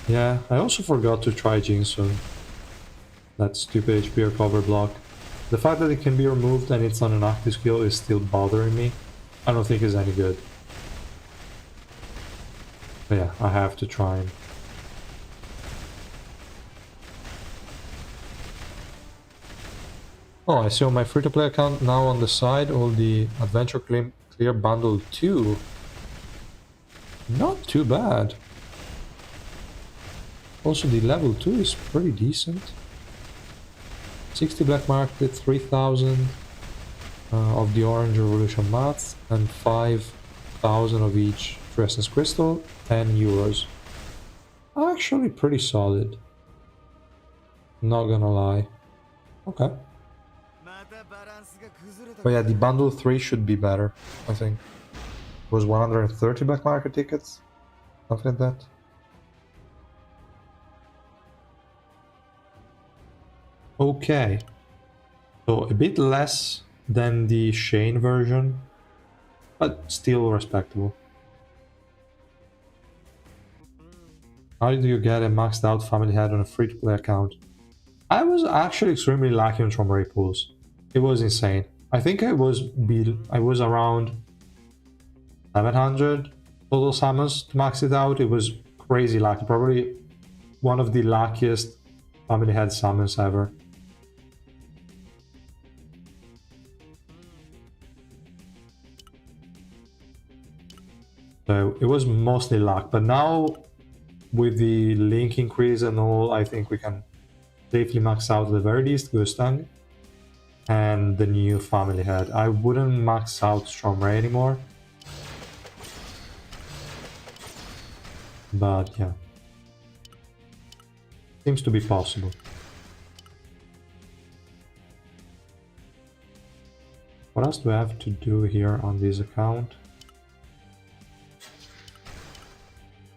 Yeah, I also forgot to try Jinsun. That stupid HP recover block. The fact that it can be removed and it's on an active skill is still bothering me. I don't think it's any good. But yeah, I have to try him. Oh, I see on my free-to-play account now on the side all the Adventure Clear Bundle 2. Not too bad. Also the level 2 is pretty decent. 60 black market, 3000 of the Orange Revolution mats, and 5000 of each Essence Crystal, 10 euros. Actually pretty solid. Not gonna lie. Okay. But yeah, the bundle 3 should be better, I think. It was 130 black market tickets. Something like that. Okay. So a bit less than the Shane version, but still respectable. How did you get a maxed out family head on a free-to-play account? I was actually extremely lucky on Tromari pools. It was insane. I think I was around 700 total summons to max it out. It was crazy lucky. Probably one of the luckiest family head summons ever. So it was mostly luck, but now with the link increase and all, I think we can safely max out the very least Gustang and the new family head. I wouldn't max out Stromray anymore, but yeah, seems to be possible. What else do I have to do here on this account?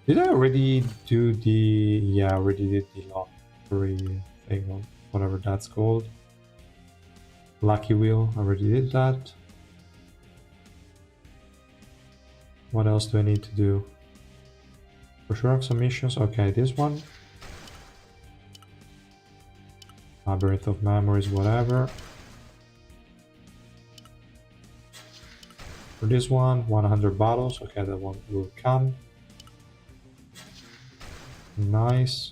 Did I already do the... yeah, I already did the lottery thing, or whatever that's called. Lucky wheel, I already did that. What else do I need to do? For sure I have some missions. Okay, this one. Labyrinth of Memories, whatever. For this one, 100 bottles. Okay, that one will come. Nice.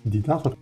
The Delta.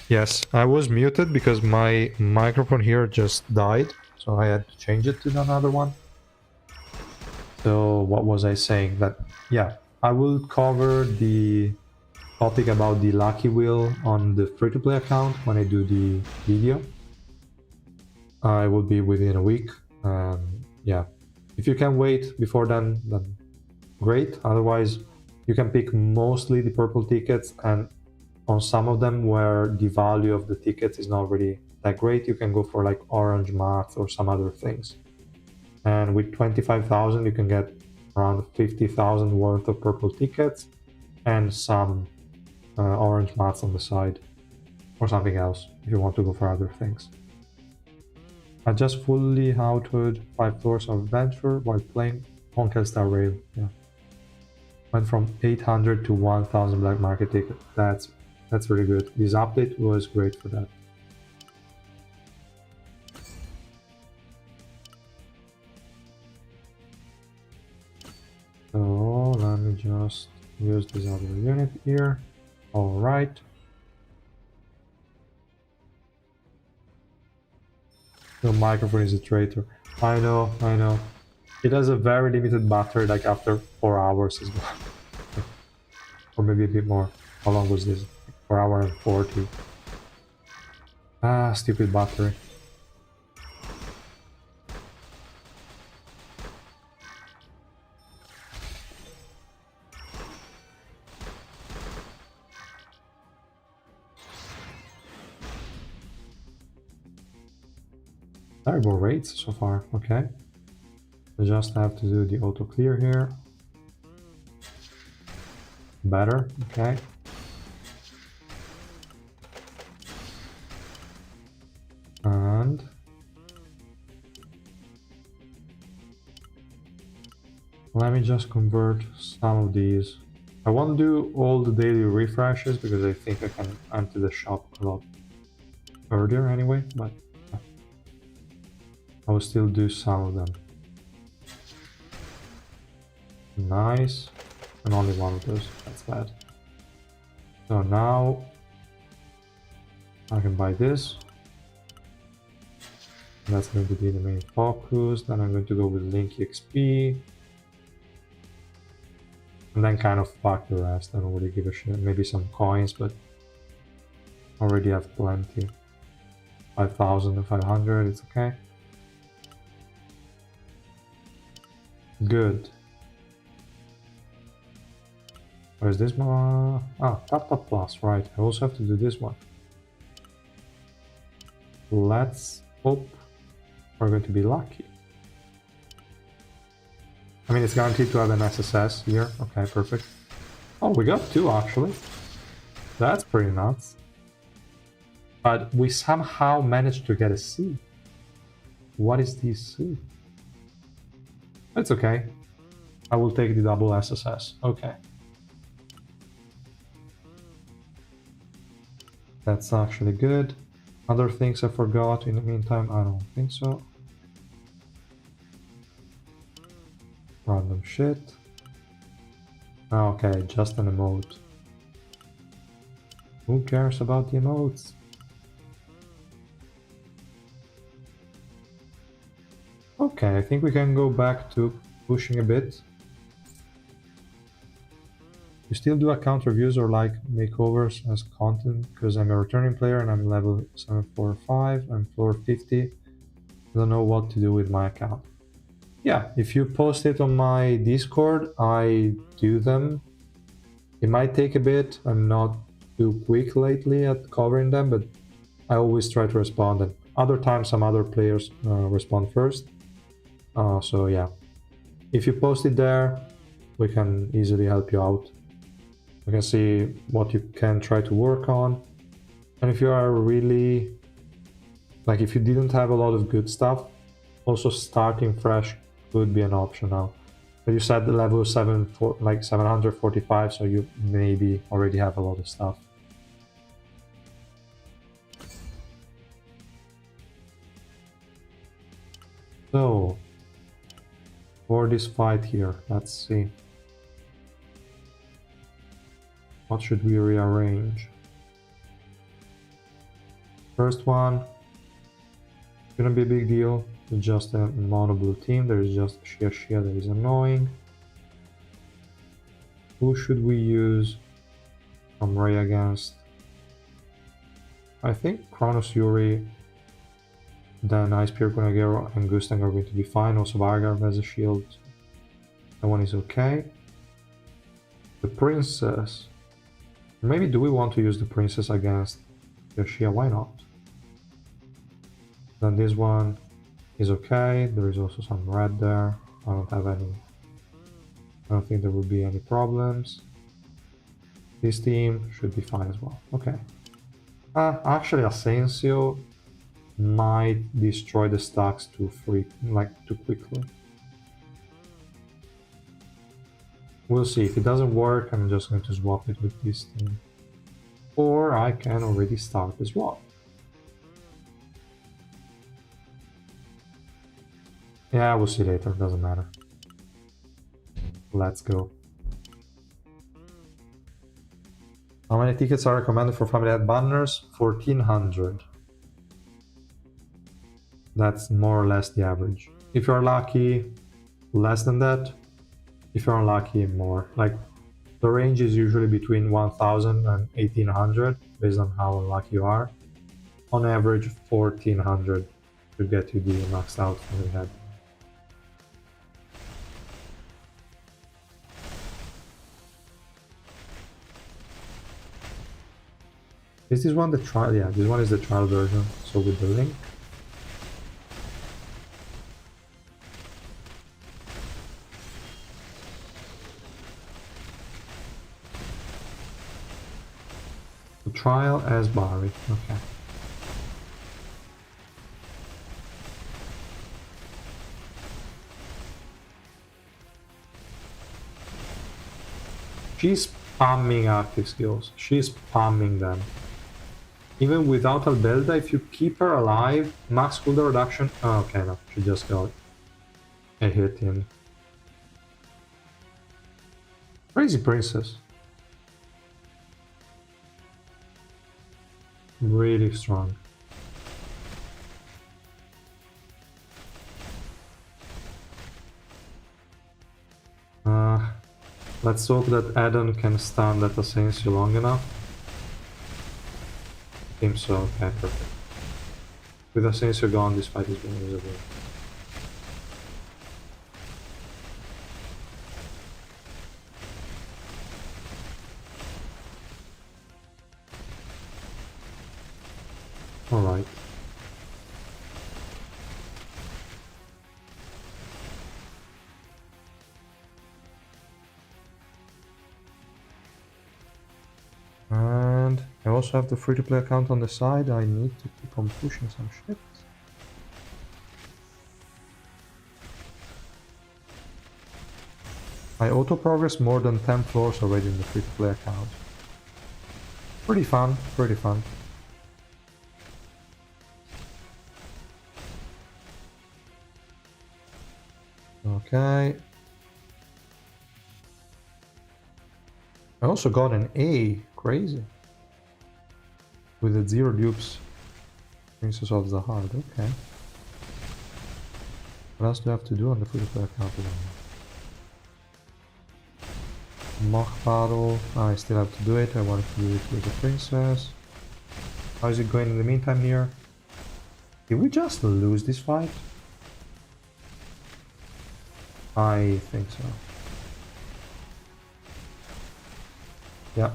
Yes, I was muted because my microphone here just died, so I had to change it to another one. So what was I saying? That, yeah, I will cover the topic about the lucky wheel on the free-to-play account when I do the video. I will be within a week. Yeah, if you can wait before then great. Otherwise, you can pick mostly the purple tickets, and on some of them where the value of the tickets is not really that great, you can go for like orange math or some other things. And with 25,000, you can get around 50,000 worth of purple tickets and some orange mats on the side, or something else if you want to go for other things. I just fully outed 5 floors of adventure while playing Honkai Star Rail. Yeah, went from 800 to 1,000 black market tickets. That's really good. This update was great for that. So let me just use this other unit here. All right. The microphone is a traitor. I know. It has a very limited battery, like after 4 hours as well. Or maybe a bit more. How long was this? 4 hours and 40. Ah, stupid battery. Terrible rates so far, okay. I just have to do the auto clear here. Better, okay. And let me just convert some of these. I won't do all the daily refreshes because I think I can empty the shop a lot earlier anyway, but I will still do some of them. Nice. And only one of those. That's bad. So now I can buy this. That's going to be the main focus. Then I'm going to go with Link XP. And then kind of fuck the rest. I don't really give a shit. Maybe some coins, but already have plenty. 5,500, it's okay. Good. Where's this one? Ah, Tap Plus, right. I also have to do this one. Let's hope we're going to be lucky. I mean, it's guaranteed to have an SSS here. Okay, perfect. Oh, we got 2 actually. That's pretty nuts. But we somehow managed to get a C. What is this C? It's okay. I will take the double SSS. Okay. That's actually good. Other things I forgot in the meantime? I don't think so. Random shit. Okay, just an emote. Who cares about the emotes? Okay, I think we can go back to pushing a bit. You still do account reviews or like makeovers as content? Because I'm a returning player and I'm level 745, I'm floor 50. I don't know what to do with my account. Yeah, if you post it on my Discord, I do them. It might take a bit. I'm not too quick lately at covering them, but I always try to respond. And other times, some other players respond first. So yeah, if you post it there, we can easily help you out. You can see what you can try to work on. And if you are really, like if you didn't have a lot of good stuff, also starting fresh could be an option now. But you said the level 745, so you maybe already have a lot of stuff. So, for this fight here, let's see. What should we rearrange? First one, shouldn't be a big deal. It's just a mono blue team. There is just Shia that is annoying. Who should we use from Ray against? I think Kronos Yuri, then Ice Pierre Kunagero and Gustang are going to be fine. Also Vargar has a shield. That one is okay. The Princess. Maybe do we want to use the Princess against Yoshia? Why not? Then this one is okay. There is also some red there. I don't have any. I don't think there will be any problems. This team should be fine as well. Okay. Actually, Asensio might destroy the stacks too quickly. We'll see. If it doesn't work, I'm just going to swap it with this team. Or I can already start the swap. Yeah, we'll see later. Doesn't matter. Let's go. How many tickets are recommended for family ad banners? 1,400. That's more or less the average. If you're lucky, less than that. If you're unlucky, more. Like, the range is usually between 1,000 and 1,800, based on how unlucky you are. On average, 1,400 to get you the maxed out family ad. Is this one the trial? Yeah, this one is the trial version. So with the link. The trial as Barry. Okay. She's spamming active skills. She's spamming them. Even without Albelda, if you keep her alive, max cooldown reduction... Oh, okay, no. She just got a hit in. Crazy princess. Really strong. Let's hope that Adam can stand that Asensio long enough. I think so, okay, perfect. With Asensio gone, this fight is being usable. Alright. And I also have the free-to-play account on the side. I need to keep on pushing some shit. I auto-progress more than 10 floors already in the free-to-play account. Pretty fun, pretty fun. Okay. I also got an A, crazy. With the 0 dupes. Princess of Zahard, okay. What else do I have to do on the free-to-play account? Mock battle, I still have to do it. I wanted to do it with the princess. How is it going in the meantime here? Did we just lose this fight? I think so. Yeah.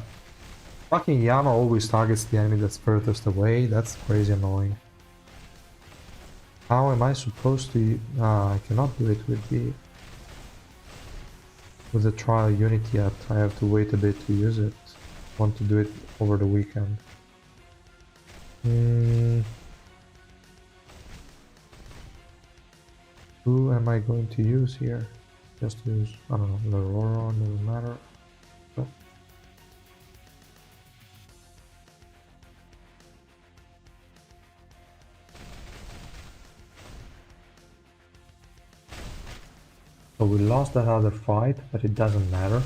Fucking Yana always targets the enemy that's furthest away. That's crazy annoying. How am I supposed to... I cannot do it with the trial unit yet. I have to wait a bit to use it. I want to do it over the weekend. Who am I going to use here? Just use, I don't know, Aurora, doesn't matter. Oh. So we lost that other fight, but it doesn't matter.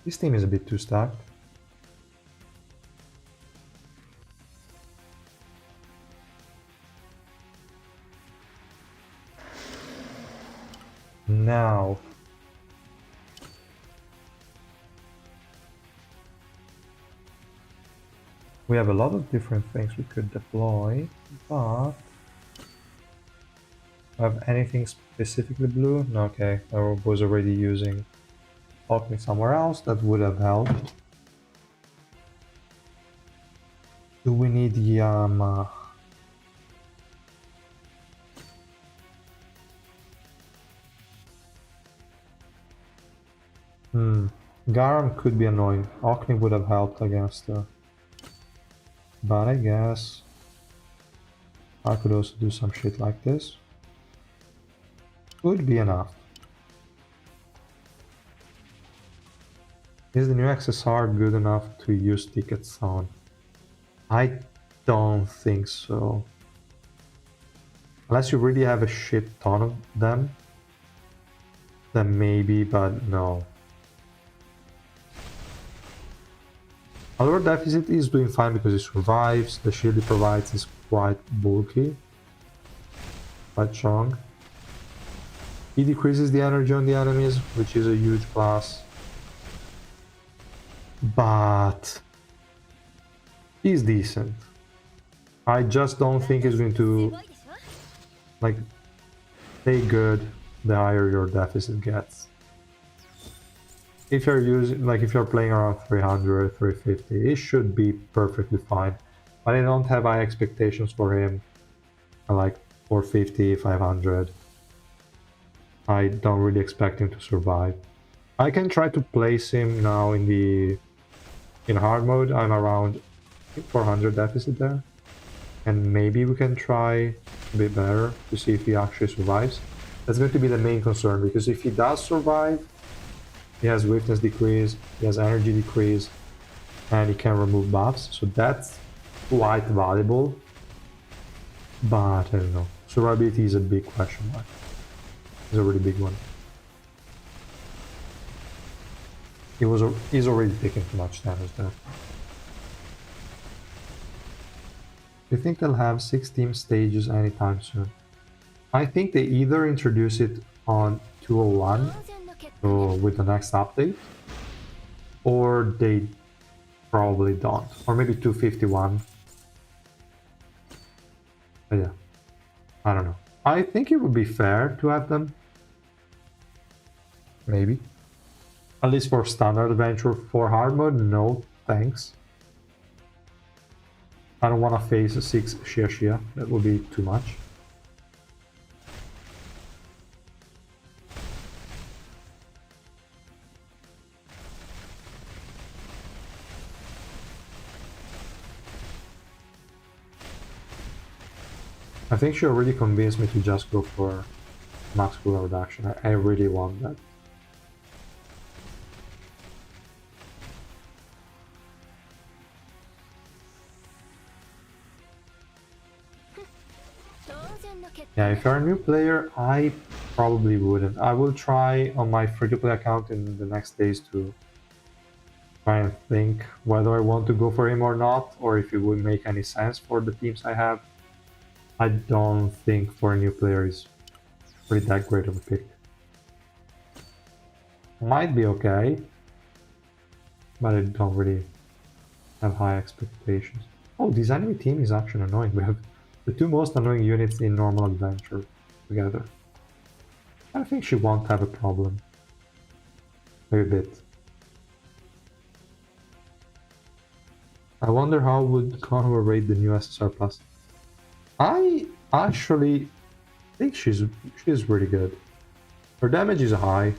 This team is a bit too stacked. Now, we have a lot of different things we could deploy, but have anything specifically blue? No, okay, I was already using Alchemy somewhere else. That would have helped. Do we need Yama? Garam could be annoying. Alchemy would have helped against her. But I guess I could also do some shit like this. Could be enough. Is the new XSR good enough to use tickets on? I don't think so. Unless you really have a shit ton of them, then maybe, but no. Our deficit is doing fine because it survives. The shield it provides is quite bulky, quite strong. He decreases the energy on the enemies, which is a huge plus. But he's decent. I just don't think he's going to like stay good the higher your deficit gets. If you're using, like if you're playing around 300, 350, it should be perfectly fine. But I don't have high expectations for him. I like 450, 500. I don't really expect him to survive. I can try to place him now in hard mode. I'm around 400 deficit there. And maybe we can try a bit better to see if he actually survives. That's going to be the main concern, because if he does survive, he has weakness decrease, he has energy decrease, and he can remove buffs, so that's quite valuable. But I don't know. Survivability is a big question mark. It's a really big one. He's already taking too much damage there. Do you think they'll have 6 team stages anytime soon? I think they either introduce it on 201, so with the next update, or they probably don't, or maybe 251. But yeah, I don't know. I think it would be fair to have them. Maybe. At least for standard adventure. For hard mode, no thanks. I don't want to face a 6 Shia. That would be too much. I think she already convinced me to just go for max cooldown reduction. I really want that. Yeah, if you're a new player, I probably wouldn't. I will try on my free-to-play account in the next days to try and think whether I want to go for him or not, or if it would make any sense for the teams I have. I don't think for a new player is really that great of a pick. Might be okay, but I don't really have high expectations. Oh, this enemy team is actually annoying. We have the 2 most annoying units in normal adventure together. I think she won't have a problem. Maybe a bit. I wonder how would Conway rate the new SSR Plus. I actually think she's really good. Her damage is high.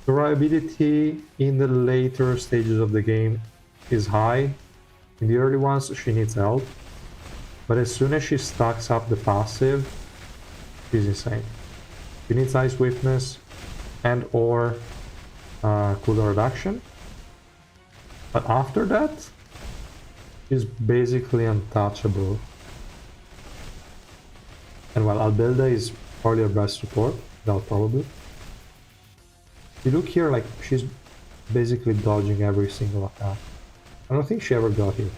Durability in the later stages of the game is high. In the early ones, she needs help. But as soon as she stacks up the passive, she's insane. She needs Ice Swiftness and or cooldown reduction. But after that, she's basically untouchable. And well, Albelda is probably her best support, without probably. You look here, like, she's basically dodging every single attack. I don't think she ever got hit.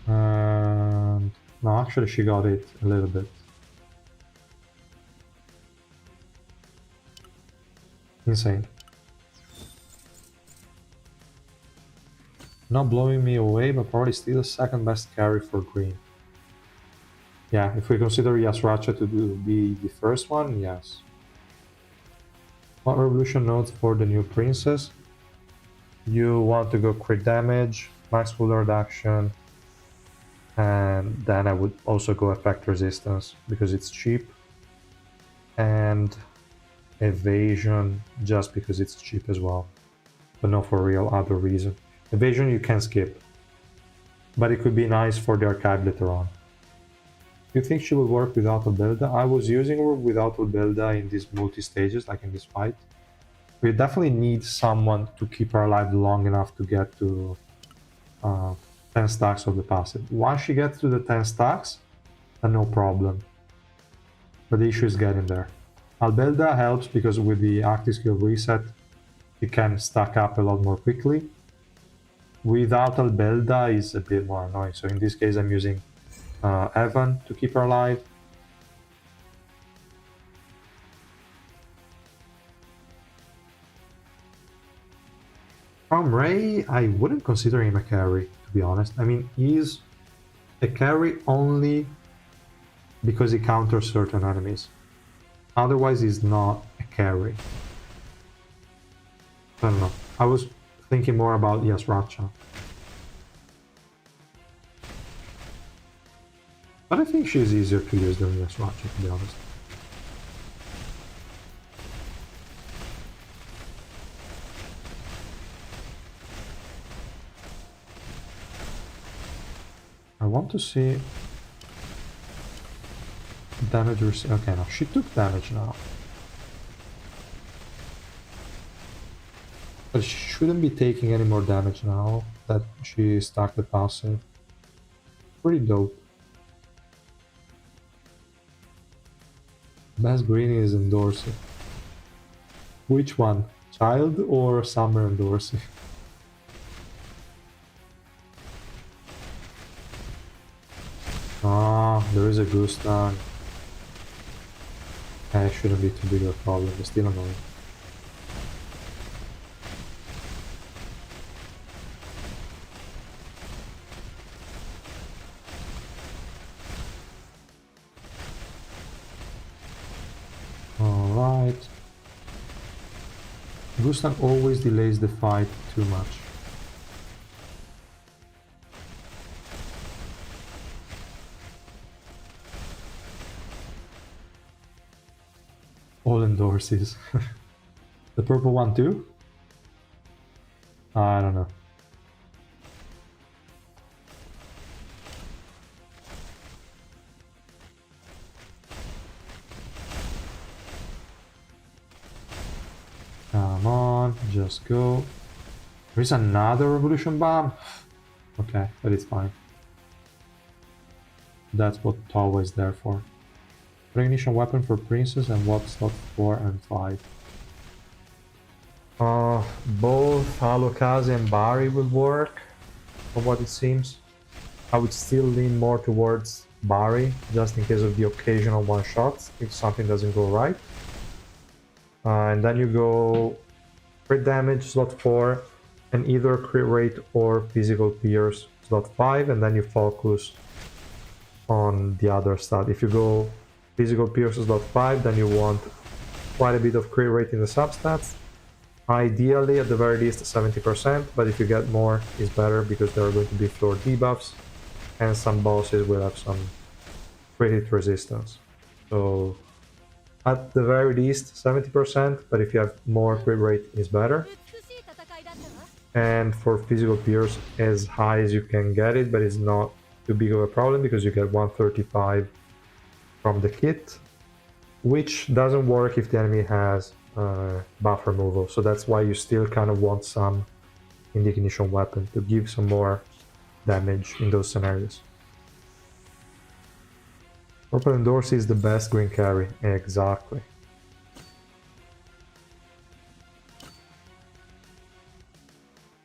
And no, actually she got it a little bit. Insane. Not blowing me away, but probably still the second best carry for green. Yeah, if we consider Yasracha to be the first one, yes. What revolution notes for the new princess? You want to go crit damage, max cooldown reduction, and then I would also go effect resistance because it's cheap, and evasion just because it's cheap as well, but not for real other reason. Evasion you can skip, but it could be nice for the archive later on. Do you think she will work without Albelda? I was using her without Albelda in these multi-stages, like in this fight. We definitely need someone to keep her alive long enough to get to 10 stacks of the passive. Once she gets to the 10 stacks, then no problem. But the issue is getting there. Albelda helps because with the active skill reset, you can stack up a lot more quickly. Without Albelda is a bit more annoying. So in this case, I'm using Evan to keep her alive. From Ray, I wouldn't consider him a carry, to be honest. I mean, he's a carry only because he counters certain enemies. Otherwise, he's not a carry. I don't know. I was thinking more about Yasracha. But I think she's easier to use than Yasracha, to be honest. I want to see damage received. Okay, no, she took damage now. But she shouldn't be taking any more damage now that she stacked the passive. Pretty dope. Best green is in Dorsey. Which one? Child or Summer and Dorsey? Ah, there is a goose tag. It shouldn't be too big of a problem, it's still annoying. Alright. Gustan always delays the fight too much. All endorses. The purple one too? I don't know. Come on, just go. There is another revolution bomb. Okay, but it's fine. That's what Tawa is there for. Recognition weapon for princess and what slot 4 and 5? Both Alokazi and Bari will work, from what it seems. I would still lean more towards Bari, just in case of the occasional one-shots, if something doesn't go right. And then you go crit damage, slot 4, and either crit rate or physical pierce, slot 5, and then you focus on the other stat. If you go physical pierce, slot 5, then you want quite a bit of crit rate in the substats. Ideally, at the very least, 70%, but if you get more, it's better because there are going to be floor debuffs, and some bosses will have some crit hit resistance. So, at the very least, 70%, but if you have more crit rate, it's better. And for physical pierce, as high as you can get it, but it's not too big of a problem because you get 135 from the kit, which doesn't work if the enemy has buff removal, so that's why you still kind of want some in the ignition weapon to give some more damage in those scenarios. Purple and Dorsey is the best green carry, exactly.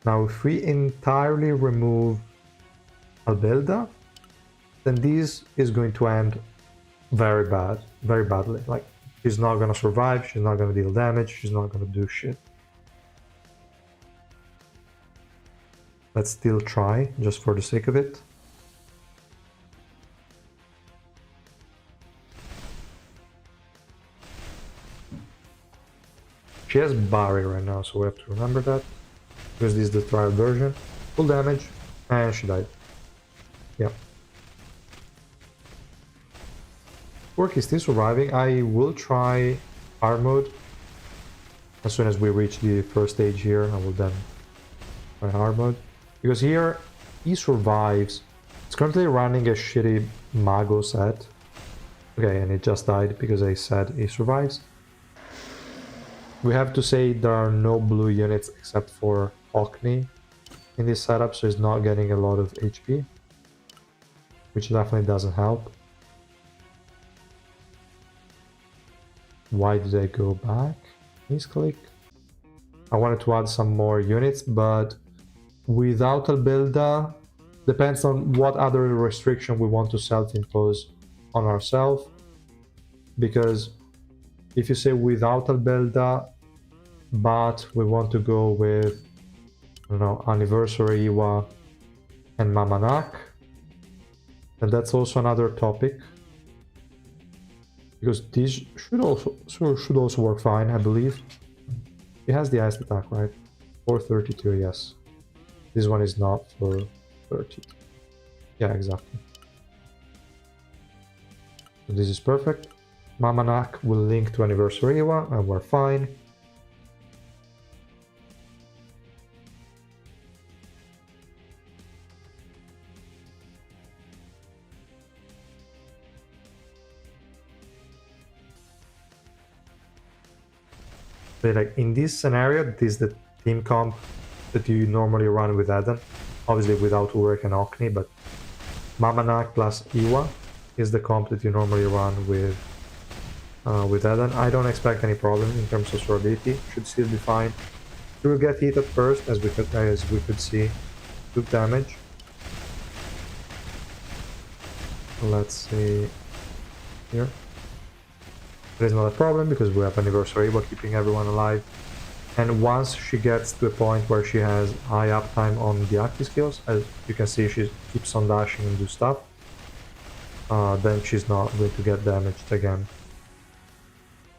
Now if we entirely remove Albelda, then this is going to end very badly. Like, she's not gonna survive, she's not gonna deal damage, she's not gonna do shit. Let's still try, just for the sake of it. She has Barry right now, so we have to remember that. Because this is the trial version. Full damage, and she died. Yeah. Urek is still surviving. I will try hard mode. As soon as we reach the first stage here, I will then try hard mode. Because here, he survives. It's currently running a shitty Mago set. Okay, and it just died because I said he survives. We have to say there are no blue units except for Hockney in this setup, so he's not getting a lot of HP, which definitely doesn't help. Why did I go back? Misclick. I wanted to add some more units, but without Albelda, depends on what other restriction we want to self-impose on ourselves. Because if you say without Albelda, but we want to go with, I don't know, Anniversary Iwa and Mamanak, and that's also another topic. Because these should also work fine, I believe. It has the ice attack, right? 432, yes. This one is not for 30. Yeah, exactly. So this is perfect. Mamanak will link to Anniversary Iwa, and we're fine. But like in this scenario, this is the team comp that you normally run with Eden. Obviously without Urek and Okni, but Mamanak plus Iwa is the comp that you normally run with Eden. I don't expect any problem in terms of survivability. Should still be fine. He will get hit at first, as we could see. Took damage. Let's see here. It is not a problem because we have Anniversary Iwa keeping everyone alive. And once she gets to a point where she has high uptime on the active skills, as you can see she keeps on dashing and do stuff, then she's not going to get damaged again.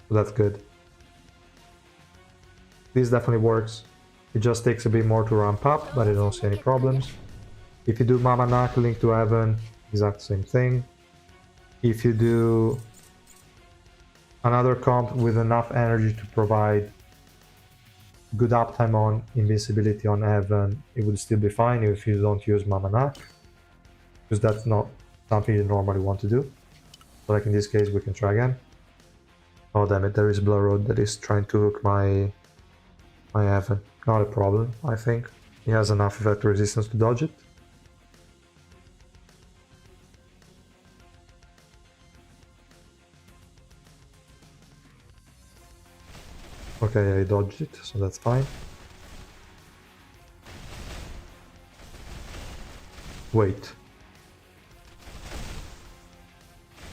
So that's good. This definitely works. It just takes a bit more to ramp up, but I don't see any problems. If you do Mama Nak Link to Heaven, exact same thing. If you do another comp with enough energy to provide good uptime on invincibility on Heaven, it would still be fine if you don't use Mama Nak, because that's not something you normally want to do. So like in this case, we can try again. Oh damn it, there is Blur Road that is trying to hook my Heaven. Not a problem, I think. He has enough effect resistance to dodge it. Okay, I dodged it, so that's fine. Wait.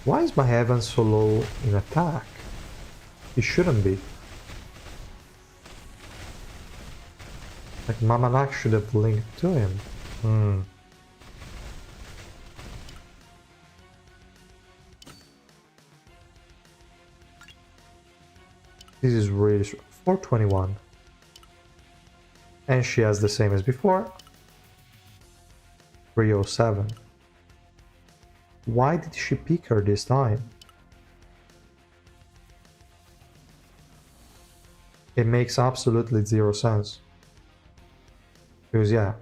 Why is my Heaven so low in attack? It shouldn't be. Like, Mamanak should have linked to him. This is really 421. And she has the same as before. 307. Why did she pick her this time? It makes absolutely zero sense. Because yeah,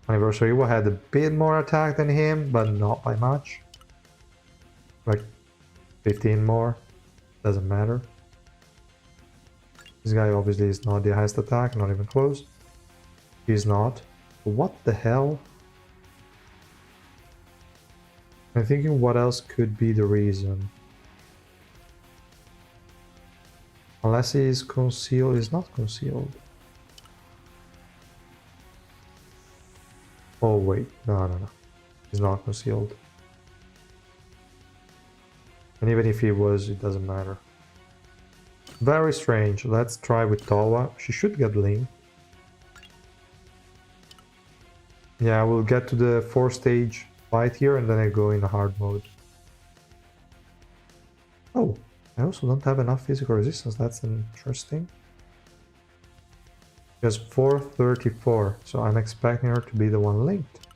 Anniversary Iwa had a bit more attack than him, but not by much. Like 15 more, doesn't matter. This guy obviously is not the highest attack, not even close. He's not. What the hell? I'm thinking what else could be the reason. Unless he is concealed, he's not concealed. Oh wait, no. He's not concealed. And even if he was, it doesn't matter. Very strange. Let's try with Tawa. She should get linked. Yeah, we'll get to the 4-stage fight here and then I go in a hard mode. Oh, I also don't have enough physical resistance. That's interesting. She has 434, so I'm expecting her to be the one linked.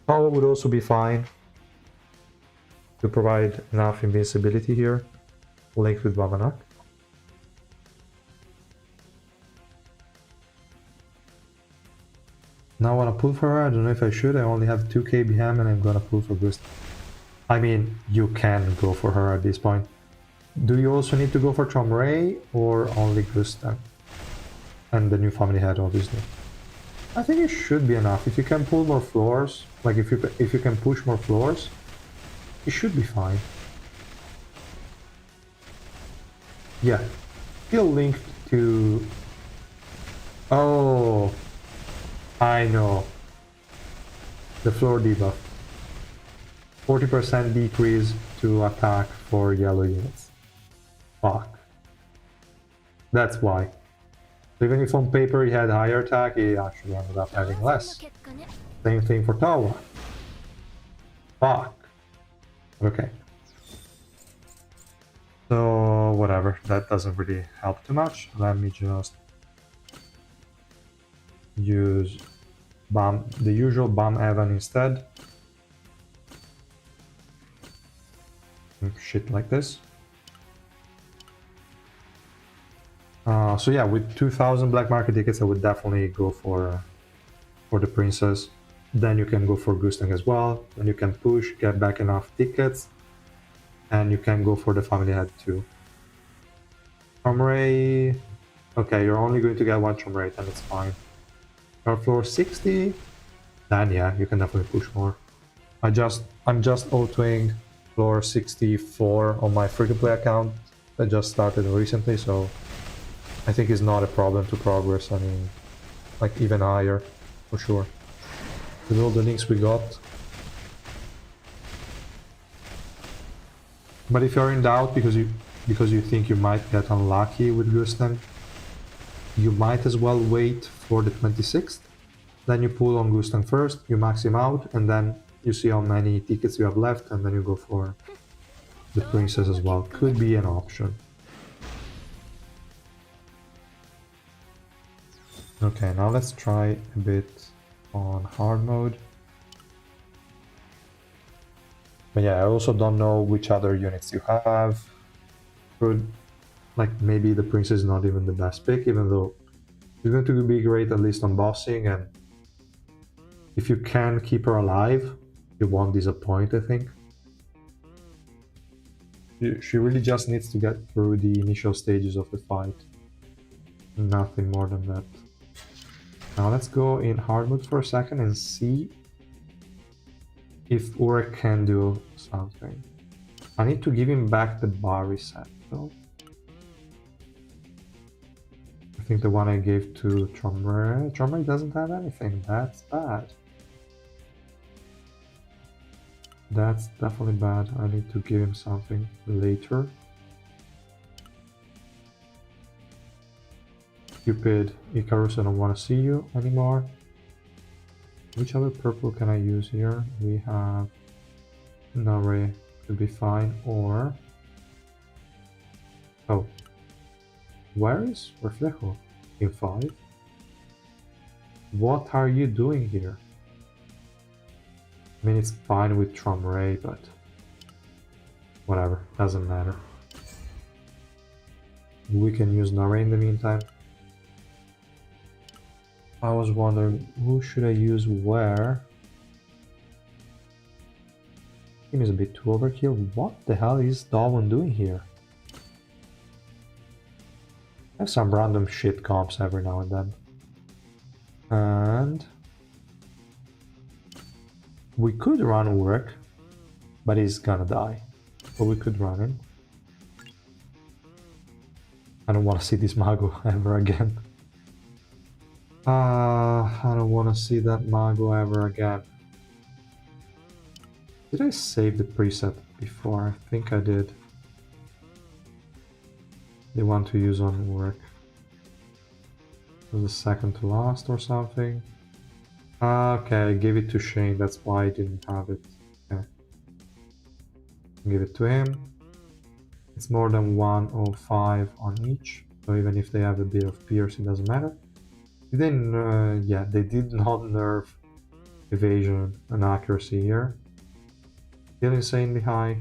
Tawa would also be fine to provide enough invincibility here. Linked with Mamanak. Now I want to pull for her. I don't know if I should. I only have 2k BM and I'm gonna pull for boost. I mean, you can go for her at this point. Do you also need to go for Chomray or only Gusta? And the new family head, obviously. I think it should be enough. If you can pull more floors, like if you can push more floors, it should be fine. Yeah, still linked to... Oh, I know. The floor debuff. 40% decrease to attack for yellow units. Fuck. That's why. So even if on paper he had higher attack, he actually ended up having less. Same thing for Tawa. Fuck. Okay. So whatever, that doesn't really help too much. Let me just use the usual Bam Evan instead. Shit like this. So yeah, with 2,000 black market tickets, I would definitely go for the princess. Then you can go for Gustang as well. Then you can push, get back enough tickets. And you can go for the family head too. Tramray... Okay, you're only going to get one Tramray, then it's fine. You're floor 60, then yeah, you can definitely push more. I'm just autoing floor 64 on my free-to-play account that just started recently, so I think it's not a problem to progress. I mean, like even higher, for sure. With all the links we got. But if you're in doubt because you think you might get unlucky with Gusten, you might as well wait for the 26th. Then you pull on Gusten first, you max him out, and then you see how many tickets you have left, and then you go for the princess as well. Could be an option. Okay, now let's try a bit on hard mode. But yeah, I also don't know which other units you have. Could, like, maybe the princess is not even the best pick, even though it's going to be great at least on bossing, and if you can keep her alive, you won't disappoint, I think. She really just needs to get through the initial stages of the fight. Nothing more than that. Now let's go in hard mode for a second and see if Urek can do something. I need to give him back the bar reset though. I think the one I gave to Trommer doesn't have anything. That's bad. That's definitely bad. I need to give him something later. Stupid Icarus, I don't want to see you anymore. Which other purple can I use here? We have Nare, could be fine, or... Oh. Where is Reflejo? In 5? What are you doing here? I mean, it's fine with Tromray, but... whatever, doesn't matter. We can use Nare in the meantime. I was wondering, who should I use where? Him is a bit too overkill. What the hell is Darwin doing here? I have some random shit comps every now and then. And... we could run Urek, but he's gonna die. But we could run him. I don't want to see this Mago ever again. I don't want to see that Mago ever again. Did I save the preset before? I think I did. They want to use on Urek. Was the second to last or something? Okay, I gave it to Shane, that's why I didn't have it. Okay. Give it to him. It's more than 105 on each, so even if they have a bit of pierce, it doesn't matter. Then, yeah, they did not nerf evasion and accuracy here. Still insanely high.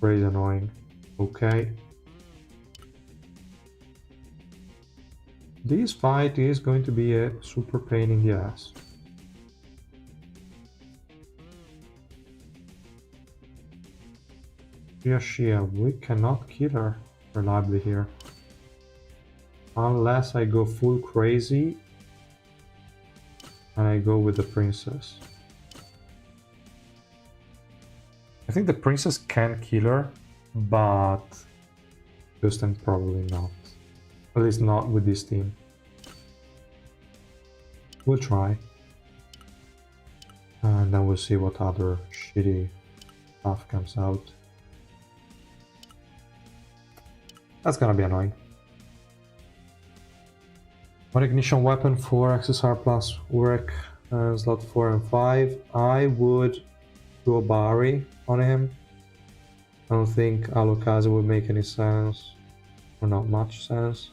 Very annoying. Okay. This fight is going to be a super pain in the ass. Shia, we cannot kill her reliably here. Unless I go full crazy and I go with the princess. I think the princess can kill her, but Gusten probably not. At least not with this team. We'll try. And then we'll see what other shitty stuff comes out. That's gonna be annoying. One ignition weapon for XSR plus Urek, slot 4 and 5. I would go Bari on him. I don't think Alokaze would make any sense, or not much sense.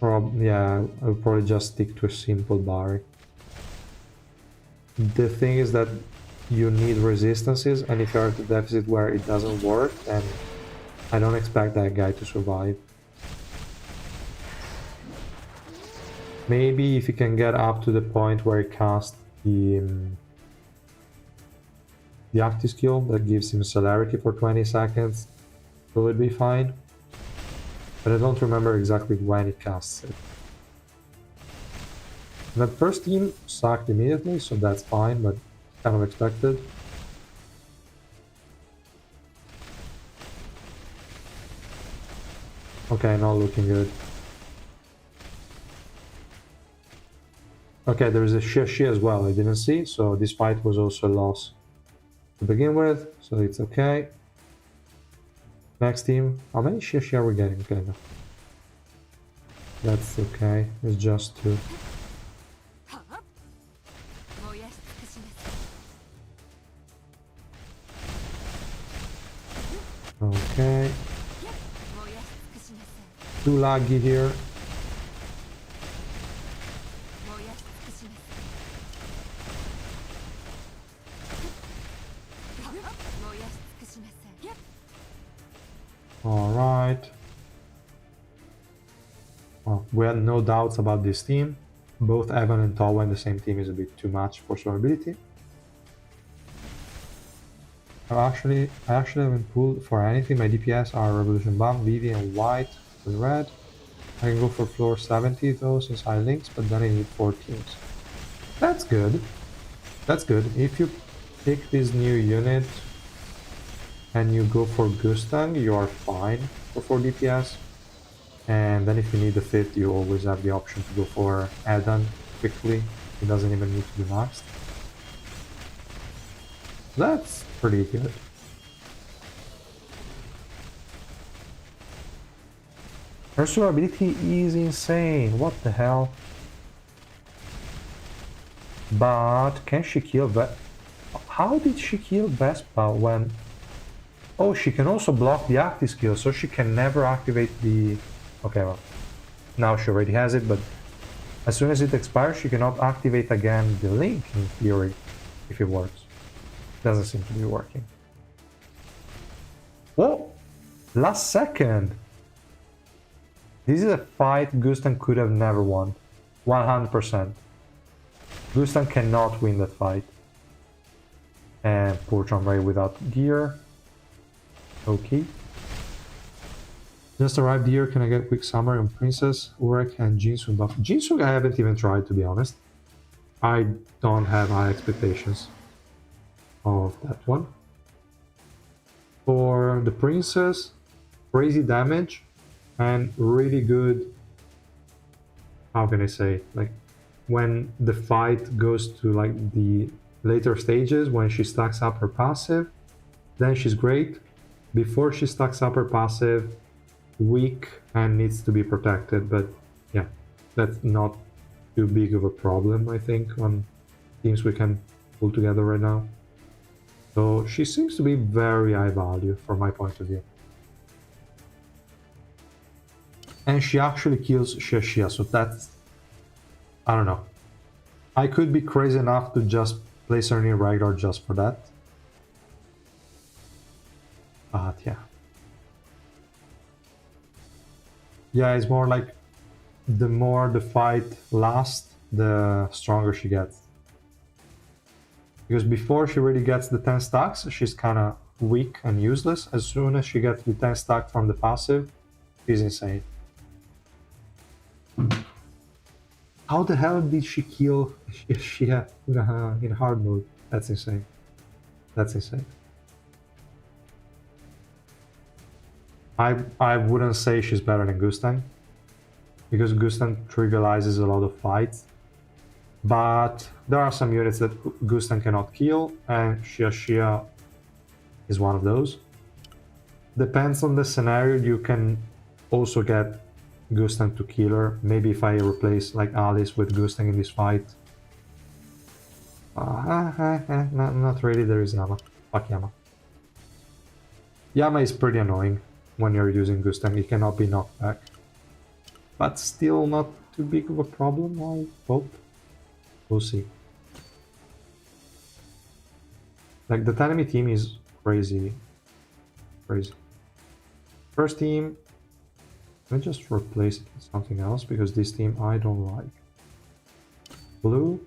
Yeah, I would probably just stick to a simple Bari. The thing is that you need resistances, and if you're at a deficit where it doesn't work, then I don't expect that guy to survive. Maybe if you can get up to the point where he casts the the active skill that gives him celerity for 20 seconds. Will it be fine? But I don't remember exactly when it casts it. That first team sucked immediately, so that's fine, but kind of expected. Okay, not looking good. Okay, there is a Shishi as well, I didn't see, so this fight was also a loss to begin with, so it's okay. Next team, how many Shishi are we getting? Okay, no. That's okay, it's just 2. Okay. Too laggy here. Alright. Well, we had no doubts about this team. Both Evan and Tawa in the same team is a bit too much for survivability. I actually haven't pulled for anything. My DPS are Revolution Bomb, Vivi, and White with red. I can go for floor 70 though, since I links, but then I need 4 teams. That's good. That's good. If you pick this new unit and you go for Gustang, you are fine for 4 DPS. And then if you need the 5th, you always have the option to go for Adan quickly. It doesn't even need to be maxed. That's pretty good. Her survivability is insane. What the hell? But can she kill How did she kill Vespa when... Oh, she can also block the active skill, so she can never activate the... Okay, well, now she already has it, but as soon as it expires, she cannot activate again the link, in theory, if it works. Doesn't seem to be working. Whoa! Last second! This is a fight Gustan could have never won. 100%. Gustan cannot win that fight. And poor John Ray without gear. Okay. Just arrived here, can I get quick summary on Princess, Urek, and Jinsu buff? Jinsu I haven't even tried, to be honest. I don't have high expectations of that one. For the Princess, crazy damage and really good, how can I say, like when the fight goes to like the later stages, when she stacks up her passive, then she's great. Before she stacks up her passive, weak and needs to be protected, but yeah, that's not too big of a problem, I think, on teams we can pull together right now. So she seems to be very high value from my point of view. And she actually kills Shashia, so that's... I don't know. I could be crazy enough to just place her in Irregular just for that. But yeah. Yeah, it's more like the more the fight lasts, the stronger she gets. Because before she really gets the 10 stacks, she's kind of weak and useless. As soon as she gets the 10 stack from the passive, she's insane. How the hell did she kill Shia in hard mode? That's insane. That's insane. I wouldn't say she's better than Gustan, because Gustan trivializes a lot of fights. But there are some units that Gustan cannot kill, and Shia is one of those. Depends on the scenario, you can also get Gustan to kill her. Maybe if I replace like Alice with Gustan in this fight. Not really, there is Yama. Fuck Yama. Yama is pretty annoying when you're using Gustan, it cannot be knocked back. But still not too big of a problem, I hope. We'll see. Like, the enemy team is crazy. Crazy. First team, let me just replace it with something else, because this team I don't like. Blue.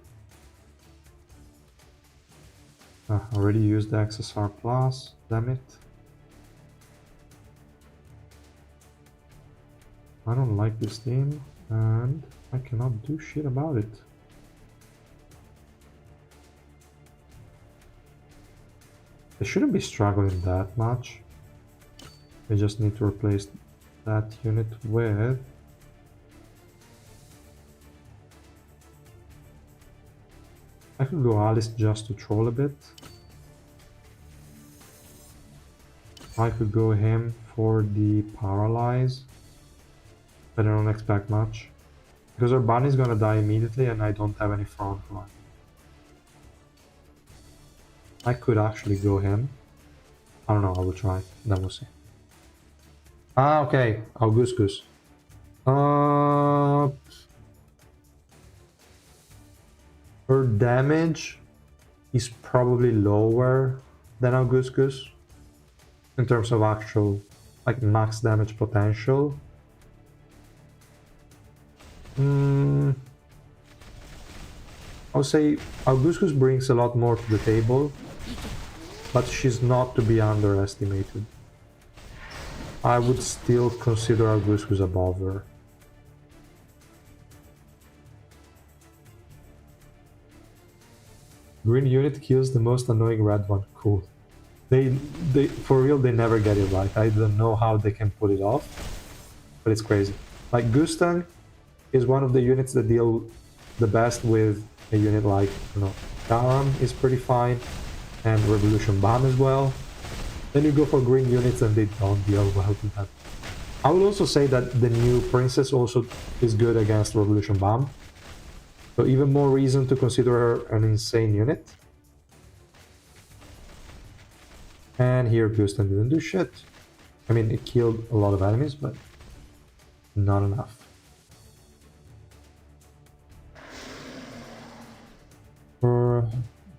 Already used the XSR plus, damn it. I don't like this team, and I cannot do shit about it. They shouldn't be struggling that much. They just need to replace that unit with... I could go Alice just to troll a bit. I could go him for the Paralyze. But I don't expect much. Because our bunny's gonna die immediately and I don't have any front line. I could actually go him. I don't know, I will try. Then we'll see. Ah, okay. Augustus. Her damage is probably lower than Augustus in terms of actual, like, max damage potential. I would say Augustus brings a lot more to the table, but she's not to be underestimated. I would still consider Augustus above her. Green unit kills the most annoying red one. Cool. They for real, they never get it right. I don't know how they can pull it off, but it's crazy. Like, Gustang is one of the units that deal the best with a unit like, you know, Garam is pretty fine, and Revolution Bomb as well. Then you go for green units and they don't deal well with that. I would also say that the new Princess also is good against Revolution Bomb. So even more reason to consider her an insane unit. And here Gustan didn't do shit. I mean, it killed a lot of enemies, but not enough. For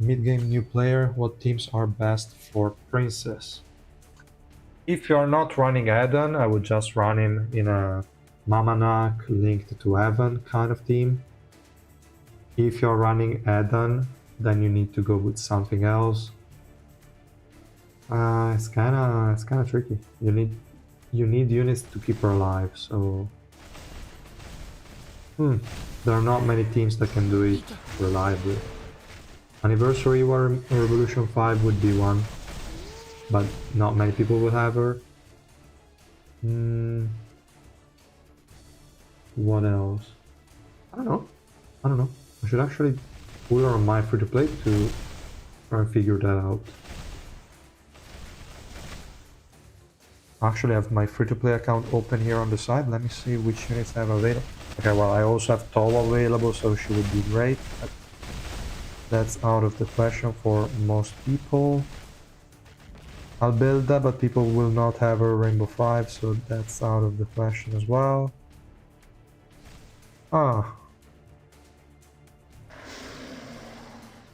mid-game new player, what teams are best for Princess? If you're not running Eden, I would just run him in a Mamanak linked to Evan kind of team. If you're running Eden, then you need to go with something else. It's kind of tricky. You need units to keep her alive. So there are not many teams that can do it reliably. Anniversary War Revolution 5 would be one, but not many people will have her. What else? I don't know. I should actually put her on my free-to-play to try and figure that out. Actually, I have my free-to-play account open here on the side. Let me see which units I have available. Okay, well, I also have Towa available, so she would be great. But that's out of the question for most people. I'll build that, but people will not have her Rainbow 5, so that's out of the question as well.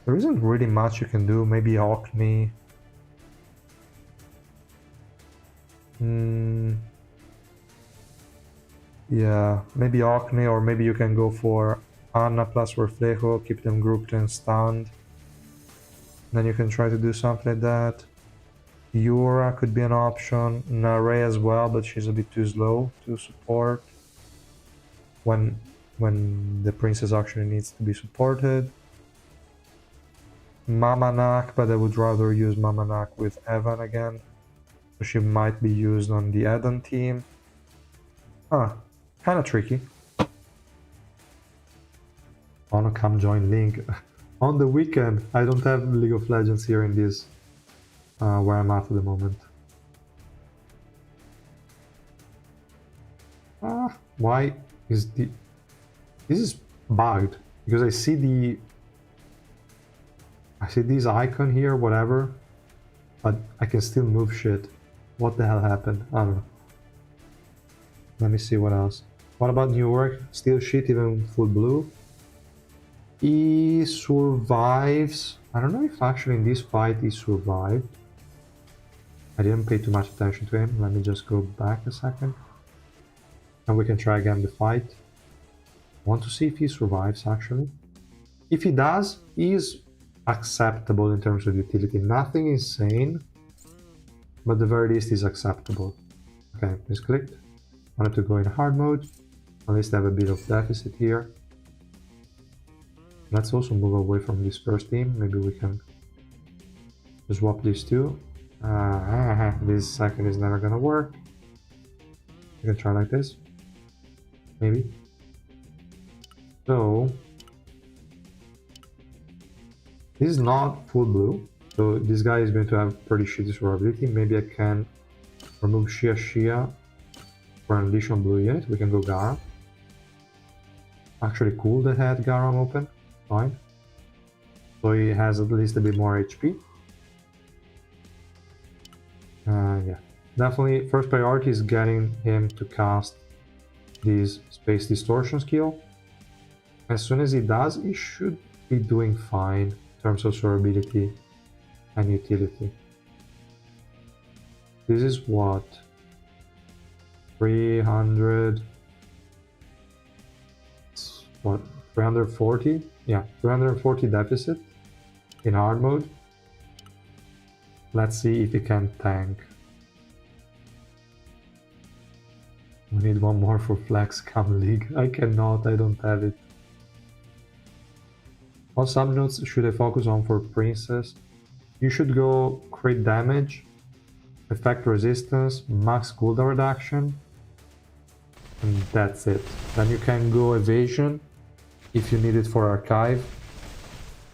There isn't really much you can do. Maybe Orkney. Yeah, maybe Orkney, or maybe you can go for Anna plus Reflejo, keep them grouped and stunned. Then you can try to do something like that. Yura could be an option. Nare as well, but she's a bit too slow to support when the princess actually needs to be supported. Mamanak, but I would rather use Mamanak with Evan again. So she might be used on the Eden team. Kinda tricky. Wanna come join Link? On the weekend, I don't have League of Legends here in this, where I'm at the moment. Why is the... This is bugged, because I see this icon here, whatever, but I can still move shit. What the hell happened? I don't know. Let me see what else. What about New Urek? Still shit, even full blue. He survives. I don't know if actually in this fight he survived. I didn't pay too much attention to him. Let me just go back a second. And we can try again the fight. I want to see if he survives actually. If he does, he's acceptable in terms of utility. Nothing insane, but the very least is acceptable. Okay, misclicked. Wanted to go in hard mode. At least have a bit of deficit here. Let's also move away from this first team. Maybe we can swap these two. This second is never gonna work. We can try like this. Maybe. So this is not full blue. So this guy is going to have pretty shitty survivability. Maybe I can remove Shia for an additional blue unit. We can go Gara. Actually cool that had Garam open. Fine. So he has at least a bit more HP. Yeah. Definitely first priority is getting him to cast this Space Distortion skill. As soon as he does, he should be doing fine in terms of survivability and utility. This is what? 300... What? 340? Yeah, 340 deficit in hard mode. Let's see if he can tank. We need one more for Flex Cam League. I cannot, I don't have it. What subnodes should I focus on for Princess? You should go crit damage, effect resistance, max cooldown reduction, and that's it. Then you can go evasion if you need it for archive,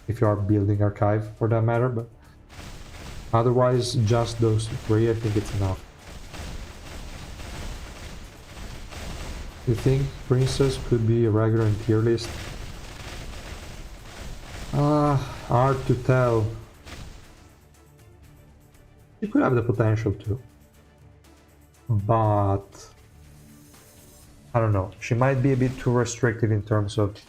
if you are building archive for that matter, but otherwise just those three, I think it's enough. You think Princess could be a regular in tier list? Hard to tell. She could have the potential to, but I don't know. She might be a bit too restrictive in terms of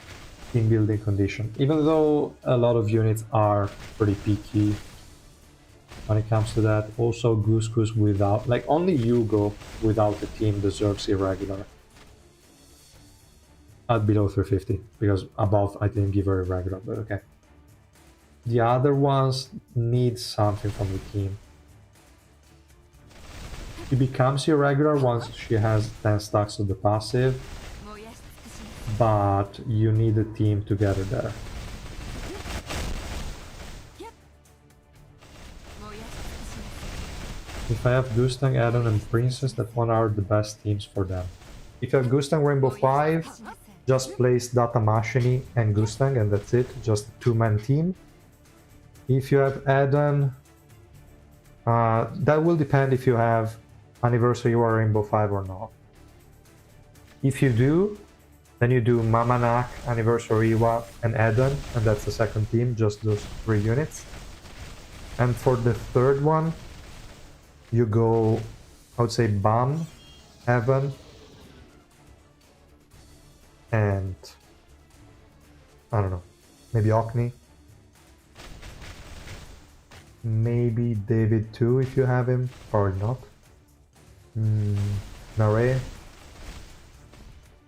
team building condition, even though a lot of units are pretty picky when it comes to that. Also, Goose Goose without, like, only Yugo without the team deserves Irregular at below 350, because above I didn't give her Irregular, but okay. The other ones need something from the team. She becomes Irregular once she has 10 stacks of the passive, but you need a team to get her there. If I have Gustang, Adam and Princess, that one are the best teams for them. If you have Gustang Rainbow 5, just place Data Machini and Gustang and that's it, just a two-man team. If you have Eden, that will depend if you have Anniversary or Rainbow 5 or not. If you do, then you do Mamanak, Anniversary Iwa, and Eden, and that's the second team, just those 3 units. And for the third one, you go, I would say Bam, Heaven, and I don't know, maybe Okni. Maybe David too, if you have him, or not. Nare.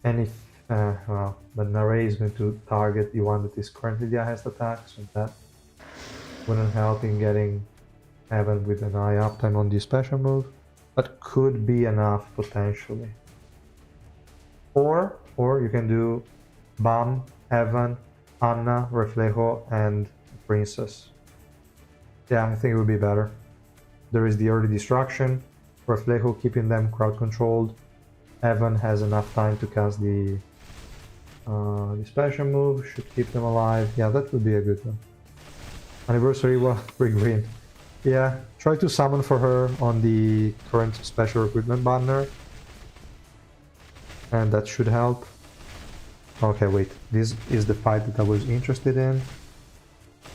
And if, well, but Nare is going to target the one that is currently the highest attack, so that wouldn't help in getting Evan with an eye uptime on the special move, but could be enough potentially. Or you can do Bam, Evan, Anna, Reflejo, and Princess. Yeah, I think it would be better. There is the early destruction, Reflejo keeping them crowd controlled. Evan has enough time to cast the special move, should keep them alive. Yeah, that would be a good one. Anniversary, well, bring green. Yeah, try to summon for her on the current special recruitment banner. And that should help. Okay, wait, this is the fight that I was interested in.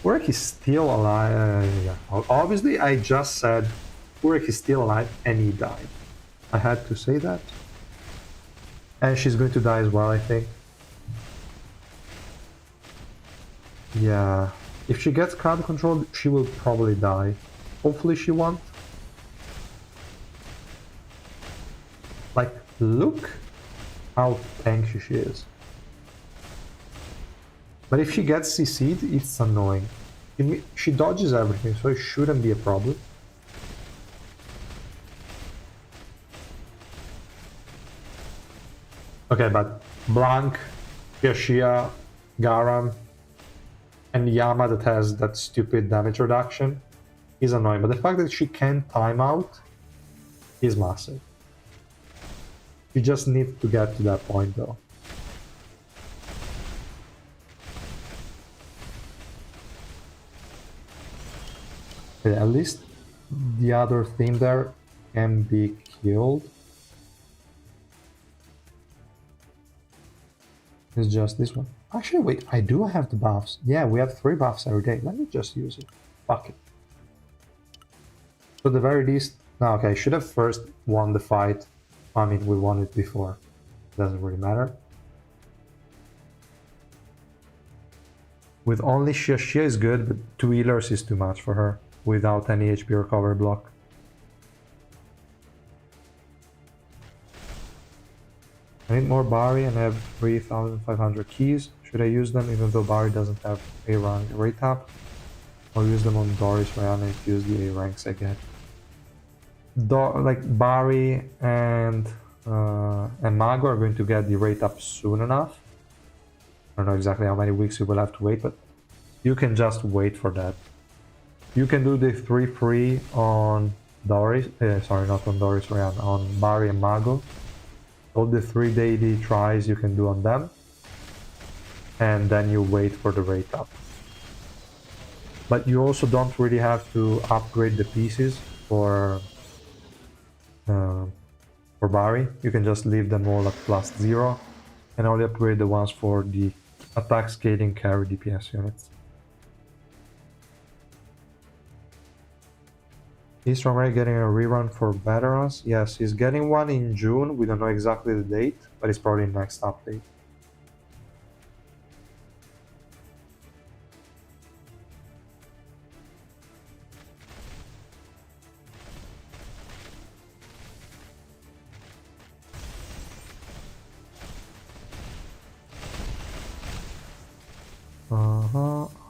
Urek is still alive. Yeah. Obviously, I just said Urek is still alive and he died. I had to say that. And she's going to die as well, I think. Yeah. If she gets crowd control, she will probably die. Hopefully she won't. Like, look how tanky she is. But if she gets CC'd, it's annoying. She dodges everything, so it shouldn't be a problem. Okay, but Blanc, Yashia, Garam, and Yama that has that stupid damage reduction is annoying. But the fact that she can time out is massive. You just need to get to that point though. Okay, at least the other thing there can be killed. It's just this one. Actually, wait, I do have the buffs. Yeah, we have 3 buffs every day. Let me just use it. Fuck it. So the very least... No, okay, I should have first won the fight. I mean, we won it before. Doesn't really matter. With only Shia is good, but 2 healers is too much for her. Without any HP recovery block. I need more Bari and I have 3,500 keys. Should I use them even though Bari doesn't have A rank rate up? I'll use them on Doris, Rihanna, and use the A ranks I get. Like Bari and Mago are going to get the rate up soon enough. I don't know exactly how many weeks you will have to wait, but you can just wait for that. You can do the 3-free on Doris, sorry, not on Doris, Rihanna, on Bari and Mago. All the 3 daily tries you can do on them, and then you wait for the rate up. But you also don't really have to upgrade the pieces for Bari. You can just leave them all at +0 and only upgrade the ones for the attack scaling carry DPS units. Is Strongray getting a rerun for veterans? Yes, he's getting one in June. We don't know exactly the date, but it's probably next update.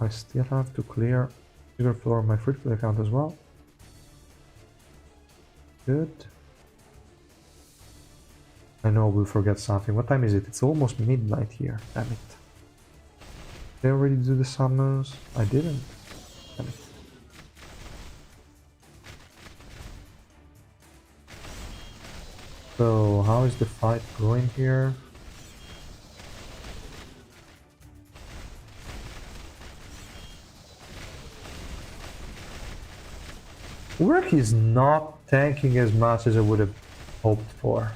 I still have to clear trigger floor on my free play account as well. Good. I know we'll forget something. What time is it? It's almost midnight here. Damn it. Did I already do the summons? I didn't. Damn it. So, how is the fight going here? Urek is not tanking as much as I would have hoped for.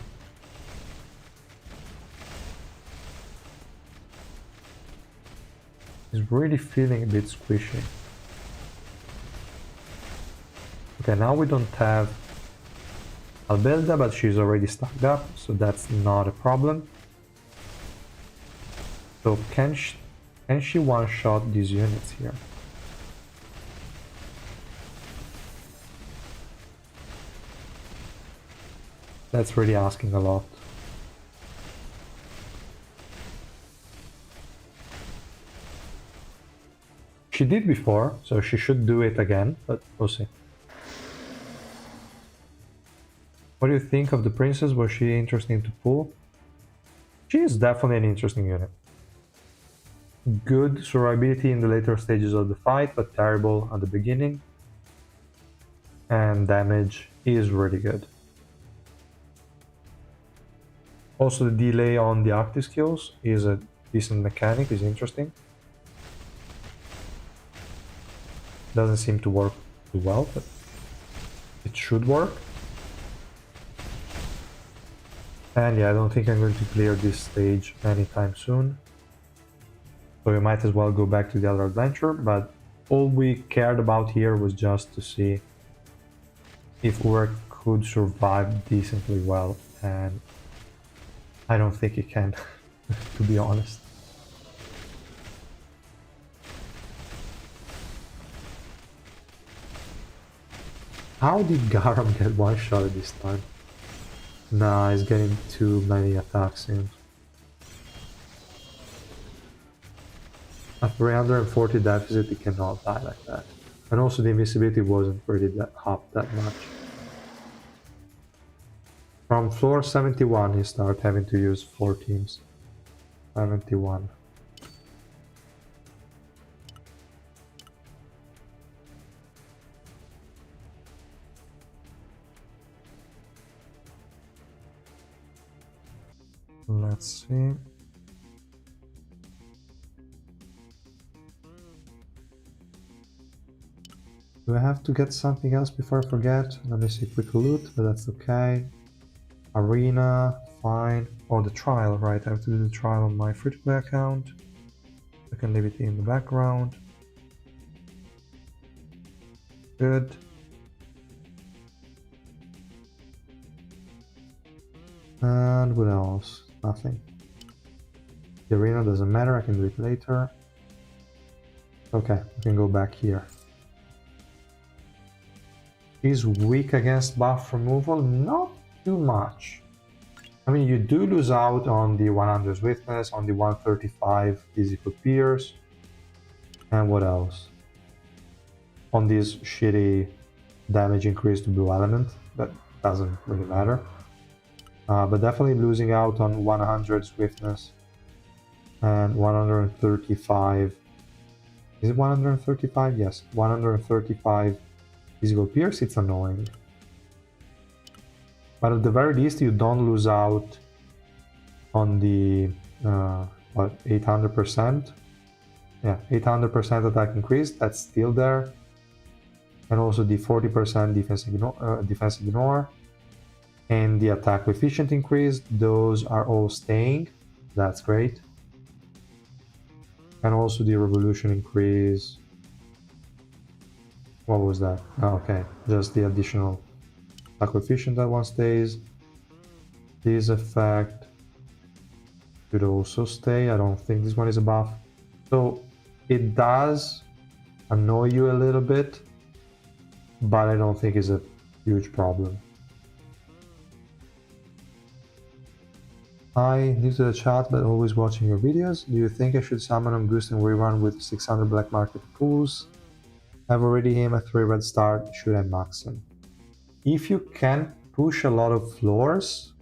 He's really feeling a bit squishy. Okay, now we don't have Albelda, but she's already stacked up, so that's not a problem. So can she one-shot these units here? That's really asking a lot. She did before, so she should do it again, but we'll see. What do you think of the princess? Was she interesting to pull? She is definitely an interesting unit. Good survivability in the later stages of the fight, but terrible at the beginning. And damage is really good. Also, the delay on the active skills is a decent mechanic, is interesting. Doesn't seem to work too well, but it should work. And yeah, I don't think I'm going to clear this stage anytime soon. So we might as well go back to the other adventure, but all we cared about here was just to see if Urek could survive decently well, and I don't think he can, to be honest. How did Garam get one shot at this time? Nah, he's getting too many attacks in. A 340 deficit, it cannot die like that. And also the invisibility wasn't really up that much. From floor 71 you start having to use 4 teams. 71. Let's see. Do I have to get something else before I forget? Let me see, quick loot, but that's okay. Arena, fine. Oh, the trial, right? I have to do the trial on my free-to-play account. I can leave it in the background. Good. And what else? Nothing. The arena doesn't matter, I can do it later. Okay, I can go back here. Is weak against buff removal? Not too much. I mean, you do lose out on the 100 swiftness, on the 135 physical pierce, and what else? On this shitty damage increase to blue element, that doesn't really matter. But definitely losing out on 100 swiftness and 135. Is it 135? Yes, 135 physical pierce, it's annoying. But at the very least, you don't lose out on the, what, 800%? Yeah, 800% attack increase, that's still there. And also the 40% defense ignore. And the attack coefficient increase, those are all staying. That's great. And also the revolution increase. What was that? Oh, okay, just the additional attack coefficient that one stays. This effect should also stay. I don't think this one is a buff. So it does annoy you a little bit, but I don't think it's a huge problem. Hi, new to the chat, but always watching your videos. Do you think I should summon on Goose and rerun with 600 black market pools? I've already him a 3 red star, should I max him? If you can push a lot of floors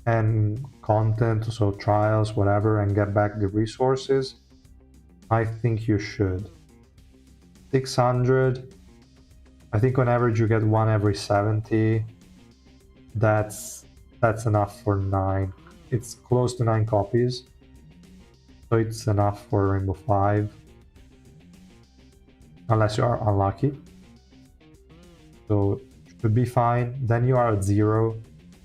and content, so trials, whatever, and get back the resources, I think you should. 600, I think on average you get 1 every 70. That's enough for 9. It's close to 9 copies, so it's enough for Rainbow 5. Unless you are unlucky. So should be fine. Then you are at 0.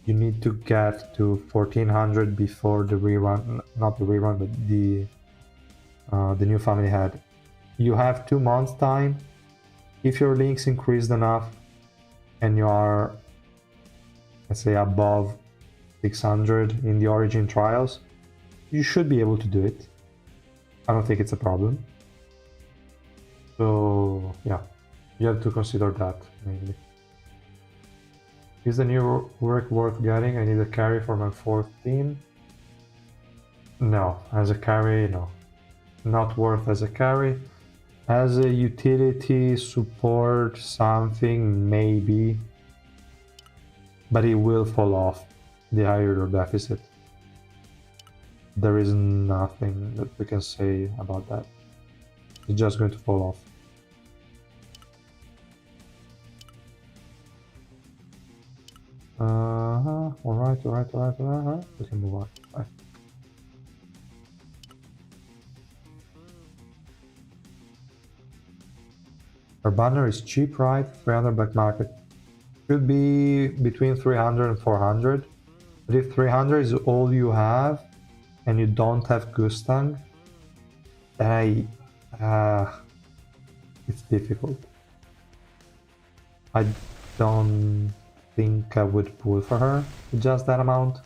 You need to get to 1400 before the rerun, not the rerun, but the new family head. You have 2 months time. If your links increased enough and you are, let's say, above 600 in the origin trials, you should be able to do it. I don't think it's a problem. So yeah, you have to consider that mainly. Is the new Urek worth getting? I need a carry for my 4th team. No, as a carry, no. Not worth as a carry. As a utility, support, something, maybe. But it will fall off the higher your deficit. There is nothing that we can say about that. It's just going to fall off. Alright. We can move on. Bye. Our banner is cheap, right? 300 black market. Should be between 300 and 400. But if 300 is all you have, and you don't have Gustang, then it's difficult. I don't think I would pull for her with just that amount,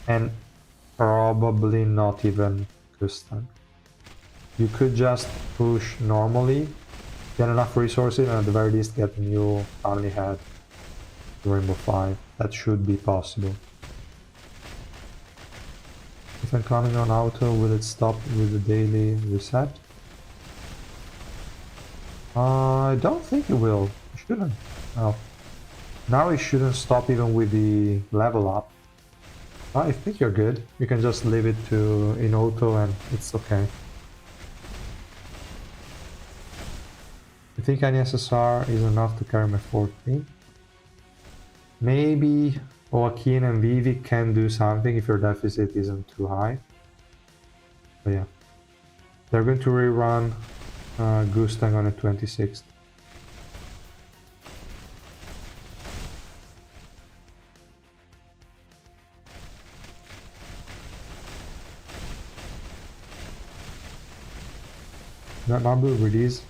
and probably not even Gustang. You could just push normally, get enough resources, and at the very least get a new family head to Rainbow 5. That should be possible. If I'm coming on auto, will it stop with the daily reset? I don't think it will. It shouldn't. Oh. Now it shouldn't stop even with the level up. I think you're good. You can just leave it to in auto and it's okay. I think any SSR is enough to carry my 14. Maybe Joaquin and Vivi can do something if your deficit isn't too high. But yeah. They're going to rerun Gustang on the 26th. That number release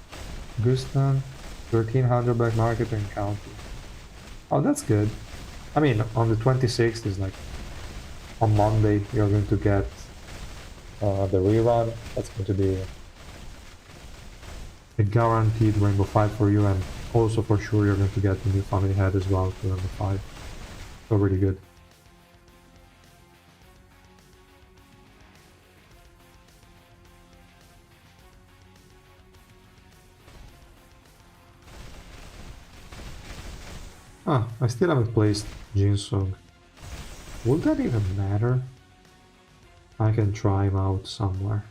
Gustang 1300 black market and counting. Oh, that's good. I mean, on the 26th is like on Monday you're going to get the rerun. That's going to be a guaranteed Rainbow 5 for you, and also for sure you're going to get the new family head as well to Rainbow 5. So really good. Ah, I still haven't placed Jinsung. Would that even matter? I can try him out somewhere.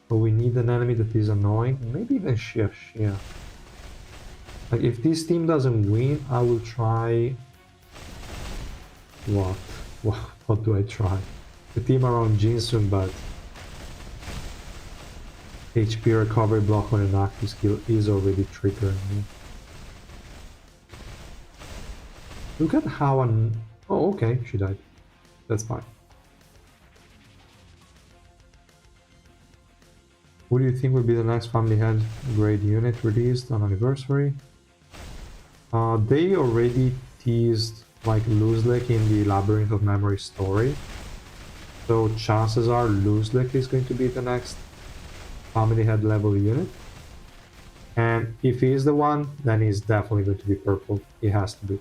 But we need an enemy that is annoying. Maybe even Xia. Like, if this team doesn't win, I will try... What? What do I try? The team around Jinsung, but... HP recovery block on an active skill is already triggering me. Look at how Oh, okay, she died. That's fine. Who do you think will be the next family head grade unit released on anniversary? They already teased like Luzlek in the Labyrinth of Memory story. So chances are Luzlek is going to be the next family head level unit. And if he is the one, then he's definitely going to be purple. He has to be.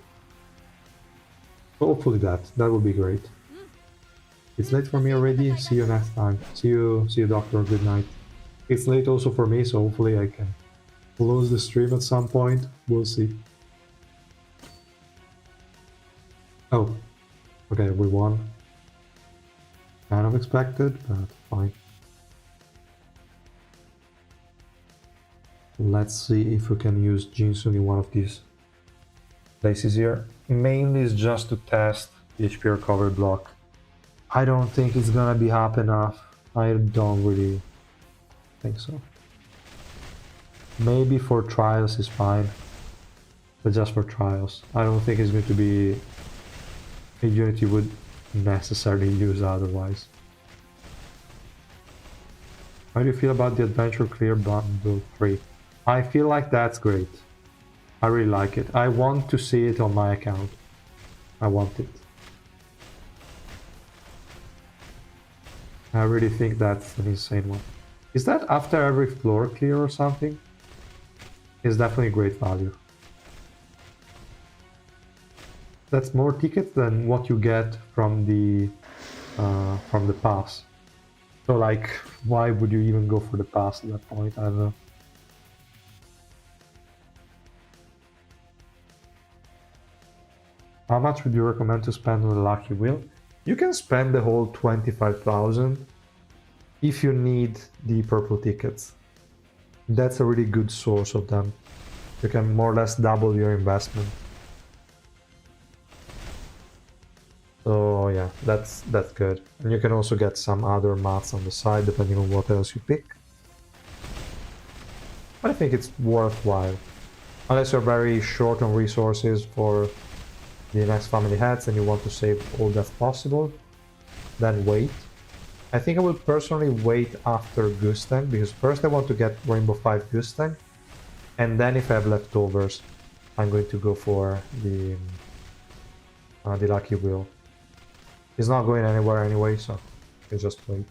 Hopefully that would be great. It's late for me already. See you next time. See you doctor. Good night. It's late also for me, so hopefully I can close the stream at some point. We'll see. Oh, okay, we won. Kind of expected, but fine. Let's see if we can use Jinsung in one of these places here. Mainly is just to test the HP recovery block. I don't think it's gonna be up enough. I don't really think so. Maybe for trials is fine, but just for trials. I don't think it's going to be a unit you would necessarily use otherwise. How do you feel about the Adventure Clear Bundle 3? I feel like that's great. I really like it. I want to see it on my account. I want it. I really think that's an insane one. Is that after every floor clear or something? It's definitely great value. That's more tickets than what you get from the pass. So like, why would you even go for the pass at that point? I don't know. How much would you recommend to spend on the Lucky Wheel? You can spend the whole 25,000 if you need the purple tickets. That's a really good source of them. You can more or less double your investment. So yeah, that's good. And you can also get some other mats on the side depending on what else you pick. I think it's worthwhile. Unless you're very short on resources for the next family heads and you want to save all that's possible, then wait. I think I will personally wait after Gustang, because first I want to get Rainbow 5 Gustang, and then if I have leftovers, I'm going to go for the Lucky Wheel. It's not going anywhere anyway, so you just wait.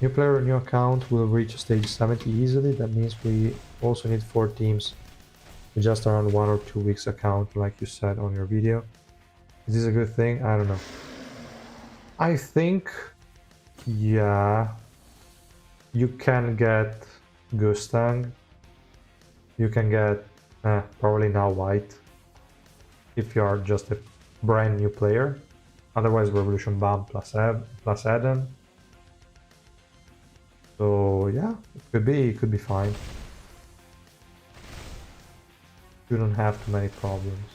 New player, new account will reach stage 70 easily. That means we also need 4 teams with just around 1 or 2 weeks account, like you said on your video. Is this a good thing? I don't know. I think, yeah, you can get Gustang. You can get probably now white if you are just a brand new player. Otherwise, Revolution Bomb plus Eden. So yeah, it could be fine. You don't have too many problems.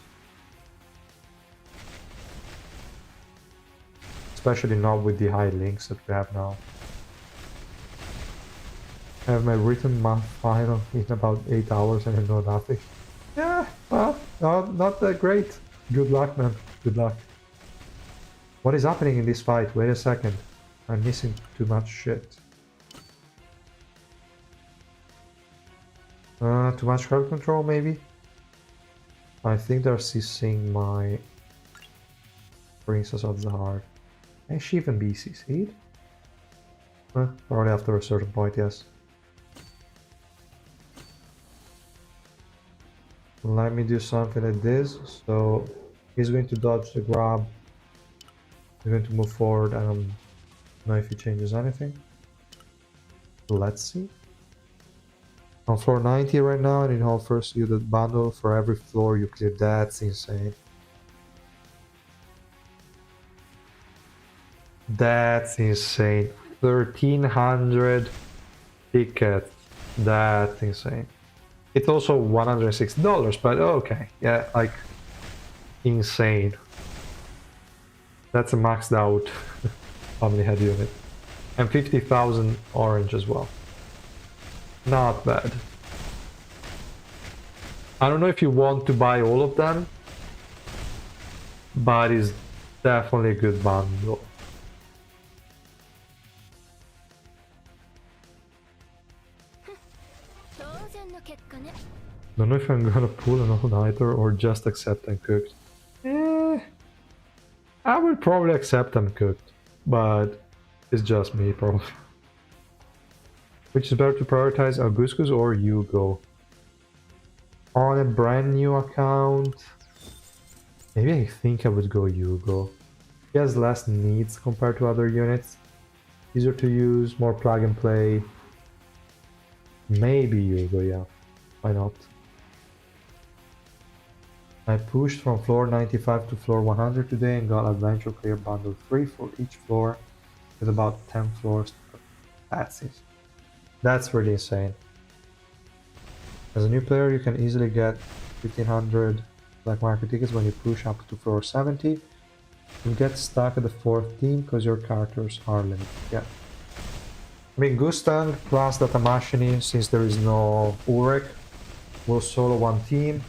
Especially not with the high links that we have now. I have my written math final in about 8 hours and I know nothing. Yeah, well, not that great. Good luck, man. Good luck. What is happening in this fight? Wait a second. I'm missing too much shit. Too much crowd control, maybe? I think they're CCing my Princess of Zahard. Can she even be CC'd? Probably after a certain point, yes. Let me do something like this. So he's going to dodge the grab. He's going to move forward. I don't know if he changes anything. Let's see. On floor 90 right now, and it offers you the bundle for every floor you clear. That's insane. That's insane. 1,300 tickets. That's insane. It's also $160, but okay. Yeah, like, insane. That's a maxed out family head unit. And 50,000 orange as well. Not bad. I don't know if you want to buy all of them, but it's definitely a good bundle. Don't know if I'm gonna pull an all-nighter or just accept I'm cooked. I would probably accept I'm cooked, but it's just me probably. Which is better to prioritize, Augustus or Hugo? On a brand new account, maybe I think I would go Hugo. He has less needs compared to other units. Easier to use, more plug and play. Maybe Hugo, yeah. Why not? I pushed from floor 95 to floor 100 today and got Adventure Clear Bundle 3 for each floor with about 10 floors. That's it. That's really insane. As a new player, you can easily get 1,500 black market tickets when you push up to floor 70. You get stuck at the 4th team because your characters are limited. Yeah. I mean, Gustang plus Datamashini, since there is no Urek, will solo one team.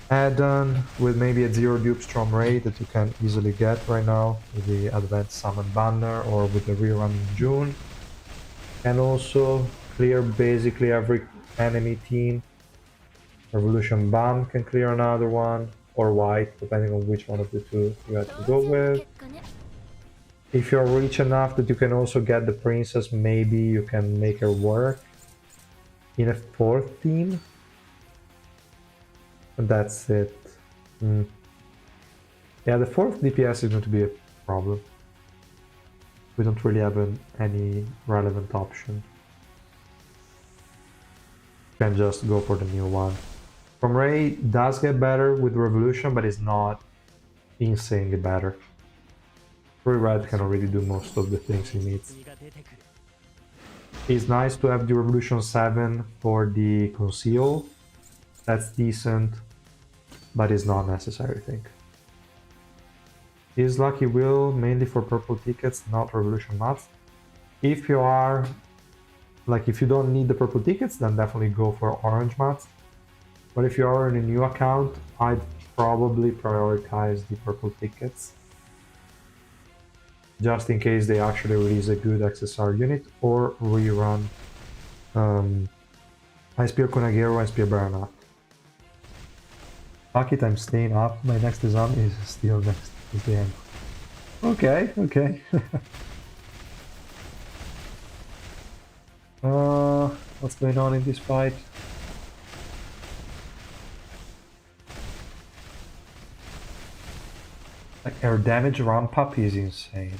Add-on with maybe a 0 dupe Strom Ray that you can easily get right now with the Advanced Summon banner or with the rerun in June. And also clear basically every enemy team. Revolution Bomb can clear another one, or white, depending on which one of the two you have to go with. If you're rich enough that you can also get the princess, maybe you can make her work in a 4th team. And that's it. Yeah, the 4th DPS is going to be a problem. We don't really have any relevant option. You can just go for the new one. From Ray does get better with Revolution, but it's not insanely better. Free Red can already do most of the things he needs. It's nice to have the Revolution 7 for the Conceal. That's decent, but it's not necessary, I think. Is Lucky Will mainly for purple tickets, not Revolution mats? If you are, like, if you don't need the purple tickets, then definitely go for orange mats. But if you are in a new account, I'd probably prioritize the purple tickets. Just in case they actually release a good XSR unit or rerun Ice Spear Kunagero, Ice Spear Baronat. Fuck it, I'm staying up. My next exam is still next to the end. Okay, okay. What's going on in this fight? Like, air damage ramp up is insane.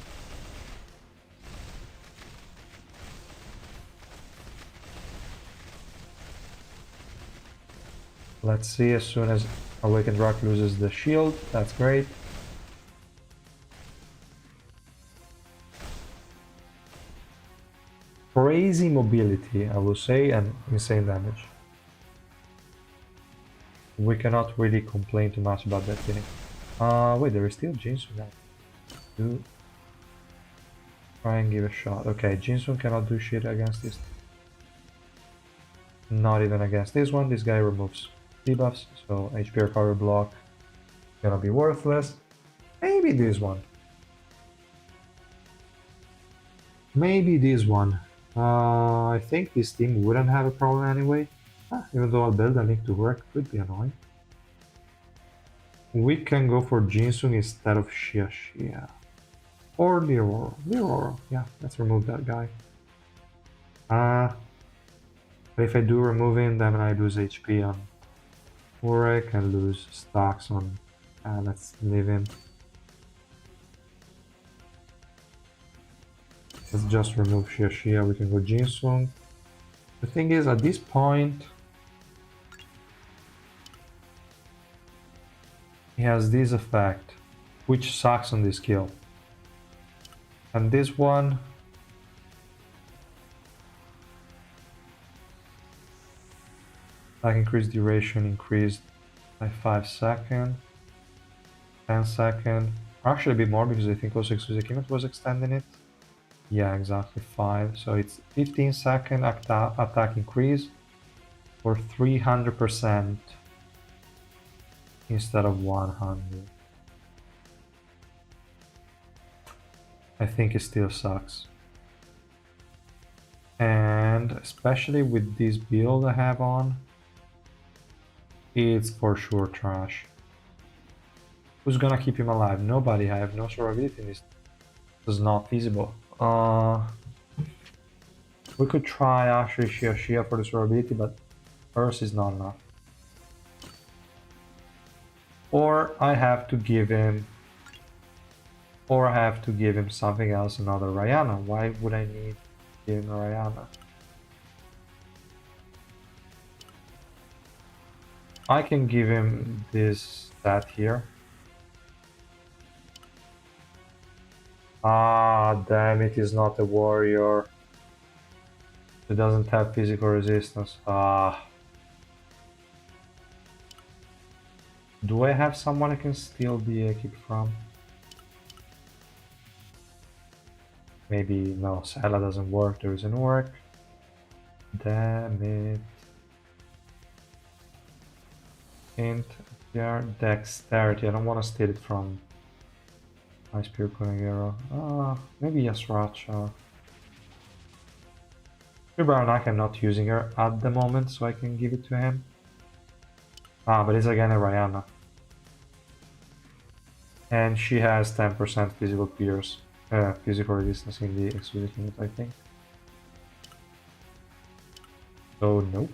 Let's see, as soon as Awakened Rock loses the shield, that's great. Crazy mobility, I will say, and insane damage. We cannot really complain too much about that thing. Wait, there is still Jinsun now. Do try and give a shot. Okay, Jinsun cannot do shit against this. Not even against this one. This guy removes debuffs, so HP recovery block gonna be worthless. Maybe this one. Maybe this one. I think this team wouldn't have a problem anyway. Even though I'll build a link to work, could be annoying. We can go for Jinsung instead of Xia. Or Leroy. Leroy, yeah, let's remove that guy. But if I do remove him, then I lose HP on Urek and lose stocks on... let's leave him. Let's just remove Xia. We can go Jinsung. The thing is, at this point, he has this effect, which sucks on this kill. And this one... like increased duration increased by 5 seconds, 10 seconds, actually a bit more because I think also Exusekimet was extending it. Yeah, exactly 5. So it's 15 second attack increase for 300% instead of 100. I think it still sucks. And especially with this build I have on, it's for sure trash. Who's gonna keep him alive? Nobody. I have no survivability in this. This is not feasible. We could try actually Xia for the survivability, but hers is not enough. Or I have to give him... or I have to give him something else, another Rayana. Why would I need to give him a Rayana? I can give him this stat here. Ah, damn it, he's not a warrior. He doesn't have physical resistance. Ah. Do I have someone I can steal the equip from? Maybe, no, Sala doesn't work, there is an Urek. Damn it. Int, dexterity, I don't want to steal it from Ice Pure Konagero. Maybe Yasracha. Baronak, I'm not using her at the moment, so I can give it to him. But it's again a Rayana. And she has 10% physical pierce, physical resistance in the exclusive unit, I think. So, nope.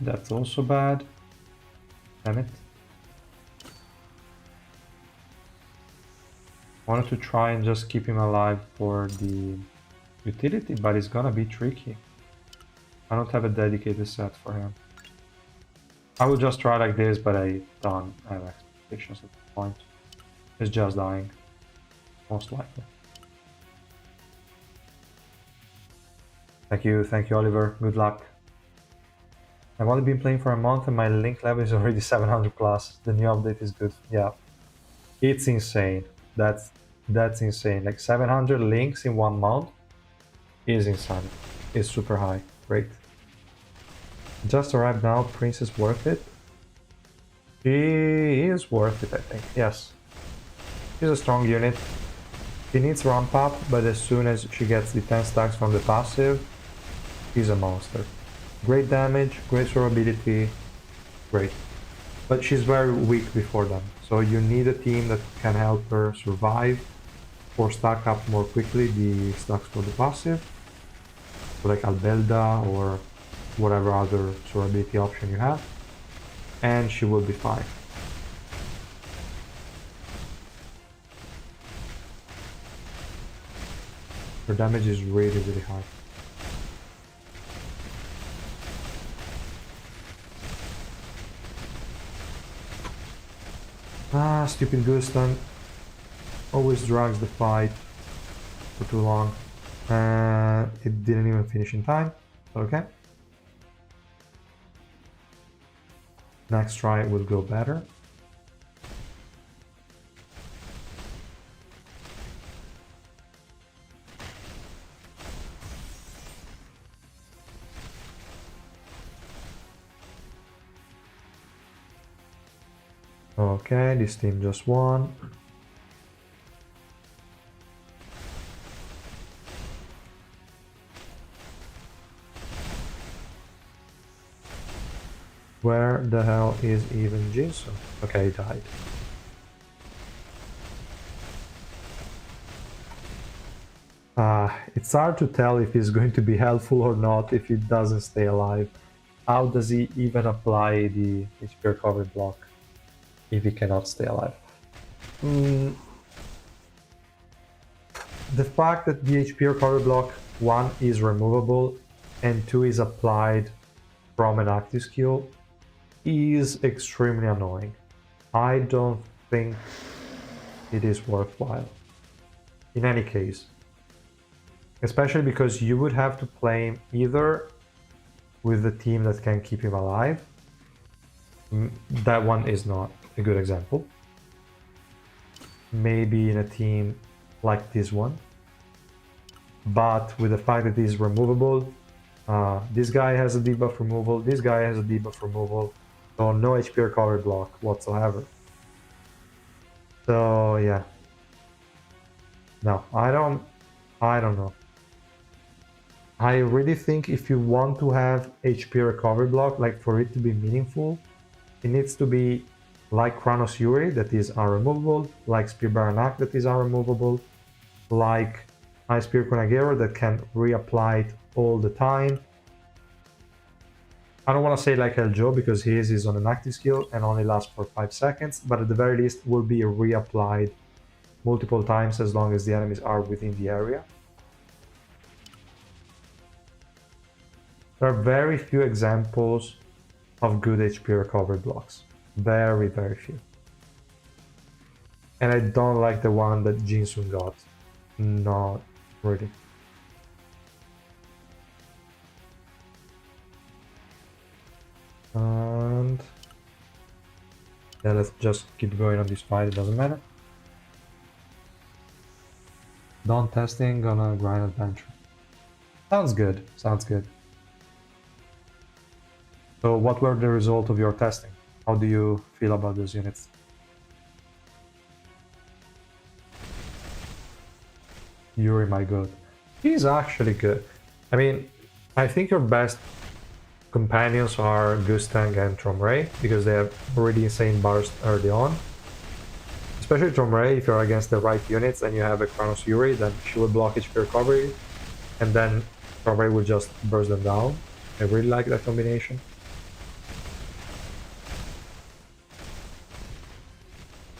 That's also bad. Damn it. Wanted to try and just keep him alive for the utility, but it's gonna be tricky. I don't have a dedicated set for him. I will just try like this, but I don't have expectations at this point. He's just dying. Most likely. Thank you, Oliver. Good luck. I've only been playing for a month and my link level is already 700 plus. The new update is good. Yeah. It's insane. That's insane. Like 700 links in 1 month is insane. It's super high. Great. Just arrived now. Prince is worth it. She is worth it, I think. Yes. She's a strong unit. She needs ramp up, but as soon as she gets the 10 stacks from the passive, she's a monster. Great damage, great survivability, great. But she's very weak before them, so you need a team that can help her survive or stack up more quickly the stacks for the passive, so like Albelda or whatever other survivability option you have, and she will be fine. Her damage is really, really high. Ah, stupid Gustan. Always drags the fight for too long. And it didn't even finish in time. Okay. Next try will go better. Okay, this team just won. Where the hell is even Jinsu? Okay, he died. It's hard to tell if he's going to be helpful or not if he doesn't stay alive. How does he even apply the HP recovery block if he cannot stay alive? The fact that the HP recovery block 1 is removable and 2 is applied from an active skill is extremely annoying. I don't think it is worthwhile. In any case. Especially because you would have to play him either with the team that can keep him alive. That one is not a good example. Maybe in a team like this one. But with the fact that he's removable, this guy has a debuff removal, this guy has a debuff removal, so no HP recovery block whatsoever. So yeah. No, I don't know. I really think if you want to have HP recovery block, like for it to be meaningful, it needs to be like Chronos Yuri that is unremovable, like Spear Baranak that is unremovable, like Ice Spear Kunagero that can reapply it all the time. I don't want to say like El Joe because his is on an active skill and only lasts for 5 seconds, but at the very least will be reapplied multiple times as long as the enemies are within the area. There are very few examples of good HP recovery blocks. Very, very few. And I don't like the one that Jinsun got. Not really. And yeah, let's just keep going on this fight, it doesn't matter. Dawn testing, gonna grind adventure. Sounds good, sounds good. So what were the results of your testing? How do you feel about those units? Yuri, my god. He's actually good. I mean, I think your best companions are Gustang and Tromray because they have already insane burst early on. Especially Tromray, if you're against the right units and you have a Chronos Yuri, then she will block HP recovery and then Tromray will just burst them down. I really like that combination.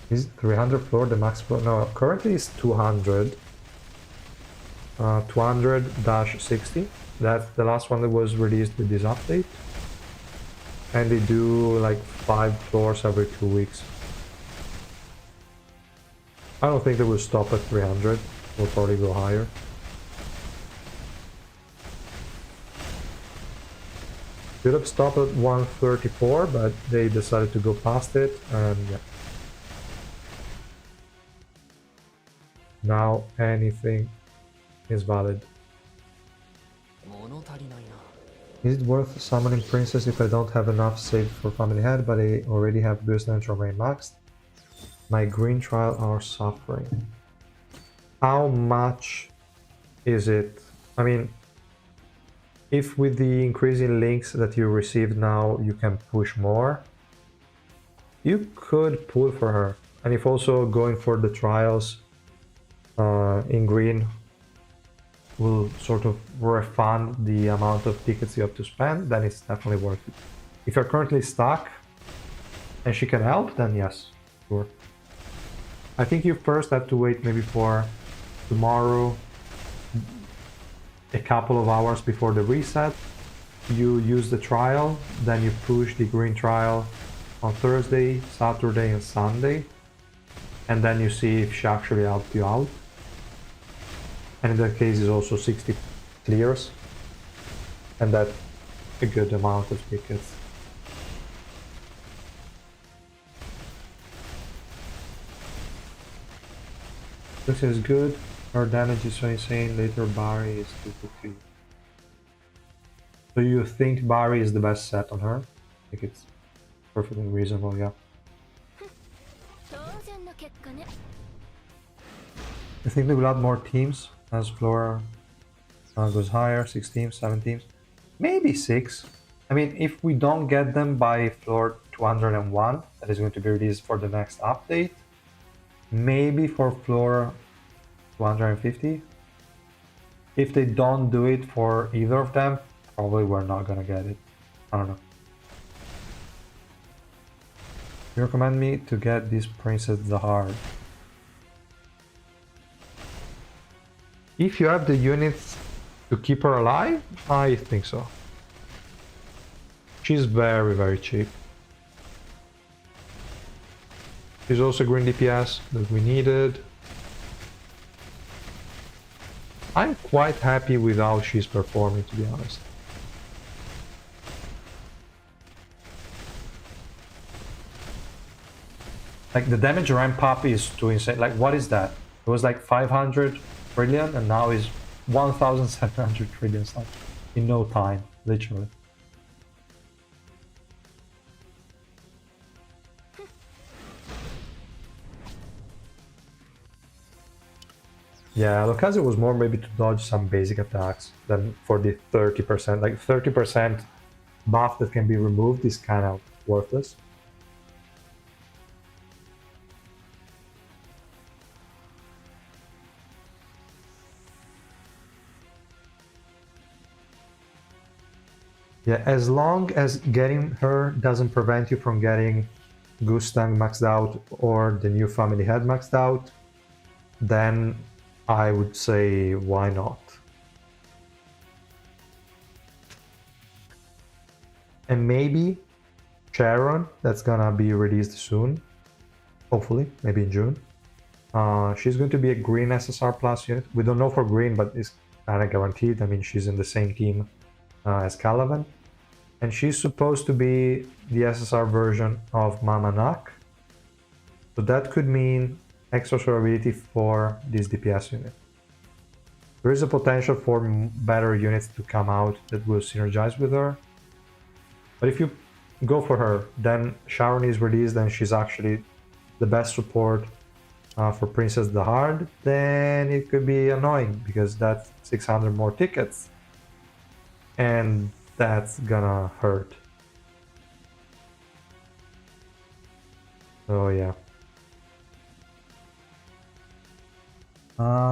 Is 300 floor the max floor? No, currently it's 200. 200-60. That's the last one that was released with this update. And they do like 5 floors every 2 weeks. I don't think they will stop at 300. We'll probably go higher. Should have stopped at 134, but they decided to go past it, and yeah. Now anything is valid. Is it worth summoning Princess if I don't have enough saved for Family Head, but I already have Ghost and Tromray maxed? My green trial are suffering. How much is it? I mean, if with the increasing links that you received now you can push more, you could pull for her. And if also going for the trials in green will sort of refund the amount of tickets you have to spend, then it's definitely worth it. If you're currently stuck and she can help, then yes, sure. I think you first have to wait maybe for tomorrow, a couple of hours before the reset, you use the trial, then you push the green trial on Thursday, Saturday, and Sunday, and then you see if she actually helped you out. And in that case, it's also 60 clears, and that's a good amount of tickets. This is good. Her damage is so insane. Later, Barry is 2-2. So you think Barry is the best set on her? I think it's perfectly reasonable, yeah. I think they will add more teams as Flora goes higher, 6 teams, 7 teams. Maybe 6. I mean, if we don't get them by floor 201, that is going to be released for the next update, maybe for floor 250. If they don't do it for either of them, probably we're not gonna get it. I don't know. You recommend me to get this Princess Zahard. If you have the units to keep her alive, I think so. She's very, very cheap. She's also green DPS that we needed. I'm quite happy with how she's performing, to be honest. Like, the damage ramp up is too insane. Like, what is that? It was like 500 trillion and now is 1,700 trillion stuff in no time, literally. Yeah, Lokazi was more maybe to dodge some basic attacks than for the 30%. Like 30% buff that can be removed is kind of worthless. Yeah, as long as getting her doesn't prevent you from getting Gustang maxed out or the new family head maxed out, then I would say why not. And maybe Sharon, that's gonna be released soon, hopefully, maybe in June. She's going to be a green SSR plus unit. We don't know for green, but it's kind of guaranteed. I mean, she's in the same team as Calavan. And she's supposed to be the SSR version of Mama Nak. So that could mean extra survivability for this DPS unit. There is a potential for better units to come out that will synergize with her. But if you go for her, then Sharon is released and she's actually the best support for Princess Zahard, then it could be annoying because that's 600 more tickets. And that's gonna hurt. So yeah.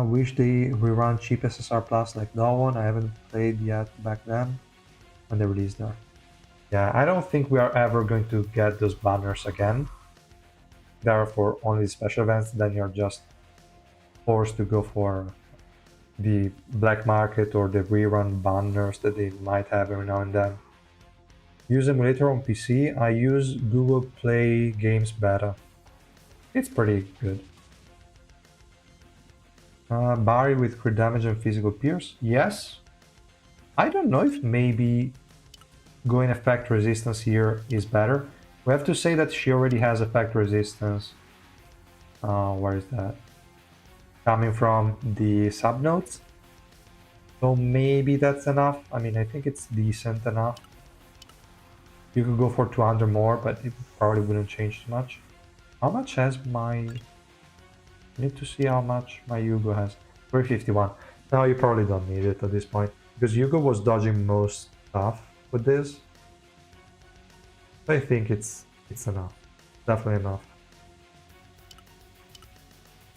Wish they rerun cheap SSR Plus like that one. I haven't played yet back then when they released that. Yeah, I don't think we are ever going to get those banners again. They are for only special events, then you're just forced to go for the black market or the rerun banners that they might have every now and then. Use emulator on PC. I use Google Play Games Beta. It's pretty good. Barry with crit damage and physical pierce. Yes. I don't know if maybe going effect resistance here is better. We have to say that she already has effect resistance. Where is that? Coming from the subnodes. So maybe that's enough. I mean, I think it's decent enough. You could go for 200 more, but it probably wouldn't change too much. How much has my... I need to see how much my Yugo has. 351. No, you probably don't need it at this point. Because Yugo was dodging most stuff with this. I think it's enough. Definitely enough.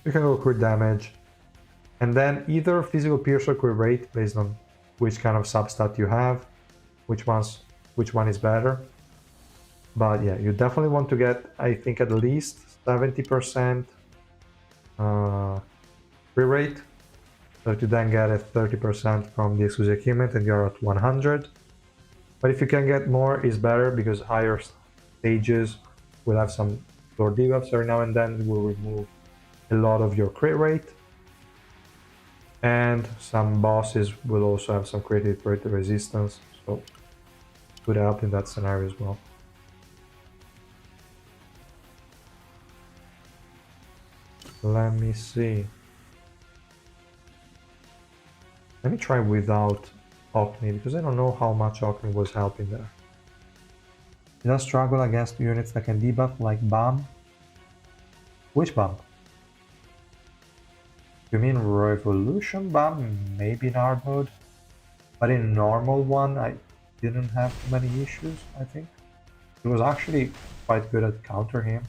You can go crit damage. And then either physical pierce or crit rate based on which kind of substat you have. Which one is better. But yeah, you definitely want to get, I think, at least 70% crit rate. So you then get a 30% from the exclusive achievement and you're at 100. But if you can get more, it's better because higher stages will have some floor debuffs every now and then. It will remove a lot of your crit rate. And some bosses will also have some crit rate resistance. So it could help in that scenario as well. Let me see. Let me try without Ocni, because I don't know how much Ocni was helping there. It does struggle against units that can debuff, like BAM. Which BAM? You mean Revolution BAM? Maybe in hard mode? But in normal one, I didn't have too many issues, I think. It was actually quite good at counter him.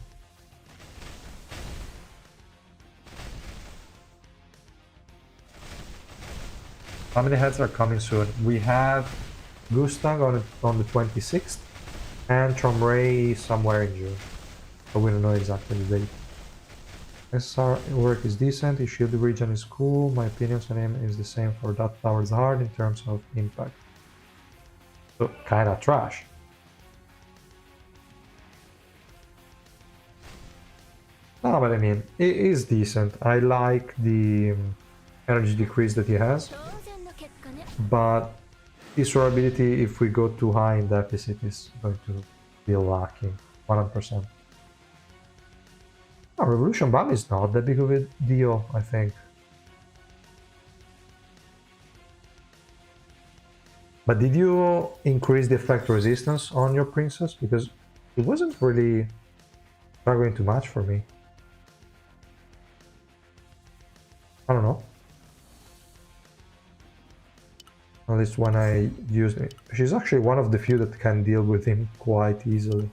Family heads are coming soon. We have Gustang on the 26th and Tromray somewhere in June. But we don't know exactly the date. SR work is decent, his shield region is cool. My opinions on him is the same for that towards Zahard in terms of impact. So kinda trash. No, but I mean, it is decent. I like the energy decrease that he has. But his durability, if we go too high in deficit, is going to be lacking 100%. Oh, Revolution Bomb is not that big of a deal, I think. But did you increase the effect resistance on your princess? Because it wasn't really struggling too much for me. I don't know. At least when I used it. She's actually one of the few that can deal with him quite easily.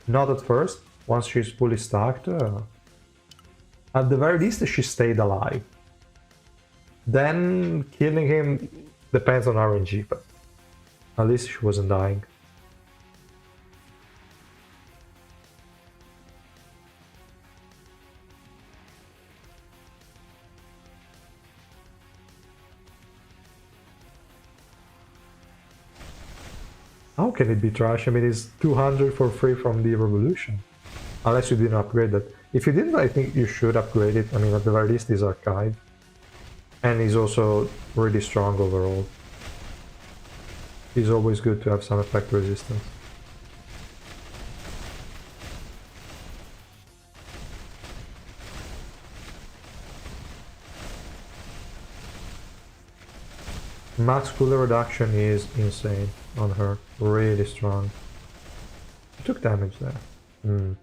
Not at first. Once she's fully stacked, at the very least she stayed alive. Then killing him depends on RNG, but at least she wasn't dying. How can it be trash? I mean, it's 200 for free from the Revolution. Unless you didn't upgrade that. If you didn't, I think you should upgrade it. I mean, at the very least, he's archived. And he's also really strong overall. It's always good to have some effect resistance. Max cooler reduction is insane on her. Really strong. She took damage there.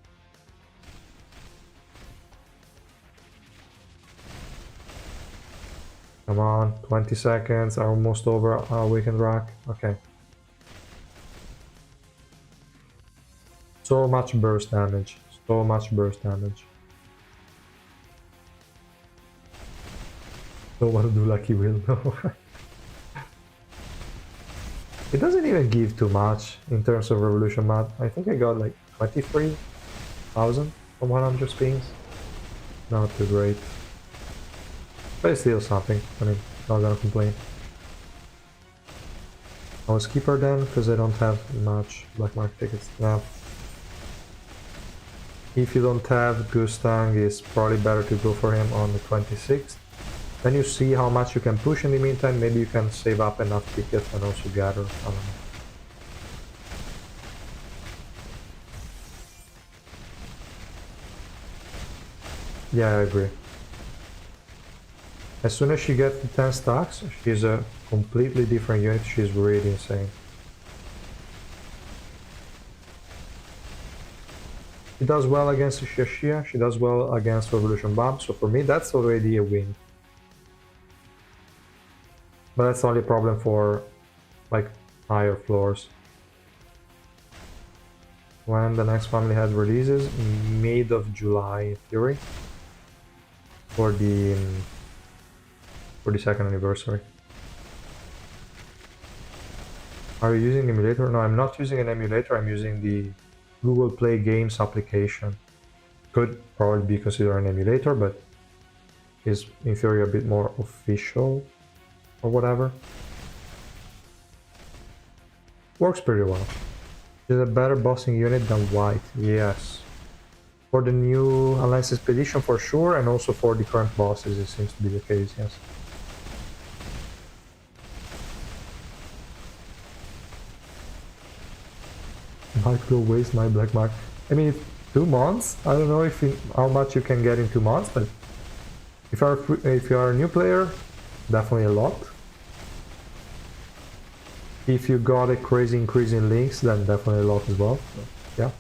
Come on, 20 seconds, almost over our weekend rack. Okay. So much burst damage. So much burst damage. Don't want to do Lucky Will, no. It doesn't even give too much in terms of Revolution mat. I think I got like 23,000 from 100 spins. Not too great. But it's still something. I mean, not gonna complain. I'll skip her then, because I don't have much black market tickets now. If you don't have Gustang, it's probably better to go for him on the 26th. Then you see how much you can push in the meantime. Maybe you can save up enough tickets and also gather. I don't know. Yeah, I agree. As soon as she gets the 10 stacks, she's a completely different unit. She's really insane. She does well against Shia. She does well against Revolution Bomb. So for me, that's already a win. But that's only a problem for like higher floors. When the next family head releases, mid of July in theory. For the second anniversary. Are you using emulator? No, I'm not using an emulator. I'm using the Google Play Games application. Could probably be considered an emulator, but is in theory a bit more official or whatever. Works pretty well. Is a better bossing unit than white, yes. For the new Alliance Expedition for sure, and also for the current bosses it seems to be the case, yes. Might will waste my black mark. I mean, 2 months? I don't know if how much you can get in 2 months, but if you are a new player, definitely a lot. If you got a crazy increase in links, then definitely a lot as well. So, yeah.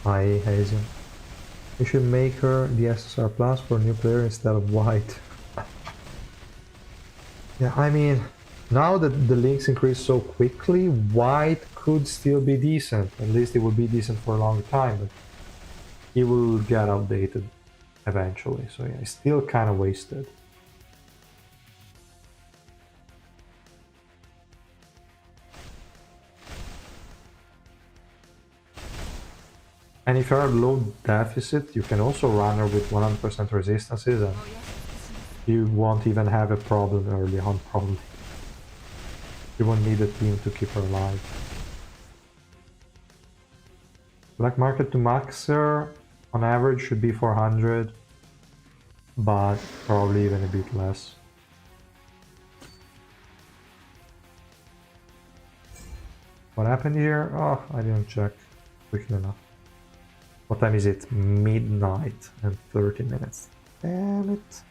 Hi, Hazen. You should make her the SSR Plus for new player instead of white. Yeah, I mean, now that the links increase so quickly, white could still be decent. At least it will be decent for a longer time, but it will get outdated eventually. So yeah, it's still kind of wasted. And if you're at low deficit, you can also run her with 100% resistances, and you won't even have a problem early on, probably. You won't need a team to keep her alive. Black market to max her on average should be 400, but probably even a bit less. What happened here? Oh, I didn't check quickly enough. What time is it? Midnight and 30 minutes. Damn it.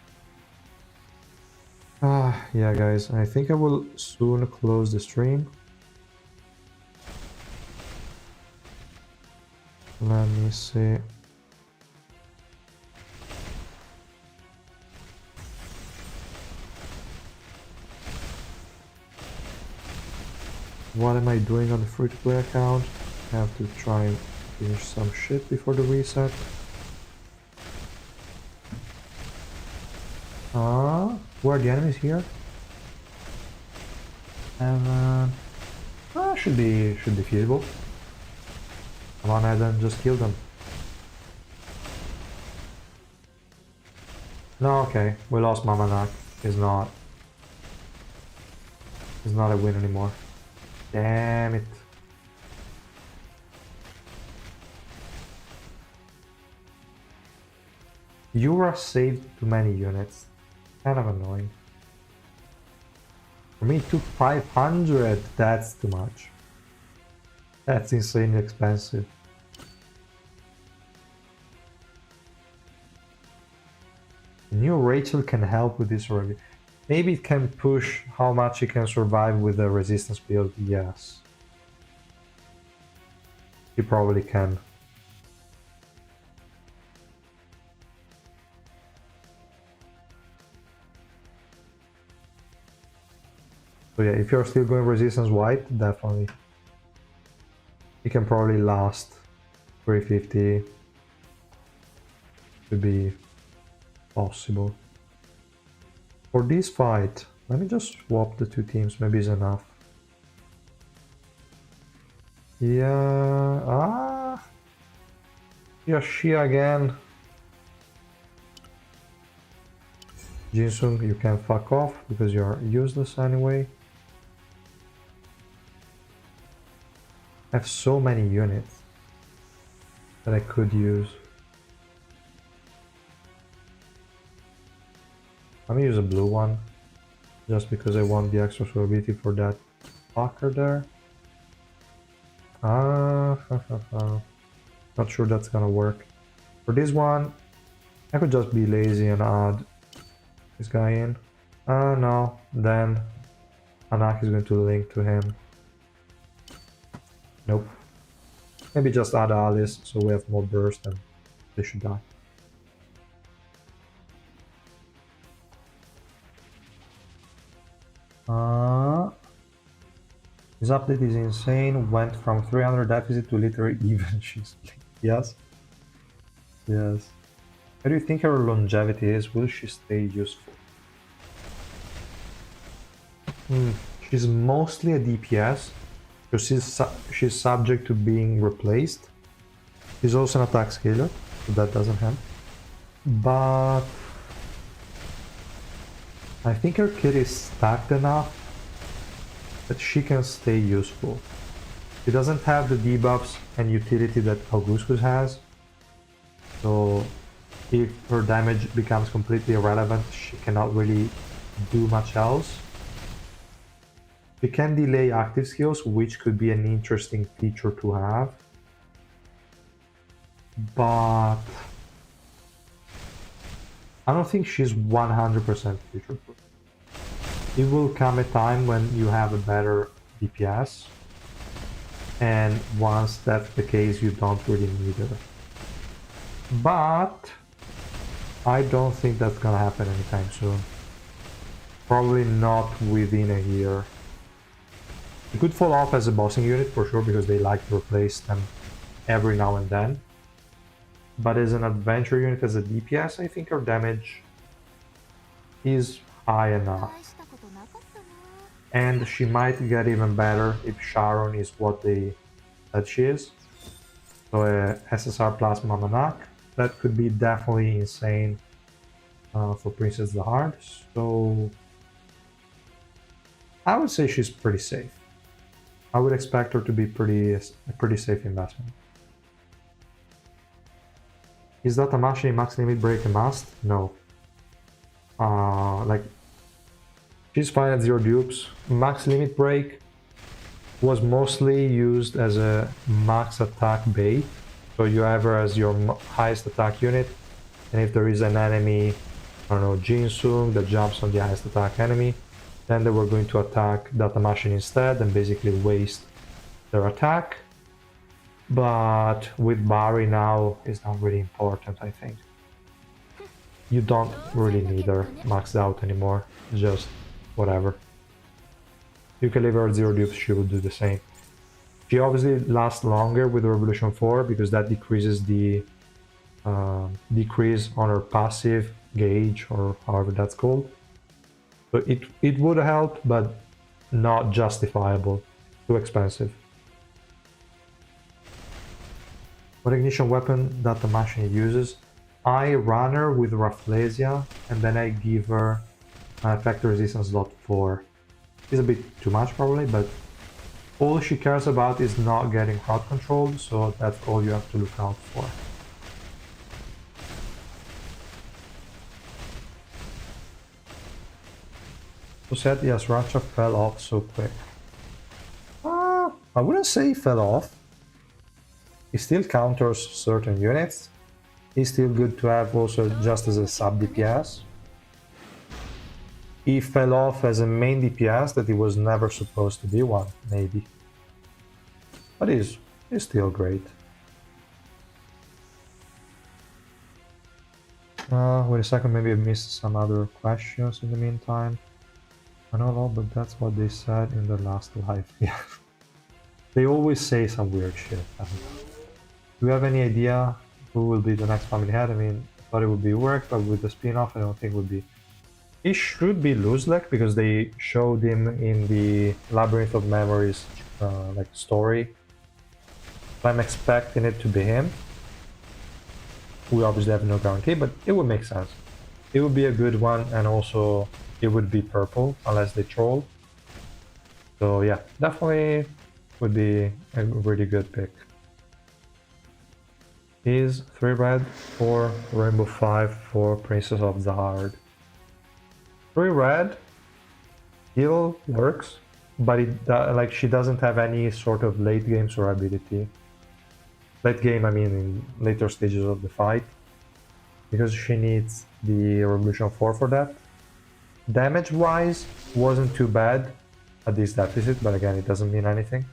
Yeah, guys, I think I will soon close the stream. Let me see. What am I doing on the free-to-play account? I have to try and finish some shit before the reset. Who are the enemies here? And should be feasible. Come on, Eden, just kill them. No, okay, we lost Mamanak. He's not a win anymore. Damn it. Yura saved too many units. Kind of annoying. For me, it took 500. That's too much. That's insanely expensive. New Rachel can help with this already. Maybe it can push how much he can survive with the resistance build. Yes. He probably can. So yeah, if you're still going resistance white, definitely. You can probably last 350. Should be possible. For this fight, let me just swap the 2 teams, maybe it's enough. Yeah, Shia again. Jinsung, you can fuck off because you're useless anyway. I have so many units that I could use. Let me use a blue one, just because I want the extra survivability for that fucker there. Not sure that's gonna work. For this one, I could just be lazy and add this guy in. No, then Anak is going to link to him. Nope. Maybe just add Alice so we have more burst and they should die. This update is insane. Went from 300 deficit to literally even. Yes. Yes. How do you think her longevity is? Will she stay useful? She's mostly a DPS, So she's subject to being replaced. She's also an attack scaler, so that doesn't help. But I think her kit is stacked enough that she can stay useful. She doesn't have the debuffs and utility that Augustus has, so if her damage becomes completely irrelevant, she cannot really do much else. She can delay active skills, which could be an interesting feature to have. But I don't think she's 100% future-proof. It will come a time when you have a better DPS, and once that's the case, you don't really need her. But I don't think that's gonna happen anytime soon. Probably not within a year. It could fall off as a bossing unit for sure, because they like to replace them every now and then. But as an adventure unit, as a DPS, I think her damage is high enough. And she might get even better if Sharon is what they said she is. So a SSR plus Mamanak, that could be definitely insane for Princess Zahard. So I would say she's pretty safe. I would expect her to be a pretty safe investment. Is that a machine max limit break a must? No. Like, she's fine at 0 dupes. Max limit break was mostly used as a max attack bait. So you have her as your highest attack unit, and if there is an enemy, I don't know, Jinsung that jumps on the highest attack enemy, then they were going to attack Data Machine instead and basically waste their attack. But with Barry now, it's not really important, I think. You don't really need her maxed out anymore, just whatever. You can leave her at 0 dupes, she will do the same. She obviously lasts longer with Revolution 4 because that decreases the decrease on her passive gauge, or however that's called. So it would help, but not justifiable. Too expensive. What ignition weapon that the machine uses? I run her with Rafflesia, and then I give her effect resistance slot 4. It's a bit too much probably, but all she cares about is not getting crowd controlled, so that's all you have to look out for. So said, yes, Racha fell off so quick. I wouldn't say he fell off. He still counters certain units. He's still good to have also just as a sub DPS. He fell off as a main DPS that he was never supposed to be one, maybe. But he's still great. Wait a second, maybe I missed some other questions in the meantime. I don't know, but that's what they said in the last live. Yeah. They always say some weird shit. Do you have any idea who will be the next family head? I mean, I thought it would be Urek, but with the spin-off, I don't think it would be. He should be Luzlek because they showed him in the Labyrinth of Memories like story. So I'm expecting it to be him. We obviously have no guarantee, but it would make sense. It would be a good one, and also it would be purple unless they troll. So yeah, definitely would be a really good pick. Is 3 red for Rainbow 5 for Princess of Zahard. 3 red still works, but like she doesn't have any sort of late game survivability. Late game, I mean in later stages of the fight, because she needs the Revolution 4 for that. Damage wise, wasn't too bad at this deficit, but again, it doesn't mean anything.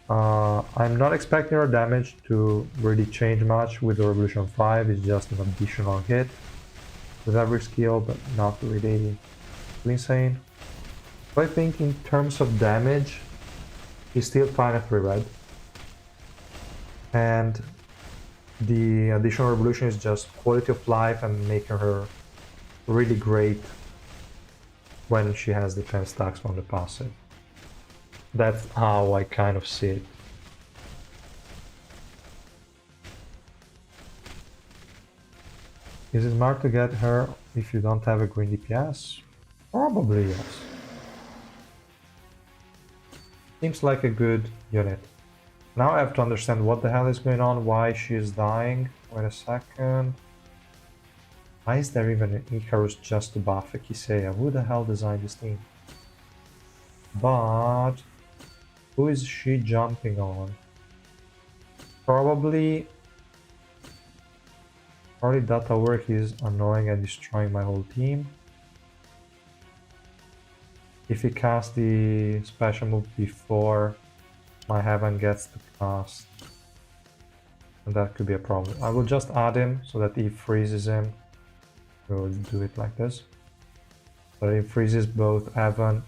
I'm not expecting her damage to really change much with the Revolution 5, it's just an additional hit with every skill, but not really insane. So I think in terms of damage, he's still fine at 3 red. And the additional Revolution is just quality of life and making her really great when she has the 10 stacks from the passive. That's how I kind of see it. Is it smart to get her if you don't have a green DPS? Probably yes. Seems like a good unit. Now I have to understand what the hell is going on, why she is dying. Wait a second. Why is there even an Icarus just to buff a Kisea? Who the hell designed this team? But who is she jumping on? Probably data work is annoying and destroying my whole team. If he casts the special move before my heaven gets to cast, and that could be a problem. I will just add him so that he freezes him. We'll do it like this. So it freezes both Evan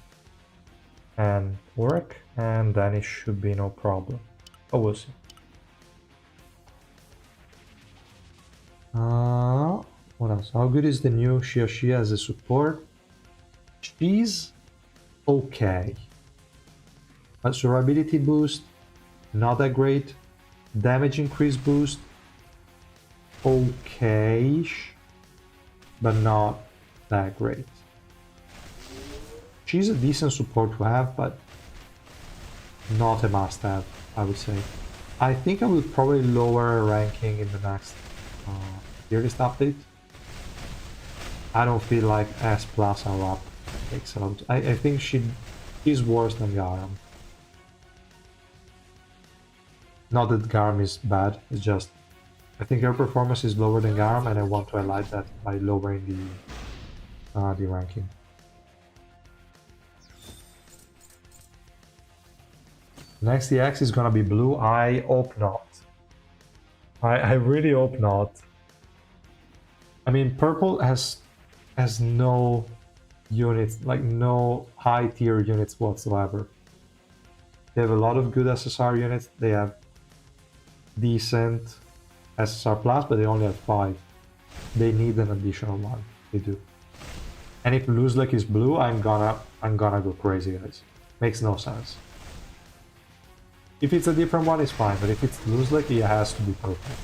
and Urek, and then it should be no problem. But we'll see. What else? How good is the new Shia as a support? She's okay. But survivability boost, not that great. Damage increase boost, okay-ish, but not that great. She's a decent support to have, but not a must-have, I would say. I think I will probably lower her ranking in the next tier list update. I don't feel like S plus or up takes a lot. I think she's worse than Garam. Not that Garam is bad, it's just I think her performance is lower than Garam, and I want to highlight that by lowering the ranking. Next EX is gonna be blue. I hope not. I really hope not. I mean, purple has no units, like no high tier units whatsoever. They have a lot of good SSR units. They have decent SSR plus, but they only have 5. They need an additional one. They do. And if Luzlek is blue, I'm gonna go crazy, guys. Makes no sense. If it's a different one, it's fine, but if it's Luzlek, he has to be purple.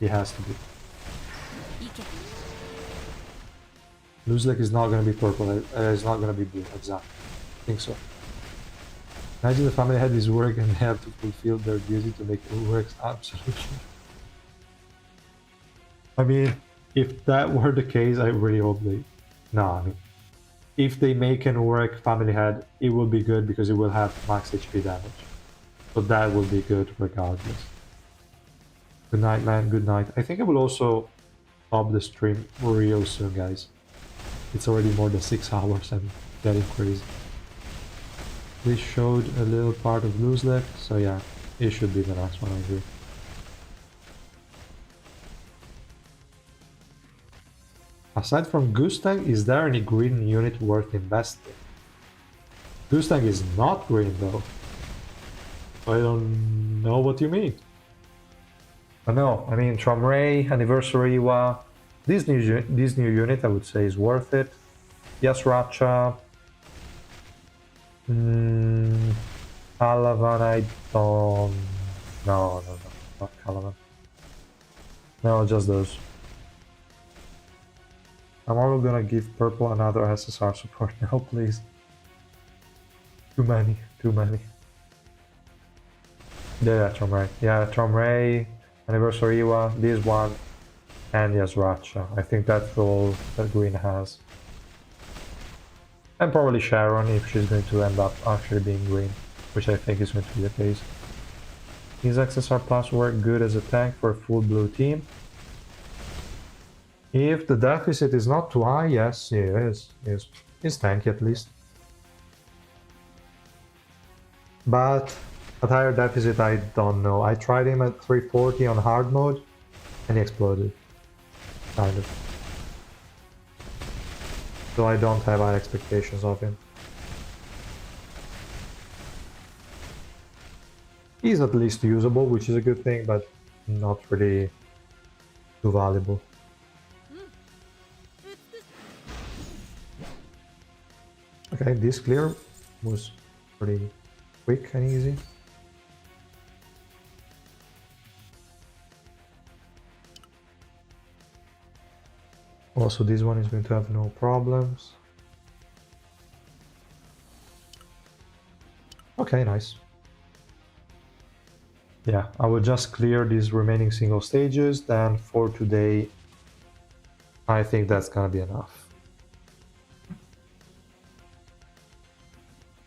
He has to be. Luzlek is not gonna be purple. It's not gonna be blue. Exactly. I think so. Imagine the family had this work and they have to fulfill their duty to make it work. Absolutely. I mean, if that were the case, I really hope they... No, I mean, if they make an Urek family head, it will be good because it will have max HP damage. So that will be good regardless. Good night, man. Good night. I think I will also stop the stream real soon, guys. It's already more than 6 hours and getting crazy. This showed a little part of Luzlek, so yeah, it should be the next one, I agree. Aside from Gustang, is there any green unit worth investing? Gustang is not green though. I don't know what you mean. I know, I mean Tramray, Anniversary Iwa, this new unit I would say is worth it. Yes, Racha. Calavan, I don't... No, not Calavan. No, just those. I'm all gonna give purple another SSR support now, please. Too many. Yeah, Tramray. Yeah, Tramray, Anniversary Iwa, this one, and yes, Racha. I think that's all that green has. And probably Sharon if she's going to end up actually being green, which I think is going to be the case. These XSR Plus work good as a tank for a full blue team. If the deficit is not too high, yes, it is. It's tanky at least. But at higher deficit, I don't know. I tried him at 340 on hard mode, and he exploded. Kind of. So I don't have high expectations of him. He's at least usable, which is a good thing, but not really too valuable. Okay, this clear was pretty quick and easy. Also, this one is going to have no problems. Okay, nice. Yeah, I will just clear these remaining single stages, then for today I think that's gonna be enough.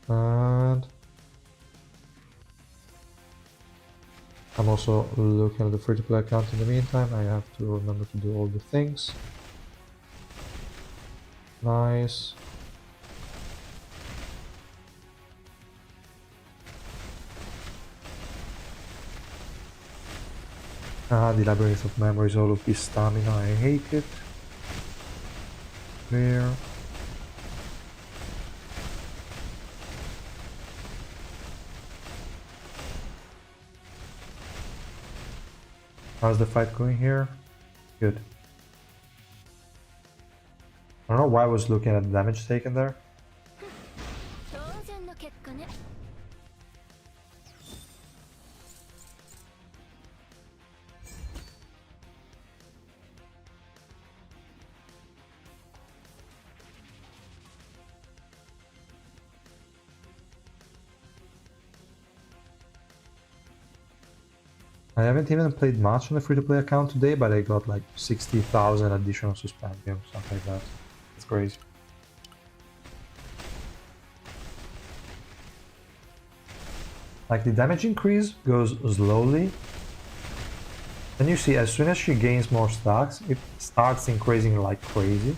And I'm also looking at the free-to-play account in the meantime. I have to remember to do all the things. Nice. The Labyrinth of Memories, all of this stamina, I hate it. There. How's the fight going here? Good. I don't know why I was looking at the damage taken there. I haven't even played much on the free-to-play account today, but I got like 60,000 additional suspendium, something like that. It's crazy. Like the damage increase goes slowly. Then you see as soon as she gains more stacks, it starts increasing like crazy.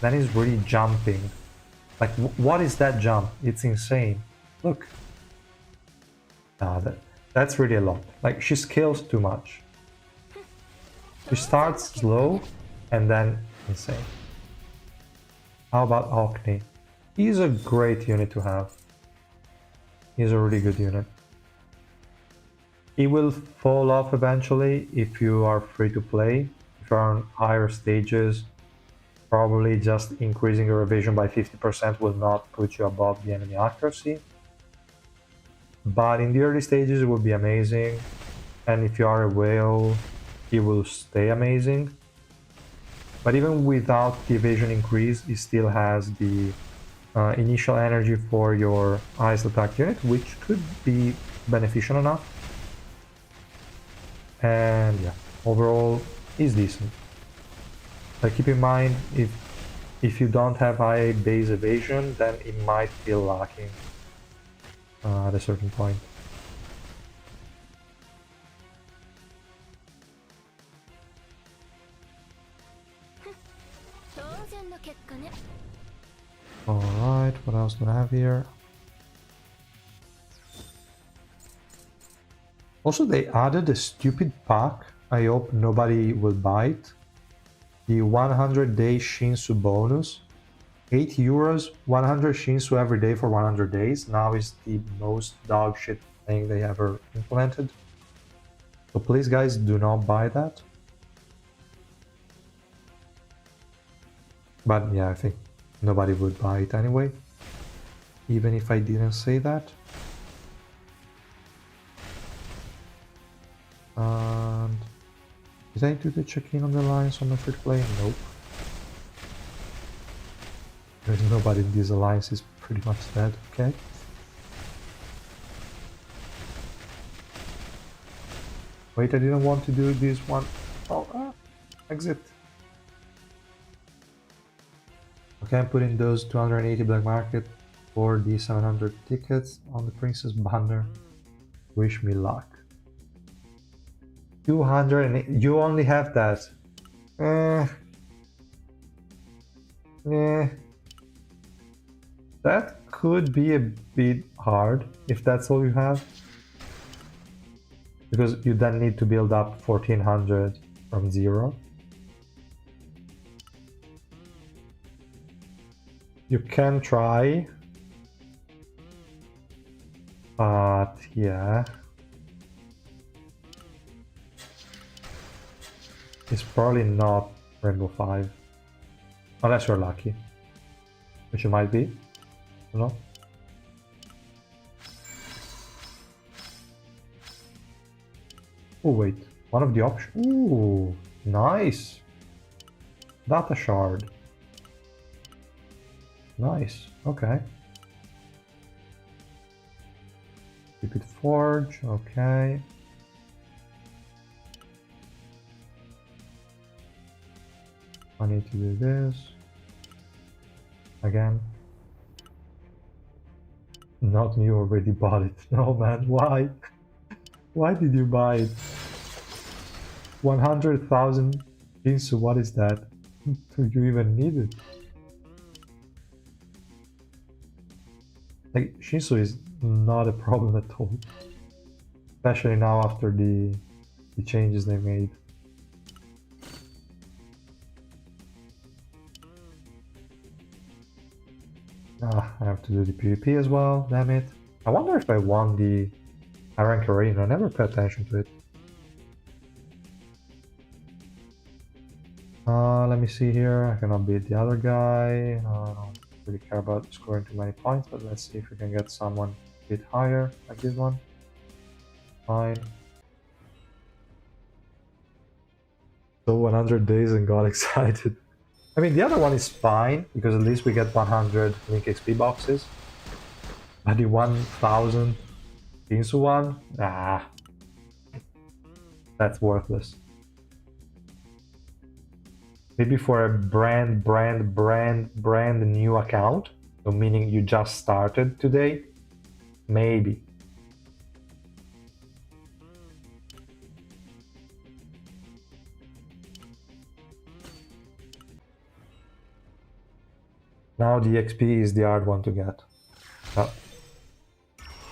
Then it's really jumping. Like what is that jump? It's insane. Look. That's really a lot. Like, she scales too much. She starts slow and then insane. How about Orkney? He's a great unit to have. He's a really good unit. He will fall off eventually if you are free to play. If you're on higher stages, probably just increasing your evasion by 50% will not put you above the enemy accuracy. But in the early stages it will be amazing, and if you are a whale, it will stay amazing. But even without the evasion increase, it still has the initial energy for your highest attack unit, which could be beneficial enough. And yeah, overall is decent. But keep in mind, if you don't have high base evasion, then it might feel lacking. At a certain point. Alright, what else do I have here? Also, they added a stupid pack. I hope nobody will buy it. The 100-day Shinsu bonus. 8 euros, 100 Shinsu every day for 100 days. Now is the most dog shit thing they ever implemented. So please guys, do not buy that. But yeah, I think nobody would buy it anyway. Even if I didn't say that. And did I do the check-in on the lines on the free play? Nope. There's nobody in this alliance, is pretty much dead, okay? Wait, I didn't want to do this one. Oh, exit. Okay, I'm putting those 280 black market for the 700 tickets on the Princess banner. Wish me luck. 208, you only have that. That could be a bit hard if that's all you have. Because you then need to build up 1400 from zero. You can try. But yeah. It's probably not Rainbow 5. Unless you're lucky. Which you might be. No? Oh wait, one of the options. Ooh, nice. Data shard. Nice. Okay. Keep it forge. Okay. I need to do this again. Not me, already bought it. No man, why? Why did you buy it? 100,000 Shinsu, what is that? Do you even need it? Like, Shinsu is not a problem at all. Especially now after the changes they made. I have to do the PvP as well, damn it. I wonder if I won the rank arena, I never pay attention to it. Let me see here, I cannot beat the other guy. I don't really care about scoring too many points, but let's see if we can get someone a bit higher, like this one. Fine. So 100 days and got excited. I mean, the other one is fine, because at least we get 100 Link XP boxes. But the 1000 Shinsu one? Ah. That's worthless. Maybe for a brand new account, so meaning you just started today, maybe. Now the XP is the hard one to get.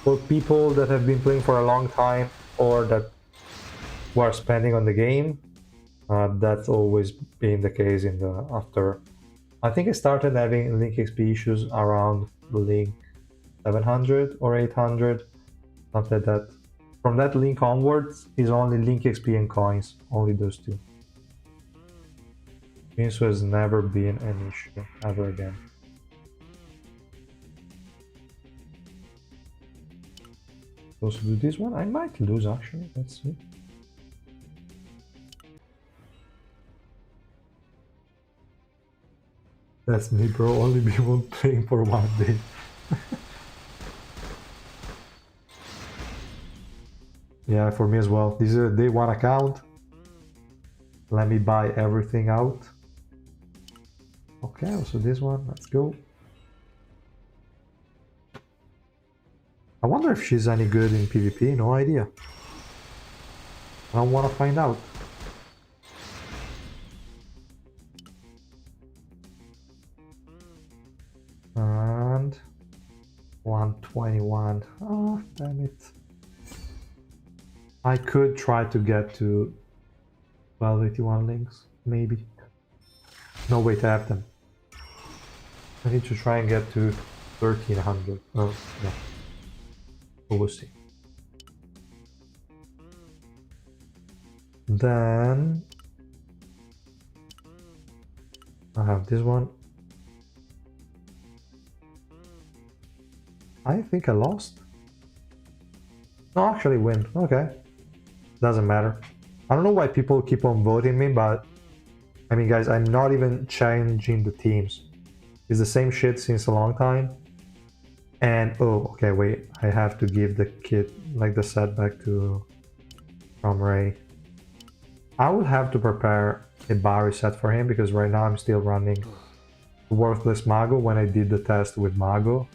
For people that have been playing for a long time or that were spending on the game, that's always been the case in the after. I think I started having Link XP issues around Link 700 or 800, something like that. From that Link onwards is only Link XP and coins, only those two. Shinsu has never been an issue, ever again. Supposed to do this one? I might lose actually, let's see. That's me, bro. Only people playing for one day. Yeah, for me as well. This is a day one account. Let me buy everything out. Okay, also this one. Let's go. I wonder if she's any good in PvP. No idea. I want to find out. And 121. Oh, damn it. I could try to get to 1281 links, maybe. No way to have them. I need to try and get to 1300. Oh, yeah. We'll see. Then I have this one. I think I lost. No, actually win. Okay. Doesn't matter. I don't know why people keep on voting me, but I mean, guys, I'm not even changing the teams. It's the same shit since a long time. And oh, okay, wait. I have to give the kit like the setback to from Ray. I would have to prepare a bar reset for him because right now I'm still running worthless Mago when I did the test with Mago.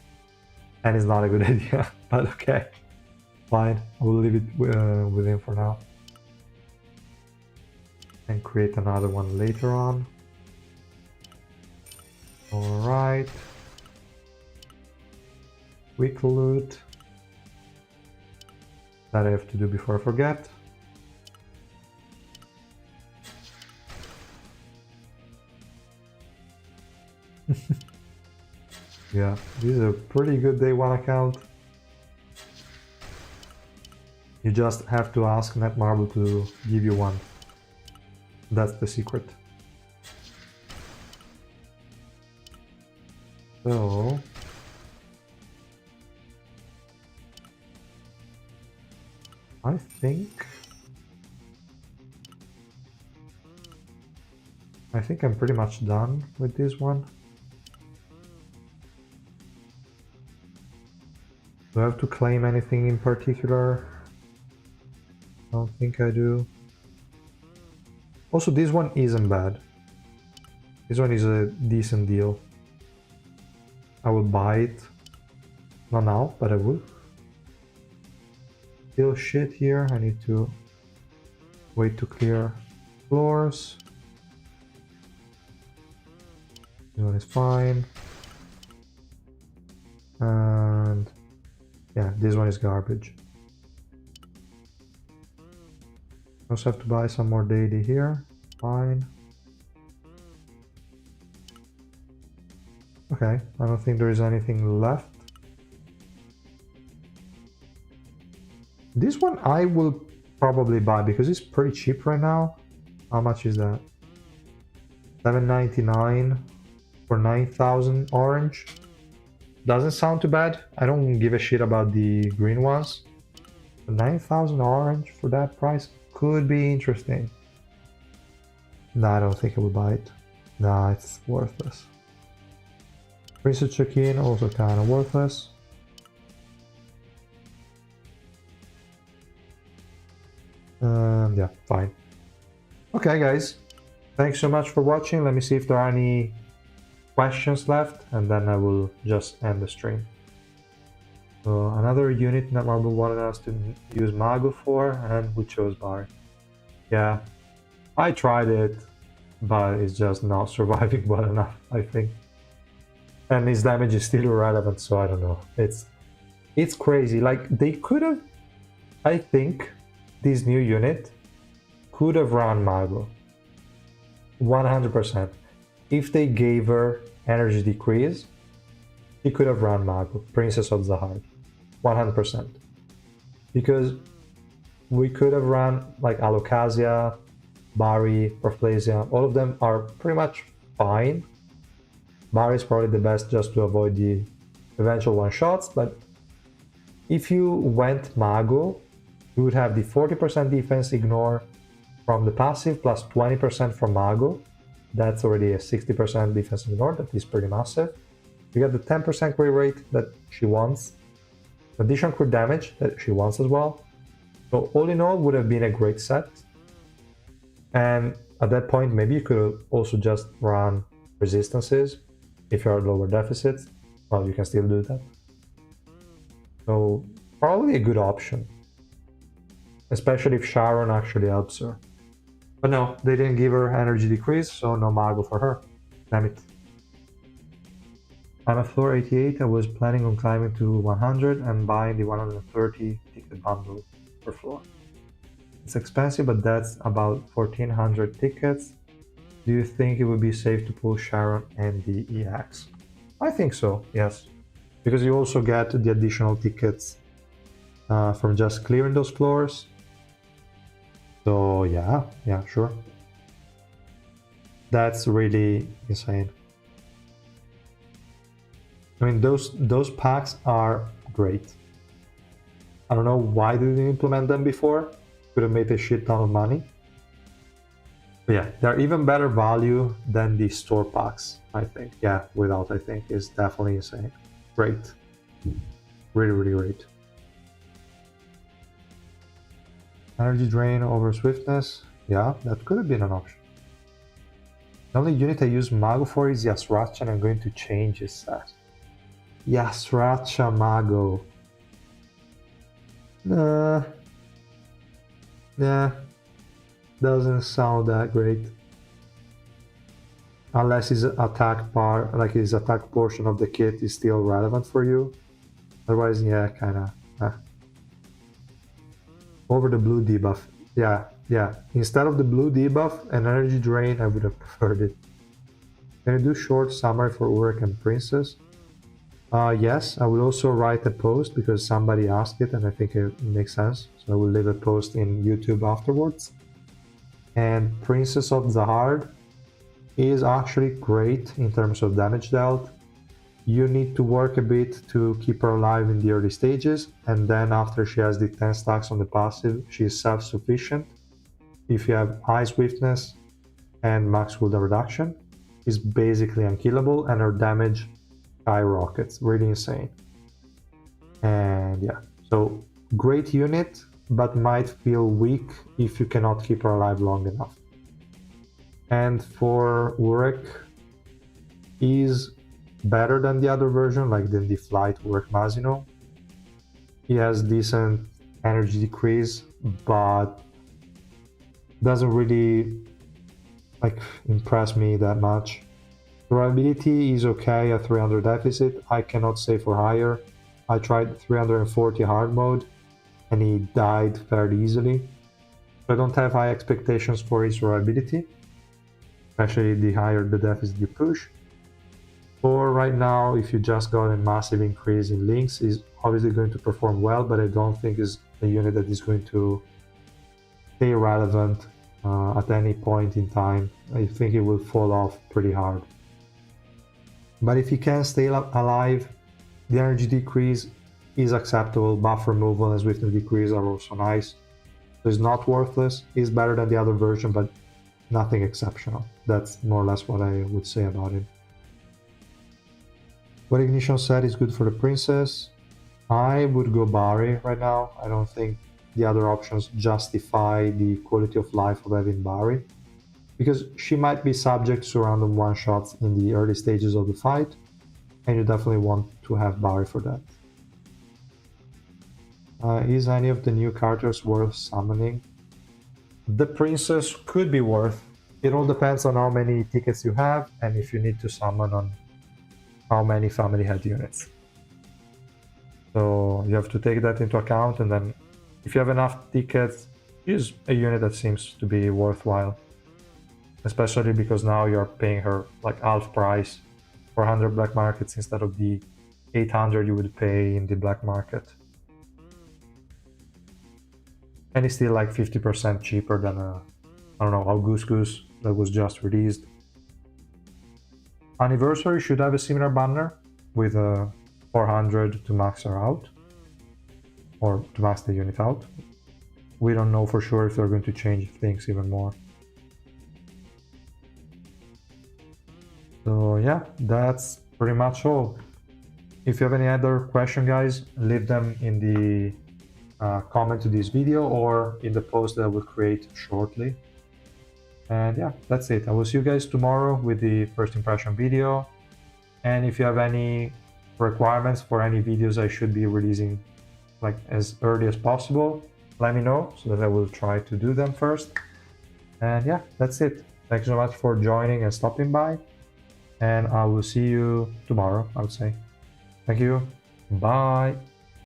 And it's not a good idea, but okay. Fine, I will leave it with him for now. And create another one later on. Alright. Quick loot. That I have to do before I forget. Yeah, this is a pretty good day one account. You just have to ask Netmarble to give you one. That's the secret. So I think I think I'm pretty much done with this one. Do I have to claim anything in particular? I don't think I do. Also, this one isn't bad. This one is a decent deal. I will buy it. Not now, but I will. Still shit here. I need to wait to clear floors. This one is fine. And yeah, this one is garbage. Also have to buy some more daily here. Fine. Okay, I don't think there is anything left. This one I will probably buy because it's pretty cheap right now. How much is that? $7.99 for 9,000 orange. Doesn't sound too bad. I don't give a shit about the green ones. 9,000 orange for that price could be interesting. No, I don't think I will buy it. Nah, it's worthless. Princess check-in, also kind of worthless. Yeah, fine. Okay, guys. Thanks so much for watching. Let me see if there are any questions left, and then I will just end the stream. So another unit that Marble wanted us to use Mago for, and we chose Bar. Yeah, I tried it, but it's just not surviving well enough, I think. And his damage is still irrelevant, so I don't know. It's crazy. Like, they could have... I think this new unit could have run Mago. 100%. If they gave her energy decrease, he could have run Mago, Princess of Zahard. 100%. Because we could have run like Alocasia, Bari, Perplesia. All of them are pretty much fine. Bari is probably the best just to avoid the eventual one-shots, but if you went Mago, you would have the 40% defense ignore from the passive plus 20% from Mago. That's already a 60% defense ignore. That is pretty massive. You get the 10% crit rate that she wants, additional crit damage that she wants as well. So all in all, would have been a great set. And at that point, maybe you could also just run resistances if you're at lower deficits. Well, you can still do that. So probably a good option, especially if Sharon actually helps her. But no, they didn't give her energy decrease, so no Mago for her. Damn it. I'm at floor 88. I was planning on climbing to 100 and buying the 130 ticket bundle per floor. It's expensive, but that's about 1,400 tickets. Do you think it would be safe to pull Sharon and the EX? I think so, yes. Because you also get the additional tickets from just clearing those floors. So yeah, sure. That's really insane. I mean, those packs are great. I don't know why they didn't implement them before. Could have made a shit ton of money. But yeah, they're even better value than the store packs, I think. Yeah, without, I think, is definitely insane. Great. Really, really great. Energy drain over swiftness. Yeah, that could have been an option. The only unit I use Mago for is Yasracha, and I'm going to change his set. Yasracha Mago. Yeah, doesn't sound that great. Unless his attack part, like his attack portion of the kit is still relevant for you. Otherwise, yeah, kinda. Over the blue debuff. Yeah. Instead of the blue debuff and energy drain, I would have preferred it. Can I do short summary for Urek and Princess? Yes, I will also write a post because somebody asked it and I think it makes sense. So I will leave a post in YouTube afterwards. And Princess of Zahard is actually great in terms of damage dealt. You need to work a bit to keep her alive in the early stages, and then after she has the 10 stacks on the passive, she is self-sufficient. If you have high swiftness, and max cooldown reduction, is basically unkillable, and her damage skyrockets, really insane. And yeah, so great unit, but might feel weak if you cannot keep her alive long enough. And for Urek, is better than the other version, like the Flight Urek Masino. He has decent energy decrease, but doesn't really like impress me that much. Durability is okay at 300 deficit. I cannot say for higher. I tried 340 hard mode and he died fairly easily. So I don't have high expectations for his durability, especially the higher the deficit you push. For right now, if you just got a massive increase in links, is obviously going to perform well, but I don't think is a unit that is going to stay relevant at any point in time. I think it will fall off pretty hard. But if you can stay alive, the energy decrease is acceptable. Buff removal and swiftness decrease are also nice. So it's not worthless. It's better than the other version, but nothing exceptional. That's more or less what I would say about it. What Ignition said is good for the princess. I would go Bari right now. I don't think the other options justify the quality of life of having Bari, because she might be subject to random one-shots in the early stages of the fight, and you definitely want to have Bari for that. Is any of the new characters worth summoning? The princess could be worth. It all depends on how many tickets you have and if you need to summon on how many family head units. So you have to take that into account, and then if you have enough tickets, is a unit that seems to be worthwhile. Especially because now you're paying her like half price, 400 black markets instead of the 800 you would pay in the black market. And it's still like 50% cheaper than I don't know, Augustus that was just released. Anniversary should have a similar banner with a 400 to max her out, or to max the unit out. We don't know for sure if they're going to change things even more. So yeah, that's pretty much all. If you have any other question, guys, leave them in the comment to this video or in the post that I will create shortly. And yeah, that's it. I will see you guys tomorrow with the first impression video. And if you have any requirements for any videos I should be releasing like as early as possible, let me know so that I will try to do them first. And yeah, that's it. Thanks so much for joining and stopping by. And I will see you tomorrow, I would say. Thank you. Bye.